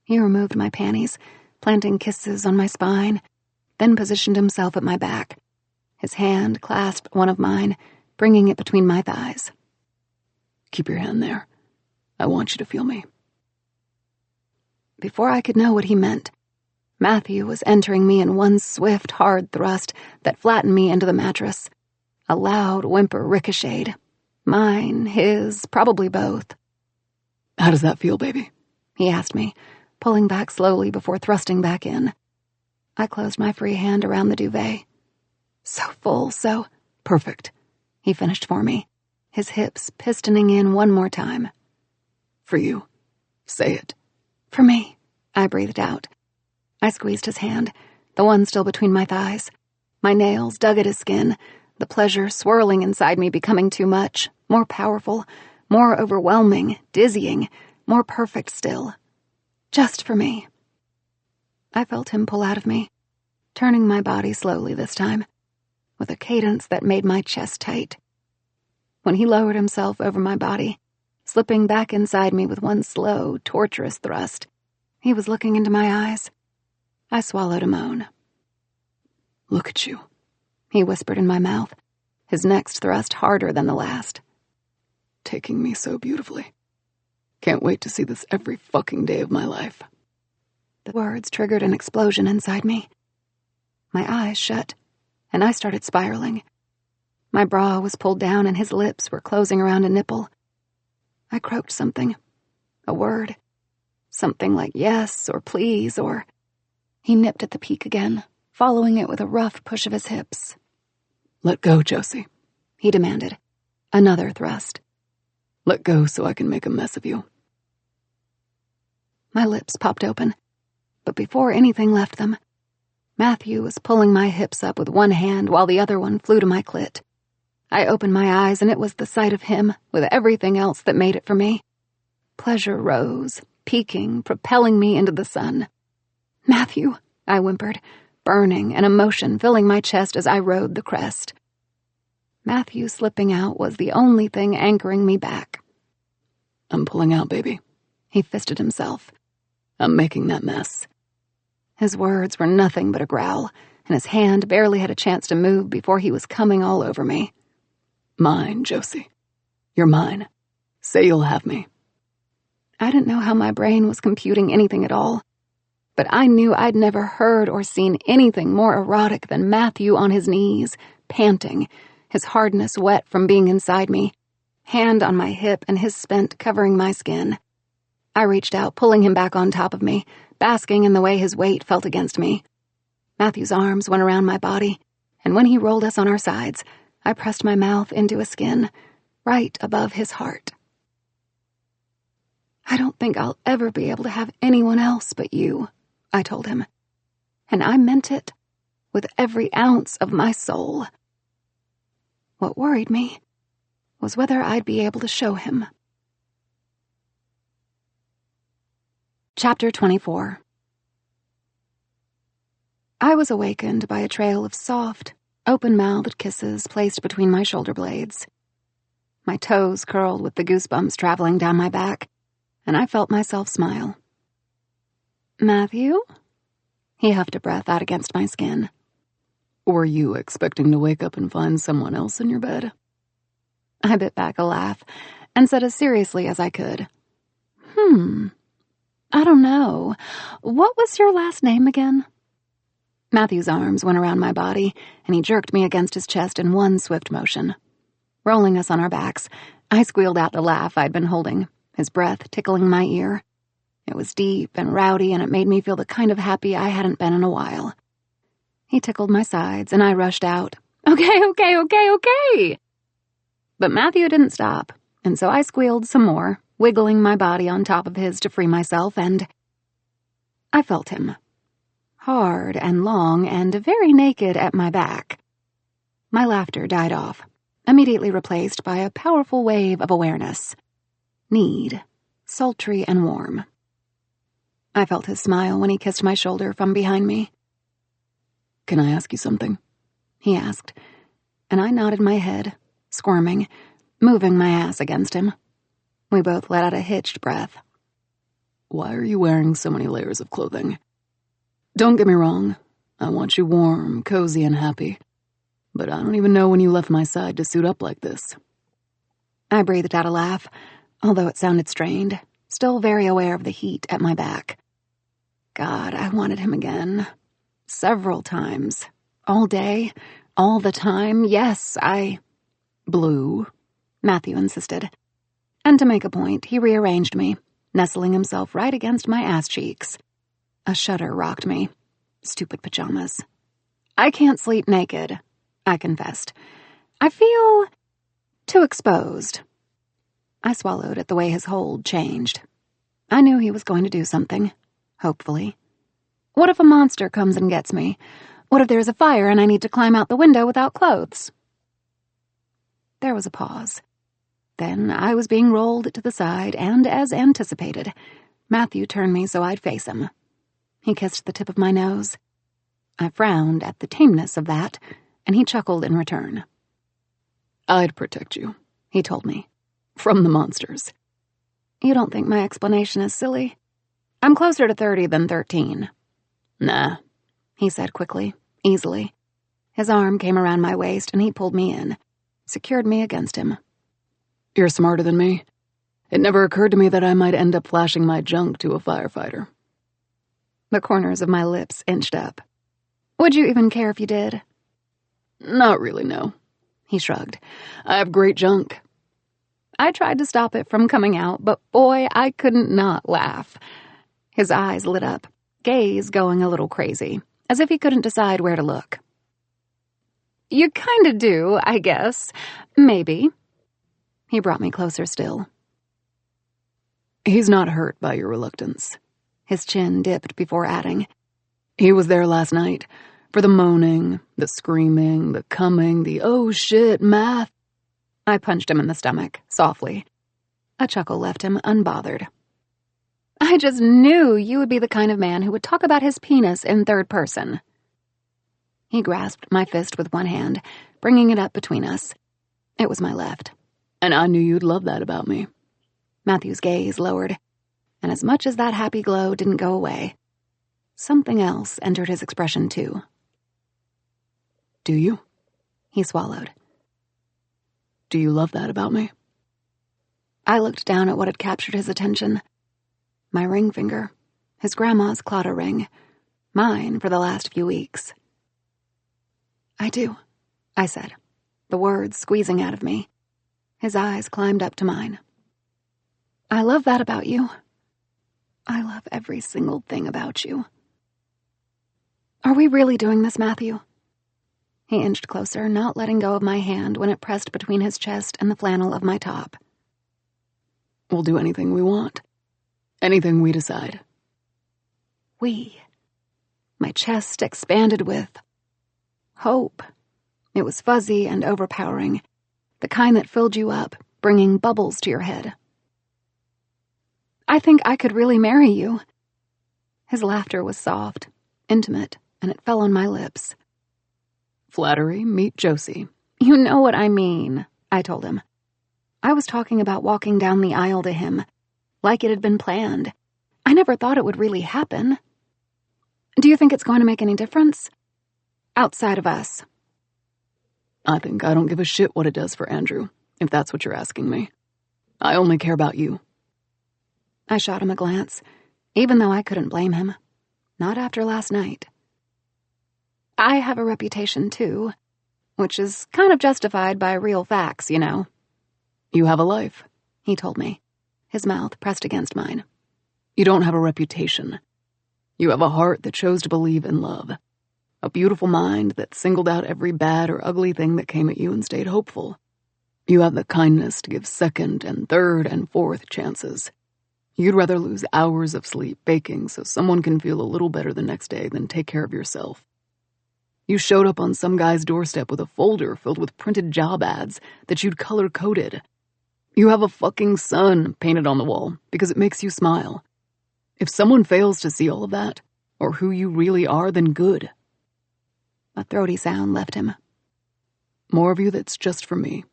He removed my panties, planting kisses on my spine, then positioned himself at my back. His hand clasped one of mine, bringing it between my thighs. "Keep your hand there. I want you to feel me." Before I could know what he meant, Matthew was entering me in one swift, hard thrust that flattened me into the mattress. A loud whimper ricocheted. Mine, his, probably both. "How does that feel, baby?" he asked me, pulling back slowly before thrusting back in. I closed my free hand around the duvet. "So full, so perfect," he finished for me, his hips pistoning in one more time. "For you. Say it." "For me," I breathed out. I squeezed his hand, the one still between my thighs. My nails dug at his skin, the pleasure swirling inside me becoming too much, more powerful, more overwhelming, dizzying, more perfect still. Just for me. I felt him pull out of me, turning my body slowly this time, with a cadence that made my chest tight. When he lowered himself over my body, slipping back inside me with one slow, torturous thrust, he was looking into my eyes. I swallowed a moan. "Look at you," he whispered in my mouth, his next thrust harder than the last. "Taking me so beautifully. Can't wait to see this every fucking day of my life." The words triggered an explosion inside me. My eyes shut, and I started spiraling. My bra was pulled down and his lips were closing around a nipple. I croaked something, a word, something like yes or please or... He nipped at the peak again, following it with a rough push of his hips. "Let go, Josie," he demanded. Another thrust. "Let go so I can make a mess of you." My lips popped open, but before anything left them, Matthew was pulling my hips up with one hand while the other one flew to my clit. I opened my eyes and it was the sight of him with everything else that made it for me. Pleasure rose, peaking, propelling me into the sun. "Matthew," I whimpered, burning and emotion filling my chest as I rode the crest. Matthew slipping out was the only thing anchoring me back. "I'm pulling out, baby." He fisted himself. "I'm making that mess." His words were nothing but a growl, and his hand barely had a chance to move before he was coming all over me. "Mine, Josie. You're mine. Say you'll have me." I didn't know how my brain was computing anything at all. But I knew I'd never heard or seen anything more erotic than Matthew on his knees, panting, his hardness wet from being inside me, hand on my hip and his spent covering my skin. I reached out, pulling him back on top of me, basking in the way his weight felt against me. Matthew's arms went around my body, and when he rolled us on our sides, I pressed my mouth into his skin, right above his heart. I don't think I'll ever be able to have anyone else but you, I told him. And I meant it with every ounce of my soul. What worried me was whether I'd be able to show him. Chapter 24. I was awakened by a trail of soft, open-mouthed kisses placed between my shoulder blades. My toes curled with the goosebumps traveling down my back, and I felt myself smile. Matthew? He huffed a breath out against my skin. Were you expecting to wake up and find someone else in your bed? I bit back a laugh and said as seriously as I could. I don't know. What was your last name again? Matthew's arms went around my body, and he jerked me against his chest in one swift motion. Rolling us on our backs, I squealed out the laugh I'd been holding, his breath tickling my ear. It was deep and rowdy, and it made me feel the kind of happy I hadn't been in a while. He tickled my sides, and I rushed out. Okay. But Matthew didn't stop, and so I squealed some more, wiggling my body on top of his to free myself, and I felt him. Hard and long and very naked at my back. My laughter died off, immediately replaced by a powerful wave of awareness. Need, sultry and warm. I felt his smile when he kissed my shoulder from behind me. Can I ask you something? He asked, and I nodded my head, squirming, moving my ass against him. We both let out a hitched breath. Why are you wearing so many layers of clothing? Don't get me wrong, I want you warm, cozy, and happy, but I don't even know when you left my side to suit up like this. I breathed out a laugh, although it sounded strained, still very aware of the heat at my back. God, I wanted him again. Several times. All day. All the time. Yes, Blue, Matthew insisted. And to make a point, he rearranged me, nestling himself right against my ass cheeks. A shudder rocked me. Stupid pajamas. I can't sleep naked, I confessed. I feel too exposed. I swallowed at the way his hold changed. I knew he was going to do something, hopefully. What if a monster comes and gets me? What if there's a fire and I need to climb out the window without clothes? There was a pause. Then I was being rolled to the side, and as anticipated, Matthew turned me so I'd face him. He kissed the tip of my nose. I frowned at the tameness of that, and he chuckled in return. I'd protect you, he told me. From the monsters. You don't think my explanation is silly? I'm closer to 30 than 13. Nah, he said quickly, easily. His arm came around my waist, and he pulled me in, secured me against him. You're smarter than me. It never occurred to me that I might end up flashing my junk to a firefighter. The corners of my lips inched up. Would you even care if you did? Not really, no. He shrugged. I have great junk. I tried to stop it from coming out, but boy, I couldn't not laugh. His eyes lit up, gaze going a little crazy, as if he couldn't decide where to look. You kinda do, I guess. Maybe. He brought me closer still. He's not hurt by your reluctance. His chin dipped before adding. He was there last night, for the moaning, the screaming, the coming, the oh shit, math. I punched him in the stomach, softly. A chuckle left him unbothered. I just knew you would be the kind of man who would talk about his penis in third person. He grasped my fist with one hand, bringing it up between us. It was my left. And I knew you'd love that about me. Matthew's gaze lowered, and as much as that happy glow didn't go away, something else entered his expression too. Do you? He swallowed. Do you love that about me? I looked down at what had captured his attention. My ring finger. his grandma's Claudia ring, mine for the last few weeks. I do, I said, the words squeezing out of me. His eyes climbed up to mine. I love that about you. I love every single thing about you. Are we really doing this, Matthew? He inched closer, not letting go of my hand when it pressed between his chest and the flannel of my top. We'll do anything we want. Anything we decide. We. My chest expanded with hope. It was fuzzy and overpowering, the kind that filled you up, bringing bubbles to your head. I think I could really marry you. His laughter was soft, intimate, and it fell on my lips. Flattery, meet Josie. You know what I mean, I told him. I was talking about walking down the aisle to him, like it had been planned. I never thought it would really happen. Do you think it's going to make any difference? Outside of us. I think I don't give a shit what it does for Andrew, if that's what you're asking me. I only care about you. I shot him a glance, even though I couldn't blame him. Not after last night. I have a reputation, too, which is kind of justified by real facts, you know. You have a life, he told me, his mouth pressed against mine. You don't have a reputation. You have a heart that chose to believe in love. A beautiful mind that singled out every bad or ugly thing that came at you and stayed hopeful. You have the kindness to give second and third and fourth chances. You'd rather lose hours of sleep baking so someone can feel a little better the next day than take care of yourself. You showed up on some guy's doorstep with a folder filled with printed job ads that you'd color-coded. You have a fucking sun painted on the wall because it makes you smile. If someone fails to see all of that, or who you really are, then good. A throaty sound left him. More of you that's just for me.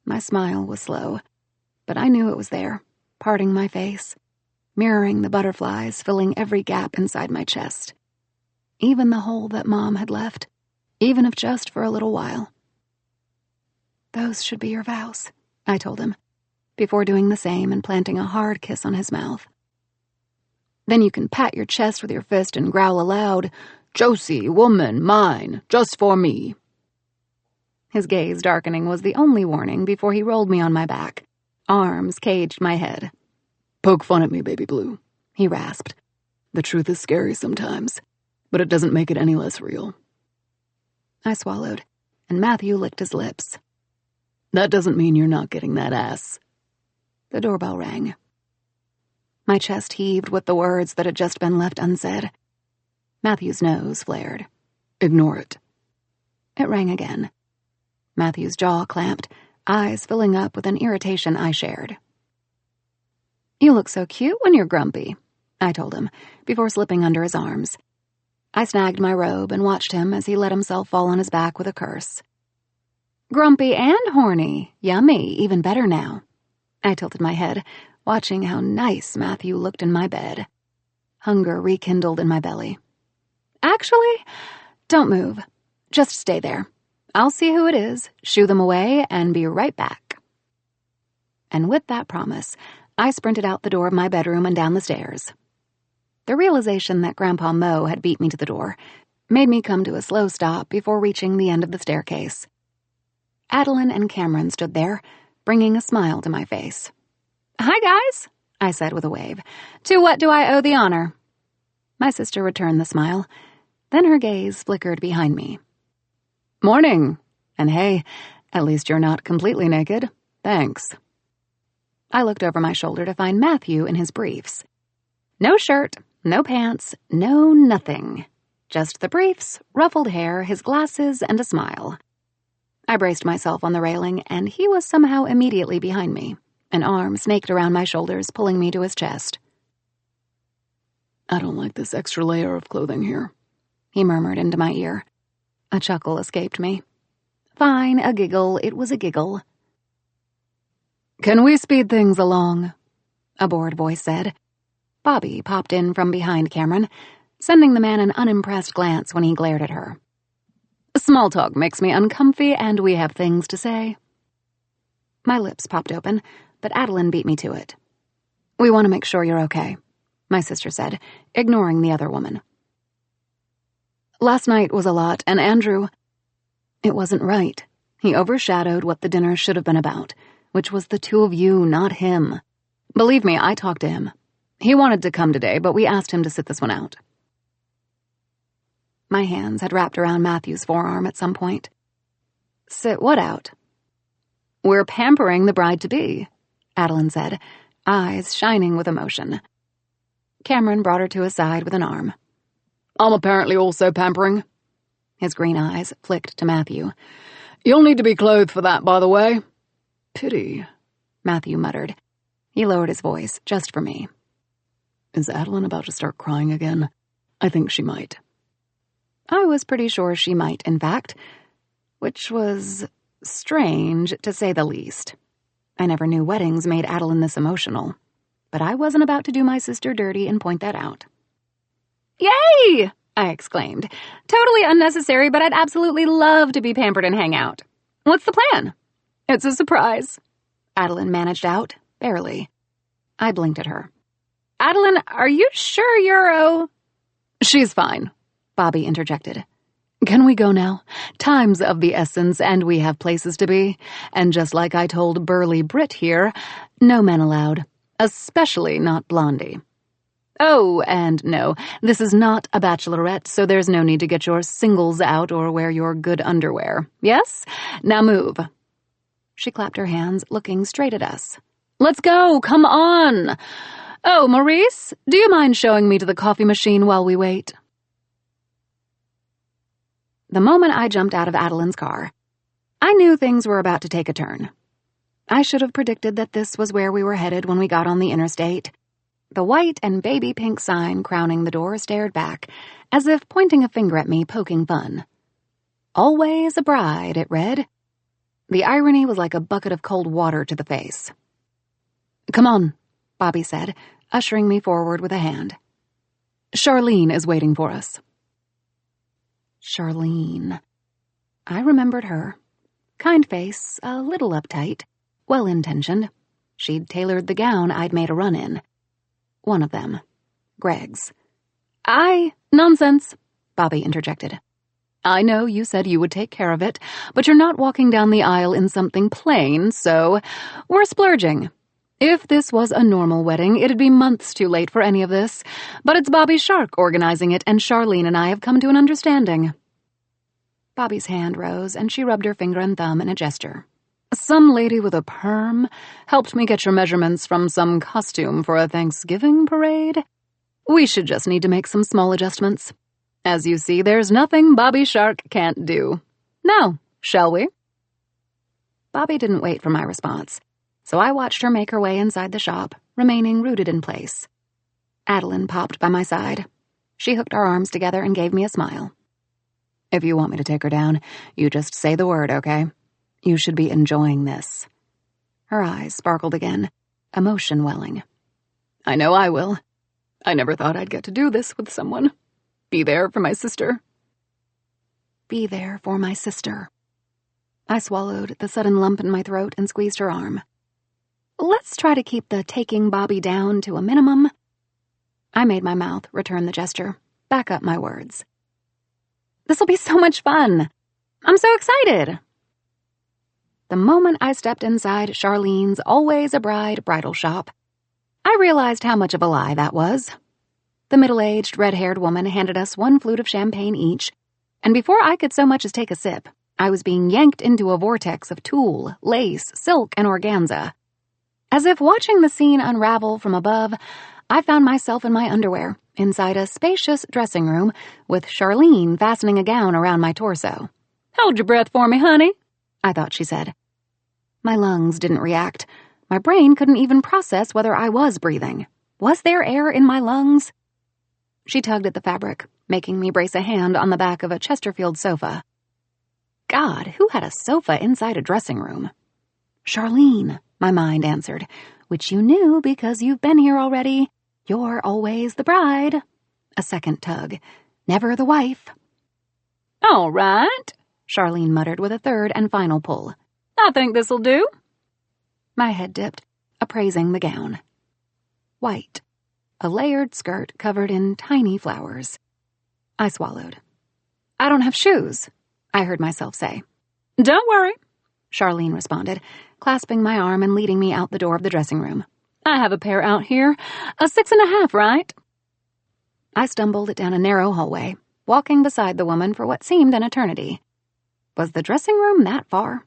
My smile was slow, but I knew it was there, parting my face, mirroring the butterflies filling every gap inside my chest. Even the hole that Mom had left, even if just for a little while. Those should be your vows, I told him, before doing the same and planting a hard kiss on his mouth. Then you can pat your chest with your fist and growl aloud, "Josie, woman, mine, just for me." His gaze darkening was the only warning before he rolled me on my back. Arms caged my head. Poke fun at me, baby blue, he rasped. The truth is scary sometimes, but it doesn't make it any less real. I swallowed, and Matthew licked his lips. That doesn't mean you're not getting that ass. The doorbell rang. My chest heaved with the words that had just been left unsaid. Matthew's nose flared. Ignore it. It rang again. Matthew's jaw clamped, eyes filling up with an irritation I shared. You look so cute when you're grumpy, I told him, before slipping under his arms. I snagged my robe and watched him as he let himself fall on his back with a curse. Grumpy and horny. Yummy, even better now. I tilted my head, watching how nice Matthew looked in my bed. Hunger rekindled in my belly. Actually, don't move. Just stay there. I'll see who it is, shoo them away, and be right back. And with that promise, I sprinted out the door of my bedroom and down the stairs. The realization that Grandpa Mo had beat me to the door made me come to a slow stop before reaching the end of the staircase. Adeline and Cameron stood there, bringing a smile to my face. Hi, guys, I said with a wave. To what do I owe the honor? My sister returned the smile. Then her gaze flickered behind me. Morning. And hey, at least you're not completely naked. Thanks. I looked over my shoulder to find Matthew in his briefs. No shirt, no pants, no nothing. Just the briefs, ruffled hair, his glasses, and a smile. I braced myself on the railing, and he was somehow immediately behind me, an arm snaked around my shoulders, pulling me to his chest. I don't like this extra layer of clothing here, he murmured into my ear. A chuckle escaped me. Fine, a giggle. It was a giggle. Can we speed things along? A bored voice said. Bobby popped in from behind Cameron, sending the man an unimpressed glance when he glared at her. Small talk makes me uncomfy, and we have things to say. My lips popped open, but Adeline beat me to it. We want to make sure you're okay. my sister said, ignoring the other woman. Last night was a lot, and Andrew... It wasn't right. He overshadowed what the dinner should have been about, which was the two of you, not him. Believe me, I talked to him. He wanted to come today, but we asked him to sit this one out. My hands had wrapped around Matthew's forearm at some point. Sit what out? We're pampering the bride-to-be, Adeline said, eyes shining with emotion. Cameron brought her to his side with an arm. I'm apparently also pampering. His green eyes flicked to Matthew. You'll need to be clothed for that, by the way. Pity, Matthew muttered. He lowered his voice, just for me. Is Adeline about to start crying again? I think she might. I was pretty sure she might, in fact, which was strange, to say the least. I never knew weddings made Adeline this emotional, but I wasn't about to do my sister dirty and point that out. Yay! I exclaimed. Totally unnecessary, but I'd absolutely love to be pampered and hang out. What's the plan? It's a surprise. Adeline managed out, barely. I blinked at her. Adeline, are you sure you're She's fine, Bobby interjected. Can we go now? Time's of the essence, and we have places to be. And just like I told burly Brit here, no men allowed, especially not Blondie. Oh, and no, this is not a bachelorette, so there's no need to get your singles out or wear your good underwear. Yes? Now move. She clapped her hands, looking straight at us. Let's go, come on! Oh, Maurice, do you mind showing me to the coffee machine while we wait? The moment I jumped out of Adeline's car, I knew things were about to take a turn. I should have predicted that this was where we were headed when we got on the interstate. The white and baby pink sign crowning the door stared back, as if pointing a finger at me, poking fun. Always a bride, it read. The irony was like a bucket of cold water to the face. Come on, Bobby said, ushering me forward with a hand. Charlene is waiting for us. Charlene. I remembered her. Kind face, a little uptight, well-intentioned. She'd tailored the gown I'd made a run in. One of them. Greg's. Nonsense, Bobby interjected. I know you said you would take care of it, but you're not walking down the aisle in something plain, so we're splurging. If this was a normal wedding, it'd be months too late for any of this, but it's Bobby Shark organizing it, and Charlene and I have come to an understanding. Bobby's hand rose, and she rubbed her finger and thumb in a gesture. Some lady with a perm helped me get your measurements from some costume for a Thanksgiving parade. We should just need to make some small adjustments. As you see, there's nothing Bobby Shark can't do. Now, shall we? Bobby didn't wait for my response, so I watched her make her way inside the shop, remaining rooted in place. Adeline popped by my side. She hooked our arms together and gave me a smile. If you want me to take her down, you just say the word, okay? You should be enjoying this. Her eyes sparkled again, emotion welling. I know I will. I never thought I'd get to do this with someone. Be there for my sister. Be there for my sister. I swallowed the sudden lump in my throat and squeezed her arm. Let's try to keep the taking Bobby down to a minimum. I made my mouth return the gesture, back up my words. This'll be so much fun. I'm so excited. The moment I stepped inside Charlene's always a bride bridal shop, I realized how much of a lie that was. The middle-aged, red-haired woman handed us one flute of champagne each, and before I could so much as take a sip, I was being yanked into a vortex of tulle, lace, silk, and organza. As if watching the scene unravel from above, I found myself in my underwear, inside a spacious dressing room, with Charlene fastening a gown around my torso. Hold your breath for me, honey, I thought she said. My lungs didn't react. My brain couldn't even process whether I was breathing. Was there air in my lungs? She tugged at the fabric, making me brace a hand on the back of a Chesterfield sofa. God, who had a sofa inside a dressing room? Charlene, my mind answered, which you knew because you've been here already. You're always the bride. A second tug. Never the wife. All right, Charlene muttered with a third and final pull. I think this'll do. My head dipped, appraising the gown. White. a layered skirt covered in tiny flowers. I swallowed. "I don't have shoes," I heard myself say. "Don't worry," Charlene responded, clasping my arm and leading me out the door of the dressing room. "I have a pair out here. A 6.5, right?" I stumbled down a narrow hallway, walking beside the woman for what seemed an eternity. Was the dressing room that far?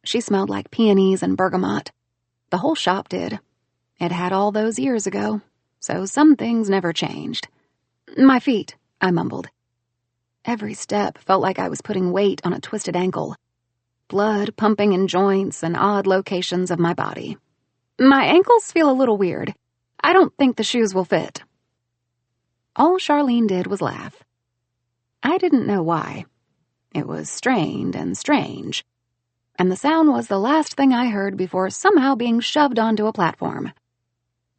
She smelled like peonies and bergamot. The whole shop did. It had all those years ago, so some things never changed. "My feet," I mumbled. Every step felt like I was putting weight on a twisted ankle. Blood pumping in joints and odd locations of my body. "My ankles feel a little weird. I don't think the shoes will fit." All Charlene did was laugh. I didn't know why. It was strained and strange. And the sound was the last thing I heard before somehow being shoved onto a platform.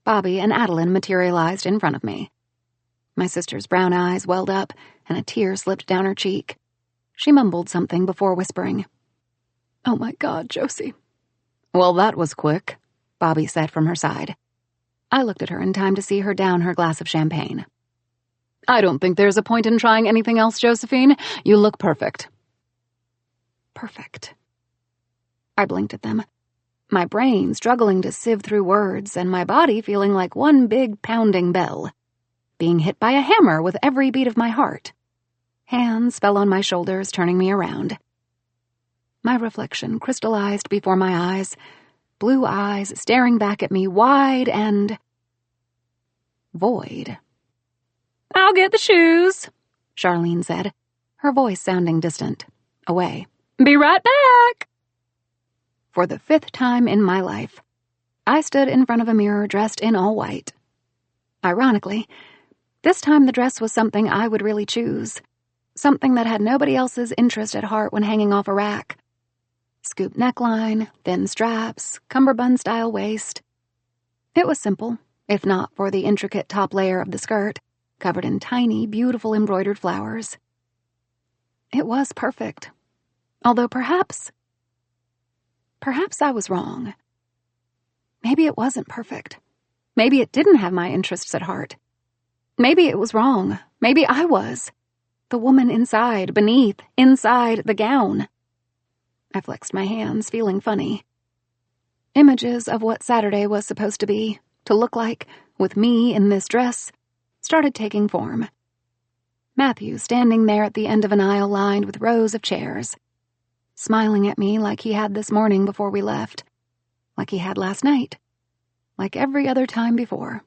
Bobby and Adeline materialized in front of me. My sister's brown eyes welled up, and a tear slipped down her cheek. She mumbled something before whispering, "Oh my God, Josie." "Well, that was quick," Bobby said from her side. I looked at her in time to see her down her glass of champagne. "I don't think there's a point in trying anything else, Josephine. You look perfect." Perfect. I blinked at them, my brain struggling to sieve through words and my body feeling like one big pounding bell, being hit by a hammer with every beat of my heart. Hands fell on my shoulders, turning me around. My reflection crystallized before my eyes, blue eyes staring back at me wide and void. "I'll get the shoes," Charlene said, her voice sounding distant, away. "Be right back." For the 5th time in my life, I stood in front of a mirror dressed in all white. Ironically, this time the dress was something I would really choose, something that had nobody else's interest at heart when hanging off a rack. Scoop neckline, thin straps, cummerbund-style waist. It was simple, if not for the intricate top layer of the skirt, covered in tiny, beautiful embroidered flowers. It was perfect. Although perhaps I was wrong. Maybe it wasn't perfect. Maybe it didn't have my interests at heart. Maybe it was wrong. Maybe I was. The woman inside, beneath, inside the gown. I flexed my hands, feeling funny. Images of what Saturday was supposed to be, to look like, with me in this dress, started taking form. Matthew standing there at the end of an aisle lined with rows of chairs, smiling at me like he had this morning before we left, like he had last night, like every other time before.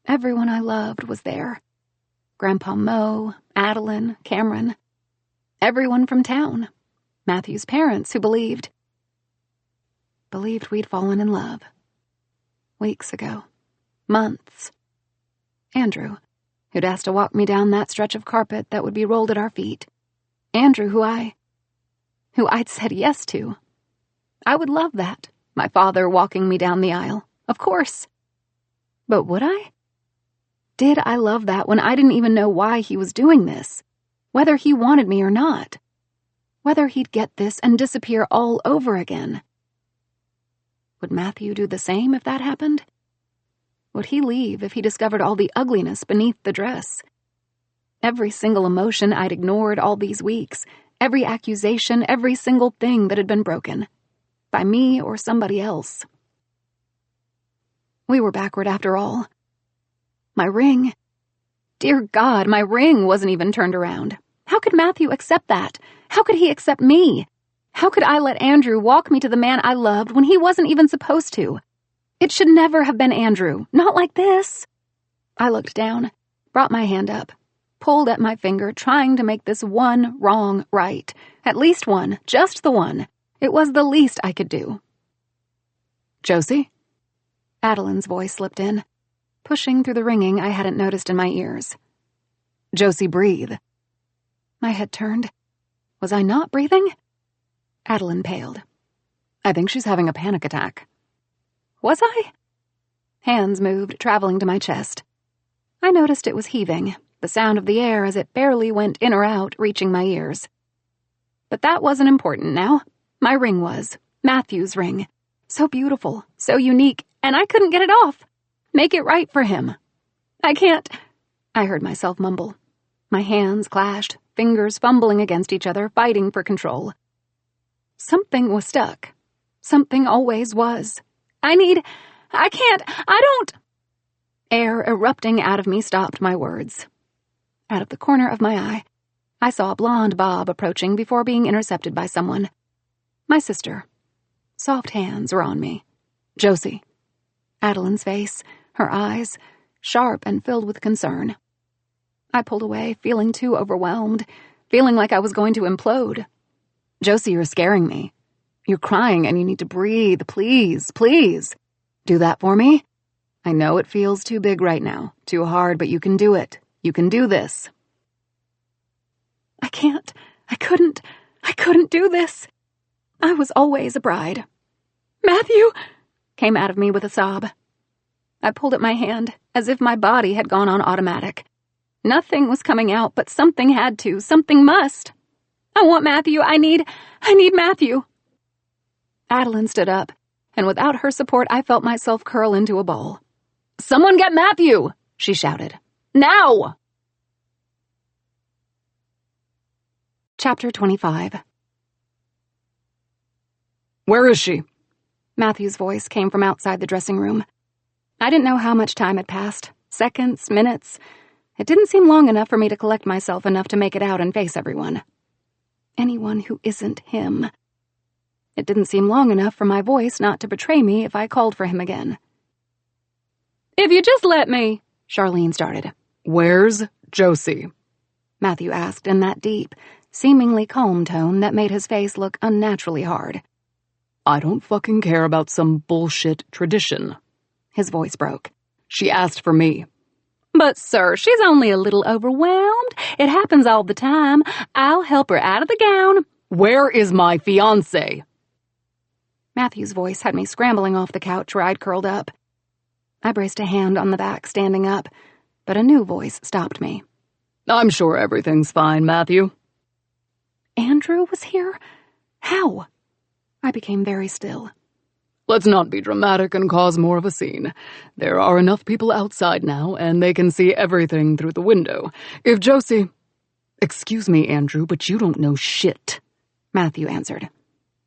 Everyone I loved was there. Grandpa Mo, Adeline, Cameron, everyone from town, Matthew's parents who believed we'd fallen in love. Weeks ago. Months. Andrew, who'd asked to walk me down that stretch of carpet that would be rolled at our feet. Andrew, who I'd said yes to. I would love that, my father walking me down the aisle, of course. But would I? Did I love that when I didn't even know why he was doing this? Whether he wanted me or not? Whether he'd get this and disappear all over again? Would Matthew do the same if that happened? Would he leave if he discovered all the ugliness beneath the dress? Every single emotion I'd ignored all these weeks, every accusation, every single thing that had been broken. By me or somebody else. We were backward after all. My ring. Dear God, my ring wasn't even turned around. How could Matthew accept that? How could he accept me? How could I let Andrew walk me to the man I loved when he wasn't even supposed to? It should never have been Andrew. Not like this. I looked down, brought my hand up, pulled at my finger, trying to make this one wrong right. At least one, just the one. It was the least I could do. "Josie?" Adeline's voice slipped in, pushing through the ringing I hadn't noticed in my ears. "Josie, breathe." My head turned. Was I not breathing? Adeline paled. "I think she's having a panic attack." Was I? Hands moved, traveling to my chest. I noticed it was heaving, the sound of the air as it barely went in or out, reaching my ears. But that wasn't important now. My ring was. Matthew's ring. So beautiful, so unique, and I couldn't get it off. Make it right for him. I can't, I heard myself mumble. My hands clashed, fingers fumbling against each other, fighting for control. Something was stuck. Something always was. I can't, I don't. Air erupting out of me stopped my words. Out of the corner of my eye, I saw a blonde bob approaching before being intercepted by someone. My sister. Soft hands were on me. Josie. Adeline's face, her eyes, sharp and filled with concern. I pulled away, feeling too overwhelmed, feeling like I was going to implode. Josie, you're scaring me. You're crying and you need to breathe. Please, please. Do that for me? I know it feels too big right now, too hard, but you can do it. You can do this. I can't. I couldn't do this. I was always a bride. Matthew, came out of me with a sob. I pulled at my hand, as if my body had gone on automatic. Nothing was coming out, but something had to. Something must. I want Matthew. I need Matthew. Adeline stood up, and without her support, I felt myself curl into a ball. Someone get Matthew, she shouted. Now! Chapter 25. Where is she? Matthew's voice came from outside the dressing room. I didn't know how much time had passed. Seconds, minutes. It didn't seem long enough for me to collect myself enough to make it out and face everyone. Anyone who isn't him. It didn't seem long enough for my voice not to betray me if I called for him again. If you just let me, Charlene started. Where's Josie? Matthew asked in that deep, seemingly calm tone that made his face look unnaturally hard. I don't fucking care about some bullshit tradition. His voice broke. She asked for me. But, sir, she's only a little overwhelmed. It happens all the time. I'll help her out of the gown. Where is my fiance? Matthew's voice had me scrambling off the couch where I'd curled up. I braced a hand on the back, standing up, but a new voice stopped me. I'm sure everything's fine, Matthew. Andrew was here? How? I became very still. Let's not be dramatic and cause more of a scene. There are enough people outside now, and they can see everything through the window. If Josie... Excuse me, Andrew, but you don't know shit, Matthew answered.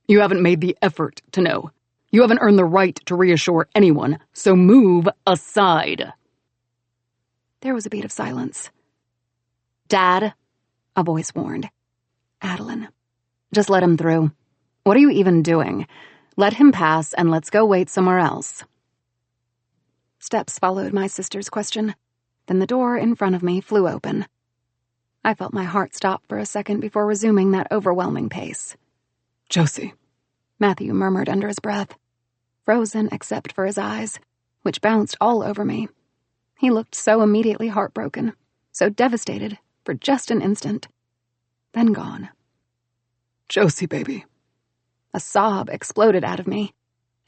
You haven't made the effort to know. You haven't earned the right to reassure anyone, so move aside. There was a beat of silence. Dad, a voice warned. Adeline, just let him through. What are you even doing? Let him pass and let's go wait somewhere else. Steps followed my sister's question. Then the door in front of me flew open. I felt my heart stop for a second before resuming that overwhelming pace. Josie, Matthew murmured under his breath, frozen except for his eyes, which bounced all over me. He looked so immediately heartbroken, so devastated for just an instant, then gone. Josie, baby. A sob exploded out of me,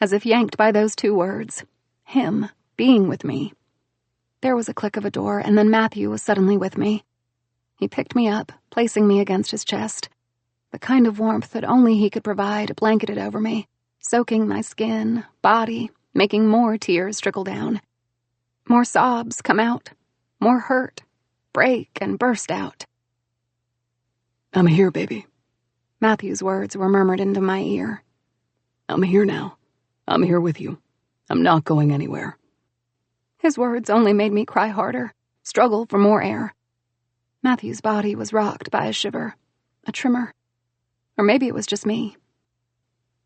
as if yanked by those two words, him being with me. There was a click of a door, and then Matthew was suddenly with me. He picked me up, placing me against his chest. The kind of warmth that only he could provide blanketed over me, soaking my skin, body, making more tears trickle down. More sobs come out, more hurt, break and burst out. I'm here, baby. Matthew's words were murmured into my ear. I'm here now. I'm here with you. I'm not going anywhere. His words only made me cry harder, struggle for more air. Matthew's body was rocked by a shiver, a tremor. Or maybe it was just me.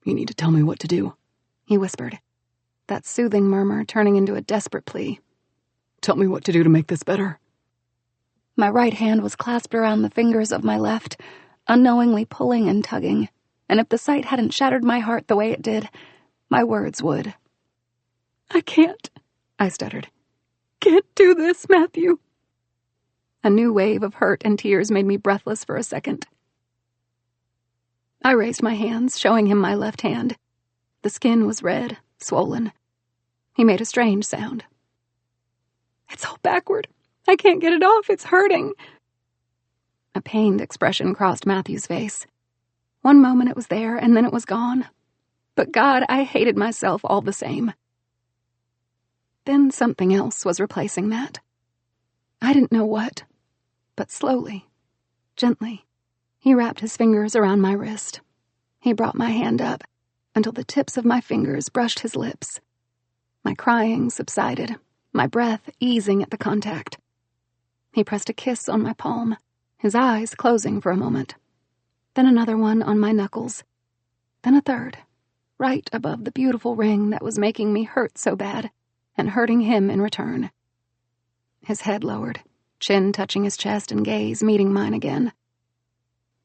You need to tell me what to do, he whispered, that soothing murmur turning into a desperate plea. Tell me what to do to make this better. My right hand was clasped around the fingers of my left, unknowingly pulling and tugging, and if the sight hadn't shattered my heart the way it did, my words would. I can't, I stuttered. Can't do this, Matthew. A new wave of hurt and tears made me breathless for a second. I raised my hands, showing him my left hand. The skin was red, swollen. He made a strange sound. It's all backward. I can't get it off. It's hurting. A pained expression crossed Matthew's face. One moment it was there, and then it was gone. But God, I hated myself all the same. Then something else was replacing that. I didn't know what, but slowly, gently, he wrapped his fingers around my wrist. He brought my hand up until the tips of my fingers brushed his lips. My crying subsided, my breath easing at the contact. He pressed a kiss on my palm, his eyes closing for a moment. Then another one on my knuckles. Then a third, right above the beautiful ring that was making me hurt so bad, and hurting him in return. His head lowered, chin touching his chest and gaze meeting mine again.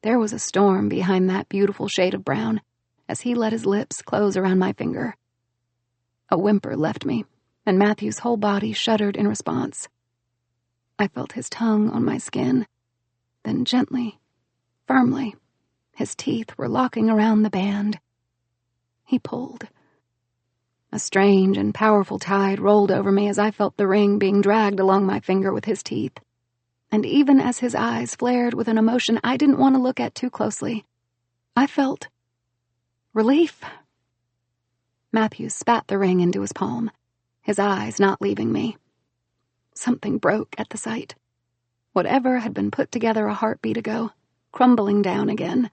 There was a storm behind that beautiful shade of brown as he let his lips close around my finger. A whimper left me, and Matthew's whole body shuddered in response. I felt his tongue on my skin. Then gently, firmly, his teeth were locking around the band. He pulled. A strange and powerful tide rolled over me as I felt the ring being dragged along my finger with his teeth. And even as his eyes flared with an emotion I didn't want to look at too closely, I felt relief. Matthew spat the ring into his palm, his eyes not leaving me. Something broke at the sight. Whatever had been put together a heartbeat ago, crumbling down again.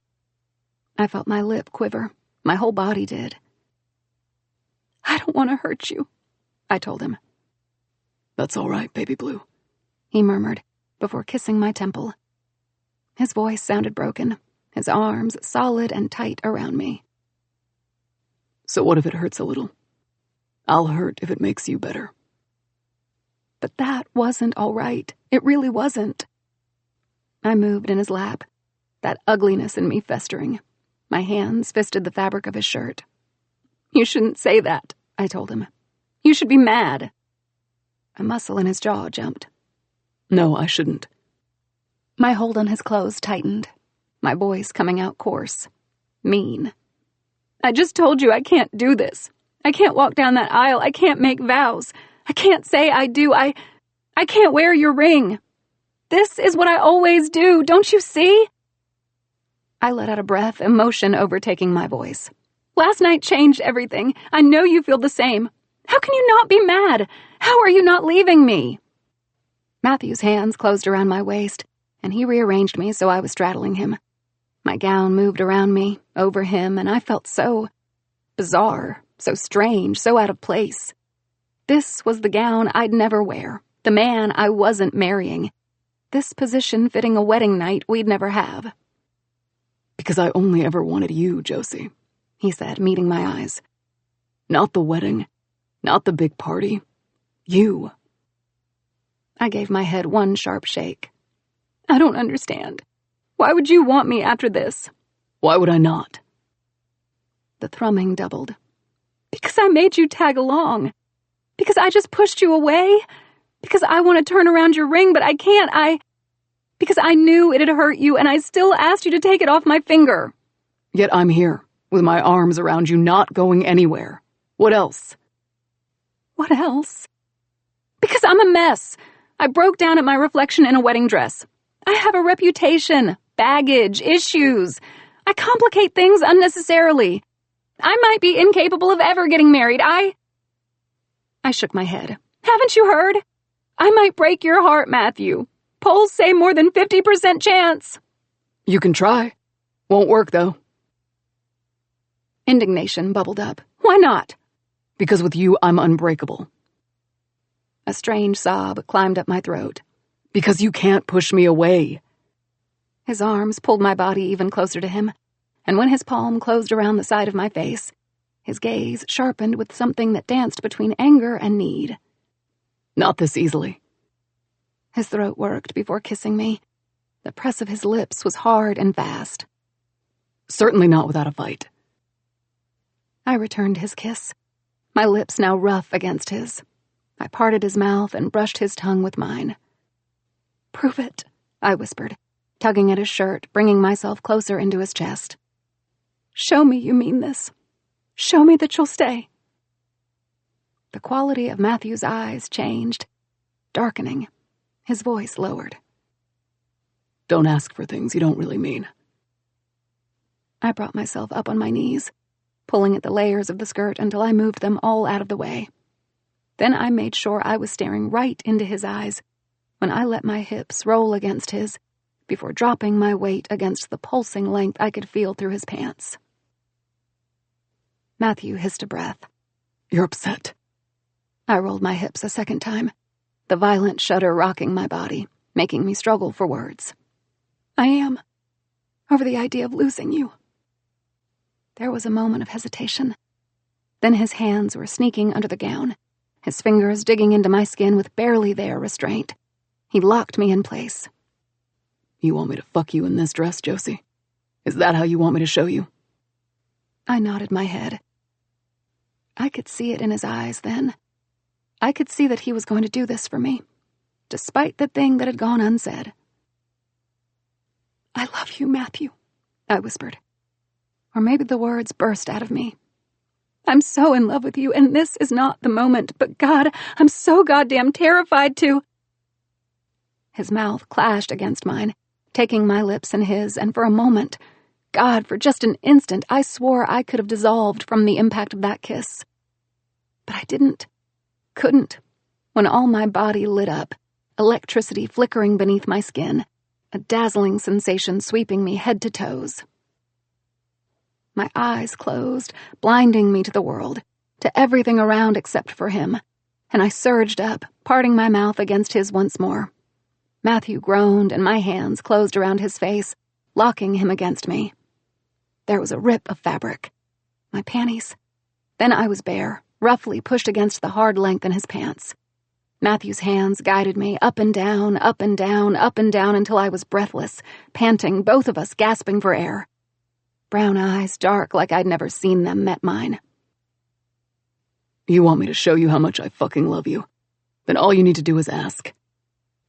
I felt my lip quiver. My whole body did. I don't want to hurt you, I told him. That's all right, baby blue, he murmured before kissing my temple. His voice sounded broken, his arms solid and tight around me. So what if it hurts a little? I'll hurt if it makes you better. But that wasn't all right. It really wasn't. I moved in his lap, that ugliness in me festering. My hands fisted the fabric of his shirt. You shouldn't say that, I told him. You should be mad. A muscle in his jaw jumped. No, I shouldn't. My hold on his clothes tightened, my voice coming out coarse, mean. I just told you I can't do this. I can't walk down that aisle. I can't make vows. I can't say I do. I can't wear your ring. This is what I always do, don't you see? I let out a breath, emotion overtaking my voice. Last night changed everything. I know you feel the same. How can you not be mad? How are you not leaving me? Matthew's hands closed around my waist, and he rearranged me so I was straddling him. My gown moved around me, over him, and I felt so bizarre, so strange, so out of place. This was the gown I'd never wear, the man I wasn't marrying. This position fitting a wedding night we'd never have. Because I only ever wanted you, Josie, he said, meeting my eyes. Not the wedding, not the big party. You. I gave my head one sharp shake. I don't understand. Why would you want me after this? Why would I not? The thrumming doubled. Because I made you tag along. Because I just pushed you away. Because I want to turn around your ring, but I can't. Because I knew it'd hurt you, and I still asked you to take it off my finger. Yet I'm here, with my arms around you, not going anywhere. What else? What else? Because I'm a mess. I broke down at my reflection in a wedding dress. I have a reputation, baggage, issues. I complicate things unnecessarily. I might be incapable of ever getting married. I shook my head. Haven't you heard? I might break your heart, Matthew. Polls say more than 50% chance. You can try. Won't work, though. Indignation bubbled up. Why not? Because with you, I'm unbreakable. A strange sob climbed up my throat. Because you can't push me away. His arms pulled my body even closer to him, and when his palm closed around the side of my face, his gaze sharpened with something that danced between anger and need. Not this easily. His throat worked before kissing me. The press of his lips was hard and fast. Certainly not without a fight. I returned his kiss, my lips now rough against his. I parted his mouth and brushed his tongue with mine. Prove it, I whispered, tugging at his shirt, bringing myself closer into his chest. Show me you mean this. Show me that you'll stay. The quality of Matthew's eyes changed, darkening. His voice lowered. Don't ask for things you don't really mean. I brought myself up on my knees, pulling at the layers of the skirt until I moved them all out of the way. Then I made sure I was staring right into his eyes when I let my hips roll against his before dropping my weight against the pulsing length I could feel through his pants. Matthew hissed a breath. You're upset. I rolled my hips a second time, the violent shudder rocking my body, making me struggle for words. I am. Over the idea of losing you. There was a moment of hesitation. Then his hands were sneaking under the gown, his fingers digging into my skin with barely there restraint. He locked me in place. You want me to fuck you in this dress, Josie? Is that how you want me to show you? I nodded my head. I could see it in his eyes then. I could see that he was going to do this for me, despite the thing that had gone unsaid. I love you, Matthew, I whispered. Or maybe the words burst out of me. I'm so in love with you, and this is not the moment, but God, I'm so goddamn terrified to... His mouth clashed against mine, taking my lips in his, and for a moment, God, for just an instant, I swore I could have dissolved from the impact of that kiss. But I didn't. Couldn't. When all my body lit up, electricity flickering beneath my skin, a dazzling sensation sweeping me head to toes. My eyes closed, blinding me to the world, to everything around except for him, and I surged up, parting my mouth against his once more. Matthew groaned, and my hands closed around his face, locking him against me. There was a rip of fabric. My panties. Then I was bare, roughly pushed against the hard length in his pants. Matthew's hands guided me up and down, up and down, up and down until I was breathless, panting, both of us gasping for air. Brown eyes, dark like I'd never seen them, met mine. You want me to show you how much I fucking love you? Then all you need to do is ask.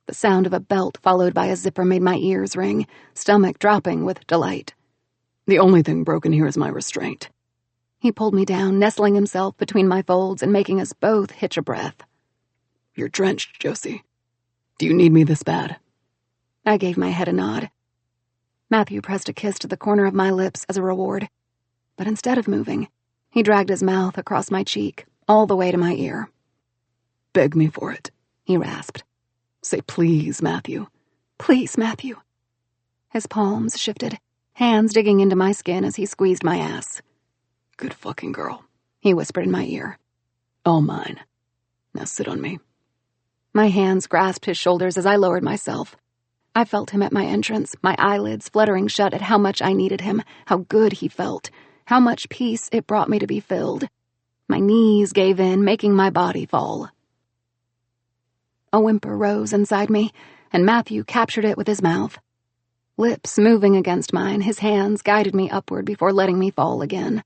The sound of a belt followed by a zipper made my ears ring, stomach dropping with delight. The only thing broken here is my restraint. He pulled me down, nestling himself between my folds and making us both hitch a breath. You're drenched, Josie. Do you need me this bad? I gave my head a nod. Matthew pressed a kiss to the corner of my lips as a reward, but instead of moving, he dragged his mouth across my cheek, all the way to my ear. Beg me for it, he rasped. Say please, Matthew. Please, Matthew. His palms shifted, hands digging into my skin as he squeezed my ass. Good fucking girl, he whispered in my ear. All mine. Now sit on me. My hands grasped his shoulders as I lowered myself. I felt him at my entrance, my eyelids fluttering shut at how much I needed him, how good he felt, how much peace it brought me to be filled. My knees gave in, making my body fall. A whimper rose inside me, and Matthew captured it with his mouth. Lips moving against mine, his hands guided me upward before letting me fall again.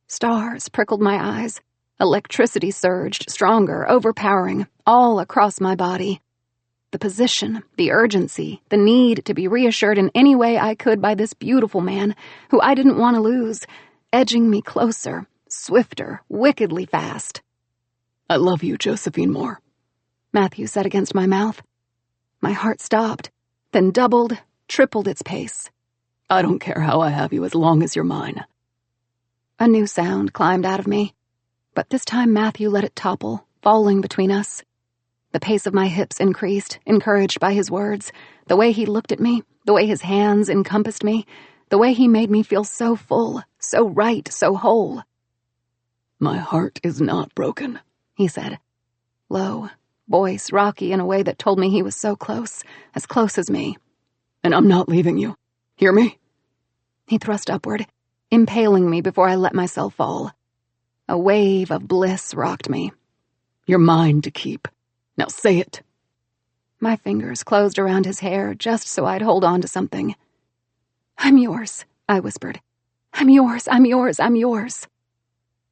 Stars prickled my eyes. Electricity surged, stronger, overpowering, all across my body. The position, the urgency, the need to be reassured in any way I could by this beautiful man, who I didn't want to lose, edging me closer, swifter, wickedly fast. I love you, Josephine Moore, Matthew said against my mouth. My heart stopped, then doubled, tripled its pace. I don't care how I have you as long as you're mine. A new sound climbed out of me, but this time Matthew let it topple, falling between us. The pace of my hips increased, encouraged by his words, the way he looked at me, the way his hands encompassed me, the way he made me feel so full, so right, so whole. My heart is not broken, he said, low, voice rocky in a way that told me he was so close, as close as me. And I'm not leaving you. Hear me? He thrust upward, impaling me before I let myself fall. A wave of bliss rocked me. You're mine to keep. Now say it. My fingers closed around his hair just so I'd hold on to something. I'm yours, I whispered. I'm yours, I'm yours, I'm yours.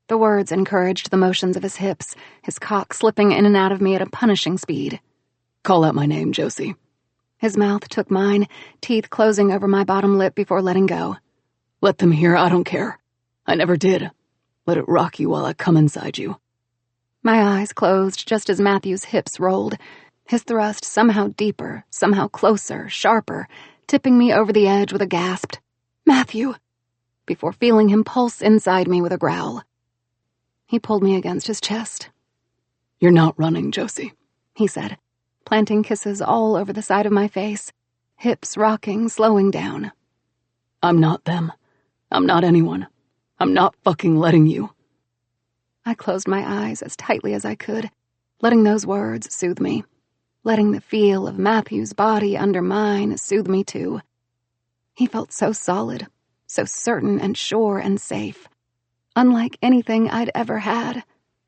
The words encouraged the motions of his hips, his cock slipping in and out of me at a punishing speed. Call out my name, Josie. His mouth took mine, teeth closing over my bottom lip before letting go. Let them hear, I don't care. I never did. Let it rock you while I come inside you. My eyes closed just as Matthew's hips rolled, his thrust somehow deeper, somehow closer, sharper, tipping me over the edge with a gasp. Matthew! Before feeling him pulse inside me with a growl. He pulled me against his chest. You're not running, Josie, he said, planting kisses all over the side of my face, hips rocking, slowing down. I'm not them. I'm not anyone. I'm not fucking letting you. I closed my eyes as tightly as I could, letting those words soothe me, letting the feel of Matthew's body under mine soothe me too. He felt so solid, so certain and sure and safe, unlike anything I'd ever had,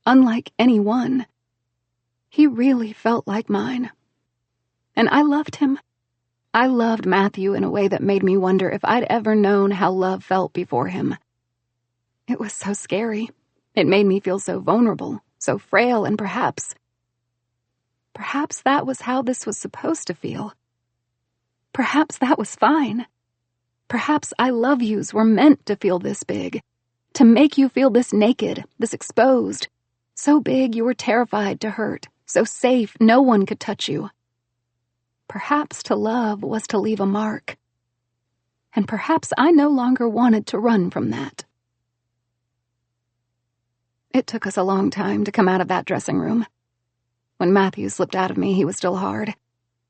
unlike anyone. He really felt like mine. And I loved him. I loved Matthew in a way that made me wonder if I'd ever known how love felt before him. It was so scary. It made me feel so vulnerable, so frail, and perhaps that was how this was supposed to feel. Perhaps that was fine. Perhaps I love yous were meant to feel this big, to make you feel this naked, this exposed, so big you were terrified to hurt, so safe no one could touch you. Perhaps to love was to leave a mark. And perhaps I no longer wanted to run from that. It took us a long time to come out of that dressing room. When Matthew slipped out of me, he was still hard.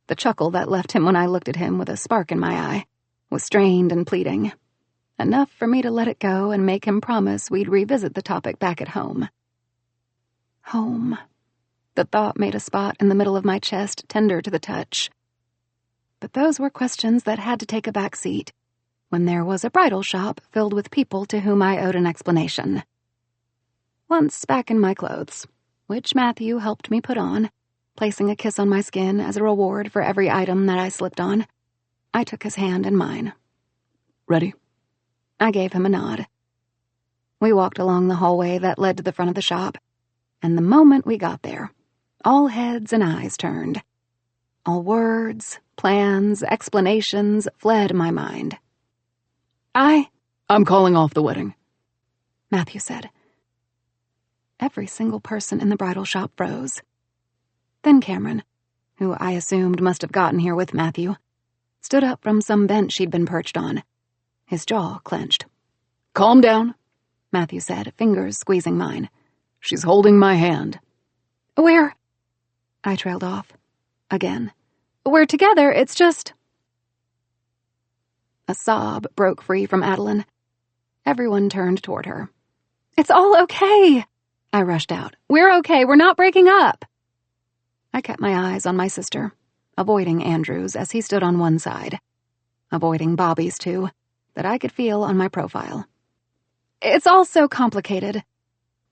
The chuckle that left him when I looked at him with a spark in my eye was strained and pleading, enough for me to let it go and make him promise we'd revisit the topic back at home. Home. The thought made a spot in the middle of my chest tender to the touch. But those were questions that had to take a back seat when there was a bridal shop filled with people to whom I owed an explanation. Once back in my clothes, which Matthew helped me put on, placing a kiss on my skin as a reward for every item that I slipped on, I took his hand in mine. Ready? I gave him a nod. We walked along the hallway that led to the front of the shop, and the moment we got there, all heads and eyes turned. All words, plans, explanations fled my mind. I'm calling off the wedding, Matthew said. Every single person in the bridal shop froze. Then Cameron, who I assumed must have gotten here with Matthew, stood up from some bench she'd been perched on. His jaw clenched. Calm down, Matthew said, fingers squeezing mine. She's holding my hand. We're... I trailed off. Again. We're together, it's just... A sob broke free from Adeline. Everyone turned toward her. It's all okay, I rushed out. We're okay, we're not breaking up. I kept my eyes on my sister, avoiding Andrew's as he stood on one side, avoiding Bobby's too, that I could feel on my profile. It's all so complicated.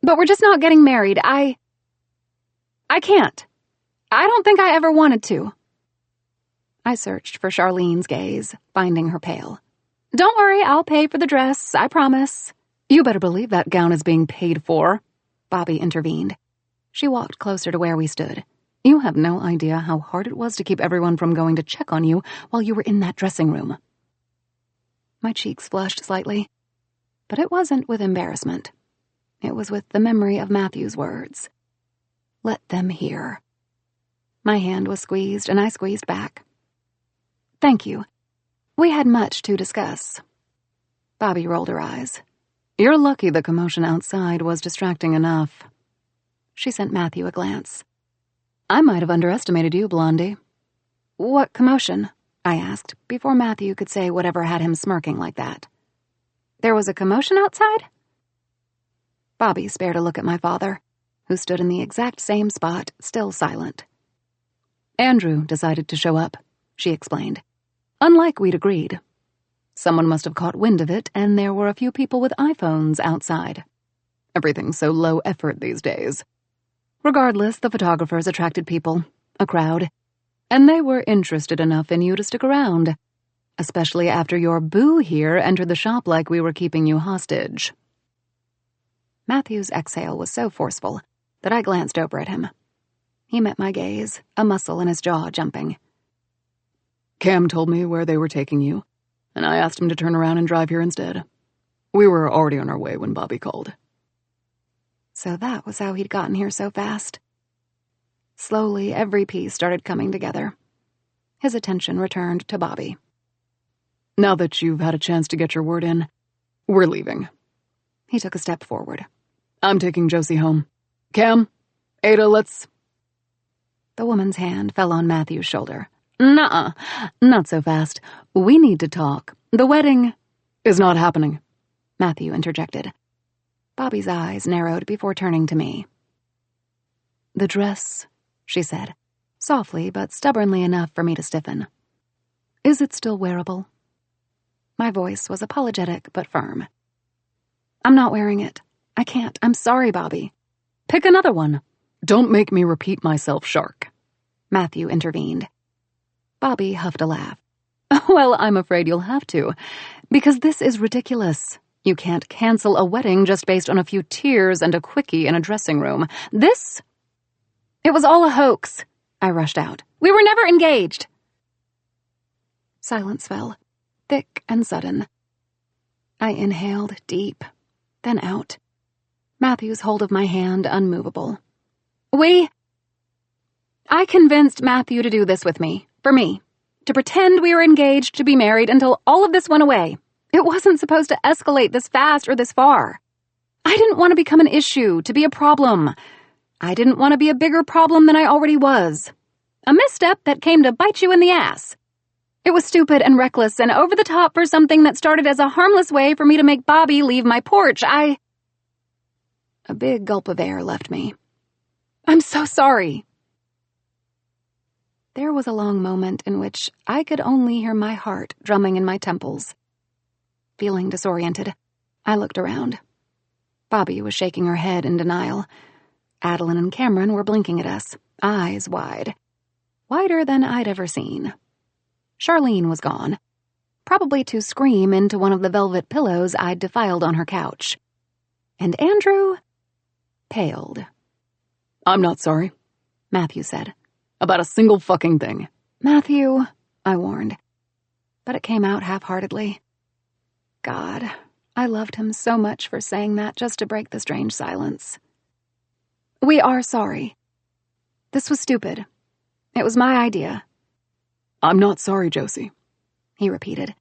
But we're just not getting married. I can't. I don't think I ever wanted to. I searched for Charlene's gaze, finding her pale. Don't worry, I'll pay for the dress, I promise. You better believe that gown is being paid for, Bobby intervened. She walked closer to where we stood. You have no idea how hard it was to keep everyone from going to check on you while you were in that dressing room. My cheeks flushed slightly, but it wasn't with embarrassment. It was with the memory of Matthew's words. Let them hear. My hand was squeezed, and I squeezed back. Thank you. We had much to discuss. Bobby rolled her eyes. You're lucky the commotion outside was distracting enough. She sent Matthew a glance. I might have underestimated you, Blondie. What commotion? I asked, before Matthew could say whatever had him smirking like that. There was a commotion outside? Bobby spared a look at my father, who stood in the exact same spot, still silent. Andrew decided to show up, she explained. Unlike we'd agreed. Someone must have caught wind of it, and there were a few people with iPhones outside. Everything's so low effort these days. Regardless, the photographers attracted people, a crowd, and they were interested enough in you to stick around, especially after your boo here entered the shop like we were keeping you hostage. Matthew's exhale was so forceful that I glanced over at him. He met my gaze, a muscle in his jaw jumping. Cam told me where they were taking you, and I asked him to turn around and drive here instead. We were already on our way when Bobby called. So that was how he'd gotten here so fast. Slowly, every piece started coming together. His attention returned to Bobby. Now that you've had a chance to get your word in, we're leaving. He took a step forward. I'm taking Josie home. Cam, Ada, let's... The woman's hand fell on Matthew's shoulder. Nuh-uh. Not so fast. We need to talk. The wedding is not happening, Matthew interjected. Bobby's eyes narrowed before turning to me. The dress, she said, softly but stubbornly enough for me to stiffen. Is it still wearable? My voice was apologetic but firm. I'm not wearing it. I can't. I'm sorry, Bobby. Pick another one. Don't make me repeat myself, Shark. Matthew intervened. Bobby huffed a laugh. Well, I'm afraid you'll have to, because this is ridiculous. You can't cancel a wedding just based on a few tears and a quickie in a dressing room. This? It was all a hoax, I rushed out. We were never engaged. Silence fell, thick and sudden. I inhaled deep, then out. Matthew's hold of my hand unmovable. I convinced Matthew to do this with me, for me, to pretend we were engaged to be married until all of this went away. It wasn't supposed to escalate this fast or this far. I didn't want to become an issue, to be a problem. I didn't want to be a bigger problem than I already was. A misstep that came to bite you in the ass. It was stupid and reckless and over the top for something that started as a harmless way for me to make Bobby leave my porch. A big gulp of air left me. I'm so sorry. There was a long moment in which I could only hear my heart drumming in my temples. Feeling disoriented, I looked around. Bobby was shaking her head in denial. Adeline and Cameron were blinking at us, eyes wide. Wider than I'd ever seen. Charlene was gone, probably to scream into one of the velvet pillows I'd defiled on her couch. And Andrew paled. I'm not sorry, Matthew said. About a single fucking thing. Matthew, I warned. But it came out half-heartedly. God, I loved him so much for saying that just to break the strange silence. We are sorry. This was stupid. It was my idea. I'm not sorry, Josie, he repeated,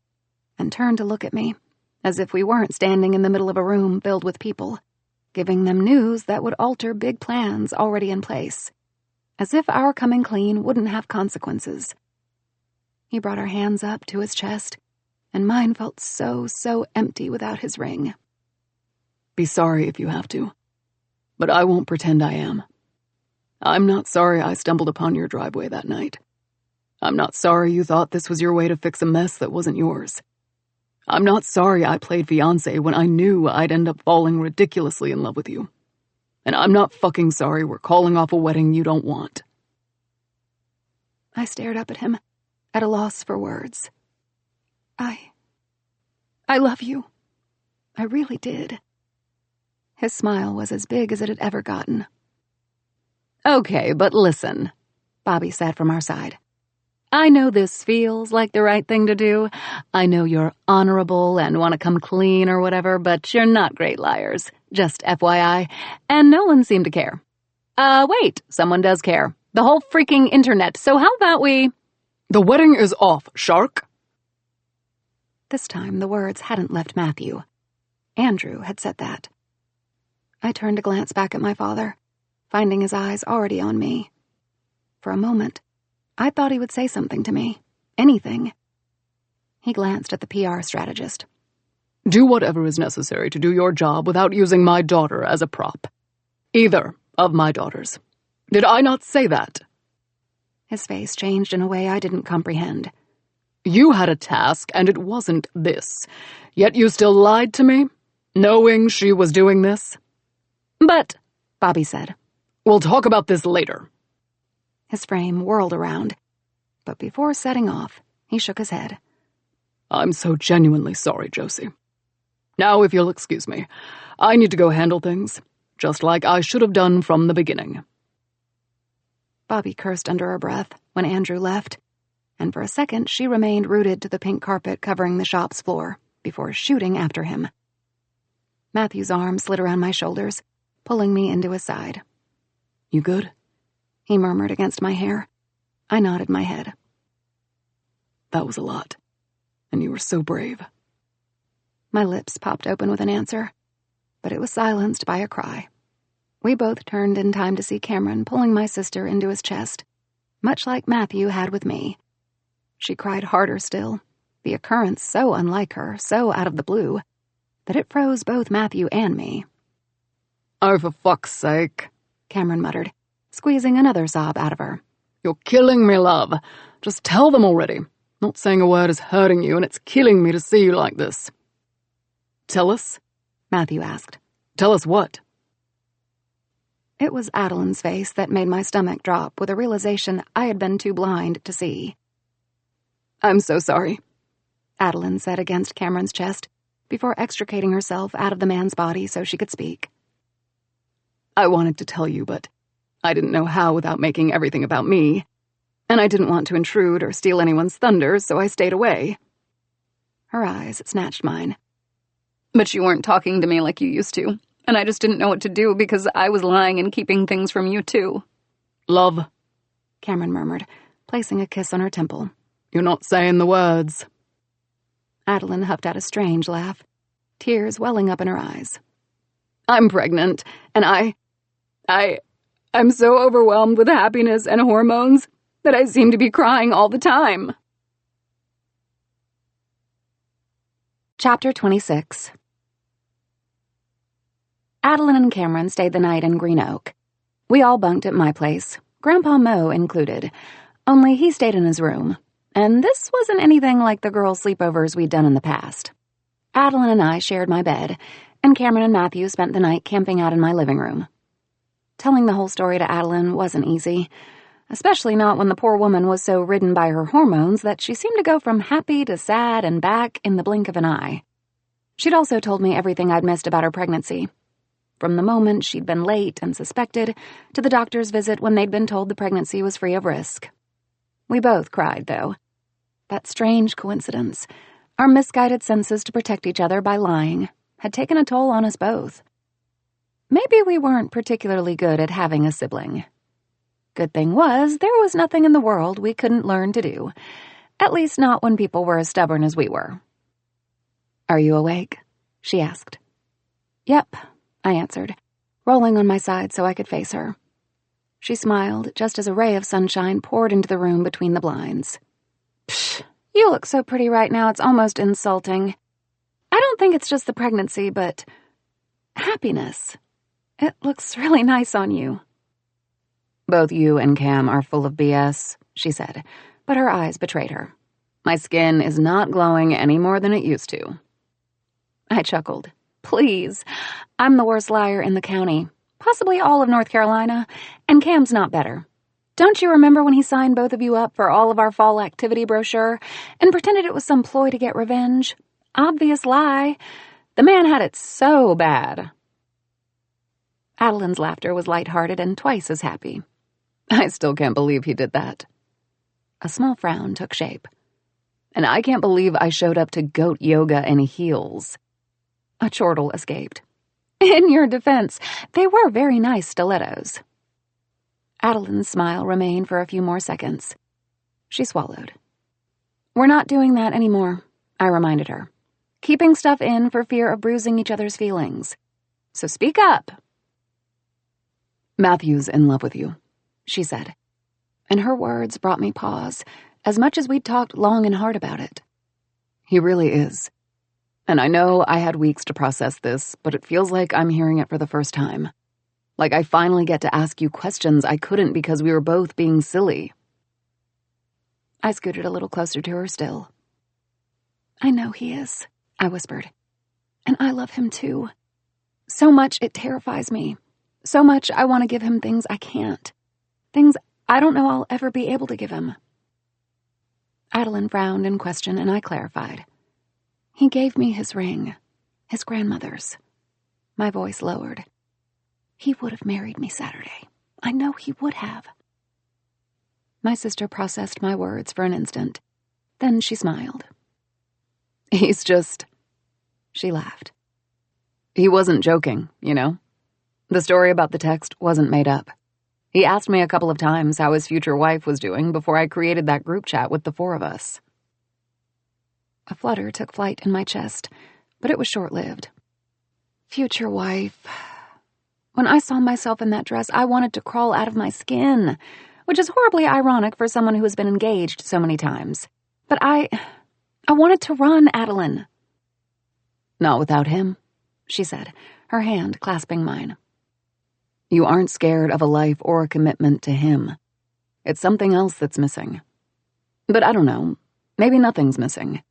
and turned to look at me, as if we weren't standing in the middle of a room filled with people, giving them news that would alter big plans already in place, as if our coming clean wouldn't have consequences. He brought our hands up to his chest, and mine felt so empty without his ring. Be sorry if you have to, but I won't pretend I am. I'm not sorry I stumbled upon your driveway that night. I'm not sorry you thought this was your way to fix a mess that wasn't yours. I'm not sorry I played Fiance when I knew I'd end up falling ridiculously in love with you. And I'm not fucking sorry we're calling off a wedding you don't want. I stared up at him, at a loss for words. I love you. I really did. His smile was as big as it had ever gotten. Okay, but listen, Bobby said from our side. I know this feels like the right thing to do. I know you're honorable and want to come clean or whatever, but you're not great liars. Just FYI. And no one seemed to care. Wait, someone does care. The whole freaking internet. So how about we... The wedding is off, Shark. This time the words hadn't left Matthew. Andrew had said that. I turned to glance back at my father, finding his eyes already on me. For a moment, I thought he would say something to me. Anything. He glanced at the PR strategist. Do whatever is necessary to do your job without using my daughter as a prop. Either of my daughters. Did I not say that? His face changed in a way I didn't comprehend. You had a task, and it wasn't this. Yet you still lied to me, knowing she was doing this? But, Bobby said, we'll talk about this later. His frame whirled around, but before setting off, he shook his head. I'm so genuinely sorry, Josie. Now, if you'll excuse me, I need to go handle things, just like I should have done from the beginning. Bobby cursed under her breath when Andrew left, and for a second she remained rooted to the pink carpet covering the shop's floor before shooting after him. Matthew's arm slid around my shoulders, pulling me into his side. You good? He murmured against my hair. I nodded my head. That was a lot, and you were so brave. My lips popped open with an answer, but it was silenced by a cry. We both turned in time to see Cameron pulling my sister into his chest, much like Matthew had with me. She cried harder still, the occurrence so unlike her, so out of the blue, that it froze both Matthew and me. "Oh, for fuck's sake," Cameron muttered, squeezing another sob out of her. "You're killing me, love. Just tell them already. Not saying a word is hurting you, and it's killing me to see you like this." "Tell us?" Matthew asked. "Tell us what?" It was Adeline's face that made my stomach drop with a realization I had been too blind to see. "I'm so sorry," Adeline said against Cameron's chest before extricating herself out of the man's body so she could speak. "I wanted to tell you, but I didn't know how without making everything about me. And I didn't want to intrude or steal anyone's thunder, so I stayed away." Her eyes snatched mine. "But you weren't talking to me like you used to, and I just didn't know what to do because I was lying and keeping things from you, too." "Love," Cameron murmured, placing a kiss on her temple. "You're not saying the words." Adeline huffed out a strange laugh, tears welling up in her eyes. "I'm pregnant, and I'm so overwhelmed with happiness and hormones that I seem to be crying all the time." Chapter 26. Adeline and Cameron stayed the night in Green Oak. We all bunked at my place, Grandpa Mo included, only he stayed in his room, and this wasn't anything like the girls' sleepovers we'd done in the past. Adeline and I shared my bed, and Cameron and Matthew spent the night camping out in my living room. Telling the whole story to Adeline wasn't easy, especially not when the poor woman was so ridden by her hormones that she seemed to go from happy to sad and back in the blink of an eye. She'd also told me everything I'd missed about her pregnancy, from the moment she'd been late and suspected to the doctor's visit when they'd been told the pregnancy was free of risk. We both cried, though. That strange coincidence, our misguided senses to protect each other by lying, had taken a toll on us both. Maybe we weren't particularly good at having a sibling. Good thing was, there was nothing in the world we couldn't learn to do, at least not when people were as stubborn as we were. "Are you awake?" she asked. "Yep," I answered, rolling on my side so I could face her. She smiled just as a ray of sunshine poured into the room between the blinds. "Psh, you look so pretty right now it's almost insulting. I don't think it's just the pregnancy, but happiness. It looks really nice on you." "Both you and Cam are full of BS," she said, but her eyes betrayed her. "My skin is not glowing any more than it used to." I chuckled. "Please, I'm the worst liar in the county, possibly all of North Carolina, and Cam's not better. Don't you remember when he signed both of you up for all of our fall activity brochure and pretended it was some ploy to get revenge? Obvious lie. The man had it so bad." Adeline's laughter was lighthearted and twice as happy. "I still can't believe he did that." A small frown took shape. "And I can't believe I showed up to goat yoga in heels." A chortle escaped. "In your defense, they were very nice stilettos." Adeline's smile remained for a few more seconds. She swallowed. "We're not doing that anymore," I reminded her. "Keeping stuff in for fear of bruising each other's feelings. So speak up." "Matthew's in love with you," she said, and her words brought me pause, as much as we'd talked long and hard about it. "He really is. And I know I had weeks to process this, but it feels like I'm hearing it for the first time. Like I finally get to ask you questions I couldn't because we were both being silly." I scooted a little closer to her still. "I know he is," I whispered. "And I love him too. So much it terrifies me. So much I want to give him things I can't. Things I don't know I'll ever be able to give him." Adeline frowned in question, and I clarified. "He gave me his ring, his grandmother's." My voice lowered. "He would have married me Saturday. I know he would have." My sister processed my words for an instant. Then she smiled. "He's just..." She laughed. "He wasn't joking, you know? The story about the text wasn't made up. He asked me a couple of times how his future wife was doing before I created that group chat with the four of us." A flutter took flight in my chest, but it was short-lived. Future wife. When I saw myself in that dress, I wanted to crawl out of my skin. which is horribly ironic for someone who has been engaged so many times. But I wanted to run, Adeline. Not without him, she said, her hand clasping mine. You aren't scared of a life or a commitment to him. It's something else that's missing. But I don't know, maybe nothing's missing.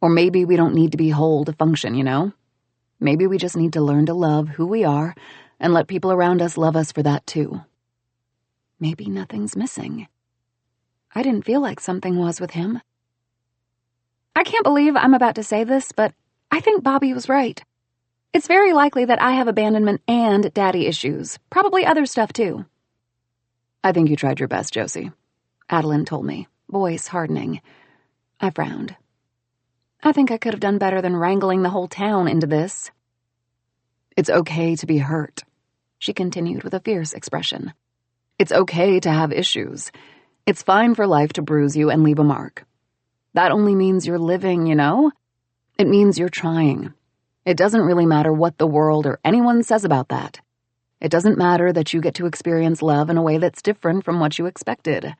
Or maybe we don't need to be whole to function, you know? Maybe we just need to learn to love who we are and let people around us love us for that too. Maybe nothing's missing. I didn't feel like something was with him. I can't believe I'm about to say this, but I think Bobby was right. It's very likely that I have abandonment and daddy issues, probably other stuff too. I think you tried your best, Josie, Adeline told me, voice hardening. I frowned. I think I could have done better than wrangling the whole town into this. It's okay to be hurt, she continued with a fierce expression. It's okay to have issues. It's fine for life to bruise you and leave a mark. That only means you're living, you know? It means you're trying. It doesn't really matter what the world or anyone says about that. It doesn't matter that you get to experience love in a way that's different from what you expected.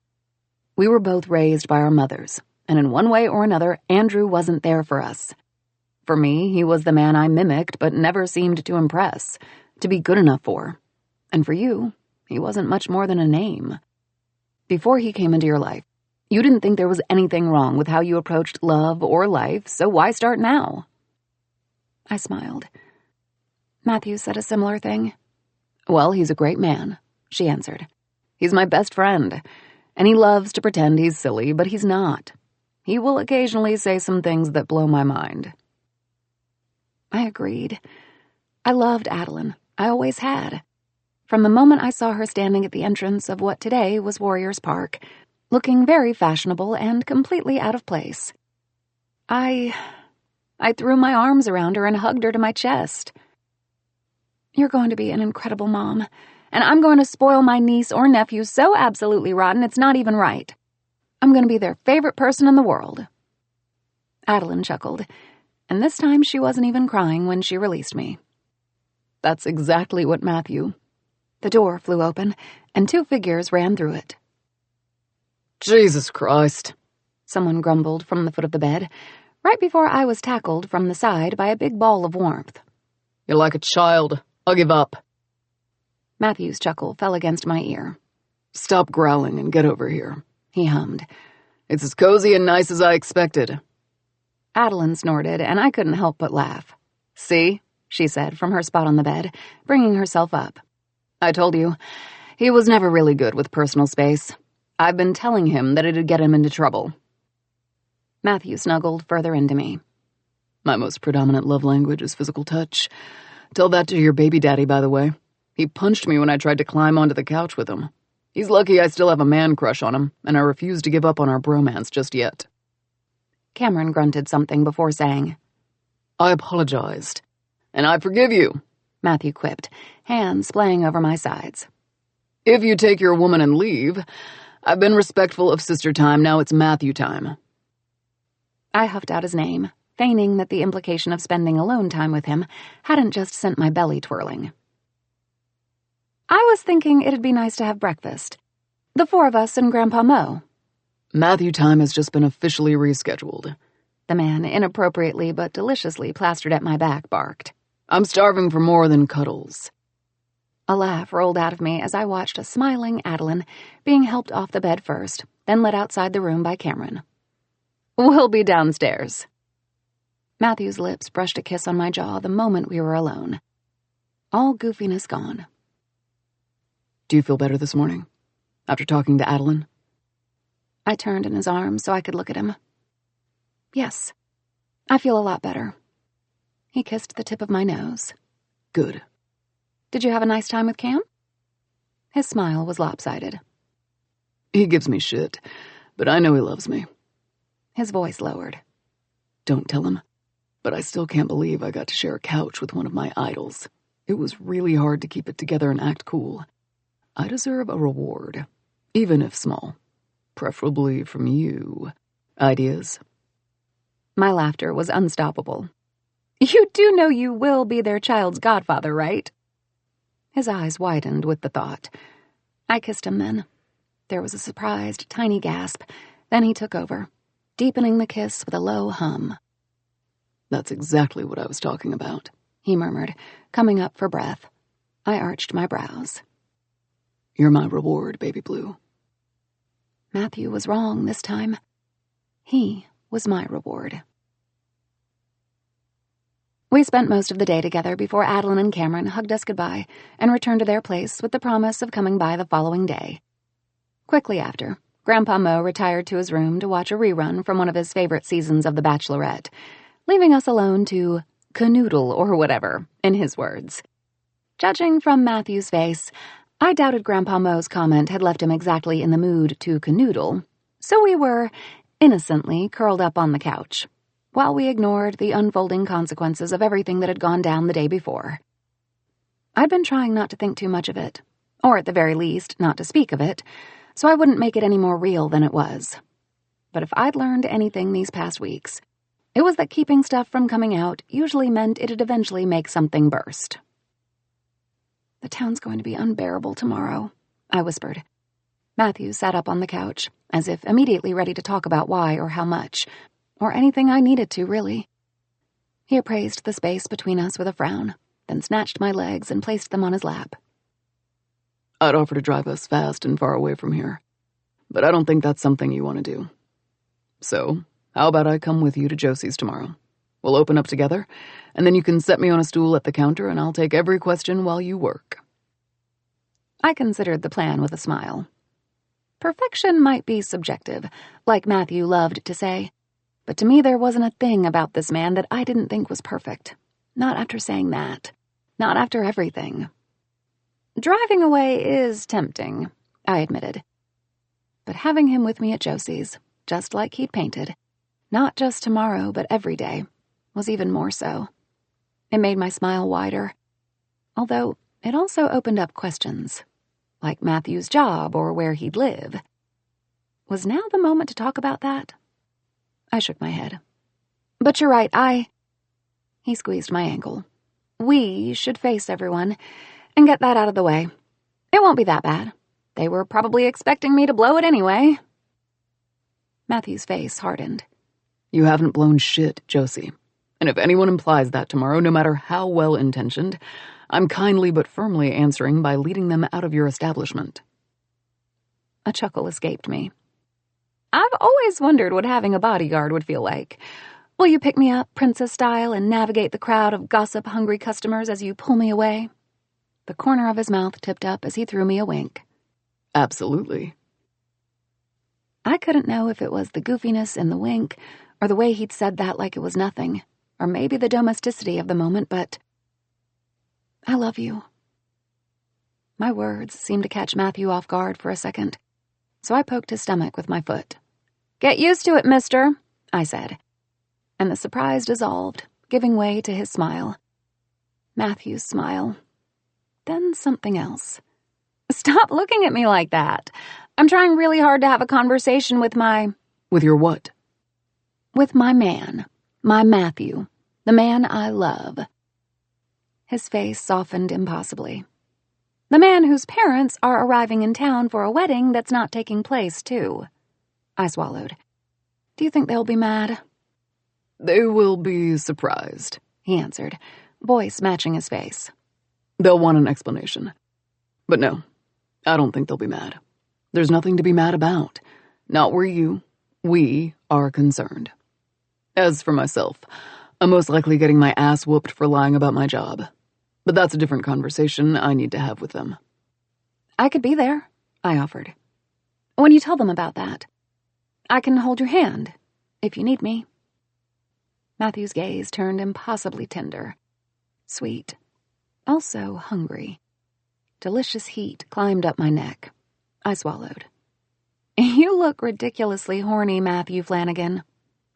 We were both raised by our mothers, and in one way or another, Andrew wasn't there for us. For me, he was the man I mimicked but never seemed to impress, to be good enough for. And for you, he wasn't much more than a name. Before he came into your life, you didn't think there was anything wrong with how you approached love or life, so why start now? I smiled. Matthew said a similar thing. Well, he's a great man, she answered. He's my best friend, and he loves to pretend he's silly, but he's not. He will occasionally say some things that blow my mind. I agreed. I loved Adeline. I always had. From the moment I saw her standing at the entrance of what today was Warriors Park, looking very fashionable and completely out of place. I threw my arms around her and hugged her to my chest. You're going to be an incredible mom, and I'm going to spoil my niece or nephew so absolutely rotten it's not even right. I'm going to be their favorite person in the world. Adeline chuckled, and this time she wasn't even crying when she released me. That's exactly what Matthew. The door flew open, and 2 figures ran through it. Jesus Christ, someone grumbled from the foot of the bed, right before I was tackled from the side by a big ball of warmth. You're like a child. I'll give up. Matthew's chuckle fell against my ear. Stop growling and get over here, he hummed. It's as cozy and nice as I expected. Adeline snorted, and I couldn't help but laugh. See, she said from her spot on the bed, bringing herself up. I told you, he was never really good with personal space. I've been telling him that it'd get him into trouble. Matthew snuggled further into me. My most predominant love language is physical touch. Tell that to your baby daddy, by the way. He punched me when I tried to climb onto the couch with him. He's lucky I still have a man crush on him, and I refuse to give up on our bromance just yet. Cameron grunted something before saying, I apologized. And I forgive you, Matthew quipped, hands playing over my sides. If you take your woman and leave, I've been respectful of sister time, now it's Matthew time. I huffed out his name, feigning that the implication of spending alone time with him hadn't just sent my belly twirling. I was thinking it'd be nice to have breakfast. The 4 of us and Grandpa Mo. Matthew time has just been officially rescheduled. The man, inappropriately but deliciously plastered at my back, barked. I'm starving for more than cuddles. A laugh rolled out of me as I watched a smiling Adeline being helped off the bed first, then led outside the room by Cameron. We'll be downstairs. Matthew's lips brushed a kiss on my jaw the moment we were alone. All goofiness gone. Do you feel better this morning, after talking to Adeline? I turned in his arms so I could look at him. Yes, I feel a lot better. He kissed the tip of my nose. Good. Did you have a nice time with Cam? His smile was lopsided. He gives me shit, but I know he loves me. His voice lowered. Don't tell him, but I still can't believe I got to share a couch with one of my idols. It was really hard to keep it together and act cool. I deserve a reward, even if small. Preferably from you. Ideas? My laughter was unstoppable. You do know you will be their child's godfather, right? His eyes widened with the thought. I kissed him then. There was a surprised, tiny gasp. Then he took over, deepening the kiss with a low hum. That's exactly what I was talking about, he murmured, coming up for breath. I arched my brows. You're my reward, baby blue. Matthew was wrong this time. He was my reward. We spent most of the day together before Adeline and Cameron hugged us goodbye and returned to their place with the promise of coming by the following day. Quickly after, Grandpa Mo retired to his room to watch a rerun from one of his favorite seasons of The Bachelorette, leaving us alone to canoodle or whatever, in his words. Judging from Matthew's face, I doubted Grandpa Mo's comment had left him exactly in the mood to canoodle, so we were innocently curled up on the couch, while we ignored the unfolding consequences of everything that had gone down the day before. I'd been trying not to think too much of it, or at the very least, not to speak of it, so I wouldn't make it any more real than it was. But if I'd learned anything these past weeks, it was that keeping stuff from coming out usually meant it'd eventually make something burst. The town's going to be unbearable tomorrow, I whispered. Matthew sat up on the couch, as if immediately ready to talk about why or how much, or anything I needed to, really. He appraised the space between us with a frown, then snatched my legs and placed them on his lap. I'd offer to drive us fast and far away from here, but I don't think that's something you want to do. So, how about I come with you to Josie's tomorrow? We'll open up together, and then you can set me on a stool at the counter and I'll take every question while you work. I considered the plan with a smile. Perfection might be subjective, like Matthew loved to say, but to me there wasn't a thing about this man that I didn't think was perfect. Not after saying that. Not after everything. Driving away is tempting, I admitted. But having him with me at Josie's, just like he'd painted, not just tomorrow but every day, was even more so. It made my smile wider, although it also opened up questions, like Matthew's job or where he'd live. Was now the moment to talk about that? I shook my head. But you're right, He squeezed my ankle. We should face everyone and get that out of the way. It won't be that bad. They were probably expecting me to blow it anyway. Matthew's face hardened. You haven't blown shit, Josie. And if anyone implies that tomorrow, no matter how well-intentioned, I'm kindly but firmly answering by leading them out of your establishment. A chuckle escaped me. I've always wondered what having a bodyguard would feel like. Will you pick me up, princess style, and navigate the crowd of gossip-hungry customers as you pull me away? The corner of his mouth tipped up as he threw me a wink. Absolutely. I couldn't know if it was the goofiness in the wink, or the way he'd said that like it was nothing, or maybe the domesticity of the moment, but I love you. My words seemed to catch Matthew off guard for a second, so I poked his stomach with my foot. Get used to it, mister, I said, and the surprise dissolved, giving way to his smile. Matthew's smile. Then something else. Stop looking at me like that. I'm trying really hard to have a conversation with my... With your what? With my man. My Matthew. The man I love. His face softened impossibly. The man whose parents are arriving in town for a wedding that's not taking place, too. I swallowed. Do you think they'll be mad? They will be surprised, he answered, voice matching his face. They'll want an explanation. But no, I don't think they'll be mad. There's nothing to be mad about. Not where we are concerned. As for myself, I'm most likely getting my ass whooped for lying about my job. But that's a different conversation I need to have with them. I could be there, I offered. When you tell them about that, I can hold your hand, if you need me. Matthew's gaze turned impossibly tender. Sweet. Also hungry. Delicious heat climbed up my neck. I swallowed. You look ridiculously horny, Matthew Flanagan.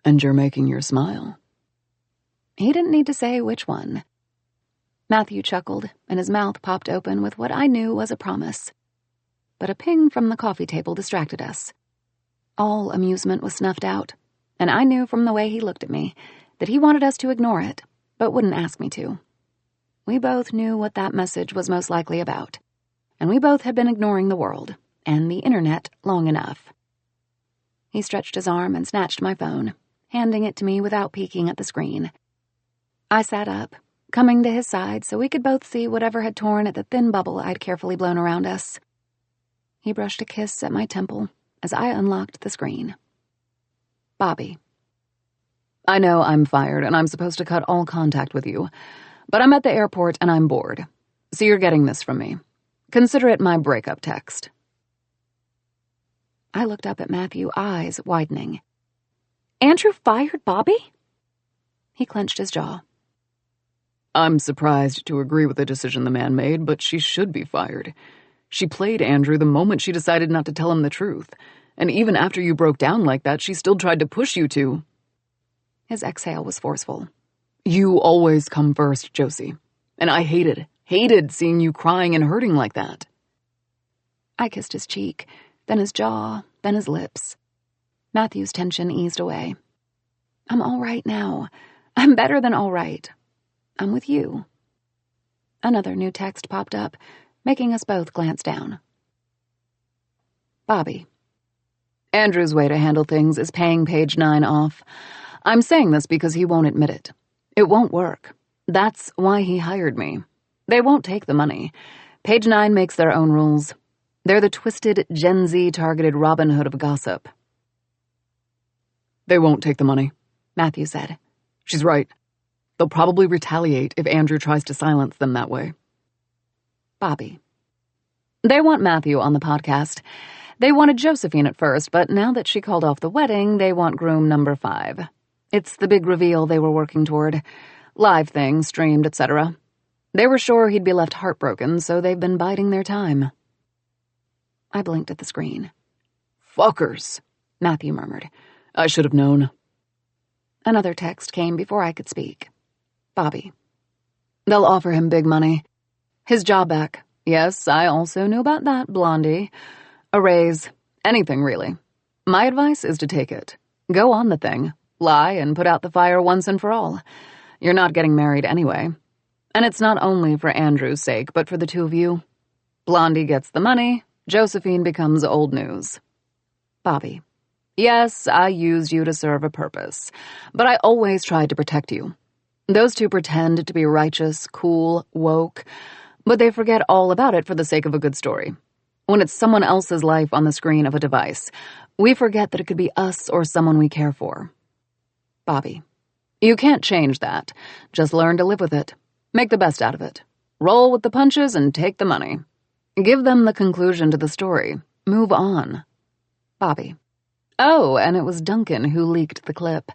And you're making your smile. He didn't need to say which one. Matthew chuckled, and his mouth popped open with what I knew was a promise. But a ping from the coffee table distracted us. All amusement was snuffed out, and I knew from the way he looked at me that he wanted us to ignore it, but wouldn't ask me to. We both knew what that message was most likely about, and we both had been ignoring the world, and the internet long enough. He stretched his arm and snatched my phone, handing it to me without peeking at the screen. I sat up, coming to his side so we could both see whatever had torn at the thin bubble I'd carefully blown around us. He brushed a kiss at my temple as I unlocked the screen. Bobby. I know I'm fired and I'm supposed to cut all contact with you, but I'm at the airport and I'm bored, so you're getting this from me. Consider it my breakup text. I looked up at Matthew, eyes widening. Andrew fired Bobby? He clenched his jaw. I'm surprised to agree with the decision the man made, but she should be fired. She played Andrew the moment she decided not to tell him the truth, and even after you broke down like that, she still tried to push you to. His exhale was forceful. You always come first, Josie, and I hated seeing you crying and hurting like that. I kissed his cheek, then his jaw, then his lips. Matthew's tension eased away. I'm all right now. I'm better than all right. I'm with you. Another new text popped up, making us both glance down. Bobby. Andrew's way to handle things is paying page 9 off. I'm saying this because he won't admit it. It won't work. That's why he hired me. They won't take the money. Page 9 makes their own rules. They're the twisted, Gen Z-targeted Robin Hood of gossip. They won't take the money, Matthew said. She's right. They'll probably retaliate if Andrew tries to silence them that way. Bobby. They want Matthew on the podcast. They wanted Josephine at first, but now that she called off the wedding, they want groom number 5. It's the big reveal they were working toward. Live thing, streamed, etc. They were sure he'd be left heartbroken, so they've been biding their time. I blinked at the screen. Fuckers, Matthew murmured. I should have known. Another text came before I could speak. Bobby. They'll offer him big money. His job back. Yes, I also knew about that, Blondie. A raise. Anything, really. My advice is to take it. Go on the thing. Lie and put out the fire once and for all. You're not getting married anyway. And it's not only for Andrew's sake, but for the two of you. Blondie gets the money. Josephine becomes old news. Bobby. Yes, I used you to serve a purpose, but I always tried to protect you. Those two pretend to be righteous, cool, woke, but they forget all about it for the sake of a good story. When it's someone else's life on the screen of a device, we forget that it could be us or someone we care for. Bobby. You can't change that. Just learn to live with it. Make the best out of it. Roll with the punches and take the money. Give them the conclusion to the story. Move on. Bobby. Oh, and it was Duncan who leaked the clip.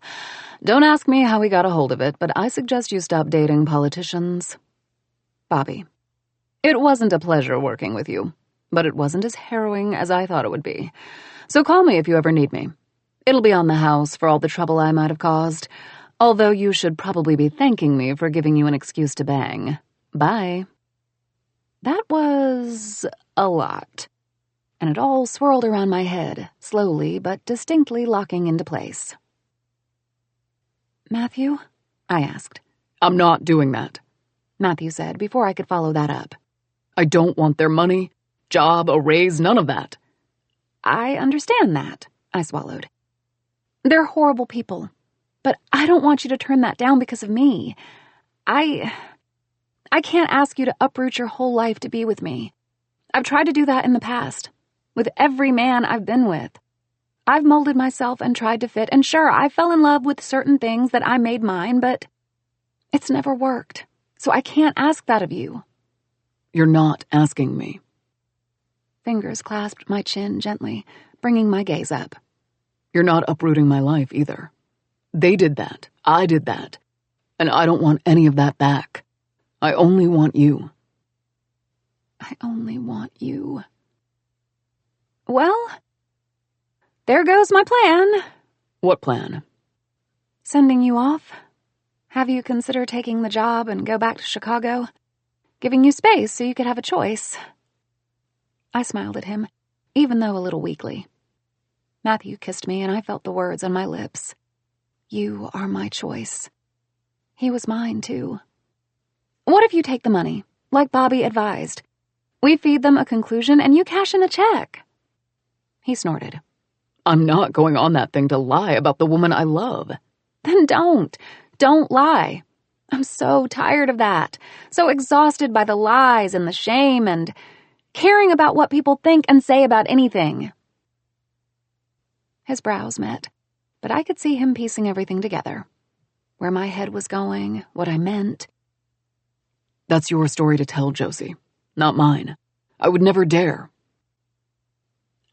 Don't ask me how he got a hold of it, but I suggest you stop dating politicians. Bobby. It wasn't a pleasure working with you, but it wasn't as harrowing as I thought it would be. So call me if you ever need me. It'll be on the house for all the trouble I might have caused, although you should probably be thanking me for giving you an excuse to bang. Bye. That was a lot, and it all swirled around my head, slowly but distinctly locking into place. Matthew? I asked. I'm not doing that, Matthew said before I could follow that up. I don't want their money, job, a raise, none of that. I understand that, I swallowed. They're horrible people, but I don't want you to turn that down because of me. I can't ask you to uproot your whole life to be with me. I've tried to do that in the past, with every man I've been with. I've molded myself and tried to fit, and sure, I fell in love with certain things that I made mine, but it's never worked, so I can't ask that of you. You're not asking me. Fingers clasped my chin gently, bringing my gaze up. You're not uprooting my life either. They did that. I did that. And I don't want any of that back. I only want you. I only want you. Well, there goes my plan. What plan? Sending you off. Have you consider taking the job and go back to Chicago? Giving you space so you could have a choice. I smiled at him, even though a little weakly. Matthew kissed me and I felt the words on my lips. You are my choice. He was mine, too. What if you take the money, like Bobby advised? We feed them a conclusion and you cash in a check. He snorted. I'm not going on that thing to lie about the woman I love. Then don't. Don't lie. I'm so tired of that. So exhausted by the lies and the shame and caring about what people think and say about anything. His brows met, but I could see him piecing everything together. Where my head was going, what I meant. That's your story to tell, Josie, not mine. I would never dare.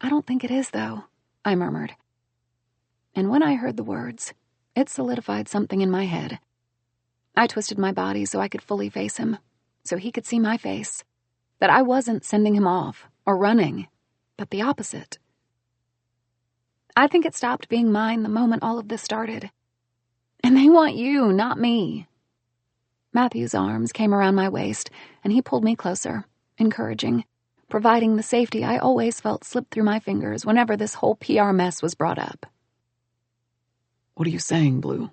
I don't think it is, though, I murmured. And when I heard the words, it solidified something in my head. I twisted my body so I could fully face him, so he could see my face. That I wasn't sending him off or running, but the opposite. I think it stopped being mine the moment all of this started. And they want you, not me. Matthew's arms came around my waist, and he pulled me closer, encouraging, providing the safety I always felt slip through my fingers whenever this whole PR mess was brought up. What are you saying, Blue?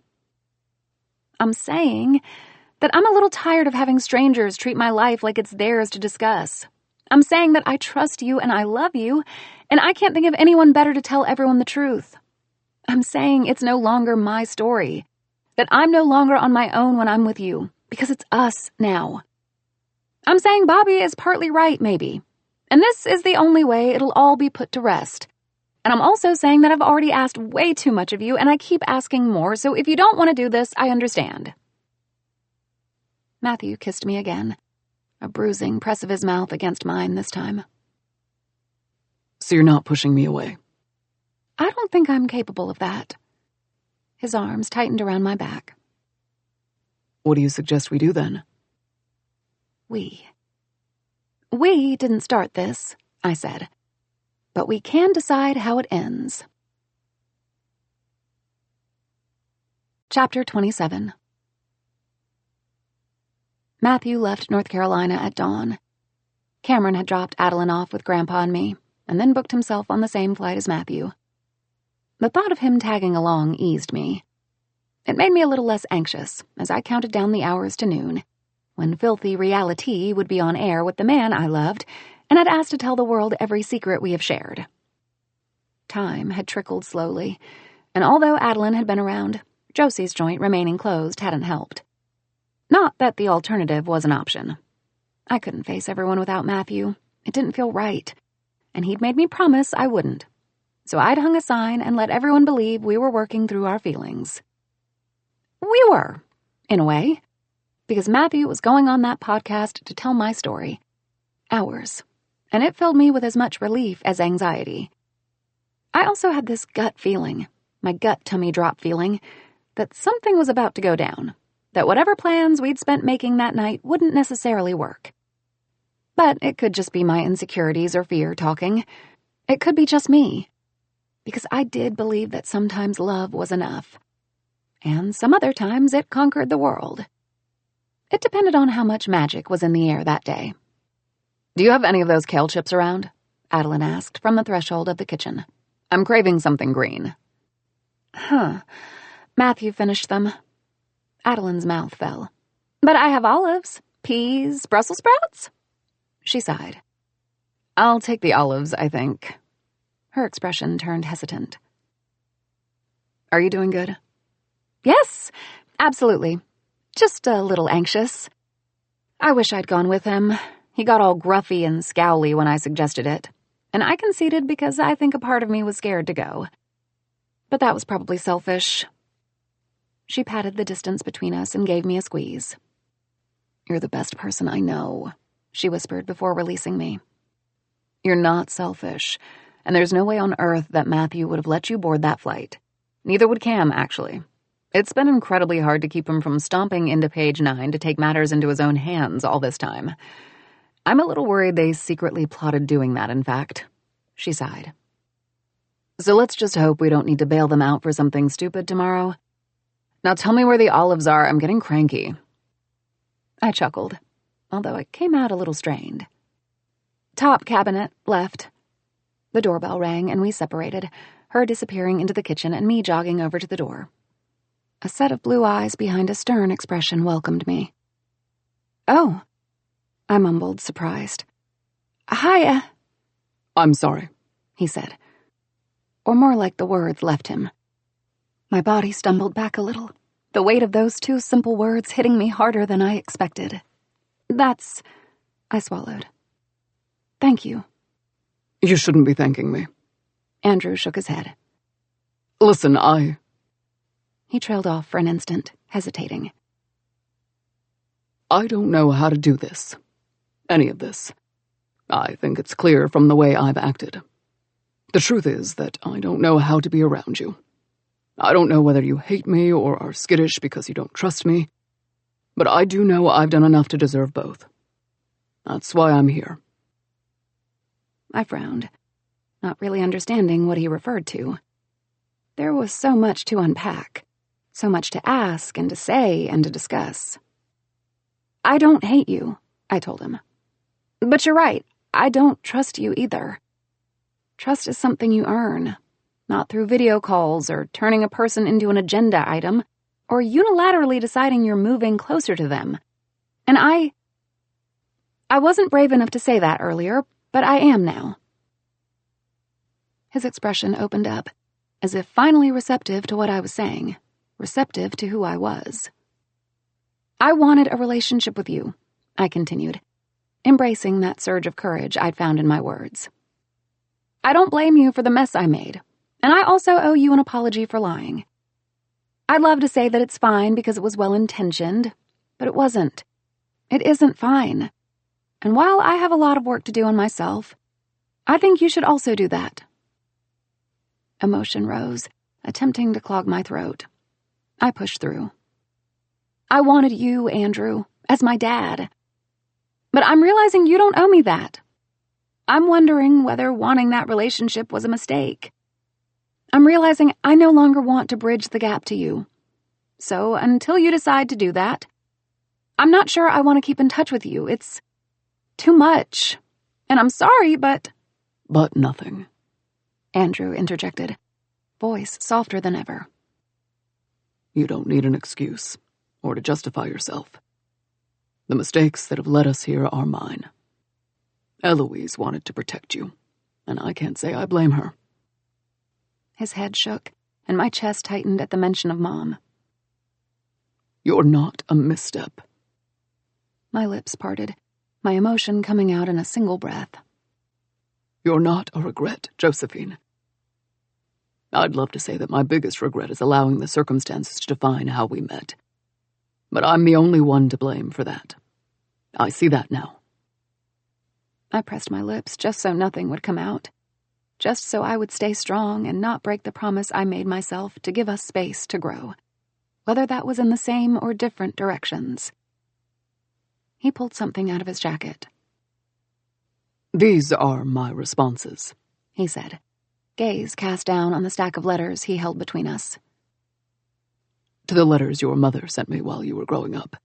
I'm saying that I'm a little tired of having strangers treat my life like it's theirs to discuss. I'm saying that I trust you and I love you, and I can't think of anyone better to tell everyone the truth. I'm saying it's no longer my story, that I'm no longer on my own when I'm with you, because it's us now. I'm saying Bobby is partly right, maybe, and this is the only way it'll all be put to rest. And I'm also saying that I've already asked way too much of you, and I keep asking more, so if you don't want to do this, I understand. Matthew kissed me again, a bruising press of his mouth against mine this time. So you're not pushing me away? I don't think I'm capable of that. His arms tightened around my back. What do you suggest we do then? We didn't start this, I said. But we can decide how it ends. Chapter 27. Matthew left North Carolina at dawn. Cameron had dropped Adeline off with Grandpa and me, and then booked himself on the same flight as Matthew. The thought of him tagging along eased me. It made me a little less anxious as I counted down the hours to noon, when Filthy Reality would be on air with the man I loved and had asked to tell the world every secret we have shared. Time had trickled slowly, and although Adeline had been around, Josie's joint remaining closed hadn't helped. Not that the alternative was an option. I couldn't face everyone without Matthew. It didn't feel right, and he'd made me promise I wouldn't. So I'd hung a sign and let everyone believe we were working through our feelings. We were, in a way, because Matthew was going on that podcast to tell my story. Ours. And it filled me with as much relief as anxiety. I also had this gut feeling, my gut tummy drop feeling, that something was about to go down, that whatever plans we'd spent making that night wouldn't necessarily work. But it could just be my insecurities or fear talking. It could be just me. Because I did believe that sometimes love was enough. And some other times it conquered the world. It depended on how much magic was in the air that day. Do you have any of those kale chips around? Adeline asked from the threshold of the kitchen. I'm craving something green. Matthew finished them. Adeline's mouth fell. But I have olives, peas, Brussels sprouts? She sighed. I'll take the olives, I think. Her expression turned hesitant. Are you doing good? Yes, absolutely. Just a little anxious. I wish I'd gone with him. He got all gruffy and scowly when I suggested it, and I conceded because I think a part of me was scared to go. But that was probably selfish. She patted the distance between us and gave me a squeeze. You're the best person I know, she whispered before releasing me. You're not selfish, and there's no way on earth that Matthew would have let you board that flight. Neither would Cam, actually. It's been incredibly hard to keep him from stomping into page 9 to take matters into his own hands all this time. I'm a little worried they secretly plotted doing that, in fact. She sighed. So let's just hope we don't need to bail them out for something stupid tomorrow. Now tell me where the olives are. I'm getting cranky. I chuckled, although it came out a little strained. Top cabinet, left. The doorbell rang and we separated, her disappearing into the kitchen and me jogging over to the door. A set of blue eyes behind a stern expression welcomed me. Oh, I mumbled, surprised. Hiya. I'm sorry, he said, or more like the words left him. My body stumbled back a little, the weight of those two simple words hitting me harder than I expected. I swallowed. Thank you. You shouldn't be thanking me. Andrew shook his head. Listen, He trailed off for an instant, hesitating. I don't know how to do this. Any of this. I think it's clear from the way I've acted. The truth is that I don't know how to be around you. I don't know whether you hate me or are skittish because you don't trust me, but I do know I've done enough to deserve both. That's why I'm here. I frowned, not really understanding what he referred to. There was so much to unpack, so much to ask and to say and to discuss. I don't hate you, I told him. But you're right, I don't trust you either. Trust is something you earn, not through video calls or turning a person into an agenda item or unilaterally deciding you're moving closer to them. And I wasn't brave enough to say that earlier, but I am now. His expression opened up, as if finally receptive to what I was saying, receptive to who I was. I wanted a relationship with you, I continued, embracing that surge of courage I'd found in my words. I don't blame you for the mess I made, and I also owe you an apology for lying. I'd love to say that it's fine because it was well-intentioned, but it wasn't. It isn't fine. And while I have a lot of work to do on myself, I think you should also do that. Emotion rose, attempting to clog my throat. I pushed through. I wanted you, Andrew, as my dad. But I'm realizing you don't owe me that. I'm wondering whether wanting that relationship was a mistake. I'm realizing I no longer want to bridge the gap to you. So until you decide to do that, I'm not sure I want to keep in touch with you. It's too much. And I'm sorry, but... But nothing. Andrew interjected, voice softer than ever. You don't need an excuse, or to justify yourself. The mistakes that have led us here are mine. Eloise wanted to protect you, and I can't say I blame her. His head shook, and my chest tightened at the mention of Mom. You're not a misstep. My lips parted, my emotion coming out in a single breath. You're not a regret, Josephine. I'd love to say that my biggest regret is allowing the circumstances to define how we met. But I'm the only one to blame for that. I see that now. I pressed my lips just so nothing would come out. Just so I would stay strong and not break the promise I made myself to give us space to grow, whether that was in the same or different directions. He pulled something out of his jacket. These are my responses, he said, gaze cast down on the stack of letters he held between us. To the letters your mother sent me while you were growing up.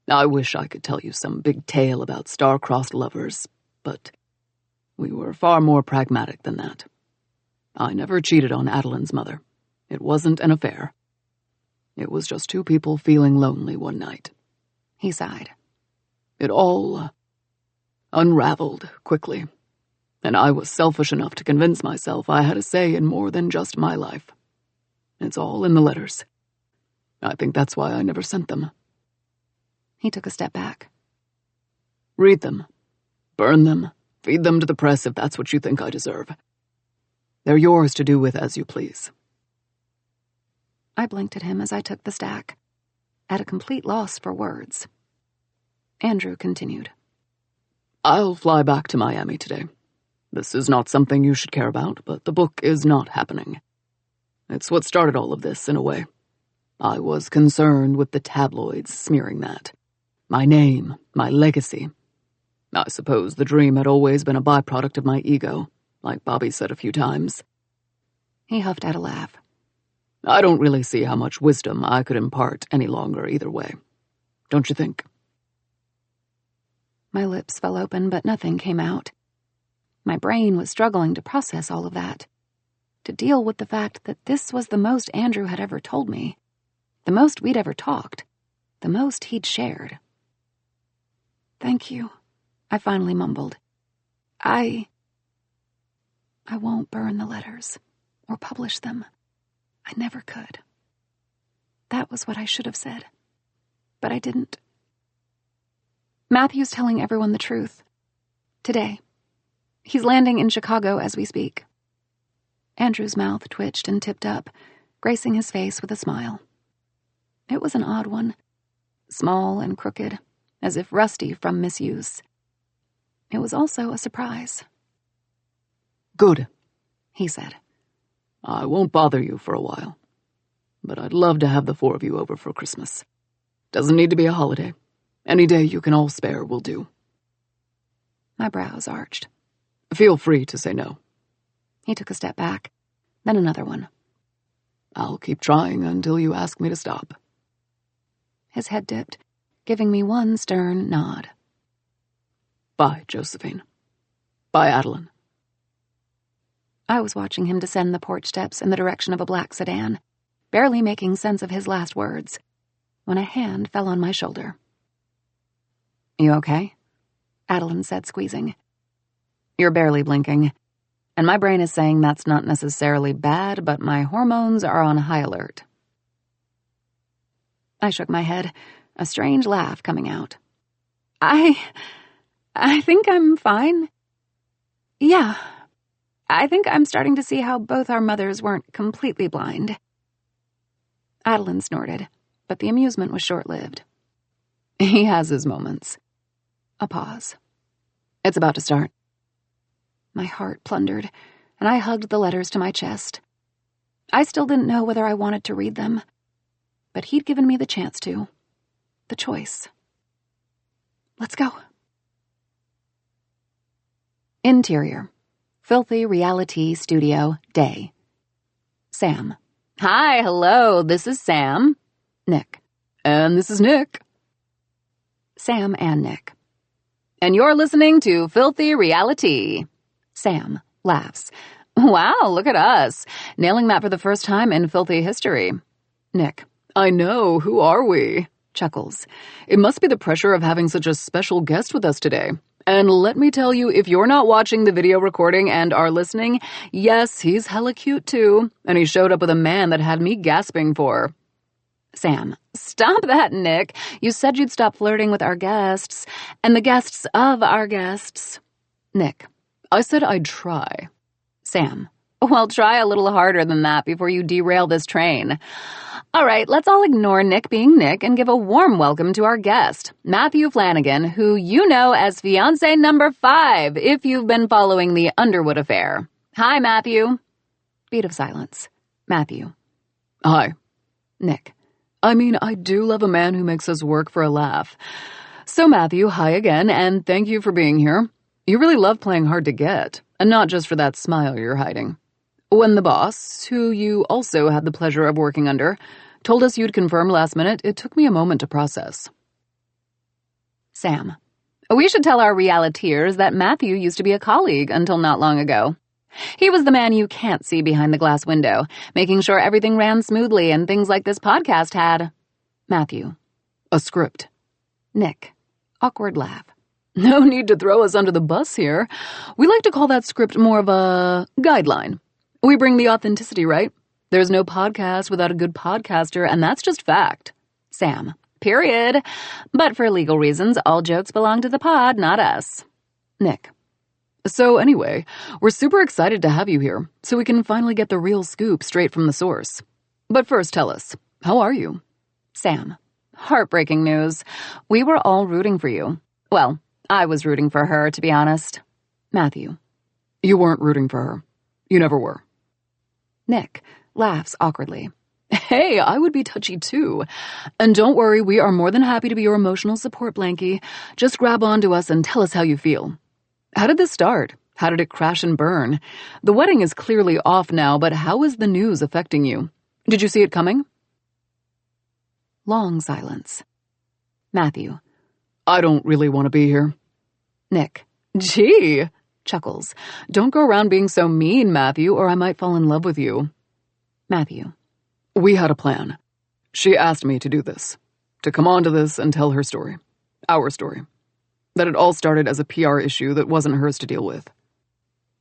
I wish I could tell you some big tale about star-crossed lovers, but we were far more pragmatic than that. I never cheated on Adeline's mother. It wasn't an affair. It was just two people feeling lonely one night. He sighed. It all unraveled quickly, and I was selfish enough to convince myself I had a say in more than just my life. It's all in the letters. I think that's why I never sent them. He took a step back. Read them. Burn them. Feed them to the press if that's what you think I deserve. They're yours to do with as you please. I blinked at him as I took the stack, at a complete loss for words. Andrew continued. I'll fly back to Miami today. This is not something you should care about, but the book is not happening. It's what started all of this, in a way. I was concerned with the tabloids smearing that. My name, my legacy. I suppose the dream had always been a byproduct of my ego, like Bobby said a few times. He huffed out a laugh. I don't really see how much wisdom I could impart any longer either way. Don't you think? My lips fell open, but nothing came out. My brain was struggling to process all of that, to deal with the fact that this was the most Andrew had ever told me, the most we'd ever talked, the most he'd shared. Thank you, I finally mumbled. I won't burn the letters or publish them. I never could. That was what I should have said. But I didn't. Matthew's telling everyone the truth. Today. He's landing in Chicago as we speak. Andrew's mouth twitched and tipped up, gracing his face with a smile. It was an odd one, small and crooked, as if rusty from misuse. It was also a surprise. Good, he said. I won't bother you for a while, but I'd love to have the 4 of you over for Christmas. Doesn't need to be a holiday. Any day you can all spare will do. My brows arched. Feel free to say no. He took a step back, then another one. I'll keep trying until you ask me to stop. His head dipped, giving me one stern nod. Bye, Josephine. Bye, Adeline. I was watching him descend the porch steps in the direction of a black sedan, barely making sense of his last words, when a hand fell on my shoulder. You okay? Adeline said, squeezing. You're barely blinking, and my brain is saying that's not necessarily bad, but my hormones are on high alert. I shook my head, a strange laugh coming out. I think I'm fine. Yeah. I think I'm starting to see how both our mothers weren't completely blind. Adeline snorted, but the amusement was short-lived. He has his moments. A pause. It's about to start. My heart plundered, and I hugged the letters to my chest. I still didn't know whether I wanted to read them, but he'd given me the chance to. The choice. Let's go. Interior. Filthy Reality Studio Day. Sam. Hi, hello, this is Sam. Nick. And this is Nick. Sam and Nick. And you're listening to Filthy Reality. Sam laughs. Wow, look at us. Nailing that for the first time in filthy history. Nick. I know, who are we? Chuckles. It must be the pressure of having such a special guest with us today. And let me tell you, if you're not watching the video recording and are listening, yes, he's hella cute too. And he showed up with a man that had me gasping for. Sam. Stop that, Nick. You said you'd stop flirting with our guests, and the guests of our guests. Nick. I said I'd try. Sam. Well, try a little harder than that before you derail this train. All right, let's all ignore Nick being Nick and give a warm welcome to our guest, Matthew Flanagan, who you know as Fiance number 5 if you've been following the Underwood affair. Hi, Matthew. Beat of silence. Matthew. Hi. Nick. I mean, I do love a man who makes us work for a laugh. So, Matthew, hi again, and thank you for being here. You really love playing hard to get, and not just for that smile you're hiding. When the boss, who you also had the pleasure of working under, told us you'd confirm last minute, it took me a moment to process. Sam. We should tell our realityers that Matthew used to be a colleague until not long ago. He was the man you can't see behind the glass window, making sure everything ran smoothly and things like this podcast had. Matthew. A script. Nick. Awkward laugh. No need to throw us under the bus here. We like to call that script more of a guideline. We bring the authenticity, right? There's no podcast without a good podcaster, and that's just fact. Sam. Period. But for legal reasons, all jokes belong to the pod, not us. Nick. So anyway, we're super excited to have you here, so we can finally get the real scoop straight from the source. But first, tell us, how are you? Sam. Heartbreaking news. We were all rooting for you. Well, I was rooting for her, to be honest. Matthew. You weren't rooting for her. You never were. Nick laughs awkwardly. Hey, I would be touchy too. And don't worry, we are more than happy to be your emotional support blankie. Just grab onto us and tell us how you feel. How did this start? How did it crash and burn? The wedding is clearly off now, but how is the news affecting you? Did you see it coming? Long silence. Matthew. I don't really want to be here. Nick. Gee. Chuckles. Don't go around being so mean, Matthew, or I might fall in love with you. Matthew. We had a plan. She asked me to do this. To come onto this and tell her story. Our story. That it all started as a PR issue that wasn't hers to deal with.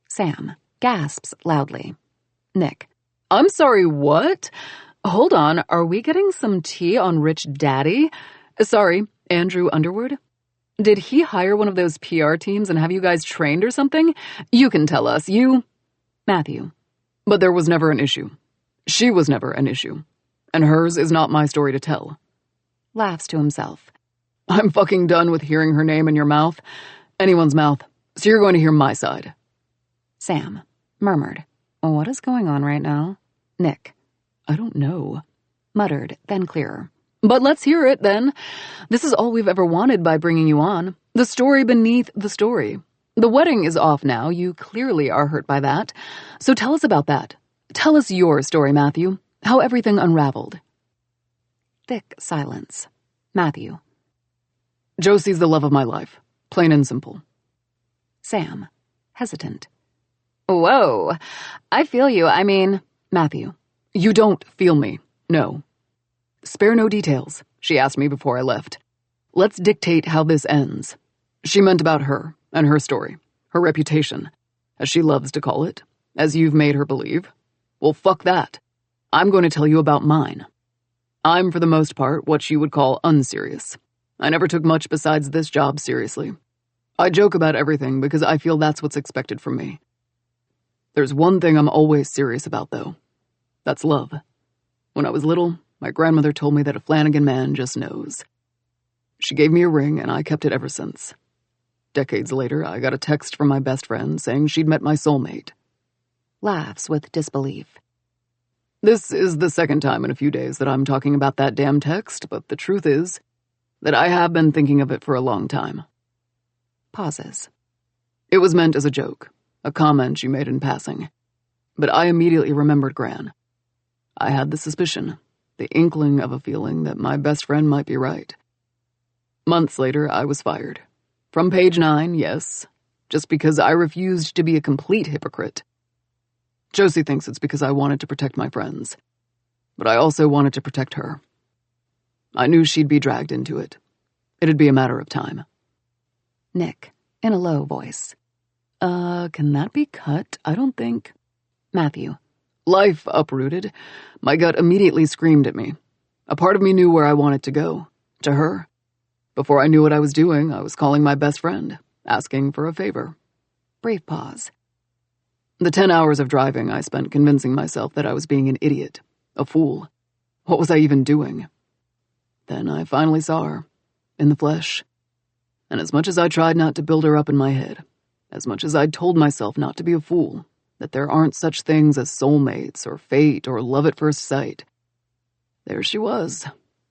Sam. gasps loudly. Nick. I'm sorry, what? Hold on, are we getting some tea on Rich Daddy? Sorry, Andrew Underwood? Did he hire one of those PR teams and have you guys trained or something? You can tell us, Matthew. But there was never an issue. She was never an issue. And hers is not my story to tell. Laughs to himself. I'm fucking done with hearing her name in your mouth. Anyone's mouth. So you're going to hear my side. Sam murmured. What is going on right now? Nick. I don't know. Muttered, then clearer. But let's hear it, then. This is all we've ever wanted by bringing you on. The story beneath the story. The wedding is off now. You clearly are hurt by that. So tell us about that. Tell us your story, Matthew. How everything unraveled. Thick silence. Matthew. Josie's the love of my life. Plain and simple. Sam. Hesitant. Whoa. I feel you. Matthew. You don't feel me. No. Spare no details, she asked me before I left. Let's dictate how this ends. She meant about her and her story, her reputation, as she loves to call it, as you've made her believe. Well, fuck that. I'm going to tell you about mine. I'm, for the most part, what you would call unserious. I never took much besides this job seriously. I joke about everything because I feel that's what's expected from me. There's one thing I'm always serious about, though. That's love. When I was little, my grandmother told me that a Flanagan man just knows. She gave me a ring, and I kept it ever since. Decades later, I got a text from my best friend saying she'd met my soulmate. Laughs with disbelief. This is the second time in a few days that I'm talking about that damn text, but the truth is that I have been thinking of it for a long time. Pauses. It was meant as a joke, a comment she made in passing. But I immediately remembered Gran. I had the suspicion, the inkling of a feeling that my best friend might be right. Months later, I was fired. From page 9, yes, just because I refused to be a complete hypocrite. Josie thinks it's because I wanted to protect my friends, but I also wanted to protect her. I knew she'd be dragged into it. It'd be a matter of time. Nick, in a low voice. Can that be cut? I don't think... Matthew. Life uprooted. My gut immediately screamed at me. A part of me knew where I wanted to go. To her. Before I knew what I was doing, I was calling my best friend, asking for a favor. Brief pause. The 10 hours of driving I spent convincing myself that I was being an idiot, a fool. What was I even doing? Then I finally saw her, in the flesh. And as much as I tried not to build her up in my head, as much as I'd told myself not to be a fool, that there aren't such things as soulmates or fate or love at first sight, there she was,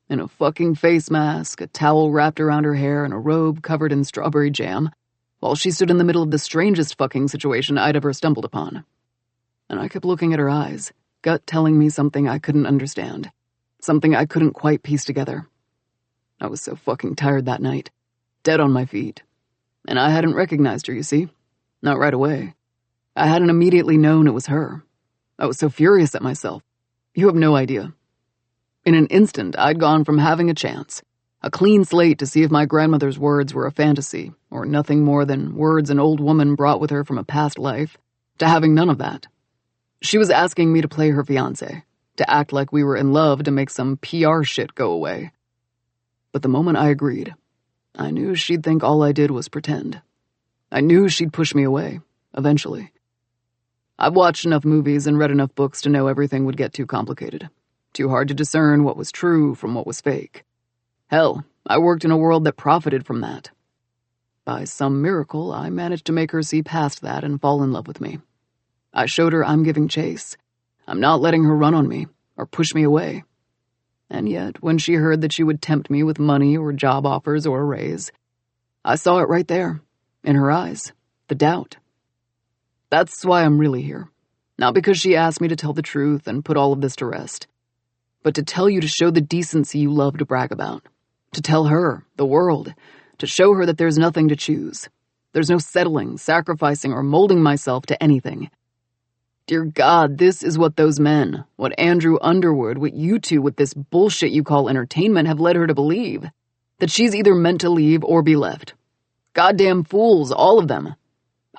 in a fucking face mask, a towel wrapped around her hair, and a robe covered in strawberry jam, while she stood in the middle of the strangest fucking situation I'd ever stumbled upon. And I kept looking at her eyes, gut telling me something I couldn't understand, something I couldn't quite piece together. I was so fucking tired that night, dead on my feet. And I hadn't recognized her, you see. Not right away. I hadn't immediately known it was her. I was so furious at myself. You have no idea. In an instant, I'd gone from having a chance, a clean slate to see if my grandmother's words were a fantasy, or nothing more than words an old woman brought with her from a past life, to having none of that. She was asking me to play her fiance, to act like we were in love to make some PR shit go away. But the moment I agreed, I knew she'd think all I did was pretend. I knew she'd push me away, eventually. I've watched enough movies and read enough books to know everything would get too complicated, too hard to discern what was true from what was fake. Hell, I worked in a world that profited from that. By some miracle, I managed to make her see past that and fall in love with me. I showed her I'm giving chase. I'm not letting her run on me or push me away. And yet, when she heard that she would tempt me with money or job offers or a raise, I saw it right there, in her eyes, the doubt. That's why I'm really here. Not because she asked me to tell the truth and put all of this to rest, but to tell you to show the decency you love to brag about. To tell her, the world, to show her that there's nothing to choose. There's no settling, sacrificing, or molding myself to anything. Dear God, this is what those men, what Andrew Underwood, what you two with this bullshit you call entertainment have led her to believe. That she's either meant to leave or be left. Goddamn fools, all of them.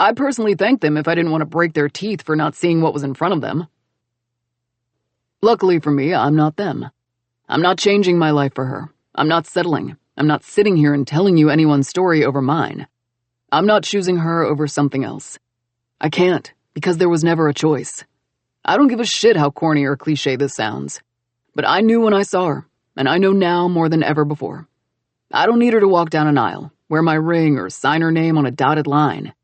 I'd personally thank them if I didn't want to break their teeth for not seeing what was in front of them. Luckily for me, I'm not them. I'm not changing my life for her. I'm not settling. I'm not sitting here and telling you anyone's story over mine. I'm not choosing her over something else. I can't, because there was never a choice. I don't give a shit how corny or cliche this sounds. But I knew when I saw her, and I know now more than ever before. I don't need her to walk down an aisle, wear my ring, or sign her name on a dotted line.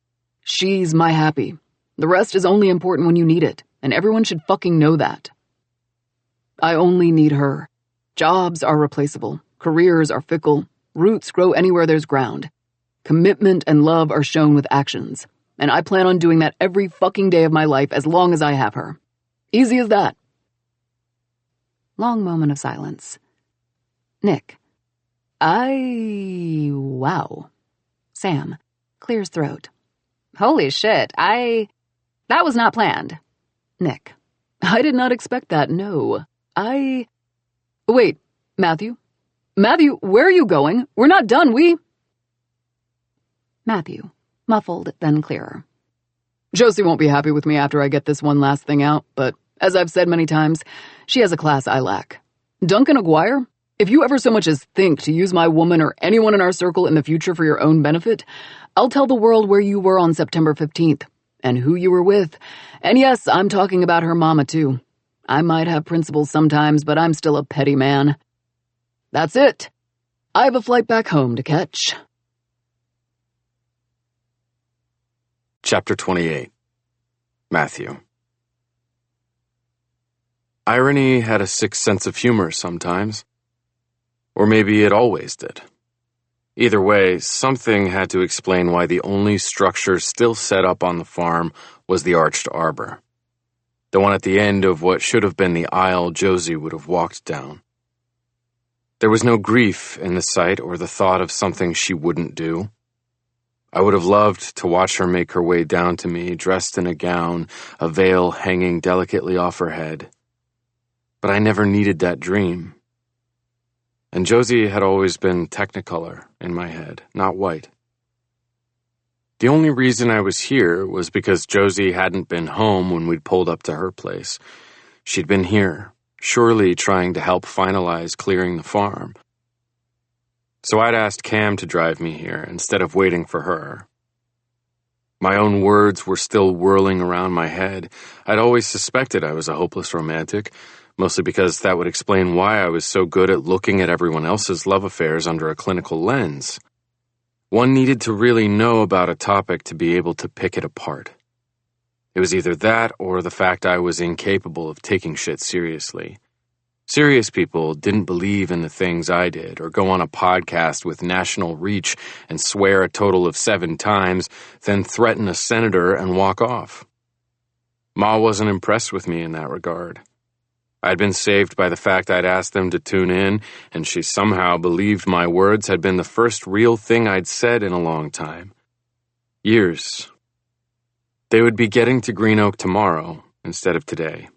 She's my happy. The rest is only important when you need it, and everyone should fucking know that. I only need her. Jobs are replaceable. Careers are fickle. Roots grow anywhere there's ground. Commitment and love are shown with actions. And I plan on doing that every fucking day of my life as long as I have her. Easy as that. Long moment of silence. Nick. Wow. Sam. Clears throat. Holy shit, that was not planned. Nick. I did not expect that, no. Wait, Matthew? Matthew, where are you going? We're not done, Matthew. Muffled, then clearer. Josie won't be happy with me after I get this one last thing out, but as I've said many times, she has a class I lack. Duncan Aguirre, if you ever so much as think to use my woman or anyone in our circle in the future for your own benefit, I'll tell the world where you were on September 15th, and who you were with. And yes, I'm talking about her mama too. I might have principles sometimes, but I'm still a petty man. That's it. I have a flight back home to catch. Chapter 28. Matthew. Irony had a sick sense of humor sometimes. Or maybe it always did. Either way, something had to explain why the only structure still set up on the farm was the arched arbor. The one at the end of what should have been the aisle Josie would have walked down. There was no grief in the sight or the thought of something she wouldn't do. I would have loved to watch her make her way down to me, dressed in a gown, a veil hanging delicately off her head. But I never needed that dream. And Josie had always been Technicolor in my head, not white. The only reason I was here was because Josie hadn't been home when we'd pulled up to her place. She'd been here, surely trying to help finalize clearing the farm. So I'd asked Cam to drive me here instead of waiting for her. My own words were still whirling around my head. I'd always suspected I was a hopeless romantic, mostly because that would explain why I was so good at looking at everyone else's love affairs under a clinical lens. One needed to really know about a topic to be able to pick it apart. It was either that or the fact I was incapable of taking shit seriously. Serious people didn't believe in the things I did or go on a podcast with national reach and swear a total of 7 times, then threaten a senator and walk off. Ma wasn't impressed with me in that regard. I'd been saved by the fact I'd asked them to tune in, and she somehow believed my words had been the first real thing I'd said in a long time. Years. They would be getting to Green Oak tomorrow instead of today,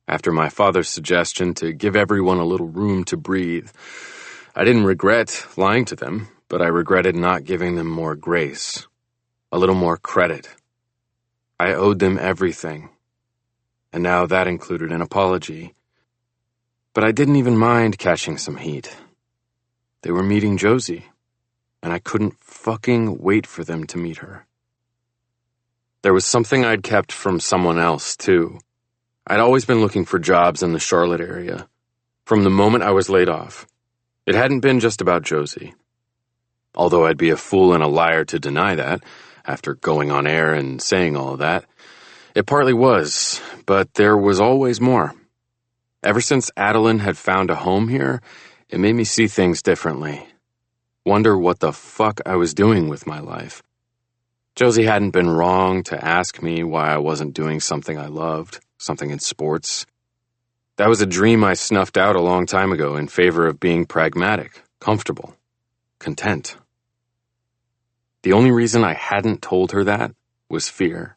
after my father's suggestion to give everyone a little room to breathe. I didn't regret lying to them, but I regretted not giving them more grace, a little more credit. I owed them everything, and now that included an apology. But I didn't even mind catching some heat. They were meeting Josie, and I couldn't fucking wait for them to meet her. There was something I'd kept from someone else, too. I'd always been looking for jobs in the Charlotte area, from the moment I was laid off. It hadn't been just about Josie. Although I'd be a fool and a liar to deny that, after going on air and saying all of that. It partly was, but there was always more. Ever since Adeline had found a home here, it made me see things differently. Wonder what the fuck I was doing with my life. Josie hadn't been wrong to ask me why I wasn't doing something I loved, something in sports. That was a dream I snuffed out a long time ago in favor of being pragmatic, comfortable, content. The only reason I hadn't told her that was fear.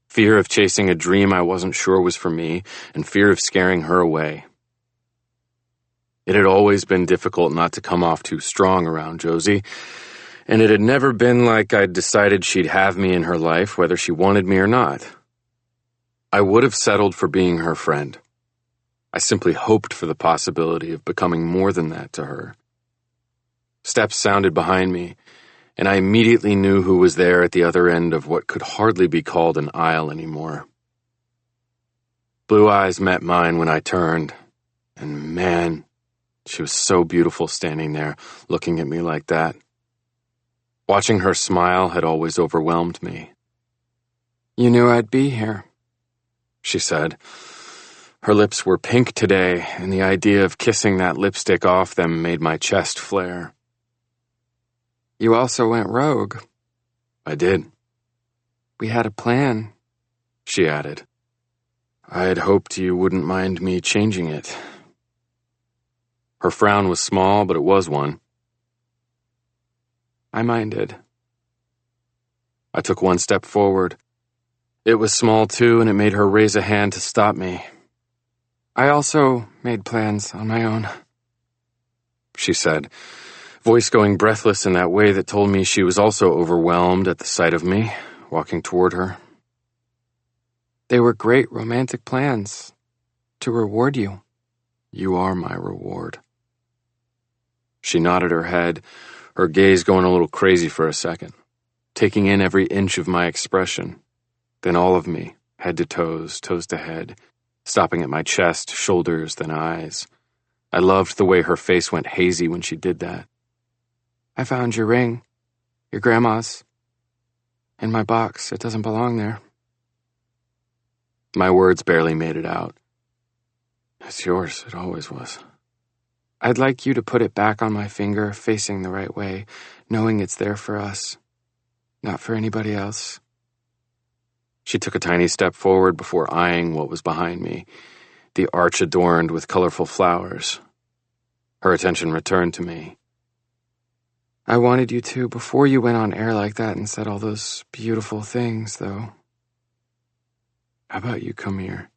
Fear of chasing a dream I wasn't sure was for me, and fear of scaring her away. It had always been difficult not to come off too strong around Josie. and it had never been like I'd decided she'd have me in her life whether she wanted me or not. I would have settled for being her friend. I simply hoped for the possibility of becoming more than that to her. Steps sounded behind me, and I immediately knew who was there at the other end of what could hardly be called an aisle anymore. Blue eyes met mine when I turned, and man, she was so beautiful standing there, looking at me like that. Watching her smile had always overwhelmed me. "You knew I'd be here," she said. Her lips were pink today, and the idea of kissing that lipstick off them made my chest flare. "You also went rogue." "I did." "We had a plan," she added. "I had hoped you wouldn't mind me changing it." Her frown was small, but it was one. "I minded." I took one step forward. It was small too, and it made her raise a hand to stop me. "I also made plans on my own," she said, voice going breathless in that way that told me she was also overwhelmed at the sight of me, walking toward her. "They were great romantic plans, to reward you." "You are my reward." She nodded her head, her gaze going a little crazy for a second, taking in every inch of my expression, then all of me, head to toes, toes to head, stopping at my chest, shoulders, then eyes. I loved the way her face went hazy when she did that. "I found your ring, your grandma's, in my box. It doesn't belong there." My words barely made it out. "It's yours, it always was." "I'd like you to put it back on my finger, facing the right way, knowing it's there for us, not for anybody else." She took a tiny step forward before eyeing what was behind me, the arch adorned with colorful flowers. Her attention returned to me. "I wanted you to before you went on air like that and said all those beautiful things, though." "How about you come here?"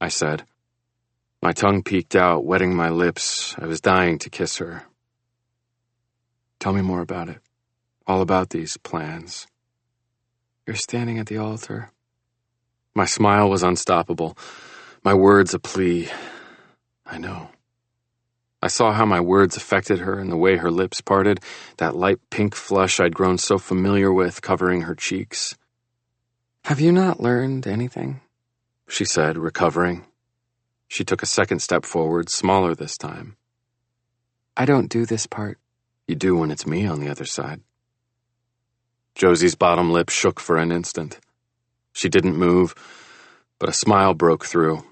I said. My tongue peeked out, wetting my lips. I was dying to kiss her. "Tell me more about it. All about these plans." "You're standing at the altar." My smile was unstoppable, my words a plea. "I know." I saw how my words affected her and the way her lips parted, that light pink flush I'd grown so familiar with covering her cheeks. "Have you not learned anything?" she said, recovering. She took a second step forward, smaller this time. "I don't do this part." "You do when it's me on the other side." Josie's bottom lip shook for an instant. She didn't move, but a smile broke through.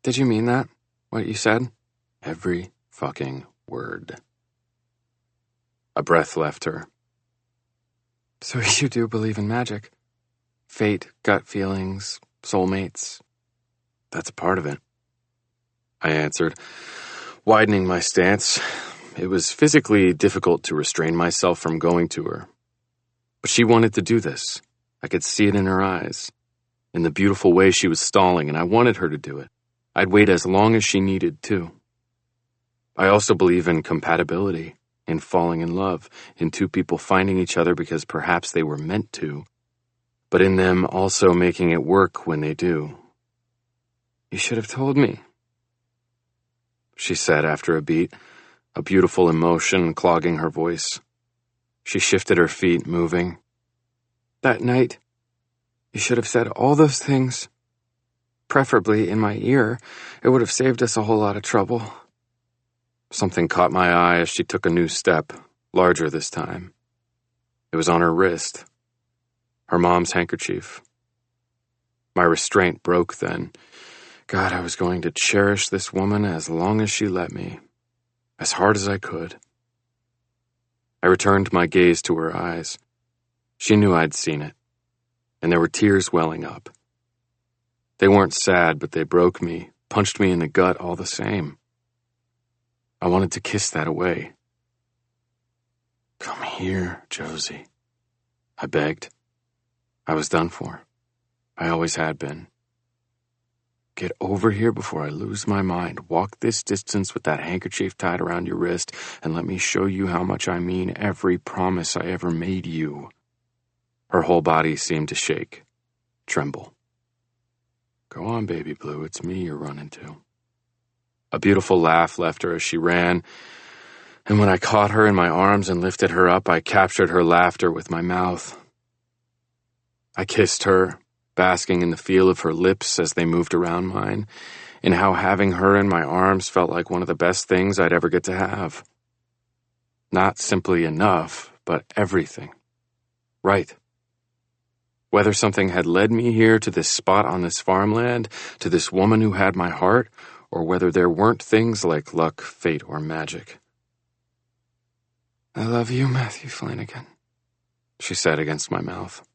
"Did you mean that, what you said?" "Every fucking word." A breath left her. "So you do believe in magic? Fate, gut feelings, soulmates?" "That's a part of it," I answered, widening my stance. It was physically difficult to restrain myself from going to her. But she wanted to do this. I could see it in her eyes, in the beautiful way she was stalling, and I wanted her to do it. I'd wait as long as she needed, too. I also believe in compatibility, in falling in love, in two people finding each other because perhaps they were meant to, but in them also making it work when they do. "You should have told me," she said after a beat, a beautiful emotion clogging her voice. She shifted her feet, moving. "That night, you should have said all those things. Preferably in my ear. It would have saved us a whole lot of trouble." Something caught my eye as she took a new step, larger this time. It was on her wrist. Her mom's handkerchief. My restraint broke then. God, I was going to cherish this woman as long as she let me, as hard as I could. I returned my gaze to her eyes. She knew I'd seen it, and there were tears welling up. They weren't sad, but they broke me, punched me in the gut all the same. I wanted to kiss that away. "Come here, Josie," I begged. I was done for. I always had been. Get over here before I lose my mind. Walk this distance with that handkerchief tied around your wrist, and let me show you how much I mean every promise I ever made you. Her whole body seemed to shake, tremble. Go on, baby blue, it's me you're running to. A beautiful laugh left her as she ran, and when I caught her in my arms and lifted her up, I captured her laughter with my mouth. I kissed her, basking in the feel of her lips as they moved around mine, and how having her in my arms felt like one of the best things I'd ever get to have. Not simply enough, but everything. Right. Whether something had led me here to this spot on this farmland, to this woman who had my heart, or whether there weren't things like luck, fate, or magic. I love you, Matthew Flanagan, she said against my mouth.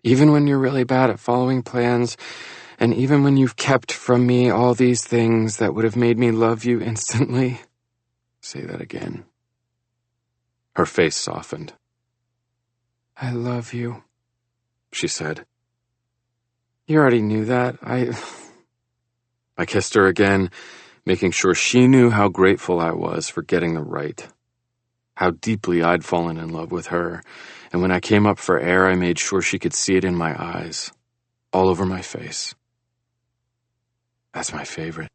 Even when you're really bad at following plans, and even when you've kept from me all these things that would have made me love you instantly. Say that again. Her face softened. I love you, she said. You already knew that. I kissed her again, making sure she knew how grateful I was for getting the right. How deeply I'd fallen in love with her, and when I came up for air, I made sure she could see it in my eyes, all over my face. That's my favorite,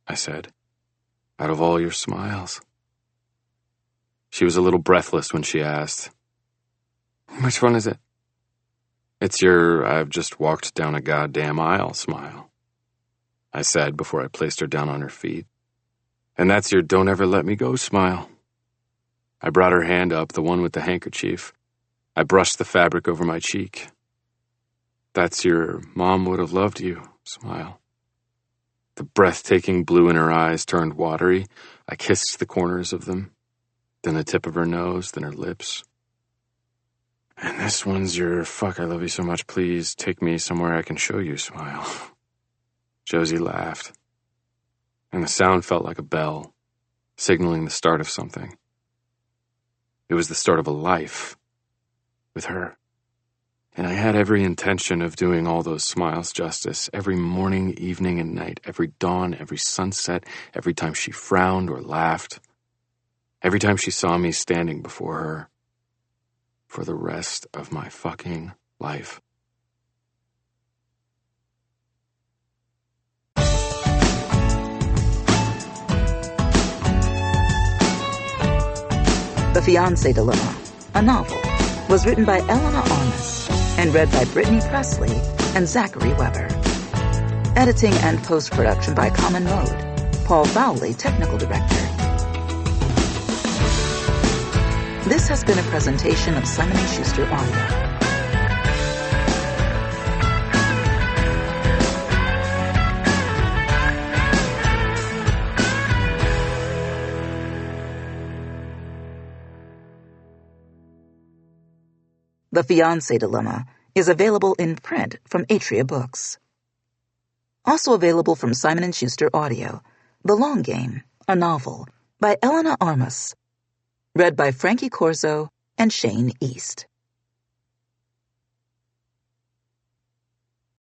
I said, out of all your smiles. She was a little breathless when she asked, Which one is it? It's your I've just walked down a goddamn aisle smile, I said before I placed her down on her feet. And that's your don't ever let me go smile. I brought her hand up, the one with the handkerchief. I brushed the fabric over my cheek. That's your mom would have loved you smile. The breathtaking blue in her eyes turned watery. I kissed the corners of them, then the tip of her nose, then her lips. And this one's your fuck I love you so much, please take me somewhere I can show you smile. Josie laughed, and the sound felt like a bell, signaling the start of something. It was the start of a life with her. And I had every intention of doing all those smiles justice, every morning, evening, and night, every dawn, every sunset, every time she frowned or laughed, every time she saw me standing before her, for the rest of my fucking life. The Fiance Dilemma, a novel, was written by Elena Armas and read by Brittany Presley and Zachary Weber. Editing and post-production by Common Mode. Paul Fowley, technical director. This has been a presentation of Simon & Schuster Audio. The Fiance Dilemma is available in print from Atria Books. Also available from Simon & Schuster Audio, The Long Game, a novel, by Elena Armas. Read by Frankie Corzo and Shane East.